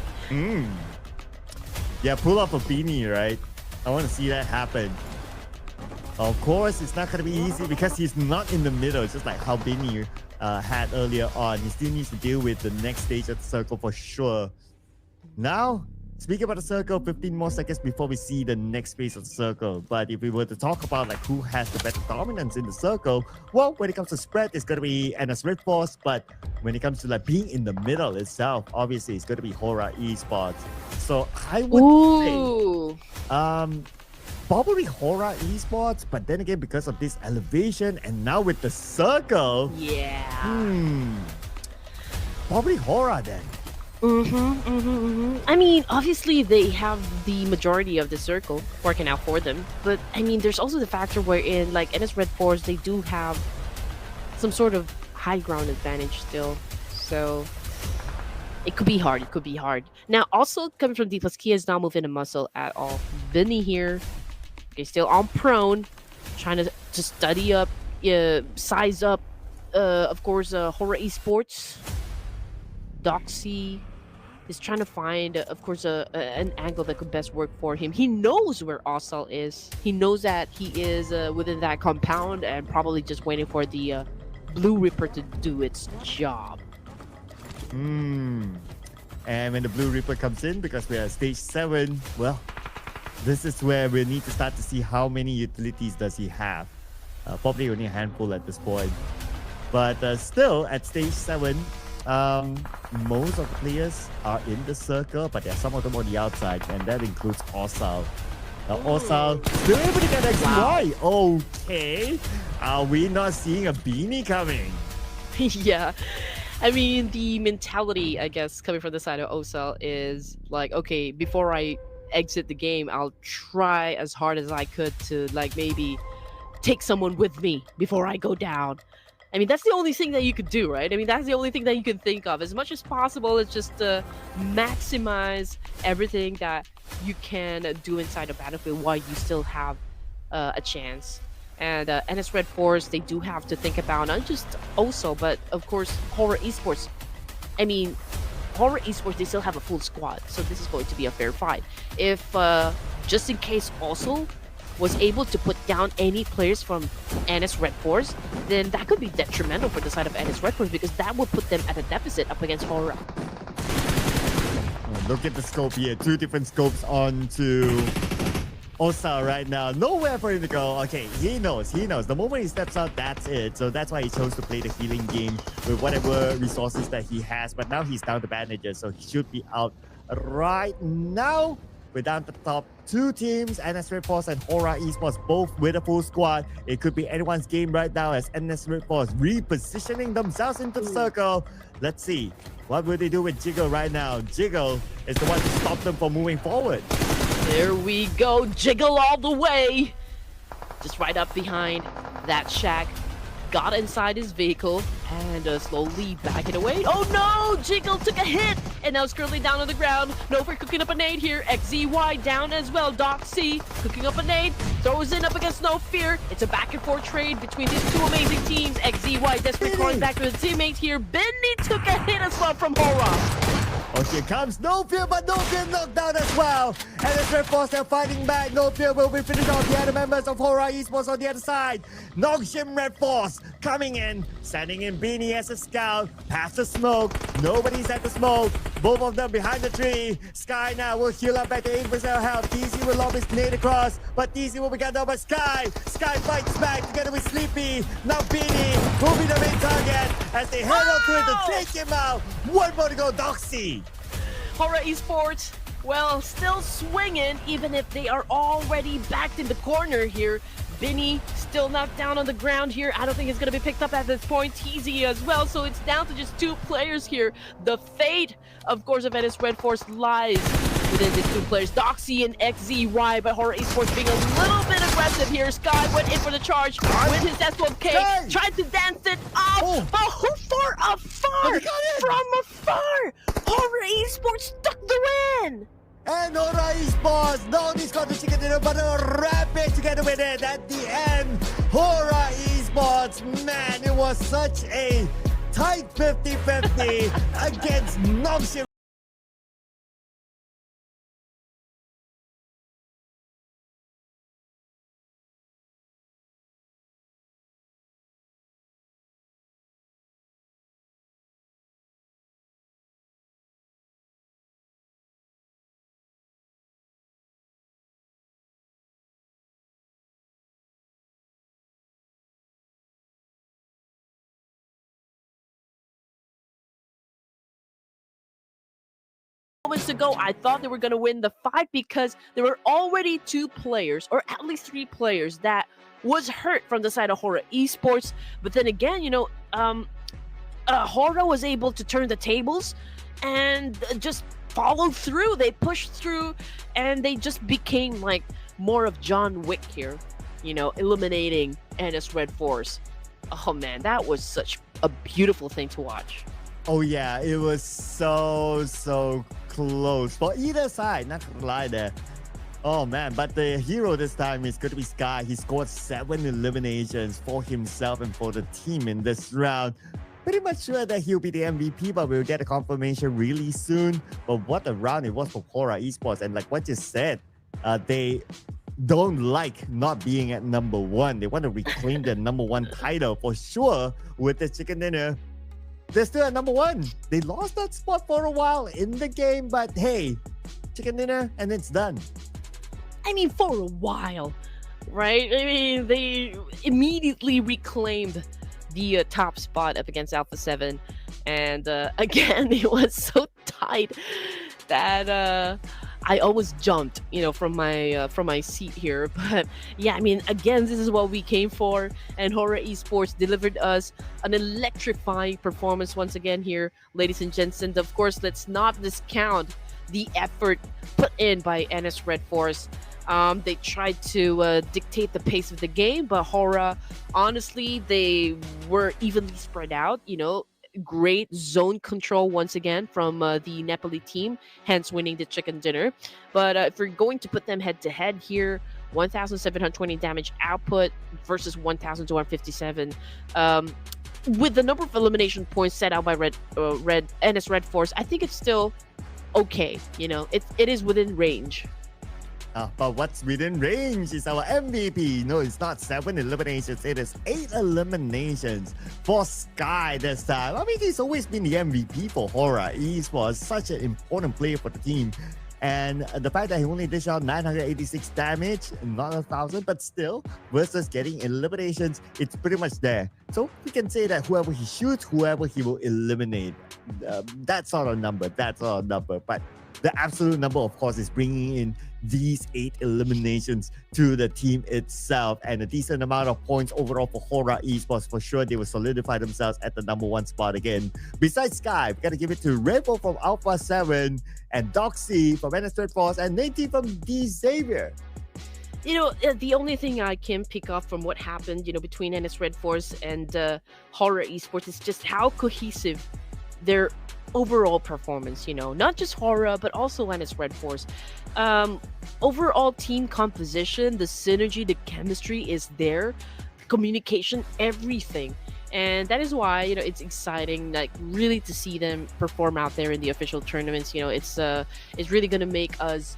Yeah, pull off a Beanie, right? I want to see that happen. Of course, it's not going to be easy because he's not in the middle. It's just like how Binny had earlier on. He still needs to deal with the next stage of the circle for sure. Now, speaking about the circle, 15 more seconds before we see the next phase of the circle. But if we were to talk about like who has the better dominance in the circle, well, when it comes to spread, it's going to be NS Red Force. But when it comes to like being in the middle itself, obviously it's going to be Horror Esports. So I would say, probably Horror Esports, but then again, because of this elevation and now with the circle, probably Horror then. I mean, obviously they have the majority of the circle working out for them, but I mean, there's also the factor wherein like NS Red Force, they do have some sort of high ground advantage still, so it could be hard. Now, also coming from D plus Kia is not moving a muscle at all. Vinny here, okay, still on prone, trying to study up, size up, of course, Horror Esports. Doxy is trying to find, of course, an angle that could best work for him. He knows where Osal is. He knows that he is within that compound and probably just waiting for the Blue Ripper to do its job. And when the Blue Ripper comes in, because we are at stage 7, well, this is where we need to start to see how many utilities does he have. Probably only a handful at this point. But still, at stage 7, most of the players are in the circle, but there are some of them on the outside, and that includes Osal. Now, Osal still able to get XY. Okay. Are we not seeing a Beanie coming? Yeah. I mean, the mentality, I guess, coming from the side of Osal is like, okay, before I exit the game, I'll try as hard as I could to, like, maybe take someone with me before I go down. I mean, that's the only thing that you could do, right? I mean, that's the only thing that you can think of. As much as possible, it's just to maximize everything that you can do inside a battlefield while you still have a chance. And NS Red Force, they do have to think about not just Oso, but of course, Horror Esports. I mean, Horror Esports, they still have a full squad, so this is going to be a fair fight. If, just in case also, was able to put down any players from NS Red Force, then that could be detrimental for the side of NS Red Force because that would put them at a deficit up against Hora. Look at the scope here. 2 different scopes onto Osa right now. Nowhere for him to go. Okay, he knows. The moment he steps out, that's it. So that's why he chose to play the healing game with whatever resources that he has. But now he's down to bandages, so he should be out right now. We're down to the top 2 teams, NS Red Force and Hora Esports, both with a full squad. It could be anyone's game right now as NS Red Force repositioning themselves into the circle. Let's see. What will they do with Jiggle right now? Jiggle is the one to stop them from moving forward. There we go. Jiggle all the way. Just right up behind that shack. Got inside his vehicle and slowly back it away. Oh no! Jiggle took a hit and now is currently down on the ground. Nova cooking up a nade here. XZY down as well. Doxy cooking up a nade. Throws in up against No Fear. It's a back and forth trade between these 2 amazing teams. XZY desperately calling back to his teammates here. Benny took a hit as well from Hora. Oh, here comes No Fear, but No Fear knocked down as well. And the Red Force are fighting back. No Fear will be finished off the other members of Hora Esports on the other side. Nongshim Red Force coming in, sending in Beanie as a scout. Past the smoke. Nobody's at the smoke. Both of them behind the tree. Sky now will heal up back to 8% health. DC will lob his nade across, but DC will be cut down by Sky. Sky fights back together with Sleepy. Now Beanie will be the main target as they head on to it to take him out. 1 more to go, Doxy. Hora Esports, well, still swinging, even if they are already backed in the corner here. Binny still knocked down on the ground here. I don't think it's going to be picked up at this point. TZ as well, so it's down to just 2 players here. The fate, of course, of NS Red Force lies within these 2 players, Doxy and XZY, but Hora Esports being a little bit aggressive here. Sky went in for the charge with his S12K, tried to dance it off, but who from afar, Hora Esports stuck the win! And Hora Esports not only got the chicken dinner, but a rapid together with it at the end. Hora Esports, man, it was such a tight 50-50 against Nongshim. Moments ago, I thought they were going to win the fight because there were already 2 players, or at least 3 players, that was hurt from the side of Hora Esports. But then again, Hora was able to turn the tables and just follow through. They pushed through and they just became like more of John Wick here, eliminating NS Red Force. Oh man, that was such a beautiful thing to watch. Oh yeah, it was so close for either side, not gonna lie there. Oh man, but the hero this time is going to be Sky. He scored 7 eliminations for himself and for the team in this round. Pretty much sure that he'll be the MVP, but we'll get a confirmation really soon. But what a round it was for Hora Esports. And like what you said, they don't like not being at number 1. They want to reclaim their number 1 title for sure with the chicken dinner. They're still at number 1. They lost that spot for a while in the game, but hey, chicken dinner and it's done. I mean, for a while, right? I mean, they immediately reclaimed the top spot up against Alpha 7. And again, it was so tight that I almost jumped, from my seat here. But yeah, I mean, again, this is what we came for, and Hora Esports delivered us an electrifying performance once again here, ladies and gents. And of course, let's not discount the effort put in by NS Red Force. They tried to dictate the pace of the game, but Hora, honestly, they were evenly spread out, great zone control once again from the Nepali team, hence winning the chicken dinner. But if we're going to put them head to head here, 1,720 damage output versus 1,257. With the number of elimination points set out by NS Red Force, I think it's still okay. It is within range. But what's within range is our MVP. No, it's not 7 eliminations, it is 8 eliminations for Sky this time. I mean, he's always been the MVP for Horror Esports, such an important player for the team. And the fact that he only dished out 986 damage, not 1,000, but still, versus getting eliminations, it's pretty much there. So we can say that whoever he shoots, whoever he will eliminate, that sort of number, that sort of number. But the absolute number, of course, is bringing in these 8 eliminations to the team itself and a decent amount of points overall for Horror Esports. For sure, they will solidify themselves at the number 1 spot again. Besides Sky, we got to give it to Rebel from Alpha 7 and Doxy from NS Third Force and Nate from D Xavier. The only thing I can pick up from what happened, between NS Red Force and Horror Esports is just how cohesive their overall performance, not just Horror, but also NS Red Force. Overall team composition, the synergy, the chemistry is there, communication, everything. And that is why, it's exciting, like really to see them perform out there in the official tournaments. It's really gonna make us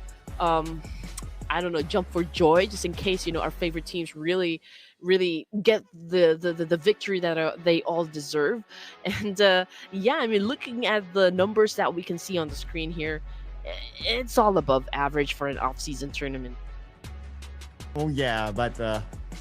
I don't know, jump for joy just in case, our favorite teams really, really get the victory that they all deserve. And yeah, I mean, looking at the numbers that we can see on the screen here, it's all above average for an off-season tournament. Oh yeah, but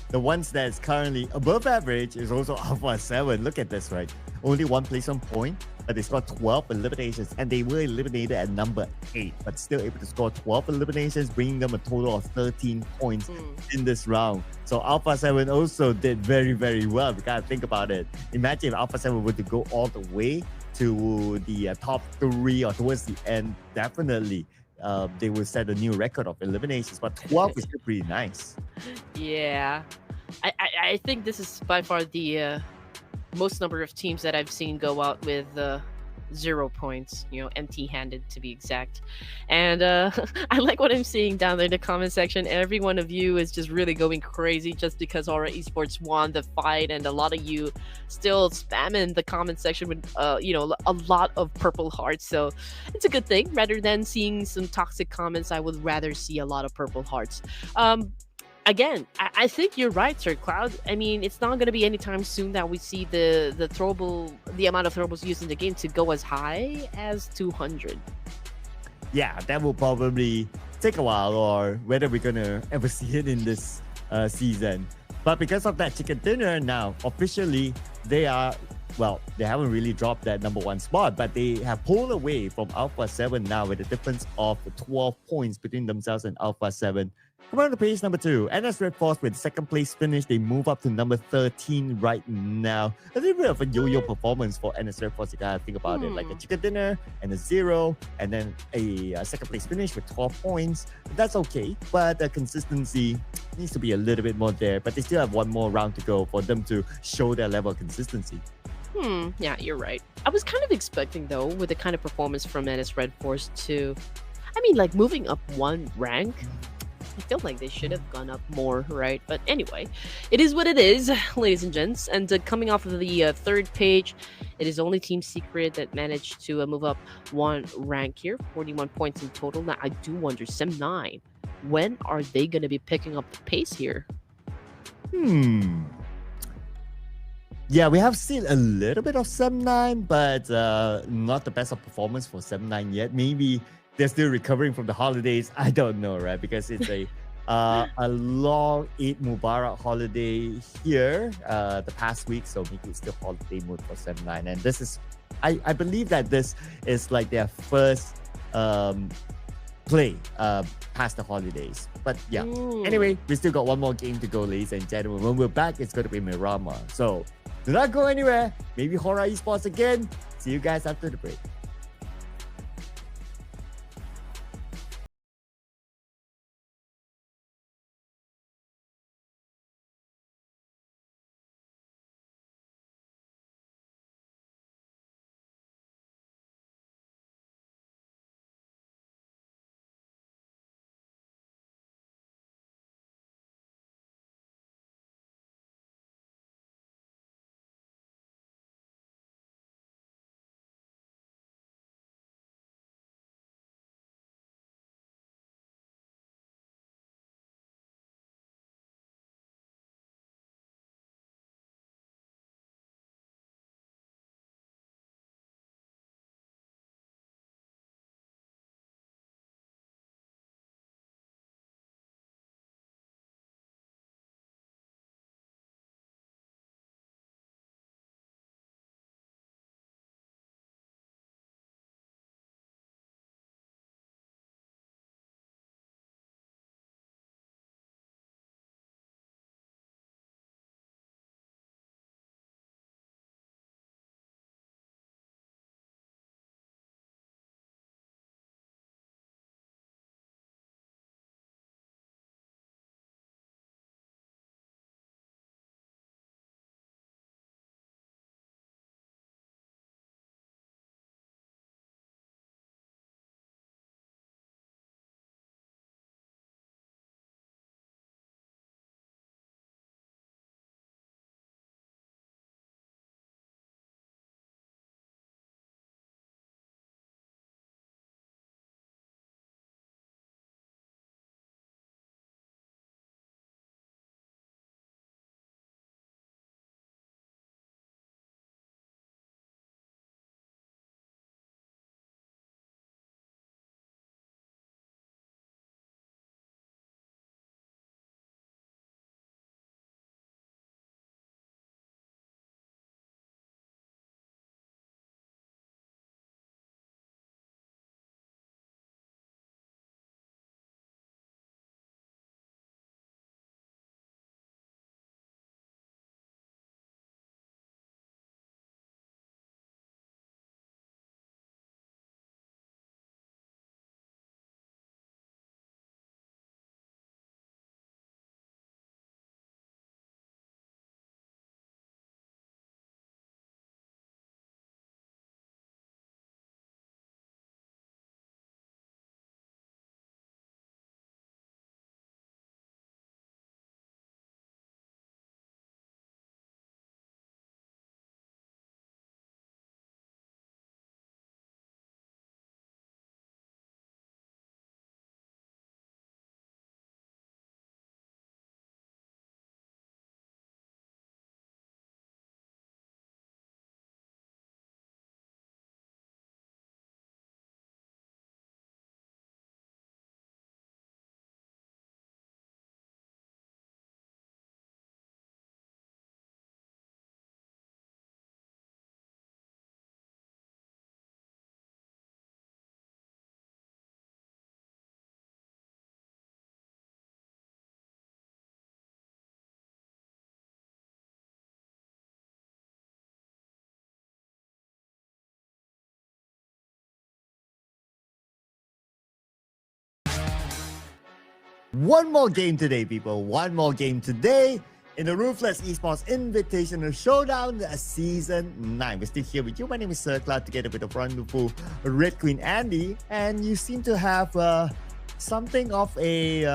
the ones that's currently above average is also Alpha 7. Look at this, right? Only one placement point, but they scored 12 eliminations, and they were eliminated at number 8, but still able to score 12 eliminations, bringing them a total of 13 points in this round. So Alpha 7 also did very, very well. We gotta think about it. Imagine if Alpha 7 were to go all the way to the top 3 or towards the end, definitely they will set a new record of eliminations, but 12 is still pretty nice. Yeah, I think this is by far the most number of teams that I've seen go out with 0 points, empty-handed to be exact. And I like what I'm seeing down there in the comment section. Every one of you is just really going crazy just because Aura Esports won the fight, and a lot of you still spamming the comment section with a lot of purple hearts. So it's a good thing. Rather than seeing some toxic comments, I would rather see a lot of purple hearts. Again, I think you're right, Sir Cloud. I mean, it's not going to be anytime soon that we see the amount of throwables used in the game to go as high as 200. Yeah, that will probably take a while, or whether we're gonna ever see it in this season. But because of that chicken dinner, now officially they haven't really dropped that number 1 spot, but they have pulled away from Alpha 7 now with a difference of 12 points between themselves and Alpha 7. Come on to page number 2. NS Red Force with second place finish. They move up to number 13 right now. A little bit of a yo-yo performance for NS Red Force. You gotta think about it, like a chicken dinner and a 0, and then a second place finish with 12 points. That's okay, but the consistency needs to be a little bit more there. But they still have one more round to go for them to show their level of consistency. Yeah, you're right. I was kind of expecting, though, with the kind of performance from NS Red Force to, like moving up 1 rank. I feel like they should have gone up more, right? But anyway, it is what it is, ladies and gents. And coming off of the third page, it is only Team Secret that managed to move up 1 rank here, 41 points in total. Now, I do wonder, Sem9, when are they going to be picking up the pace here? Yeah, we have seen a little bit of Sem9, but not the best of performance for Sem9 yet. Maybe they're still recovering from the holidays. I don't know, right? Because it's a long Eid Mubarak holiday here the past week, so maybe it's still holiday mood for Sem9. And this is, I believe that this is like their first play past the holidays. But yeah, anyway, we still got one more game to go, ladies and gentlemen. When we're back, it's going to be Miramar. So do not go anywhere. Maybe Horror Esports again. See you guys after the break. One more game today, people. One more game today in the Ruthless Esports Invitational Showdown Season 9. We're still here with you. My name is Sir Cloud, together with the wonderful Red Queen Andy. And you seem to have something of a,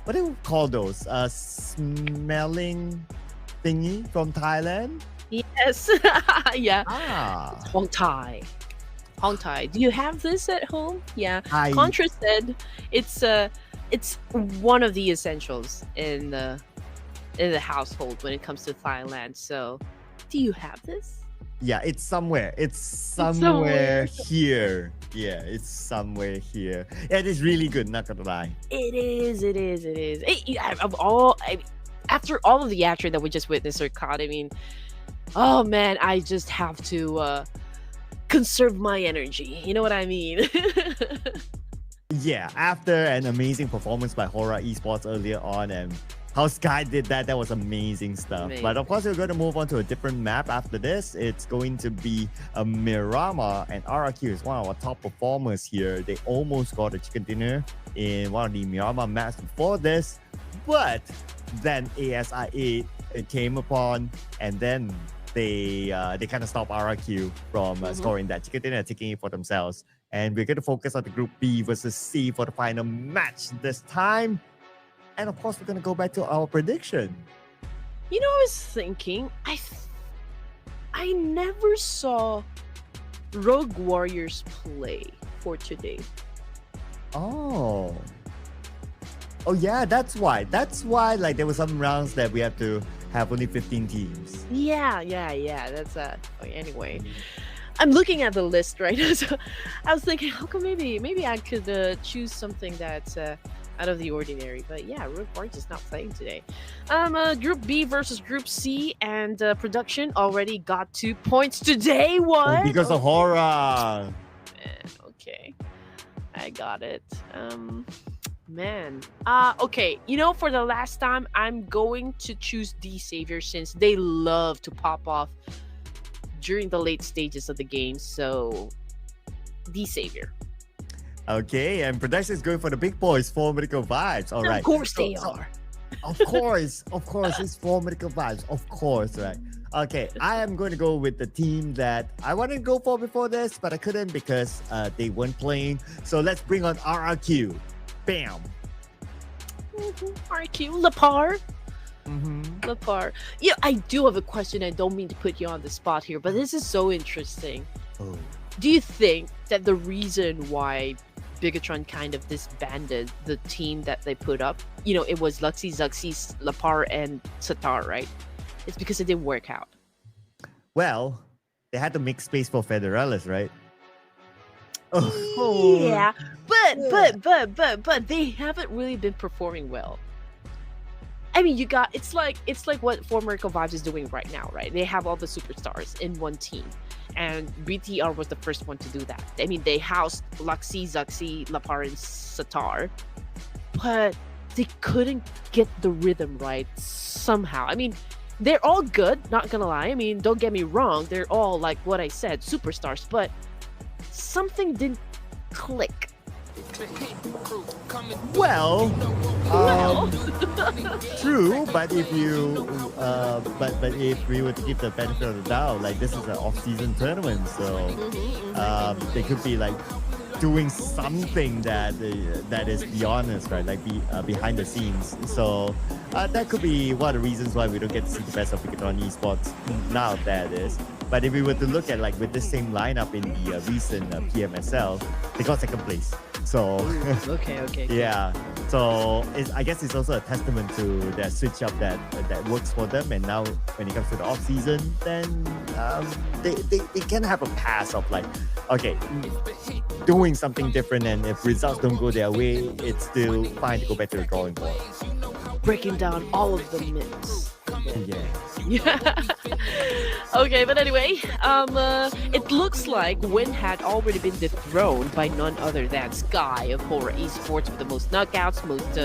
what do you call those? Smelling thingy from Thailand? Yes. Yeah. Ah. Hong Thai. Hong Thai. Do you have this at home? Yeah. I Contra said it's one of the essentials in the household when it comes to Thailand. So, do you have this? Yeah, it's somewhere. It's somewhere. somewhere here. Yeah, it's somewhere here. Yeah, it is really good, not gonna lie. It is. It is. It is. After all of the action that we just witnessed, or caught, I mean, oh man, I just have to conserve my energy. You know what I mean? Yeah, after an amazing performance by Hora Esports earlier on, and how Sky did that was amazing stuff. But of course, we're going to move on to a different map after this. It's going to be a Miramar, and RRQ is one of our top performers here. They almost got a chicken dinner in one of the Miramar maps before this, but then ASIA came upon, and then they kind of stopped RRQ from scoring that chicken dinner and taking it for themselves. And we're going to focus on the Group B versus C for the final match this time. And of course, we're going to go back to our prediction. You know, I was thinking, I never saw Rogue Warriors play for today. Oh yeah, that's why. Like there were some rounds that we have to have only 15 teams. Yeah. That's anyway. I'm looking at the list right now, so I was thinking, how come maybe I could choose something that's out of the ordinary. But yeah, Rogue Warriors is not playing today. Group B versus Group C, and production already got 2 points today. What? Because of Hora. Okay, I got it. Man. Okay, you know, for the last time, I'm going to choose D Savior since they love to pop off during the late stages of the game. So, D Savior. Okay, and production is going for the big boys, 4 medical vibes. All right. Of course they are. Of course, it's 4 medical vibes. Of course, right? Okay, I am going to go with the team that I wanted to go for before this, but I couldn't because they weren't playing. So let's bring on RRQ. Bam. RRQ, Lepar. Lepar. Yeah, I do have a question. I don't mean to put you on the spot here, but this is so interesting. Oh. Do you think that the reason why Bigatron kind of disbanded the team that they put up, you know, it was Luxy, Zuxi, Lepar, and Satar, right? It's because it didn't work out. Well, they had to make space for Federalis, right? Yeah, but they haven't really been performing well. I mean, it's like what Formerica Vibes is doing right now, right? They have all the superstars in one team, and BTR was the first one to do that. I mean, they housed Luxy, Zuxi, Lapar, and Satar, but they couldn't get the rhythm right somehow. I mean, they're all good, not gonna lie. I mean, don't get me wrong, they're all, like what I said, superstars, but something didn't click. Well, true, but if you but if we were to give the benefit of the doubt, like this is an off-season tournament, so they could be like doing something that is beyond us, right? Like behind the scenes. So that could be one of the reasons why we don't get to see the best of Bigatron Esports now. That is. But if we were to look at like with the same lineup in the recent PMSL, they got second place. So okay. Yeah. So I guess it's also a testament to their switch up that works for them. And now when it comes to the off season, then they can have a pass of like, okay, doing something different, and if results don't go their way, it's still fine to go back to the drawing board. Breaking down all of the myths. Yeah. Okay, but anyway, it looks like Win had already been dethroned by none other than Sky of Hora Esports with the most knockouts, most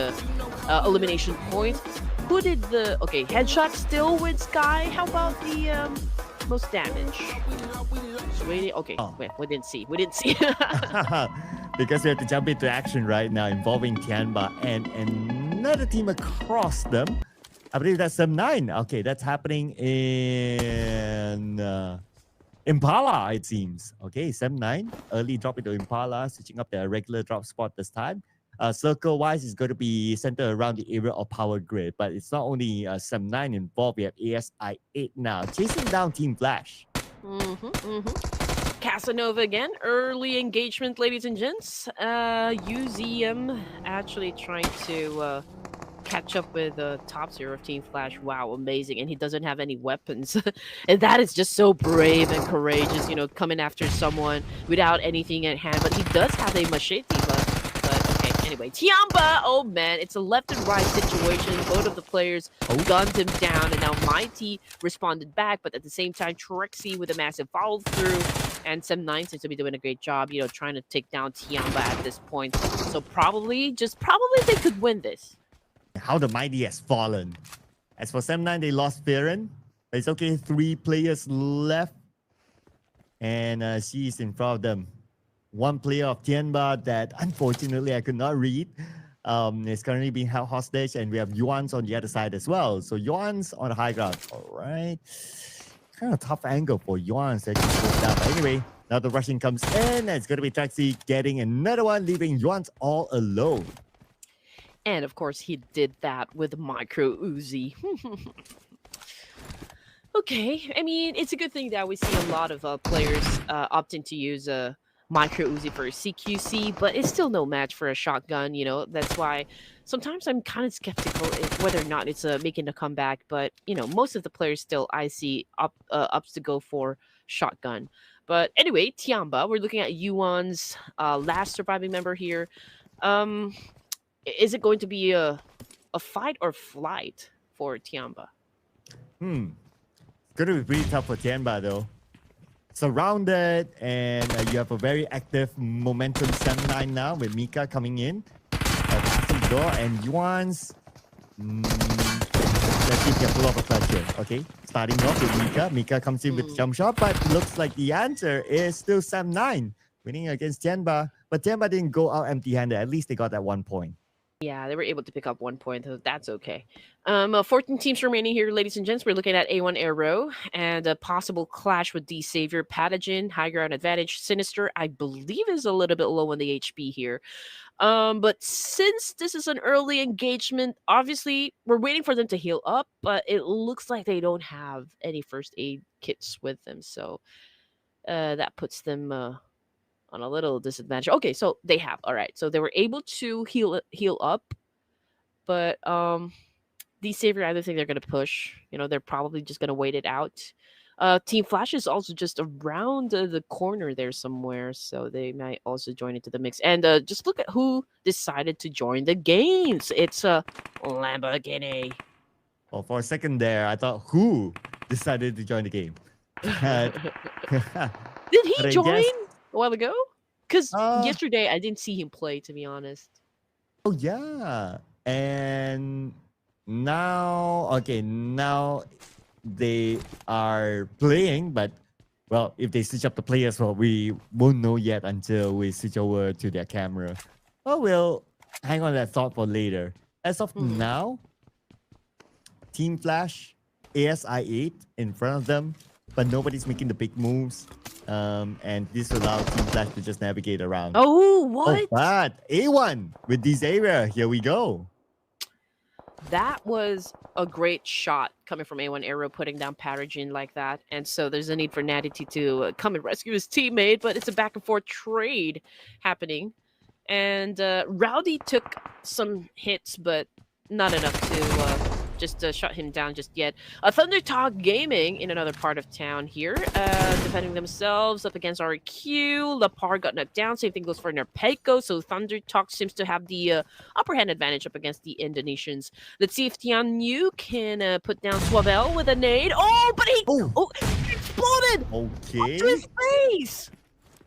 elimination points. Who did Headshot still with Sky? How about the most damage? Okay, wait, we didn't see. because we have to jump into action right now involving Tianba and another team across them. I believe that's Sem9. Okay, that's happening in Impala, it seems. Okay, Sem9, early drop into Impala, switching up their regular drop spot this time. Circle-wise, it's going to be centered around the area of Power Grid, but it's not only Sem9 involved. We have ASI8 now, chasing down Team Flash. Casanova again, early engagement, ladies and gents. UZM actually trying to catch up with the top zero of Team Flash. Wow, amazing. And he doesn't have any weapons. And that is just so brave and courageous, you know, coming after someone without anything at hand. But he does have a machete, but okay. Anyway, Tiamba, oh man, it's a left and right situation. Both of the players gunned him down, and now Mighty responded back, but at the same time, Trixie with a massive follow through. And Sem9 seems to be doing a great job, you know, trying to take down Tiamba at this point. So probably they could win this. How the Mighty has fallen. As for Sem9, they lost Firen. But it's okay, 3 players left. And she's in front of them. One player of Tianba that unfortunately I could not read is currently being held hostage. And we have Yuan's on the other side as well. So Yuan's on the high ground. All right. Kind of tough angle for Yuan to actually go down. But anyway, now the rushing comes in, and it's going to be Taxi getting another one, leaving Yuan all alone. And of course, he did that with Micro Uzi. Okay, I mean, it's a good thing that we see a lot of players opting to use a Micro Uzi for a CQC, but it's still no match for a shotgun, you know. That's why sometimes I'm kind of skeptical whether or not it's making a comeback. But, you know, most of the players still I see ups to go for shotgun. But anyway, Tiamba, we're looking at Yuan's last surviving member here. Is it going to be a fight or flight for Tiamba? It's going to be pretty tough for Tianba though. Surrounded, and you have a very active momentum Sem9 now with Mika coming in. Passing the door, and Yuan's... let's see if he can pull off a clutch here. Okay, starting off with Mika. Mika comes in with the jump shot, but looks like the answer is still Sem9 winning against Tianba. But Tianba didn't go out empty-handed. At least they got that 1 point. Yeah, they were able to pick up 1 point, so that's okay. 14 teams remaining here, ladies and gents. We're looking at A1 Aero and a possible clash with D Savior, Patagen, high ground advantage. Sinister, I believe, is a little bit low on the HP here. But since this is an early engagement, obviously we're waiting for them to heal up, but it looks like they don't have any first aid kits with them, so that puts them on a little disadvantage. Okay, so they have. All right, so they were able to heal up, but the Savior, I don't think they're gonna push. You know, they're probably just gonna wait it out. Team Flash is also just around the corner there somewhere, so they might also join into the mix. And just look at who decided to join the games. It's a Lamborghini. Well, for a second there, I thought who decided to join the game. Did he join a while ago? Because yesterday I didn't see him play, to be honest. Oh yeah, and now they are playing, but well, if they switch up the players, well, we won't know yet until we switch over to their camera. Oh, we'll hang on that thought for later. As of now, Team Flash, ASI8 in front of them, but nobody's making the big moves. And this allows Team Flash to just navigate around. Oh, what? Oh, but A1 with this area. Here we go. That was a great shot coming from A1 Aero, putting down Paragen like that. And so there's a need for Natty to come and rescue his teammate, but it's a back and forth trade happening. And Rowdy took some hits, but not enough to just shut him down just yet. Thunder Talk Gaming in another part of town here, defending themselves up against RQ. Lapar got knocked down. Same thing goes for Nerpeco. So Thunder Talk seems to have the upper hand advantage up against the Indonesians. Let's see if Tian Yu can put down Swavel with a nade. Oh, but he exploded! Okay. Up to his face!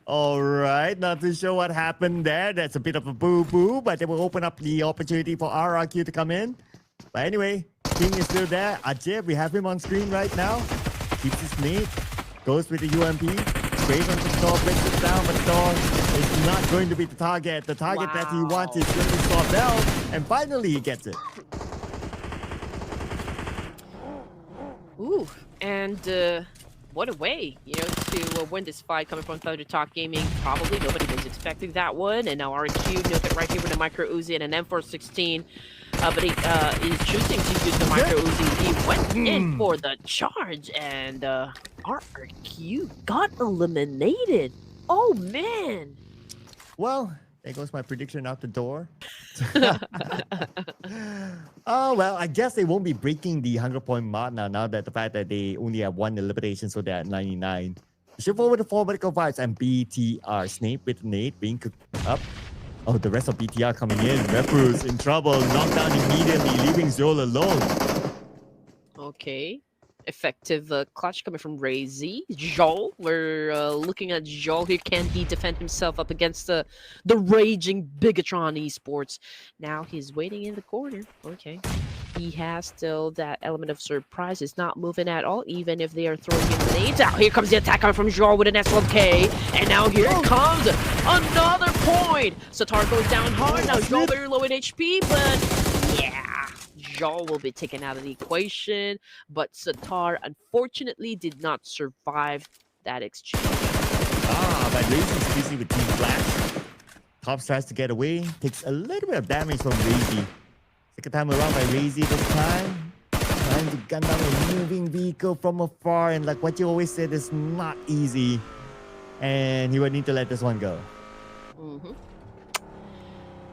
All right, not too sure what happened there. That's a bit of a boo-boo, but it will open up the opportunity for RRQ to come in. But anyway, King is still there. Ajib, we have him on screen right now. Keeps his nade. Goes with the UMP. great on the door, breaks it down, but door is not going to be the target. The target that he wants is going to be Sawbell, and finally he gets it. Ooh, and what a way, to win this fight coming from Thunder Talk Gaming. Probably nobody was expecting that one, and now RQ knows it right here with a micro Uzi and an M416. But he is choosing to use the micro Uzi. He went in for the charge, and RQ got eliminated. Oh man! Well, there goes my prediction out the door. Oh, well, I guess they won't be breaking the 100 point mark now that the fact that they only have one elimination, so they're at 99. Shift over to 4 medical vibes and BTR. Snape with Nate being cooked up. Oh, the rest of BTR coming in. Refus in trouble. Knocked down immediately, leaving Zol alone. Okay. Effective clutch coming from Razy. Joel, we're looking at Joel here. Can he defend himself up against the raging Bigatron Esports? Now he's waiting in the corner. Okay. He has still that element of surprise. It's not moving at all, even if they are throwing him nades out. Here comes the attack coming from Joel with an S1K. And now here comes another point. Satar goes down hard. Now Joel very low in HP, but yeah. Joel will be taken out of the equation, but Satar unfortunately did not survive that exchange. But Razy's busy with Team Flash. Tops tries to get away, takes a little bit of damage from Razy. Second time around by Razy this time. Trying to gun down a moving vehicle from afar, and like what you always said, is not easy. And he would need to let this one go.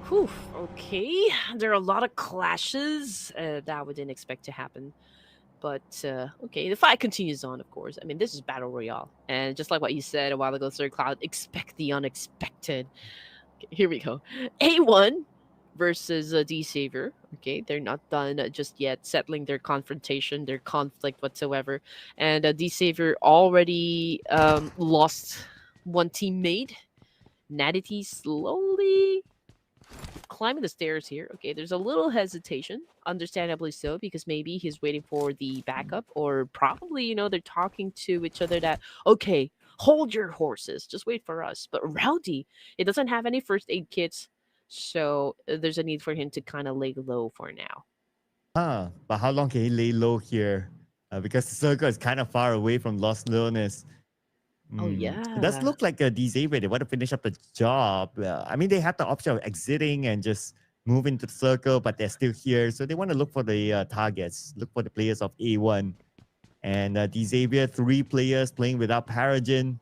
Whew, okay. There are a lot of clashes that we didn't expect to happen. But, okay, the fight continues on, of course. I mean, this is Battle Royale. And just like what you said a while ago, Sir Cloud, expect the unexpected. Okay, here we go. A1 versus D-Savior. Okay, they're not done just yet settling their confrontation, their conflict whatsoever. And D-Savior already lost one teammate. Nadity slowly climbing the stairs here. Okay, there's a little hesitation, understandably so, because maybe he's waiting for the backup, or probably, they're talking to each other that, okay, hold your horses, just wait for us. But Rowdy, it doesn't have any first aid kits, so there's a need for him to kind of lay low for now. But how long can he lay low here? Because the circle is kind of far away from Lost Learners. Oh, yeah. It does look like a D-Savior. They want to finish up the job. I mean, they have the option of exiting and just move into the circle, but they're still here. So they want to look for the targets, look for the players of A1. And D-Savior, 3 players playing without Paragon.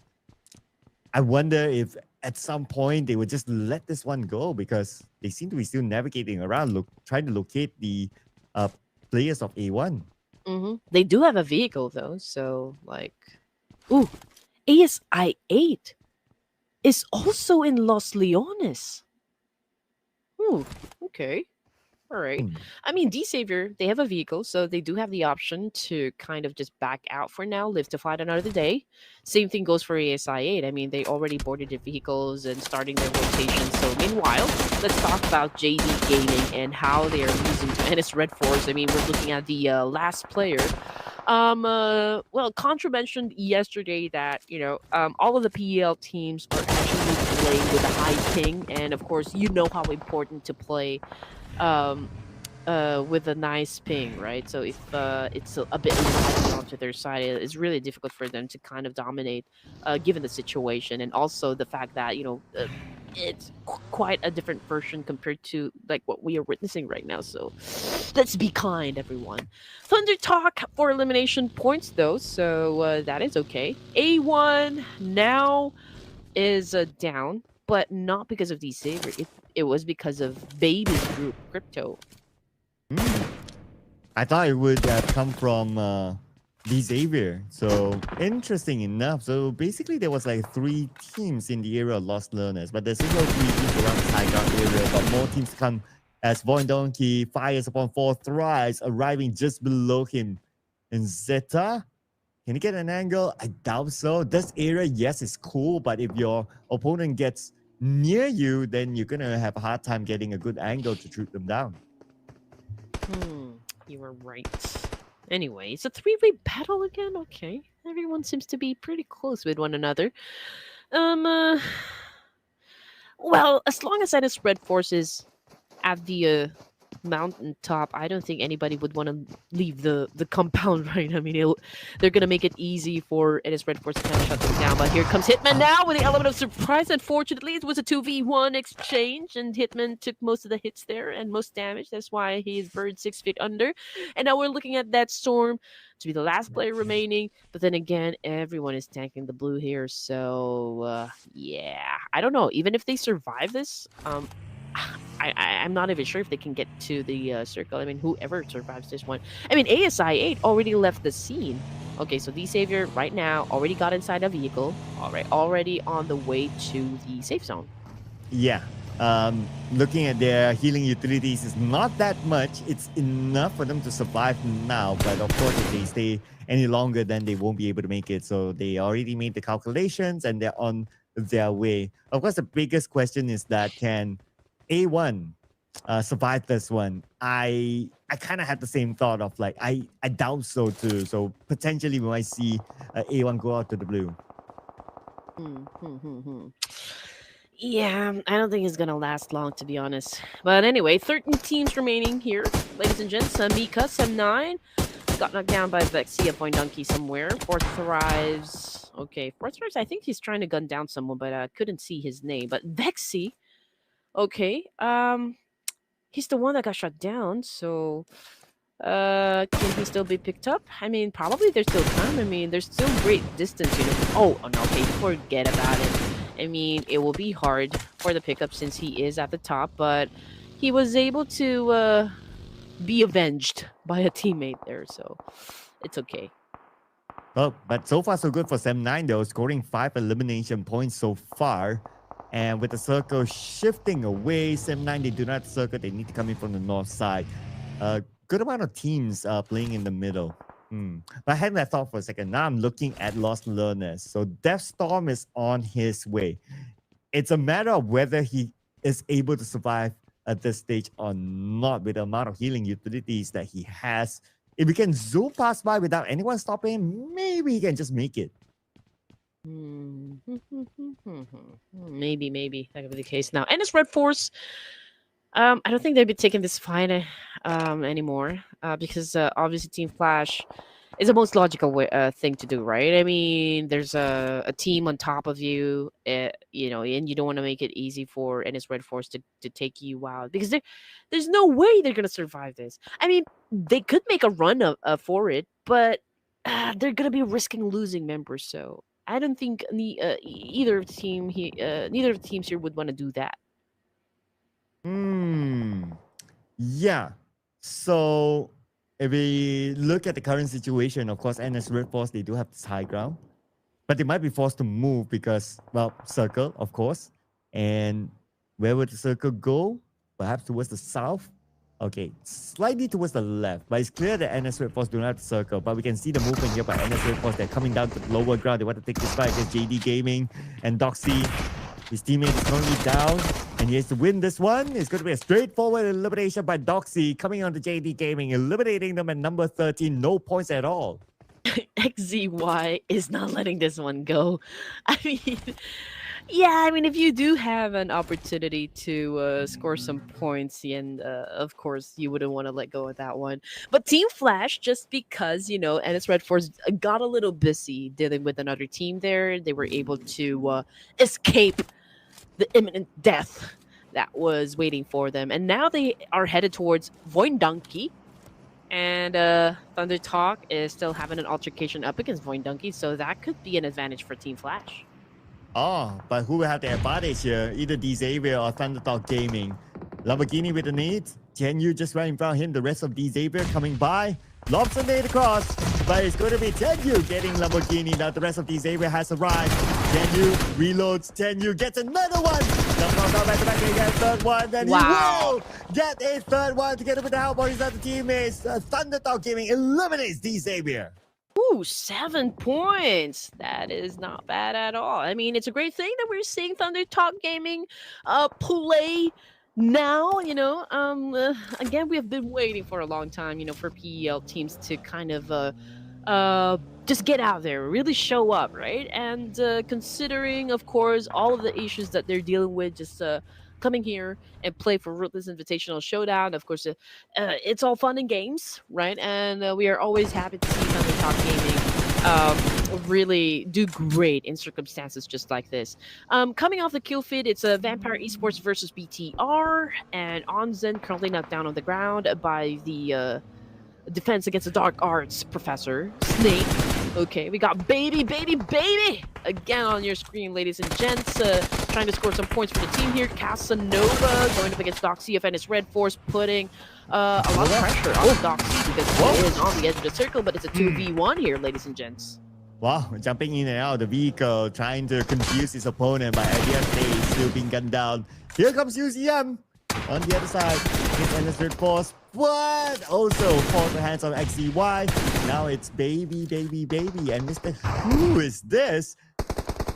I wonder if at some point they would just let this one go, because they seem to be still navigating around, trying to locate the players of A1. They do have a vehicle, though. So, like, ooh. ASI-8 is also in Los Leones. Ooh, okay. All right. I mean, D-Savior, they have a vehicle, so they do have the option to kind of just back out for now, live to fight another day. Same thing goes for ASI-8. I mean, they already boarded the vehicles and starting their rotation. So meanwhile, let's talk about JD Gaming and how they are using Menace Red Force. I mean, we're looking at the last player. Well, Contra mentioned yesterday that, all of the PEL teams are actually playing with a high ping. And of course, how important to play with a nice ping, right? So if it's a bit lagging onto their side, it's really difficult for them to kind of dominate, given the situation, and also the fact that it's quite a different version compared to like what we are witnessing right now. So let's be kind, everyone. Thunder Talk for elimination points, though, so that is okay. A1 now is down, but not because of D-Savior. It was because of Baby's group, Crypto. I thought it would come from D-Savior. So interesting enough. So basically there was like 3 teams in the area of Lost Learners, but there's still 3 teams around the high ground area, but more teams come as Void Donkey fires upon 4 thrives, arriving just below him. And Zeta, can he get an angle? I doubt so. This area, yes, is cool, but if your opponent gets near you, then you're gonna have a hard time getting a good angle to shoot them down. You were right. Anyway, it's a three-way battle again. Okay, everyone seems to be pretty close with one another. Um, uh, well, as long as I just spread forces at the mountaintop, I don't think anybody would want to leave the compound, right? I mean, they're gonna make it easy for NS Red Force to kind of shut them down. But here comes Hitman Ah, now with the element of surprise. Unfortunately, it was a 2v1 exchange, and Hitman took most of the hits there and most damage. That's why he is buried 6 feet under. And now we're looking at that Storm to be the last player remaining. But then again, everyone is tanking the blue here. So yeah, I don't know. Even if they survive this, I'm not even sure if they can get to the circle. I mean, whoever survives this one. I mean, ASI 8 already left the scene. Okay, so the Savior right now already got inside a vehicle. All right, already on the way to the safe zone. yeah. Looking at their healing utilities is not that much. It's enough for them to survive now, but of course, if they stay any longer, then they won't be able to make it. So they already made the calculations and they're on their way. Of course, the biggest question is that can A1 survive this one? I kind of had the same thought of like I doubt so too. So potentially we might see A1 go out to the blue. Hmm. Yeah, I don't think it's gonna last long, to be honest. But anyway, 13 teams remaining here, ladies and gents. Mika, Sem9, got knocked down by Vexia Point Donkey somewhere. Fourth Thrives. Okay, Fourth Thrives, I think he's trying to gun down someone, but I couldn't see his name. But Vexi, okay, he's the one that got shot down, so can he still be picked up? I mean, probably there's still time. I mean, there's still great distance, you know. Oh no, okay, forget about it. I mean, it will be hard for the pickup since he is at the top, but he was able to be avenged by a teammate there, so it's okay. Well, but so far so good for Sem9 though, scoring 5 elimination points so far. And with the circle shifting away, Sem9, they do not circle, they need to come in from the north side. Good amount of teams playing in the middle. But I had that thought for a second. Now I'm looking at Lost Learners. So Deathstorm is on his way. It's a matter of whether he is able to survive at this stage or not with the amount of healing utilities that he has. If we can zoom pass by without anyone stopping him, maybe he can just make it. Maybe that could be the case now. And it's Red Force. I don't think they'd be taking this fight anymore because obviously Team Flash is the most logical thing to do, right? I mean, there's a team on top of you, you know, and you don't want to make it easy for NS Red Force to take you out because there's no way they're gonna survive this. I mean, they could make a run for it, but they're gonna be risking losing members. So I don't think either team neither of the teams here would want to do that. Yeah. So if we look at the current situation, of course, NS Red Force, they do have this high ground. But they might be forced to move because, well, circle, of course. And where would the circle go? Perhaps towards the south? Okay, slightly towards the left. But it's clear that NS Red Force do not have the circle. But we can see the movement here by NS Red Force. They're coming down to the lower ground. They want to take this fight against JD Gaming and Doxy. His teammate is currently down. And he has to win this one. It's going to be a straightforward elimination by Doxy coming on to JD Gaming, eliminating them at number 13. No points at all. XZY is not letting this one go. I mean, yeah, I mean, if you do have an opportunity to score some points, and of course, you wouldn't want to let go of that one. But Team Flash, just because, you know, and its Red Force got a little busy dealing with another team there, they were able to escape the imminent death that was waiting for them. And now they are headed towards Voin Donkey. And Thunder Talk is still having an altercation up against Voin Donkey, so that could be an advantage for Team Flash. Oh, but who will have the advantage here? Either D-Xavier or Thundertalk Gaming. Lamborghini with the need. Can you just run in front of him? The rest of D-Xavier coming by. Lobs a nade across. But it's going to be Tenyu getting Lamborghini. Now the rest of D-Xavier has arrived. Tenyu reloads. Tenyu gets another one. Now back to back again. Third one. Then he will get a third one together with the help of his other teammates. Thundertalk Gaming eliminates D-Xavier. Ooh, 7 points. That is not bad at all. I mean, it's a great thing that we're seeing Thunder Talk Gaming play Now, again, we have been waiting for a long time, for PEL teams to kind of uh, just get out there, really show up, right? And considering, of course, all of the issues that they're dealing with, just coming here and play for Ruthless Invitational Showdown. Of course, it's all fun and games, right? And we are always happy to see Thunder Talk Gaming really do great in circumstances just like this. Coming off the kill feed, it's a Vampire Esports versus BTR, and Onzen currently knocked down on the ground by the Defense Against the Dark Arts Professor Snake. Okay, we got baby again on your screen, ladies and gents. Trying to score some points for the team here. Casanova going up against Doxy of NS Red Force, putting a lot of pressure on Doxy because he is on the edge of the circle, but it's a 2v1 here, ladies and gents. Wow, jumping in and out of the vehicle, trying to confuse his opponent, but at the end of the day, he's still being gunned down. Here comes UCM on the other side. It's NS Red Force, but also falls the hands on XCY. Now it's baby, and Mr. Who is this?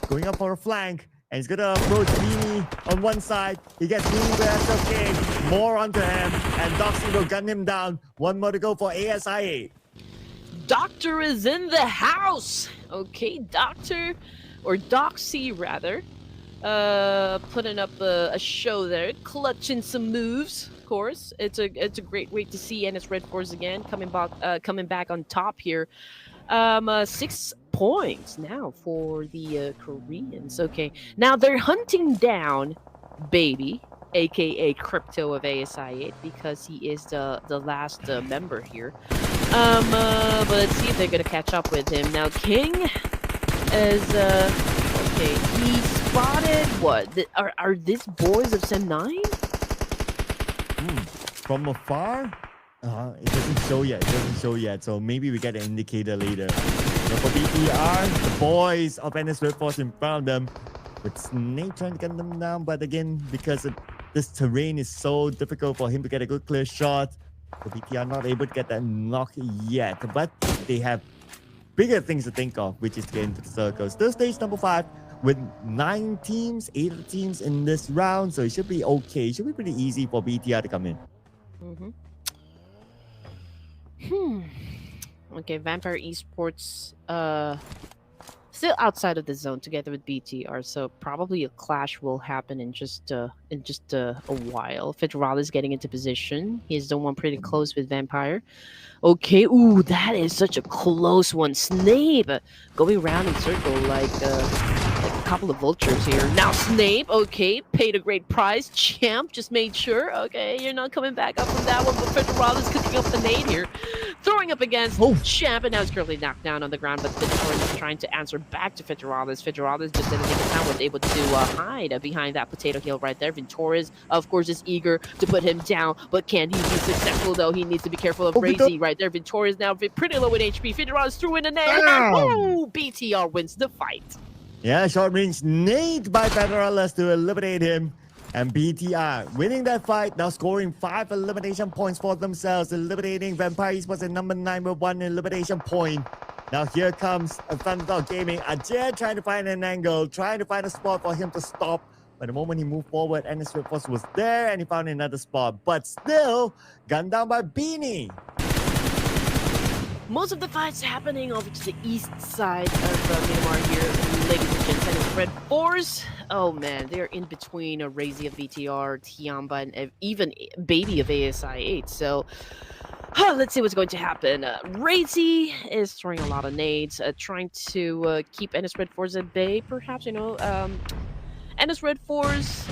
Going up for a flank, and he's gonna approach Beanie on one side. He gets Beanie to SFK, more onto him, and Doxy will gun him down. One more to go for ASIA. Doctor is in the house. Okay, Doctor, or Doxy rather, putting up a show there, clutching some moves. Of course, it's a great way to see NS Red Force again coming back on top here. 6 points now for the Koreans. Okay, now they're hunting down Baby, aka Crypto of ASI8, because he is the last member here. But let's see if they're gonna catch up with him. Now King is okay, he spotted what? Are these boys of Sem 9? From afar? It doesn't show yet. So maybe we get an indicator later. So for BTR, the boys of NS Red Force in front of them. With Snake trying to gun them down, but again, because this terrain is so difficult for him to get a good clear shot, the BTR not able to get that knock yet. But they have bigger things to think of, which is to get into the circle. Still stage number 5 with 9 teams, 8 teams in this round, so it should be okay. It should be pretty easy for BTR to come in. Okay, Vampire Esports still outside of the zone together with BTR, so probably a clash will happen in just a while. Federal is getting into position. He's the one pretty close with Vampire. Okay, ooh, that is such a close one. Snape going around in circle like a couple of vultures here. Now Snape, okay, paid a great price. Champ just made sure, okay, you're not coming back up from that one, but Federal is cooking up the nade here. Throwing up against Champ, and now he's currently knocked down on the ground, but Federalis is trying to answer back to Federalis. Federalis just didn't take his time, was able to hide behind that potato hill right there. Ventoris, of course, is eager to put him down, but can he be successful, though? He needs to be careful of Razy right there. Ventoris now pretty low in HP. Federalis threw in the nade. Oh, BTR wins the fight. Yeah, short range nade by Federalis to eliminate him. And BTR winning that fight, now scoring 5 elimination points for themselves, eliminating Vampire Esports at number 9 with 1 elimination point. Now here comes Thunderdog Gaming. Ajay trying to find an angle, trying to find a spot for him to stop. But the moment he moved forward, NS Red Force was there and he found another spot. But still, gunned down by Beanie. Most of the fights happening over to the east side of Myanmar here, ladies and gents. NS Red Force, oh man, they're in between a Razy of BTR, Tiamba, and even Baby of ASI8. So, let's see what's going to happen. Razy is throwing a lot of nades, trying to keep NS Red Force at bay, perhaps, NS Red Force,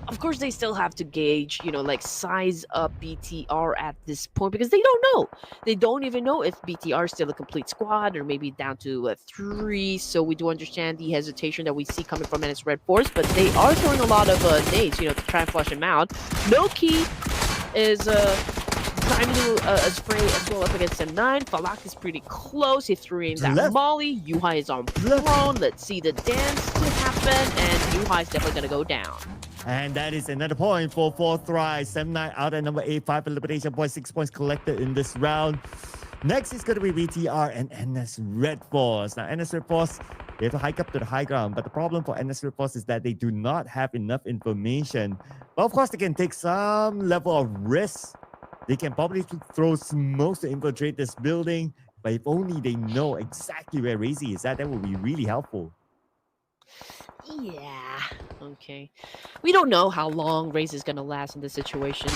of course, they still have to gauge, like size up BTR at this point because they don't know. They don't even know if BTR is still a complete squad or maybe down to 3. So we do understand the hesitation that we see coming from NS Red Force, but they are throwing a lot of nades, to try and flush him out. Noki is trying to do a spray as well up against M9. Falak is pretty close. He threw in that molly. Yuhai is on prone. Let's see the dance to happen, and Yuhai is definitely going to go down. And that is another point for 4th rise. M9 out at number 8, 5 elimination points, 6 points collected in this round. Next is going to be VTR and NS Red Force. Now, NS Red Force They have to hike up to the high ground. But the problem for NS Red Force is that they do not have enough information. But of course, they can take some level of risk. They can probably throw smokes to infiltrate this building. But if only they know exactly where Razy is at, that would be really helpful. Yeah. Okay. We don't know how long Raze is gonna last in this situation,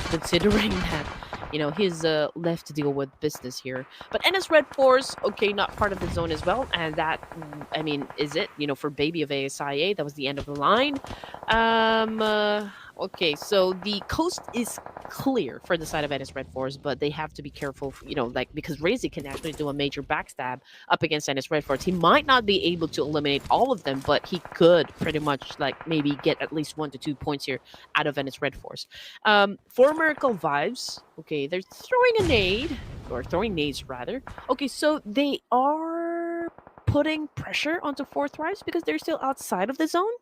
considering that he's left to deal with business here. But NS Red Force, okay, not part of the zone as well, and that I mean, is it? For Baby of ASIA, that was the end of the line. Okay, so the coast is clear for the side of NS Red Force, but they have to be careful, like because Razy can actually do a major backstab up against NS Red Force. He might not be able to eliminate all of them, but he could pretty much like maybe get at least 1 to 2 points here out of NS Red Force. For Miracle Vibes, okay, they're throwing a nade, or throwing nades rather. Okay, so they are putting pressure onto Fourth Rise because they're still outside of the zone.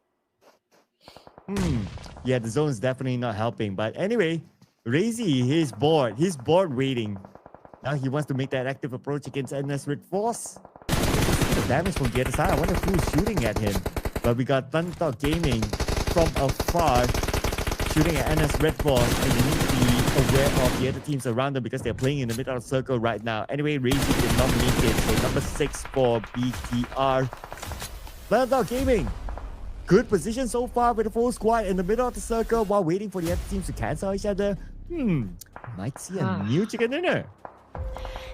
Yeah, the zone is definitely not helping. But anyway, Razy, he's bored. He's bored waiting. Now he wants to make that active approach against NS Red Force. The damage from the other side. I wonder who's shooting at him. But we got Thundertalk Gaming from afar shooting at NS Red Force. And you need to be aware of the other teams around them because they're playing in the middle of the circle right now. Anyway, Razy did not make it. So number 6 for BTR. Thundertalk Gaming. Good position so far with the full squad in the middle of the circle while waiting for the other teams to cancel each other. Might see a new chicken dinner.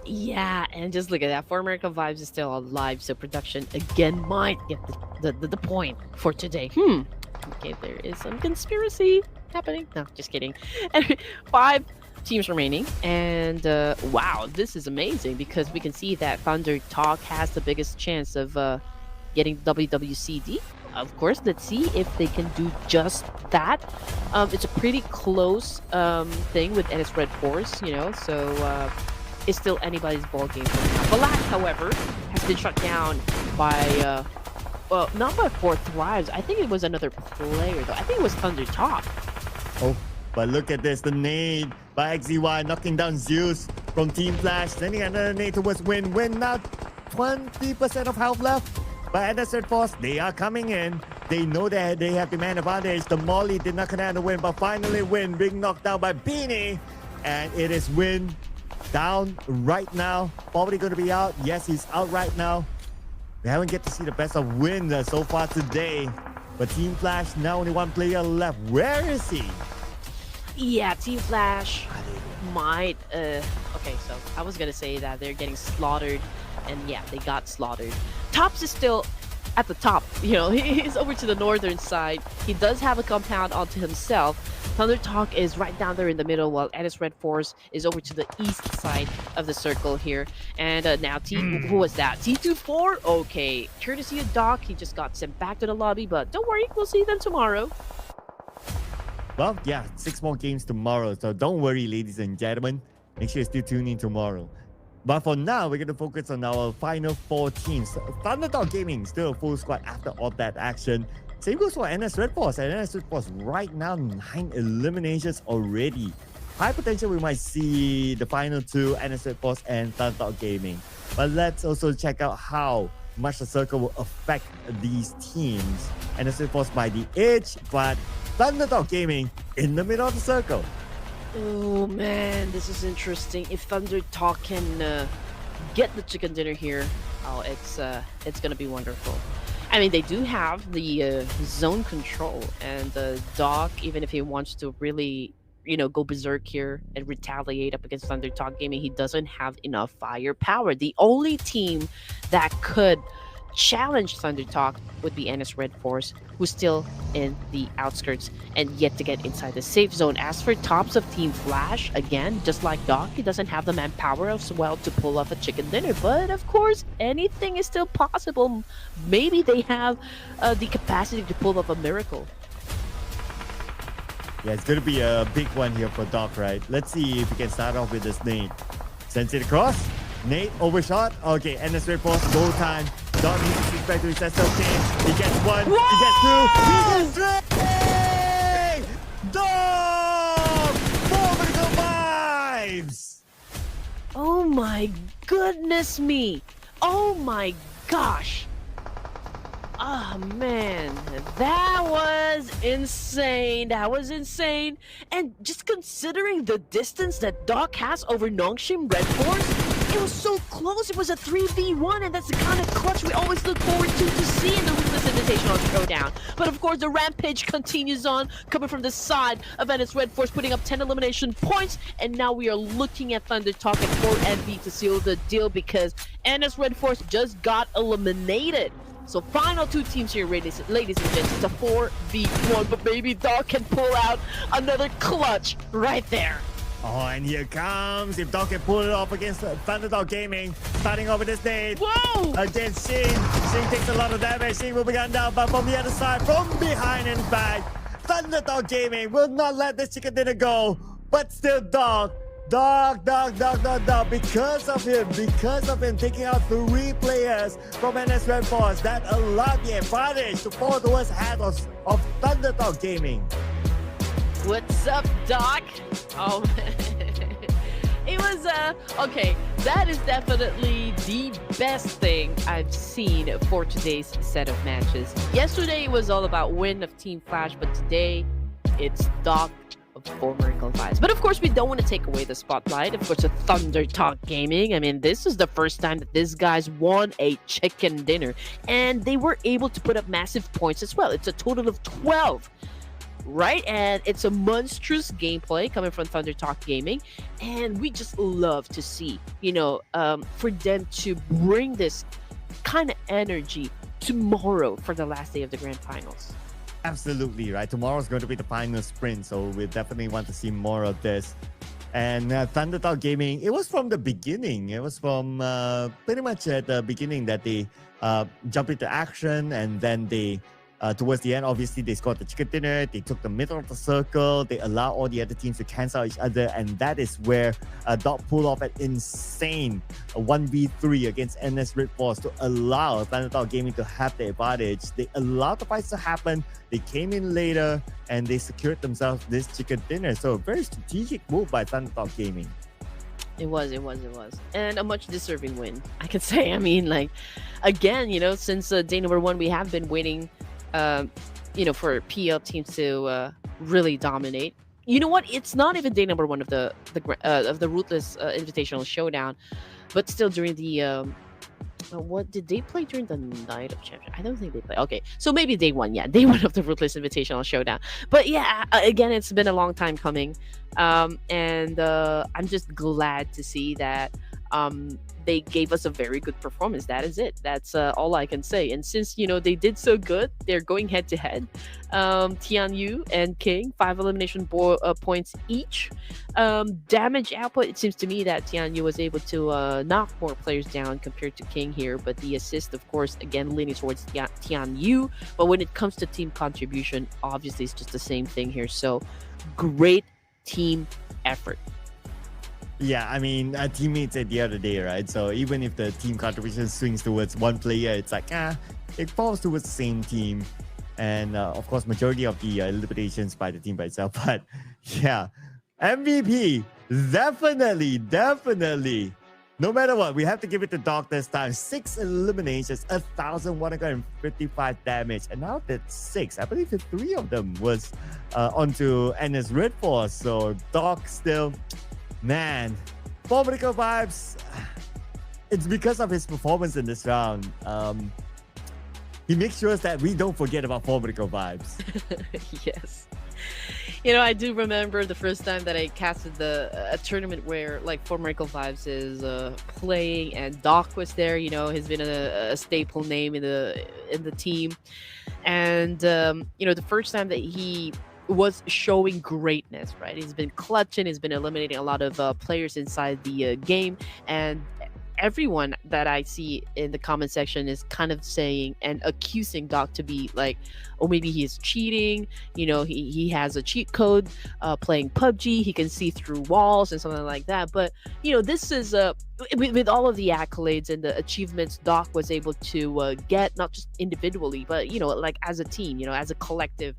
Yeah, and just look at that. For America Vibes is still alive, so production again might get the point for today. Okay, there is some conspiracy happening. No, just kidding. And 5 teams remaining, and wow, this is amazing because we can see that Thunder Talk has the biggest chance of getting WWCD. Of course, let's see if they can do just that. It's a pretty close thing with NS Red Force, so it's still anybody's ball game for now. Black, however, has been shut down by, well, not by Fourth Thrives. I think it was another player, though. I think it was Thunder Talk. Oh, but look at this. The nade by XZY knocking down Zeus from Team Flash. Sending another nade towards Win. Win now 20% of health left. But NS Red Force, they are coming in. They know that they have the man advantage. The Molly did not connect the Win, but finally Win being knocked down by Beanie. And it is Win down right now. Probably going to be out. Yes, he's out right now. We haven't get to see the best of Win so far today. But Team Flash, now only one player left. Where is he? Yeah, Team Flash might... okay, so I was going to say that they're getting slaughtered. And yeah, they got slaughtered. Tops is still at the top. He's over to the northern side. He does have a compound onto himself. Thunder Talk is right down there in the middle, while NS Red Force is over to the east side of the circle here. And now who was that? T24? Okay, courtesy of Doc, he just got sent back to the lobby, but don't worry, we'll see them tomorrow. Well, yeah, 6 more games tomorrow, so don't worry, ladies and gentlemen. Make sure you still tune in tomorrow. But for now, we're going to focus on our final 4 teams. Thunderdog Gaming, still a full squad after all that action. Same goes for NS Red Force. And NS Red Force right now 9 eliminations already. High potential we might see the final 2, NS Red Force and Thunderdog Gaming. But let's also check out how much the circle will affect these teams. NS Red Force by the edge, but Thunderdog Gaming in the middle of the circle. Oh man, this is interesting. If Thunder Talk can get the chicken dinner here, oh, it's gonna be wonderful. I mean, they do have the zone control, and Doc, even if he wants to really, go berserk here and retaliate up against Thunder Talk Gaming, he doesn't have enough firepower. The only team that could challenge Thunder Talk would be NS Red Force, who's still in the outskirts and yet to get inside the safe zone. As for tops of Team Flash, again, just like Doc, he doesn't have the manpower as well to pull off a chicken dinner. But of course, anything is still possible. Maybe they have the capacity to pull off a miracle. Yeah, it's going to be a big one here for Doc, right? Let's see if we can start off with this nade. Sends it across. Nate overshot. Okay, NS Red Force, goal time. Doc needs to switch back to his SL game. He gets 1, Whoa! he gets 2, he gets 3! Doc! Formidable vibes! Oh my goodness me! Oh my gosh! Oh man, that was insane. That was insane. And just considering the distance that Doc has over Nongshim Red Force, it was so close. It was a 3v1, and that's the kind of clutch we always look forward to see in the Ruthless Invitational Showdown. But of course, the rampage continues on, coming from the side of NS Red Force, putting up 10 elimination points. And now we are looking at Thunder Talk at 4NV to seal the deal because NS Red Force just got eliminated. So final two teams here, ladies and gents. It's a 4v1, but maybe Doc can pull out another clutch right there. Oh, and here comes. If Doc can pull it off against Thunderdog Gaming, starting off with this nade. Whoa! Against Sing. Sing takes a lot of damage. Sing will be gunned down, but from the other side, from behind and back, Thunderdog Gaming will not let this chicken dinner go. But still, Dog, because of him taking out 3 players from NS Red Force, that allowed the advantage to fall towards the hand of Thunderdog Gaming. What's up, Doc? Oh, it was, okay, that is definitely the best thing I've seen for today's set of matches. Yesterday it was all about win of Team Flash, but today it's Doc of former Vibes. But of course, we don't want to take away the spotlight. Of course, the Thunder Talk Gaming. I mean, this is the first time that these guys won a chicken dinner, and they were able to put up massive points as well. It's a total of 12. Right, and it's a monstrous gameplay coming from Thunder Talk Gaming, and we just love to see, for them to bring this kind of energy tomorrow for the last day of the grand finals. Absolutely, right? Tomorrow's going to be the final sprint, so we definitely want to see more of this. And Thunder Talk Gaming, it was from the beginning. It was from pretty much at the beginning that they jumped into action, and then they towards the end, obviously, they scored the chicken dinner. They took the middle of the circle. They allowed all the other teams to cancel each other. And that is where Doc pulled off an insane 1v3 against NS Red Force to allow Thunder Talk Gaming to have the advantage. They allowed the fights to happen. They came in later and they secured themselves this chicken dinner. So a very strategic move by Thunder Talk Gaming. It was. And a much deserving win, I could say. I mean, like, again, since day number 1, we have been waiting for PL teams to really dominate. You know what? It's not even day number 1 of the Ruthless Invitational Showdown, but still during the what did they play during the Night of Champions? I don't think they played. Okay, so maybe day 1, yeah, day 1 of the Ruthless Invitational Showdown. But yeah, again, it's been a long time coming, and I'm just glad to see that they gave us a very good performance. That is it. That's all I can say. And since they did so good, they're going head to head. Tian Yu and King, 5 elimination points each. Damage output, it seems to me that Tian Yu was able to knock more players down compared to King here. But the assist, of course, again leaning towards Tian Yu. But when it comes to team contribution, obviously it's just the same thing here. So great team effort. Yeah, I mean, teammates at the other day, right? So even if the team contribution swings towards one player, it's like, it falls towards the same team. And of course, majority of the eliminations by the team by itself. But yeah, MVP, definitely. No matter what, we have to give it to Doc this time. 6 eliminations, 1,155 damage. And now that's 6. I believe that 3 of them was onto NS Red Force. So Doc still... Man, Formidable Vibes, it's because of his performance in this round. He makes sure that we don't forget about Formidable Vibes. Yes. I do remember the first time that I casted a tournament where Formidable Vibes is playing and Doc was there. He's been a staple name in the team. And, the first time that he was showing greatness, right? He's been clutching, he's been eliminating a lot of players inside the game, and everyone that I see in the comment section is kind of saying and accusing Doc to be like, oh, maybe he's cheating, he has a cheat code, playing PUBG, he can see through walls and something like that. But this is with all of the accolades and the achievements Doc was able to get, not just individually, but as a team, as a collective.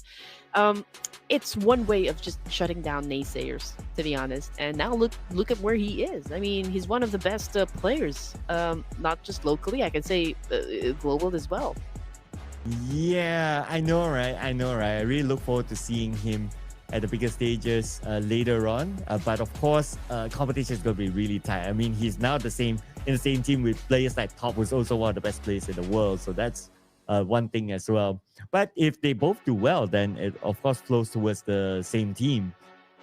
It's one way of just shutting down naysayers, to be honest. And now look at where he is. I mean, he's one of the best players, not just locally, I can say global as well. Yeah, I know, right? I know, right? I really look forward to seeing him at the bigger stages later on. But of course, competition is going to be really tight. I mean, he's now in the same team with players like Top, who's also one of the best players in the world. So that's one thing as well. But if they both do well, then it of course flows towards the same team,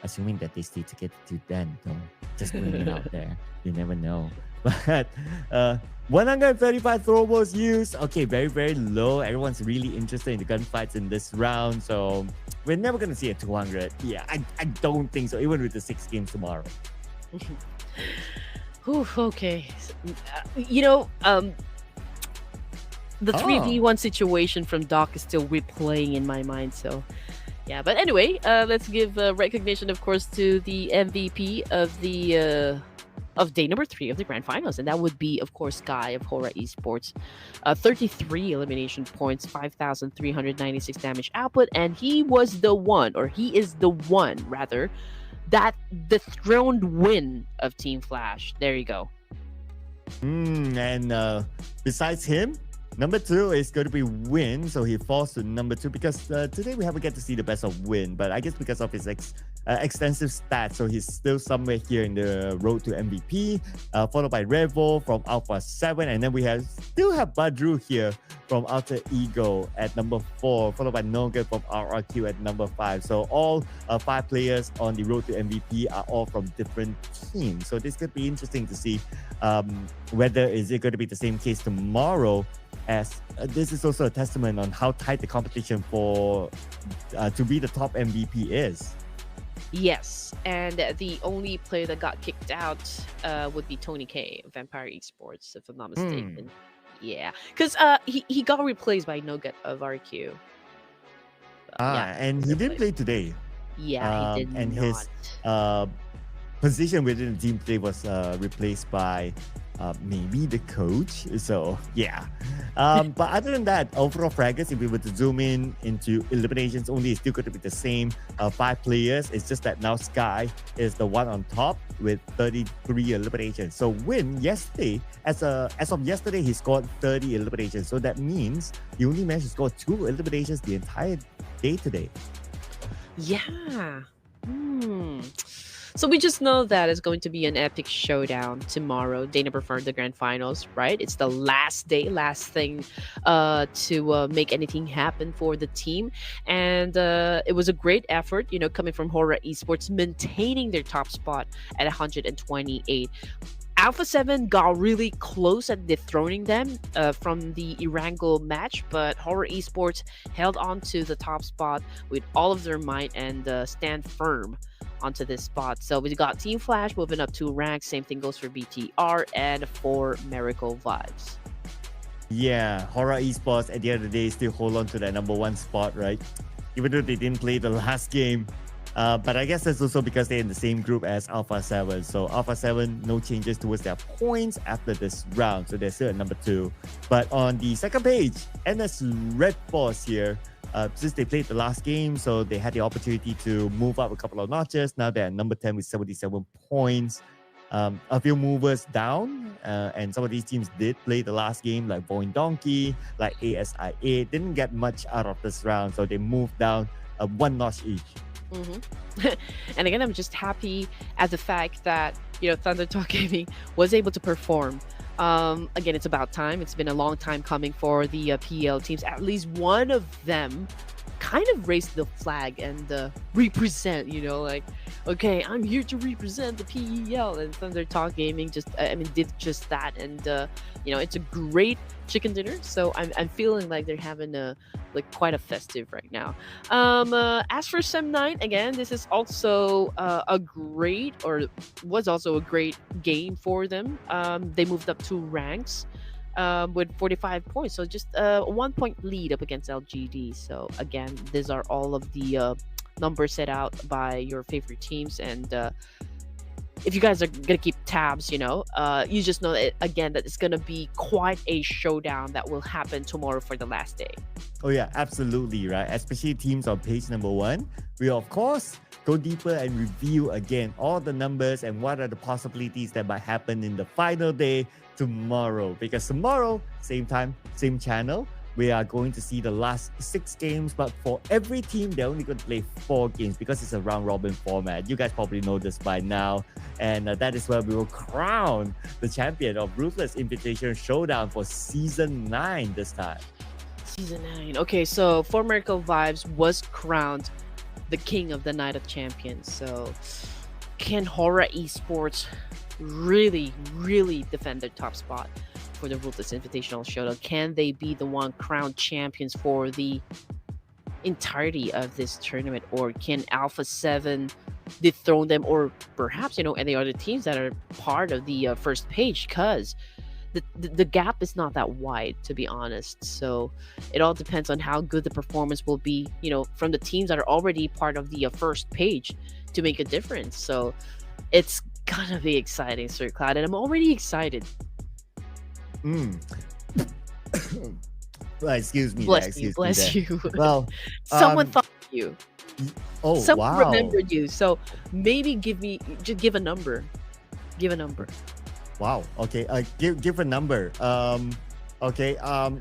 assuming that they stay together to then. Though, just putting it out there. You never know. But 135 throwables used. Okay, very, very low. Everyone's really interested in the gunfights in this round. So we're never going to see a 200. Yeah, I don't think so, even with the 6 games tomorrow. Okay. You know, the 3v1 situation from Doc is still replaying in my mind. So, yeah. But anyway, let's give recognition, of course, to the MVP of day number 3 of the grand finals, and that would be, of course, Guy of Hora Esports. 33 elimination points, 5,396 damage output, and he was the one, or he is the one, rather, that dethroned win of Team Flash. There you go. And besides him, number 2 is going to be Win, so he falls to number 2 because today we haven't get to see the best of Win, but I guess because of his extensive stats, so he's still somewhere here in the road to MVP, followed by Revo from Alpha 7, and then we still have Badru here from Alter Ego at number 4, followed by Noga from RRQ at number 5. So all 5 players on the road to MVP are all from different teams. So this could be interesting to see whether is it going to be the same case tomorrow, as this is also a testament on how tight the competition for to be the top MVP is. Yes, and the only player that got kicked out would be Tony K of Vampire Esports, if I'm not mistaken. Yeah, because he got replaced by Nugget of RQ. And he didn't play today. Yeah, he did and not. his position within the team today was replaced by maybe the coach. So yeah. But other than that, overall fraggers, if we were to zoom in into eliminations only, it's still going to be the same 5 players. It's just that now Sky is the one on top with 33 eliminations. So Win yesterday, as of yesterday, he scored 30 eliminations. So that means he only managed to score 2 eliminations the entire day today. Yeah. So we just know that it's going to be an epic showdown tomorrow, day number 4 of the grand finals, right? It's the last thing to make anything happen for the team. And it was a great effort, coming from Hora Esports, maintaining their top spot at 128. Alpha 7 got really close at dethroning them from the Erangel match, but Hora Esports held on to the top spot with all of their might and stand firm onto this spot. So we got Team Flash moving up 2 ranks. Same thing goes for BTR and for Miracle Vibes. Yeah, Hora Esports at the end of the day still hold on to that number 1 spot, right? Even though they didn't play the last game. But I guess that's also because they're in the same group as Alpha 7. So Alpha 7, no changes towards their points after this round. So they're still at number 2. But on the second page, NS Red Force here, since they played the last game, so they had the opportunity to move up a couple of notches. Now they're at number 10 with 77 points. A few movers down, and some of these teams did play the last game, like Boeing Donkey, like ASIA. Didn't get much out of this round, so they moved down 1 notch each. And again, I'm just happy at the fact that Thunder Talk Gaming was able to perform. Again, it's about time. It's been a long time coming for the PL teams. At least one of them kind of raised the flag and represent, like, okay, I'm here to represent the PEL, and Thunder Talk Gaming did just that. And it's a great chicken dinner, so I'm feeling like they're having quite a festive right now. As for Sem 9, again, this is also was also a great game for them. They moved up 2 ranks with 45 points, so just a 1 point lead up against LGD. So again, these are all of the numbers set out by your favorite teams, and if you guys are gonna keep tabs, you just know that it's gonna be quite a showdown that will happen tomorrow for the last day. Oh yeah, absolutely, right? Especially teams on page number 1. We of course go deeper and review again all the numbers and what are the possibilities that might happen in the final day tomorrow. Because tomorrow, same time, same channel, we are going to see the last 6 games, but for every team, they're only going to play 4 games because it's a round robin format. You guys probably know this by now. And that is where we will crown the champion of Ruthless Invitational Showdown for Season 9 this time. Season 9. Okay, so For Miracle Vibes was crowned the king of the Night of Champions. So can Horror Esports really, really defend their top spot for the Ruthless Invitational Showdown? Can they be the one crowned champions for the entirety of this tournament, or can Alpha 7 dethrone them, or perhaps any other teams that are part of the first page? Because the gap is not that wide, to be honest. So it all depends on how good the performance will be, from the teams that are already part of the first page to make a difference. So it's gonna be exciting, Sir Cloud, and I'm already excited. Well, excuse me. Bless you. Well, someone thought of you. Oh, Someone wow. remembered you. So maybe give a number. Give a number. Wow. Okay. Give a number. Okay.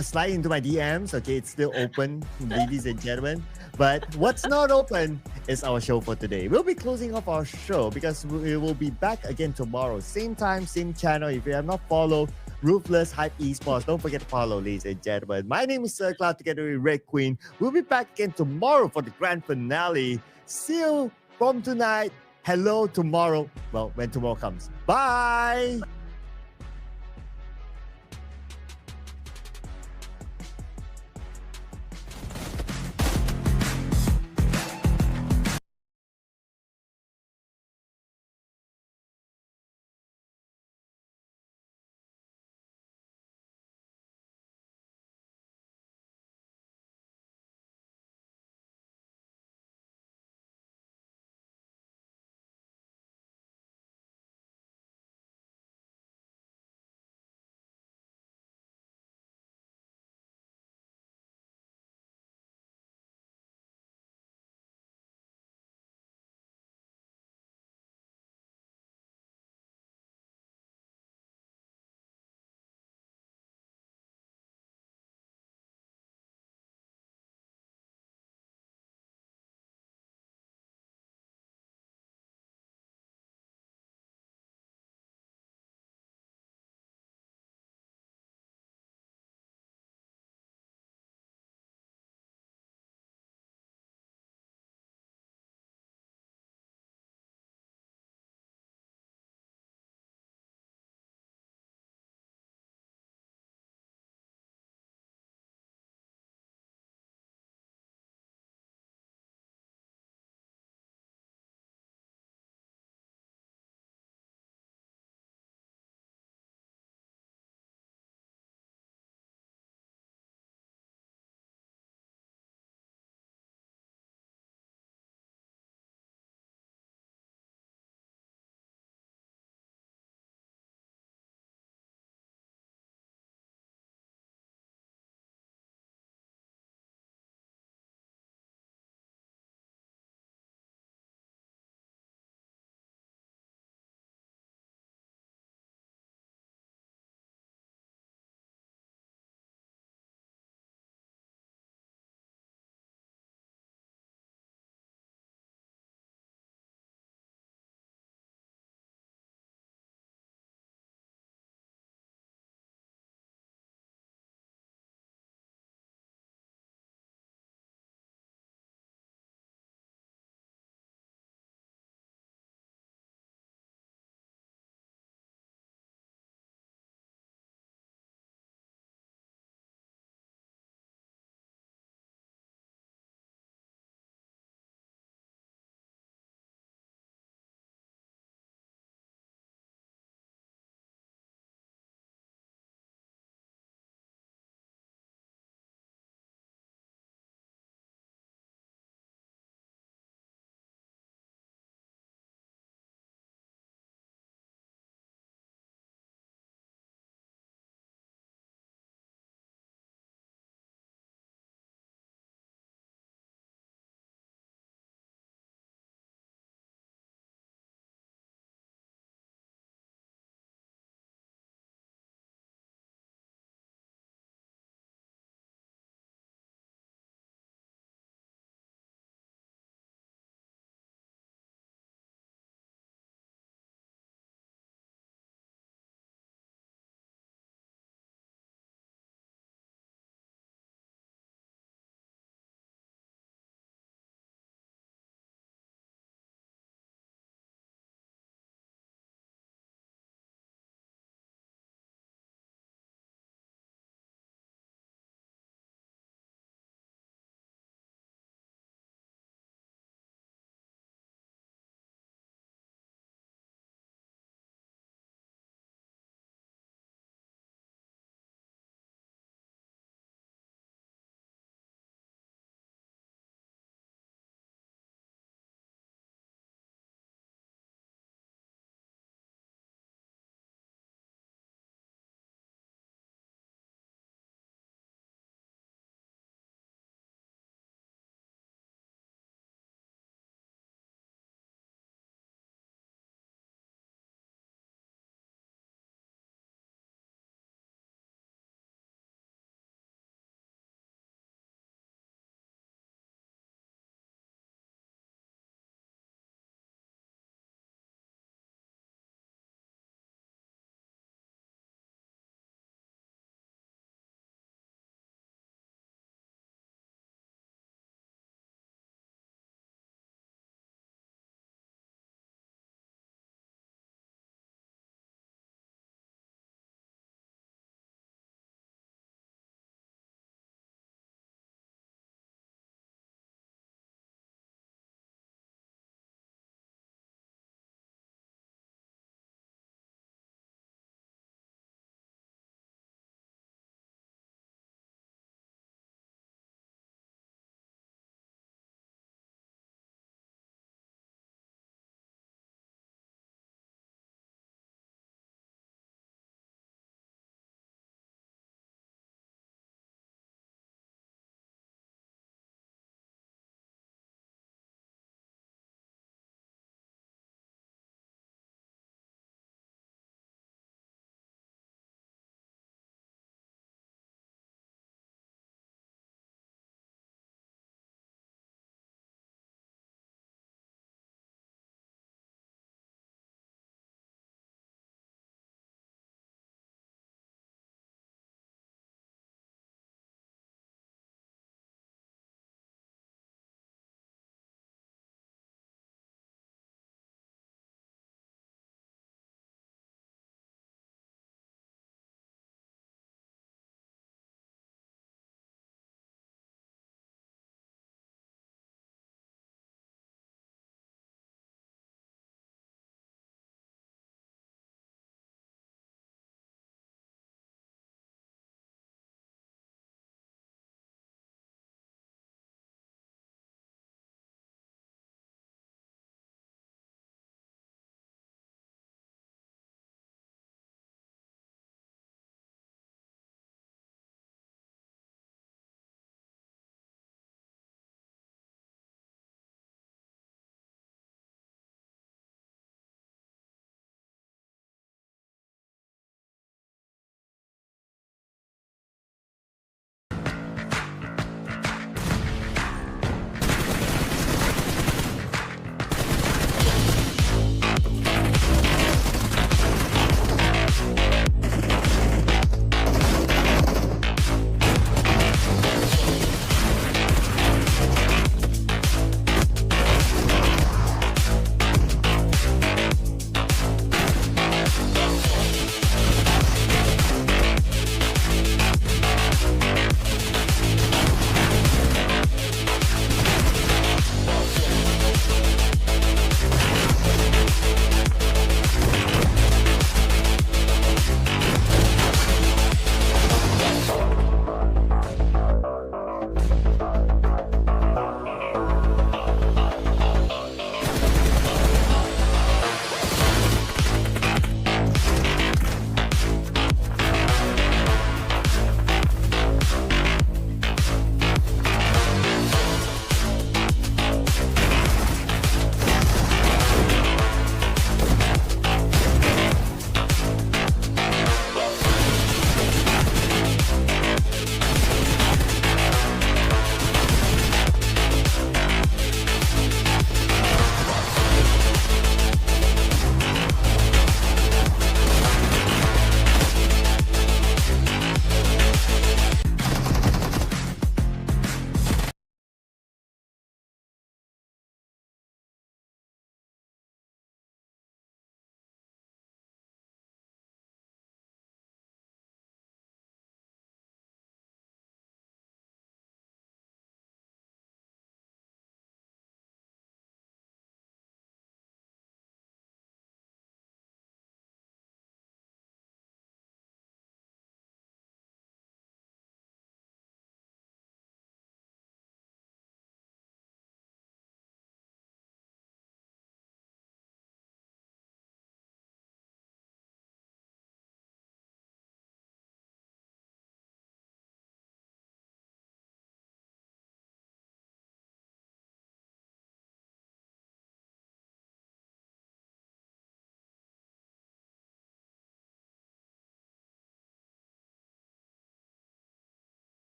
Slide into my DMs. Okay, it's still open, ladies and gentlemen. But what's not open is our show for today. We'll be closing off our show because we will be back again tomorrow, same time, same channel. If you have not followed Ruthless Hype Esports, don't forget to follow, ladies and gentlemen. My name is Sir Cloud together with Red Queen. We'll be back again tomorrow for the grand finale. See you from tonight. Hello tomorrow. Well, when tomorrow comes. Bye.